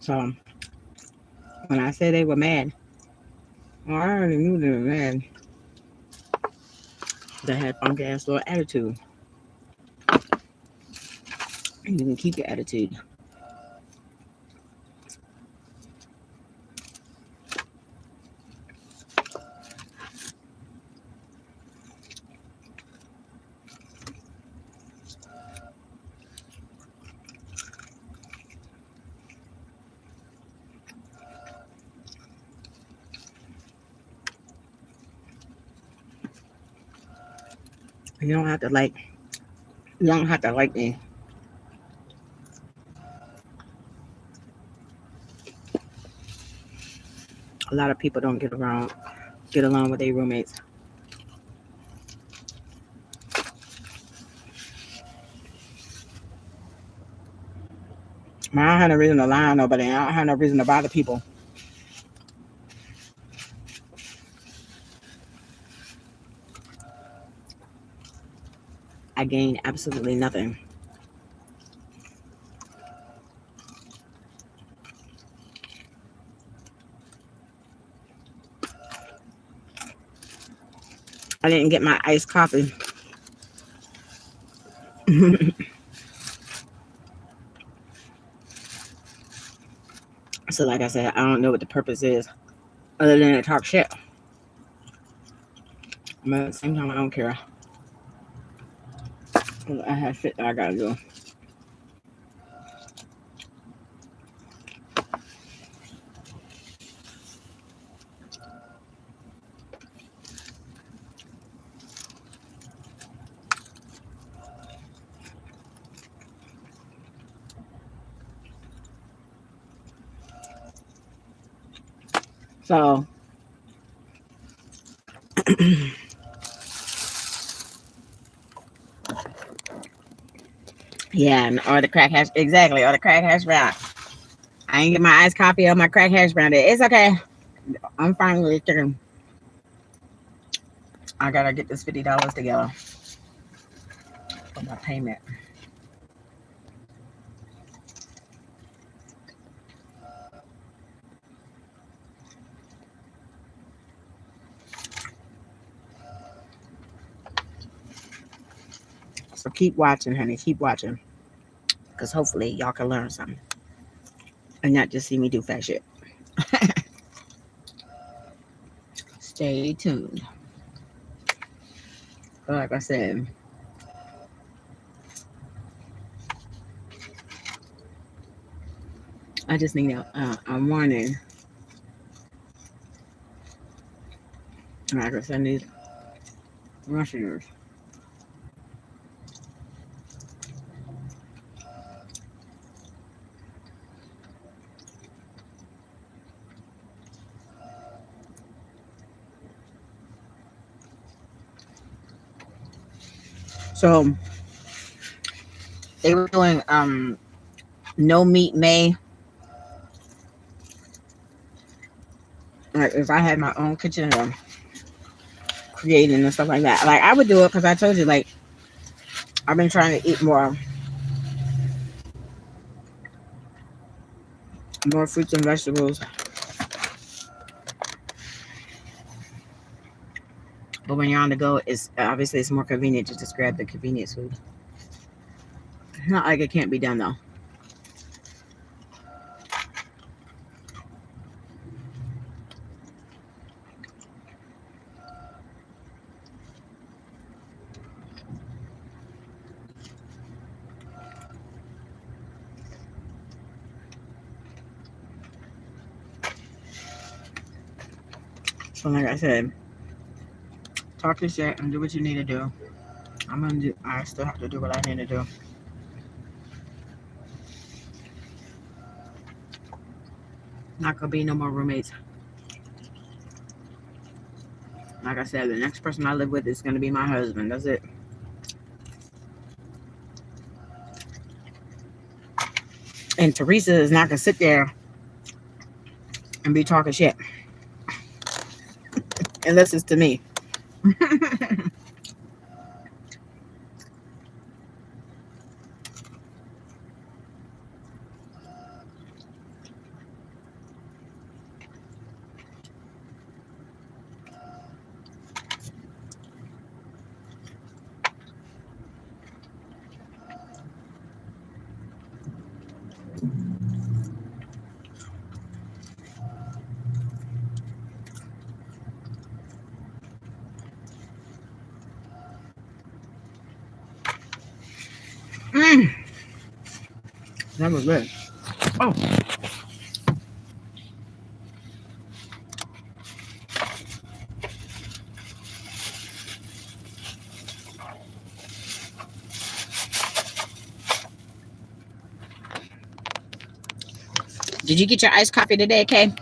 S6: So when I say they were mad, well, I already knew they were mad. They had funky ass little attitude. And you can keep your attitude. You don't have to like. You don't have to like me. A lot of people don't get along with their roommates. I don't have no reason to lie on nobody. I don't have no reason to bother people. I gain absolutely nothing. I didn't get my iced coffee. So, like I said, I don't know what the purpose is other than to talk shit. But at the same time, I don't care. I have shit that I gotta do. So, yeah, or the crack hash, exactly, or the crack hash brown. I ain't get my iced coffee or my crack hash brown. It's okay. I'm fine with chicken. I gotta get this $50 together for my payment. So keep watching, honey. Keep watching. Because hopefully y'all can learn something. And not just see me do fat shit. Stay tuned. But like I said, I just need a warning. Like I said, these Russians. So they were doing no meat May. Like if I had my own kitchen creating and stuff like that. Like I would do it because I told you, like I've been trying to eat more fruits and vegetables. But when you're on the go, it's obviously it's more convenient to just grab the convenience food. It's not like it can't be done though. So like I said, talk your shit and do what you need to do. I still have to do what I need to do. Not gonna be no more roommates. Like I said, the next person I live with is gonna be my husband. That's it. And Teresa is not gonna sit there and be talking shit unless it's to me. Mm, that was good. Oh, did you get your iced coffee today, Kay?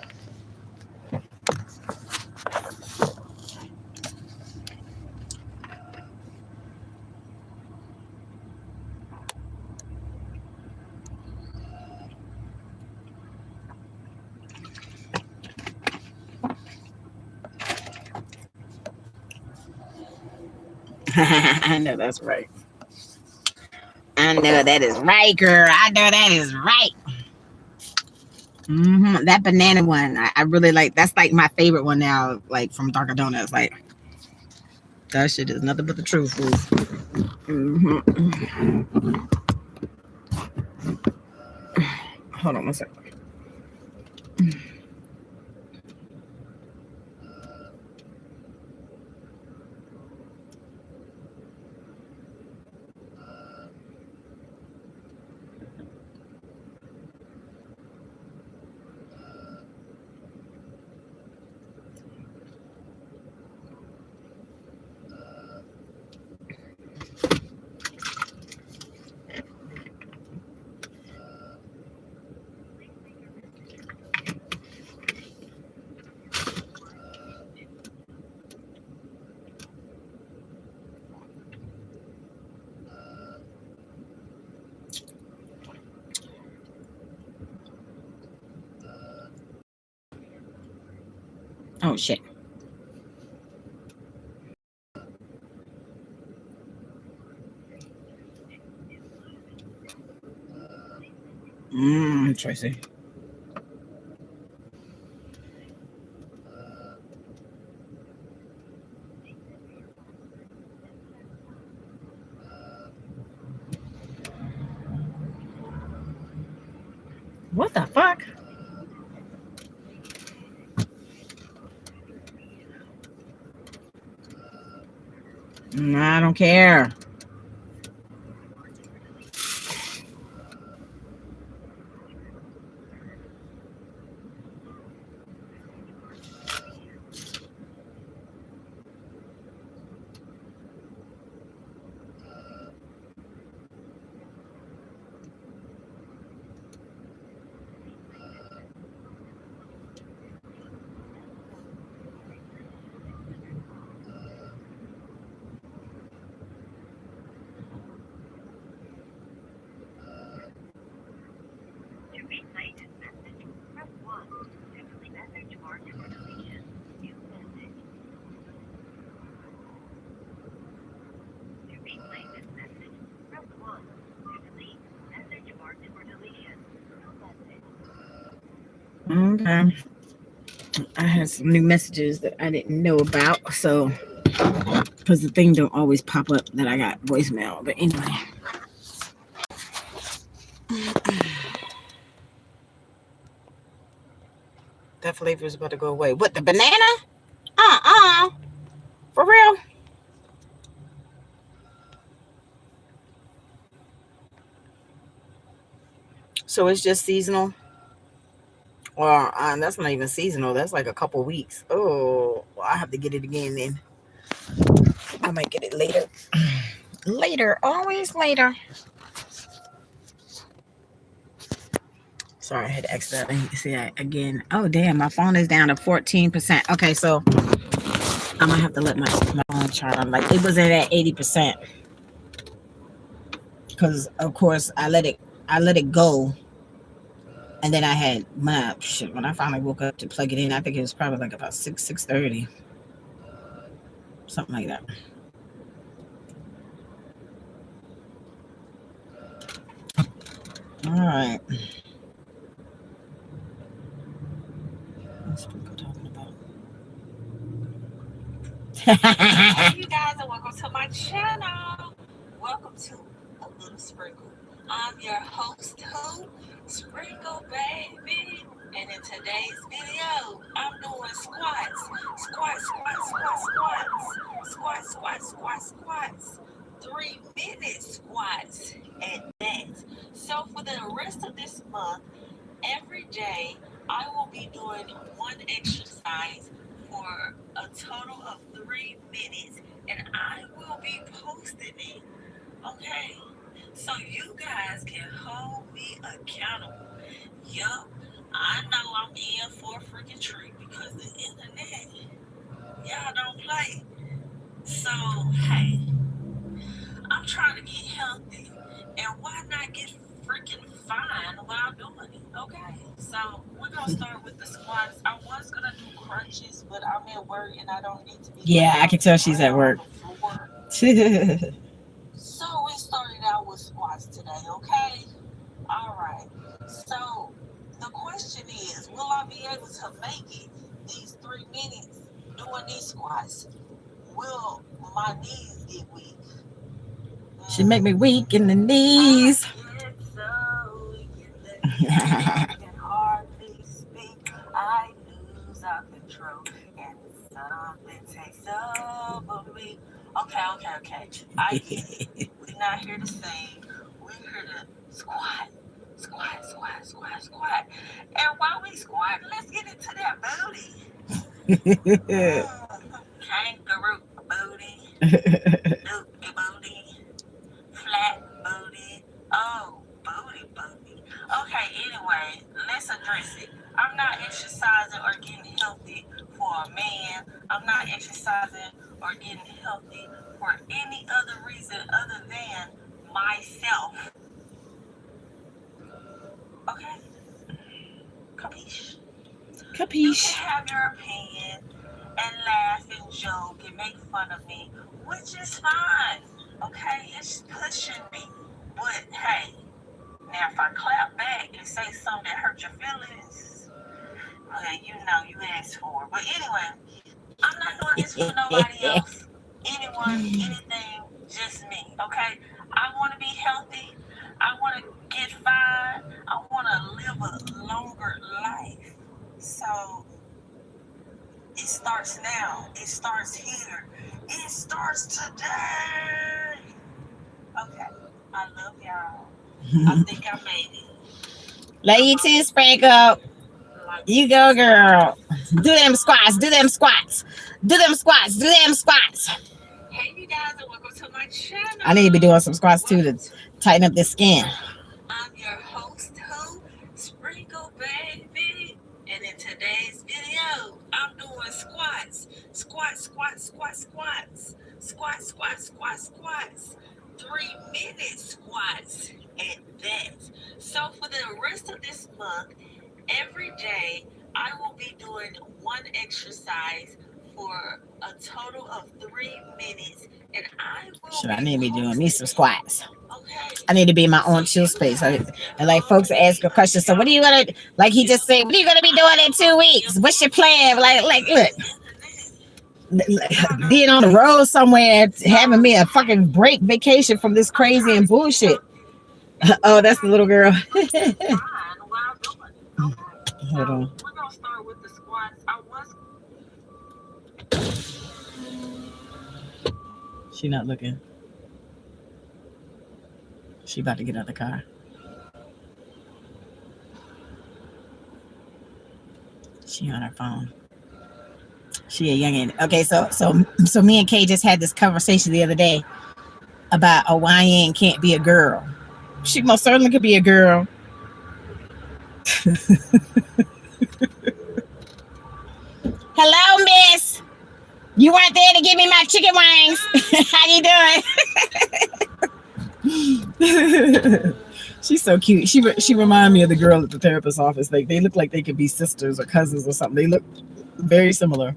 S6: I know that's right. I know that is right, girl. I know that is right. That banana one, I really like. That's like my favorite one now, like from Dunkin' Donuts. Like That shit is nothing but the truth, fools. Hold on one second. Oh shit. Tracy. What the fuck? I don't care. Okay. I had some new messages that I didn't know about, so because the thing don't always pop up that I got voicemail. But anyway. That flavor is about to go away. What, the banana? For real? So it's just seasonal? Well, that's not even seasonal. That's like a couple weeks. Oh, well, I have to get it again then. I might get it later. Later. Always later. Sorry, I had to accidentally see that again. Oh, damn. My phone is down to 14%. Okay, so I'm going to have to let my phone charge on. Like, it was at 80%. Because, of course, I let it go. And then I had my shit. When I finally woke up to plug it in, I think it was probably like about 6:30. Something like that. All right. What's Sprinkle talking about?
S9: Hey, you guys, and welcome to my channel. Welcome to A Little Sprinkle. I'm your host, Sprinkle Baby. And in today's video, I'm doing squats. Squats, squats, squats, squats. Squats, squats, squats, squats. 3-minute squats at that. So for the rest of this month, every day, I will be doing one exercise for a total of 3 minutes, and I will be posting it. Okay, so you guys can hold me accountable. Yup, I know I'm in for a freaking treat because the internet, y'all don't play. So hey, I'm trying to get healthy, and why not get freaking fine while doing it? Okay, so we're gonna start with the squats. I was gonna do crunches, but I'm at work and I don't need to be.
S6: Yeah, I can tell she's at work.
S9: So we started out with squats today, okay? All right. So the question is, will I be able to make it these 3 minutes doing these squats? Will my knees get weak.
S6: She make me weak in the knees.
S9: I get so weak in the knees, I can hardly speak. I lose all control, and something takes over me. Okay. I get it. We're not here to sing. We're here to squat. And while we squat, let's get into that booty. Kangaroo booty. Dookie booty. Flat booty. Oh, booty. Okay, anyway, let's address it. I'm not exercising or getting healthy for a man. I'm not exercising or getting healthy for any other reason other than myself. Okay? Capiche? You can have your opinion and laugh and joke and make fun of me, which is fine. Okay? It's pushing me. But hey, now if I clap back and say something that hurt your feelings, well, you know you asked for it. But anyway, I'm not doing this for nobody else, anyone, anything, just me. Okay? I want to be healthy. I want to get fine. I want to live a longer life. So it starts now. It starts here. It starts today. Okay. I love y'all. I think I made it.
S6: Love you too, Sprinkle. You go, girl. Do them squats.
S9: Hey, you guys, and welcome to my channel.
S6: I need to be doing some squats too to tighten up this skin.
S9: I'm your host, Sprinkle Baby. And in today's video, I'm doing squats. 3-minute squats at that. So for the rest of this month, every day, I will be doing one exercise for a total of 3 minutes. And I will
S6: I need to be doing me some squats.
S9: Okay.
S6: I need to be in my own chill space. And like folks ask a question, so what are you gonna, like he just said, what are you gonna be doing in 2 weeks? What's your plan? Like look, being on the road somewhere, having me a fucking break vacation from this crazy and bullshit. Oh, that's the little girl. Hold on.
S9: We're gonna start with the squats.
S6: She not looking. She about to get out the car. She on her phone. She a youngin'. Okay, so me and Kay just had this conversation the other day about a YN can't be a girl. She most certainly could be a girl. Hello, miss. You weren't there to give me my chicken wings. How you doing? She's so cute. She reminded me of the girl at the therapist's office. Like they look like they could be sisters or cousins or something. They look very similar.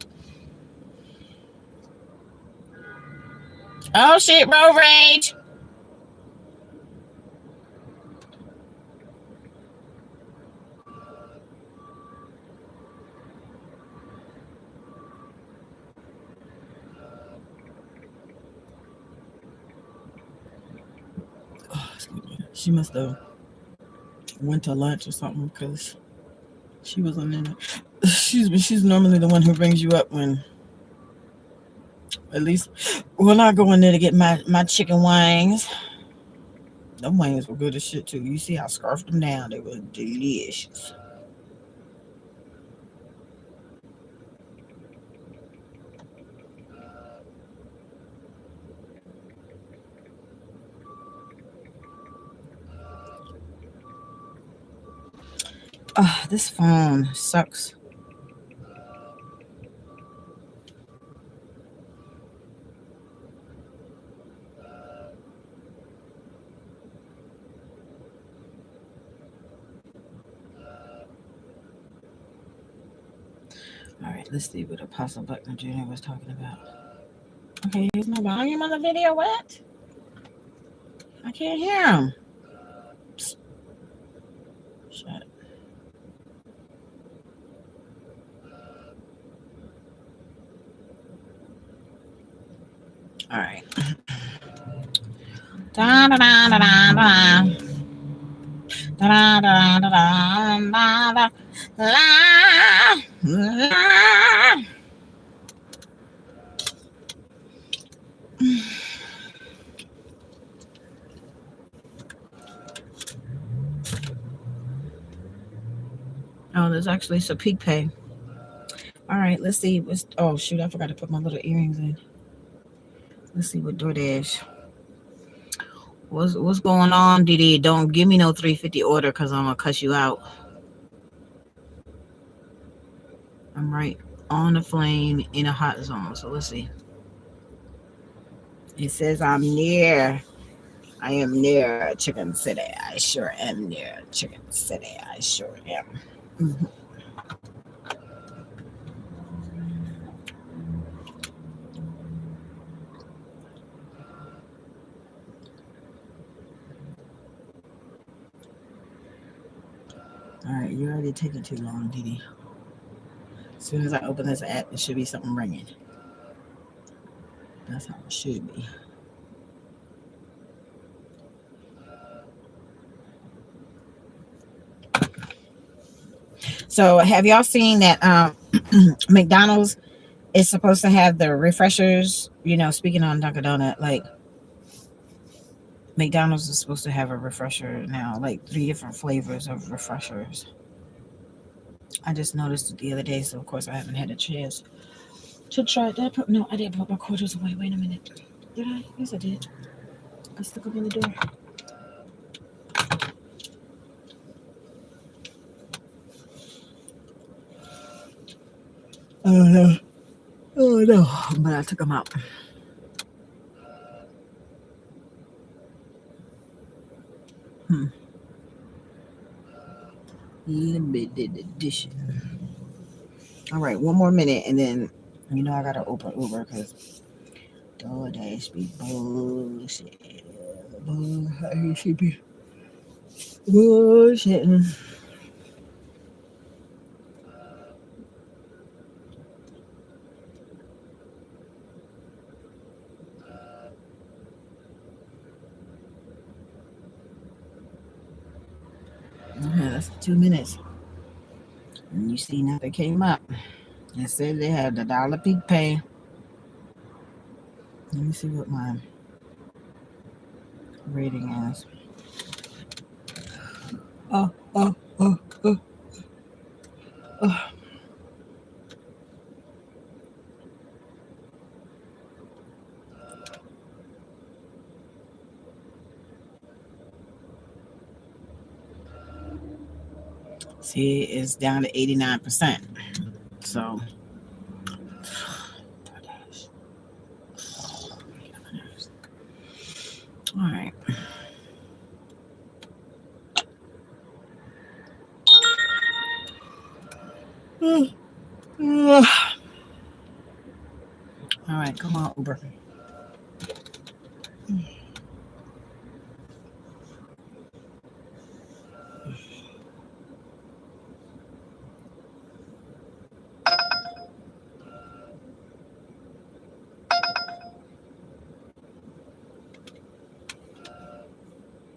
S6: Oh shit, road rage. She must have went to lunch or something because she wasn't in it. She's normally the one who brings you up when, at least when I go in there to get my chicken wings. Them wings were good as shit too. You see how I scarfed them down. They were delicious. Oh, this phone sucks. All right, let's see what Apostle Buckner Jr. was talking about. Okay, here's my volume on the video. What? I can't hear him. Shut. All right. Da, da, da, da, da, da. Da, da, da, da, da, da, la, la. Oh, there's actually some peak pay. All right, let's see. Oh shoot, I forgot to put my little earrings in. Let's see what DoorDash. What's going on, Didi? Don't give me no 350 order because I'm gonna cuss you out. I'm right on the flame in a hot zone. So let's see. It says I'm near. I am near Chicken City. I sure am near Chicken City. I sure am. Mhm. All right, you're already taking too long, Didi. As soon as I open this app, it should be something ringing. That's how it should be. So, have y'all seen that McDonald's is supposed to have the refreshers? You know, speaking on Dunkin' Donut, like McDonald's is supposed to have a refresher now, like 3 different flavors of refreshers. I just noticed it the other day, so of course I haven't had a chance to try that. No, I didn't put my quarters away. Wait a minute. Did I? Yes, I did. I stuck them in the door. Oh no. Oh no. But I took them out. Limited edition. All right, one more minute, and then I gotta open Uber because DoorDash be bullshit. He should be bullshitting. Okay, that's 2 minutes. And you see nothing came up. It said they had the dollar peak pay. Let me see what my rating is. Oh, oh, oh, oh, oh. See, it's down to 89%. So, all right. All right, come on, Uber.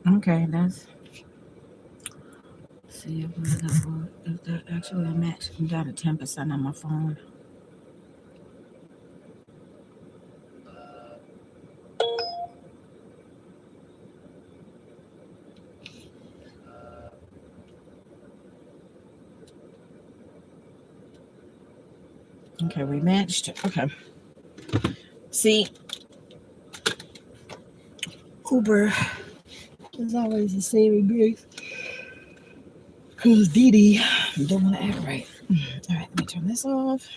S6: Okay, that's. See if that actually a match. I'm down to 10% on my phone. Okay, we matched. Okay. See, Uber is always a saving grace. Because Didi don't want to act right. All right, let me turn this off.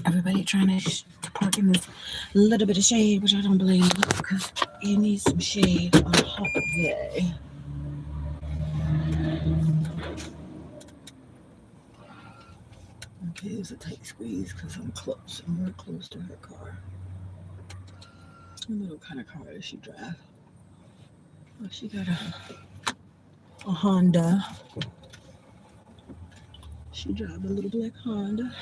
S6: Everybody trying to park in this little bit of shade, which I don't believe, because you need some shade on a hot day. Okay, it's a tight squeeze because I'm close. I'm real close to her car. I don't know what kind of car does she drive. Oh, she got a Honda. She drives a little black Honda.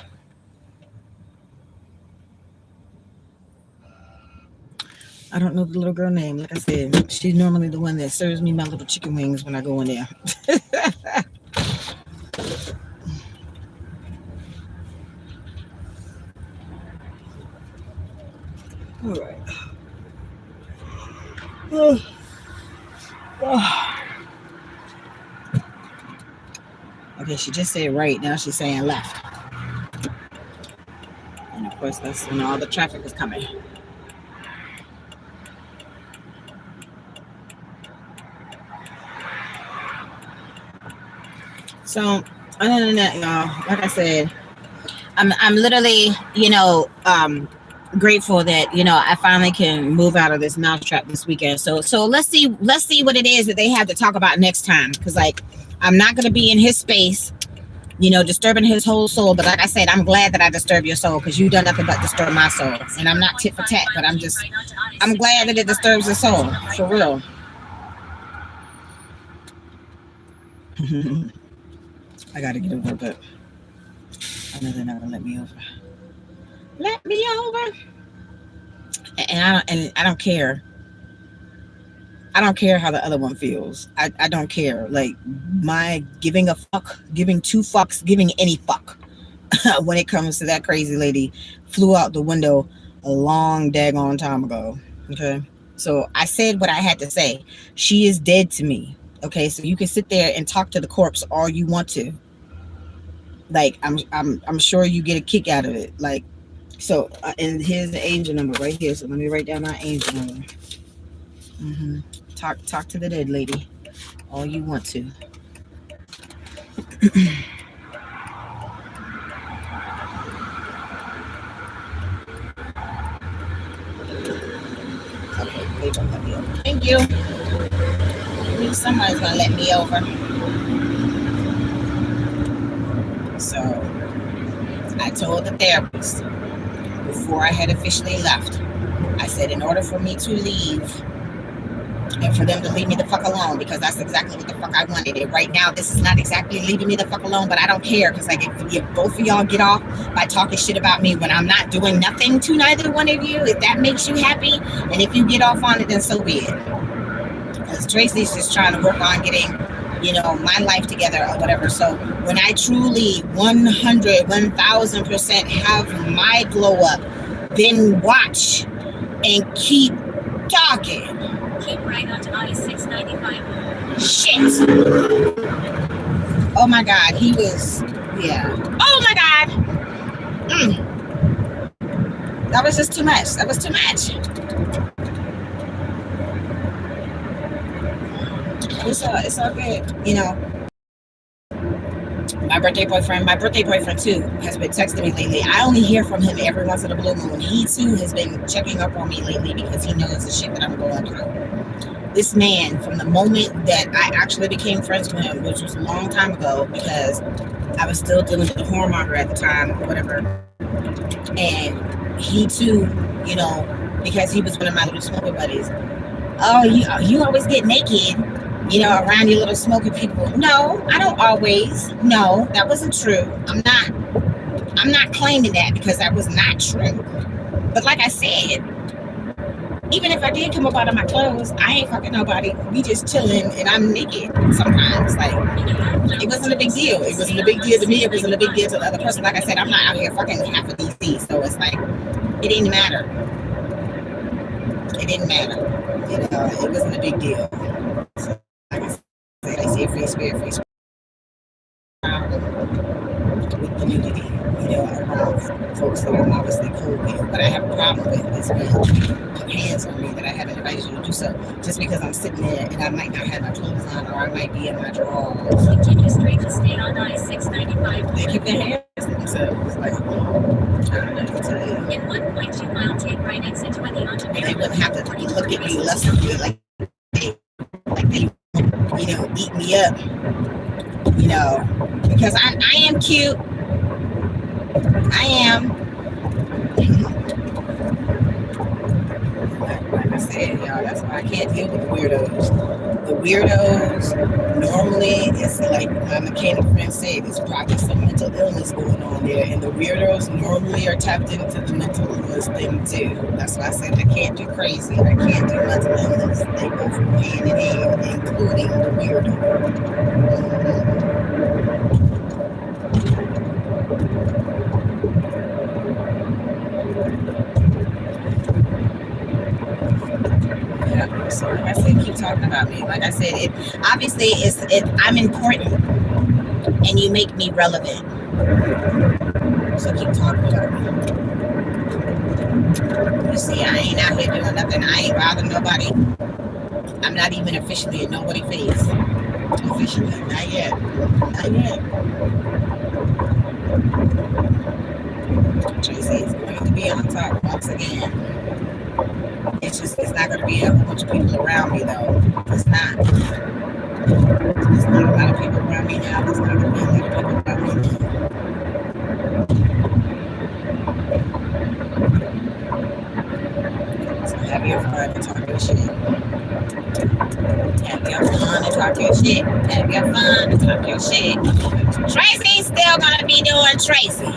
S6: I don't know the little girl name. Like I said, she's normally the one that serves me my little chicken wings when I go in there. All right. Okay, she just said right. Now she's saying left. And of course, that's when all the traffic is coming. So, other than that, y'all, like I said, I'm literally, grateful that I finally can move out of this mousetrap this weekend. So let's see what it is that they have to talk about next time. Because like I'm not gonna be in his space, disturbing his whole soul. But like I said, I'm glad that I disturbed your soul because you've done nothing but disturb my soul. And I'm not tit for tat, but I'm glad that it disturbs your soul for real. I gotta get over, but I know they're not gonna let me over. Let me over. And I don't care. I don't care how the other one feels. I don't care. Like my giving a fuck, giving two fucks, giving any fuck when it comes to that crazy lady flew out the window a long daggone time ago. Okay. So I said what I had to say. She is dead to me. Okay. So you can sit there and talk to the corpse all you want to. Like I'm sure you get a kick out of it. Like, so, and here's the angel number right here. So let me write down my angel number. Mm-hmm. Talk to the dead lady all you want to. Okay, they don't let me over. Thank you. I knew somebody's gonna let me over. So I told the therapist before I had officially left. I said, in order for me to leave and for them to leave me the fuck alone, because that's exactly what the fuck I wanted. And right now, this is not exactly leaving me the fuck alone, but I don't care because like if both of y'all get off by talking shit about me when I'm not doing nothing to neither one of you, if that makes you happy, and if you get off on it, then so be it. Because Tracy's just trying to work on getting, my life together or whatever. So when I truly 1000% have my glow up, then watch and keep talking.
S9: Keep right onto I-695.
S6: Shit. Oh my God, he was, yeah. Oh my God. That was just too much. That was too much. It's all good. My birthday boyfriend too, has been texting me lately. I only hear from him every once in a blue moon. He too has been checking up on me lately because he knows the shit that I'm going through. This man, from the moment that I actually became friends with him, which was a long time ago because I was still dealing with the whoremonger at the time or whatever, and he too, because he was one of my little smoker buddies. Oh, you always get naked, around your little smoking people. No, I don't always. No, that wasn't true. I'm not claiming that because that was not true. But like I said, even if I did come up out of my clothes, I ain't fucking nobody. We just chilling and I'm naked sometimes. Like, it wasn't a big deal. It wasn't a big deal to me. It wasn't a big deal to the other person. Like I said, I'm not out here fucking half of DC. So it's like, it didn't matter. It didn't matter. It wasn't a big deal. So, like I said, I see a free spirit with community, around folks that I'm obviously cool with. But I have a problem with is when you put hands on me that I haven't invited you to do so. Just because I'm sitting there and I might not have my clothes on or I might be in my drawers.
S9: Continue straight to stay on I-695.
S6: They keep their hands to themselves. Like, I don't know what to tell you.
S9: In 1.2 mile, take right exit 20 onto
S6: And they wouldn't have to look at me lustfully like they eat me up. Because I am cute. I am. I said, y'all, that's why I can't deal with the weirdos. The weirdos, normally, it's like my mechanic friend said, there's probably some mental illness going on there. And the weirdos normally are tapped into the mental illness thing too. That's why I said I can't do crazy. I can't do mental illness. They both go hand in hand, including the weirdo. Yeah, so like I said, keep talking about me. Like I said, obviously I'm important and you make me relevant. So keep talking about me. You see, I ain't out here doing nothing. I ain't bothering nobody. I'm not even officially in nobody's face. Officially, not yet. Not yet. Traci is going to be on top once again. It's not going to be a whole bunch of people around me though. It's not. There's not a lot of people around me now. There's not going to be a lot of people around me now. So have your fun and talk your shit. Have your fun and talk your shit. Have your fun and talk your shit. Traci's still going to be doing Traci.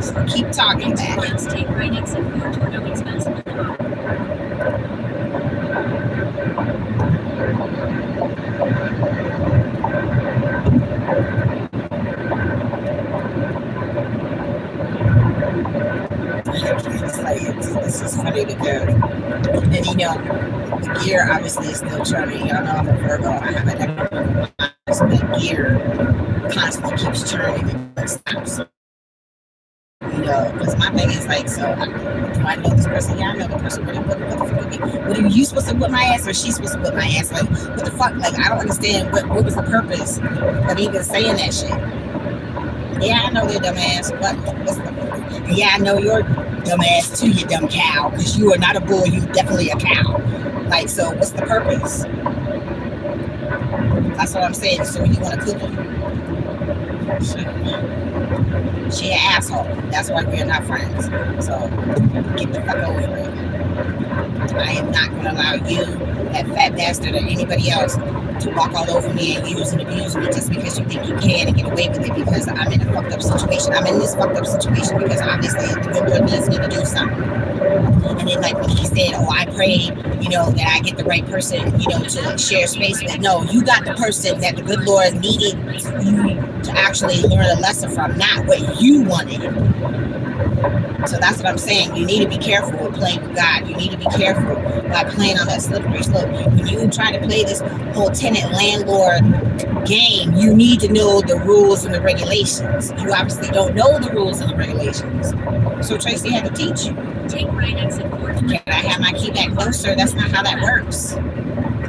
S6: So keep talking back.
S9: Let's take right exit 4 toward Owings Mills Boulevard.
S6: It's just funny because, and you know, the gear obviously is still turning. Y'all know I'm a Virgo. I haven't ever so the gear constantly keeps turning and it stops. You know, because my thing is like, so do I know this person? Yeah, I know the person. What are you supposed to whip my ass or she's supposed to whip my ass? Like, what the fuck? Like, I don't understand what was the purpose of even saying that shit. Yeah, I know they're dumbass. What's the purpose? Yeah, I know you're dumbass too, you dumb cow, because you are not a bull, you definitely a cow. Like, so what's the purpose? That's what I'm saying. So you want to cook her? She an asshole. That's why we're not friends. So get the fuck over it. I am not going to allow you, that fat bastard, or anybody else to walk all over me and use and abuse me just because you think you can and get away with it because I'm in a fucked up situation. I'm in this fucked up situation because obviously the good Lord needs me to do something. And then like when he said, oh, I prayed, you know, that I get the right person, you know, to share space with. No, you got the person that the good Lord needed you to actually learn a lesson from, not what you wanted. So that's what I'm saying. You need to be careful with playing with God. You need to be careful by playing on that slippery slope. When you try to play this whole tenant landlord game, you need to know the rules and the regulations. You obviously don't know the rules and the regulations. So Traci had to teach you.
S9: Take right exit 4.
S6: Can I have my key back? No, sir, that's not how that works.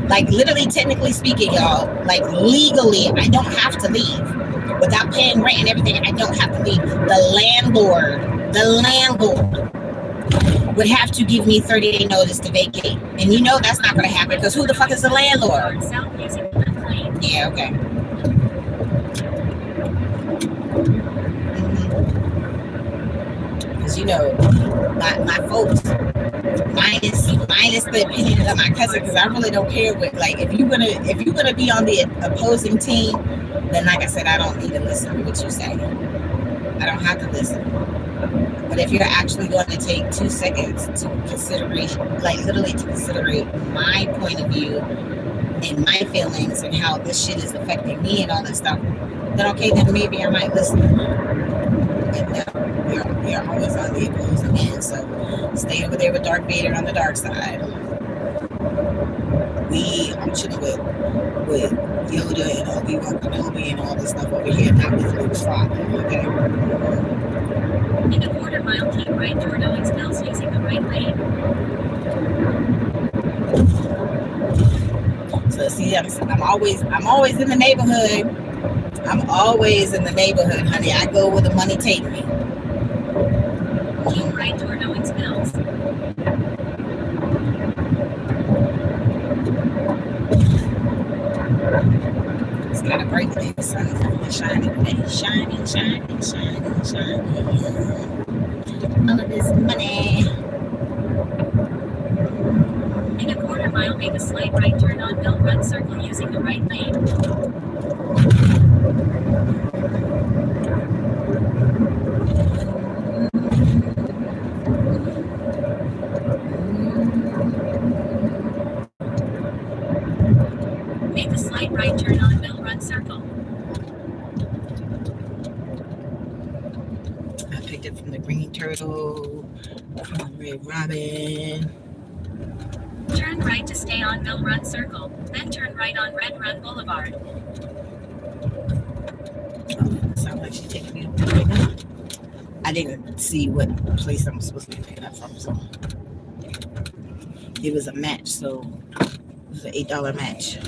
S6: Like literally, technically speaking, y'all, like legally, I don't have to leave. Without paying rent and everything, I don't have to leave. The landlord would have to give me 30-day notice to vacate. And you know that's not going to happen because who the fuck is the landlord? Yeah, okay. Because you know, my folks, minus the opinion of my cousin, because I really don't care what, like, if you're gonna be on the opposing team, then like I said, I don't need to listen to what you say. I don't have to listen. But if you're actually going to take 2 seconds to consideration, like literally to consider my point of view and my feelings and how this shit is affecting me and all that stuff, then okay, then maybe I might listen. But no, we're always on the opposing end, so stay over there with Darth Vader on the dark side. I'm chilling with Yoda and Obi-Wan Kenobi and all this stuff over here, not with Luke's father, okay?
S9: In a quarter mile, keep right toward Owings Mills using the right lane.
S6: So see, I'm always in the neighborhood. I'm always in the neighborhood, honey. I go where the money take me.
S9: Keep right toward Owings Mills.
S6: It's got a break today. The sun is really shining today. Shining, shining, shining, shining. All of this money.
S9: mile, make a slight right turn on Mill Run Circle using the right lane. Make a slight right turn on Mill Run Circle.
S6: I picked it from the Green Turtle, from Red Robin.
S9: Turn right to stay on Mill Run Circle, then turn right on Red Run Boulevard.
S6: Sounds like she's taking me to right now. I didn't see what place I'm supposed to be picking up from, so it was a match, so it was an $8 match.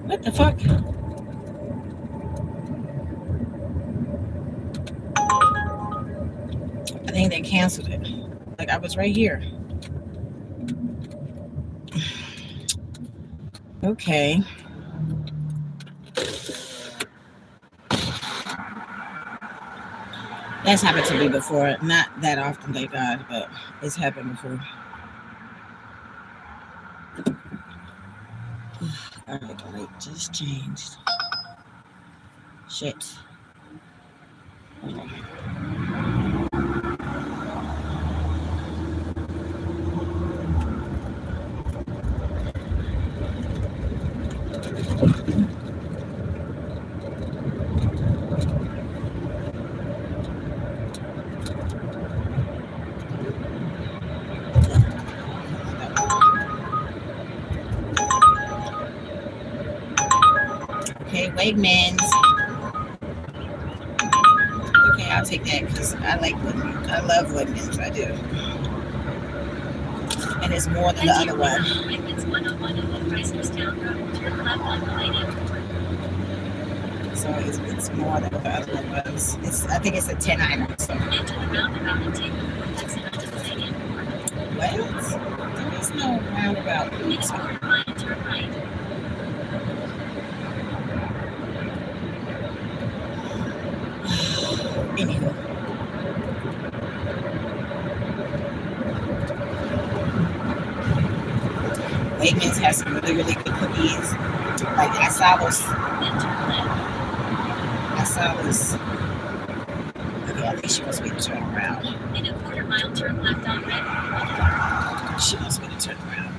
S6: What the fuck? I think they canceled it. Like, I was right here. Okay. That's happened to me before. Not that often, thank God, but it's happened before. Alright, the light just changed. Shit. Okay. Okay, Wegmans. Okay, I'll take that because I like Wegmans. I love Wegmans, I do. And it's more than the other one.
S9: Wegmans 101 Old Reisterstown Road. Turn left on Palladium.
S6: So it's more than what the other one was. I think it's a 10 item. So.
S9: Into the roundabout and take the exit onto Palladium.
S6: What? There is no roundabout.
S9: In a quarter mile, turn right.
S6: Anywho. Wegmans has some really, really good cookies. Like I saw those. Okay, I think she wants me to turn around.
S9: In a quarter mile, turn left on Red.
S6: She wants me to turn around.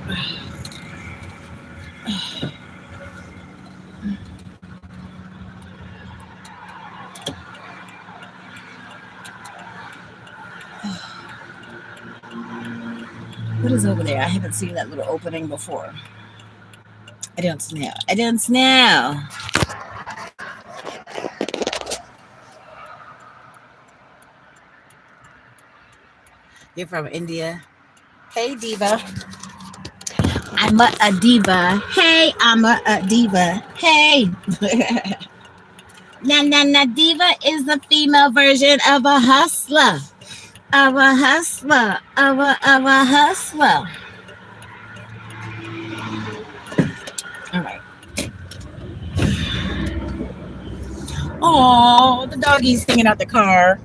S6: What is over there? I haven't seen that little opening before. I don't know. You're from India. Hey, diva. I'm a diva. Hey, I'm a diva. Hey. Na diva is the female version of a hustler. Of a hustler. All right. Oh, the doggy's hanging out the car.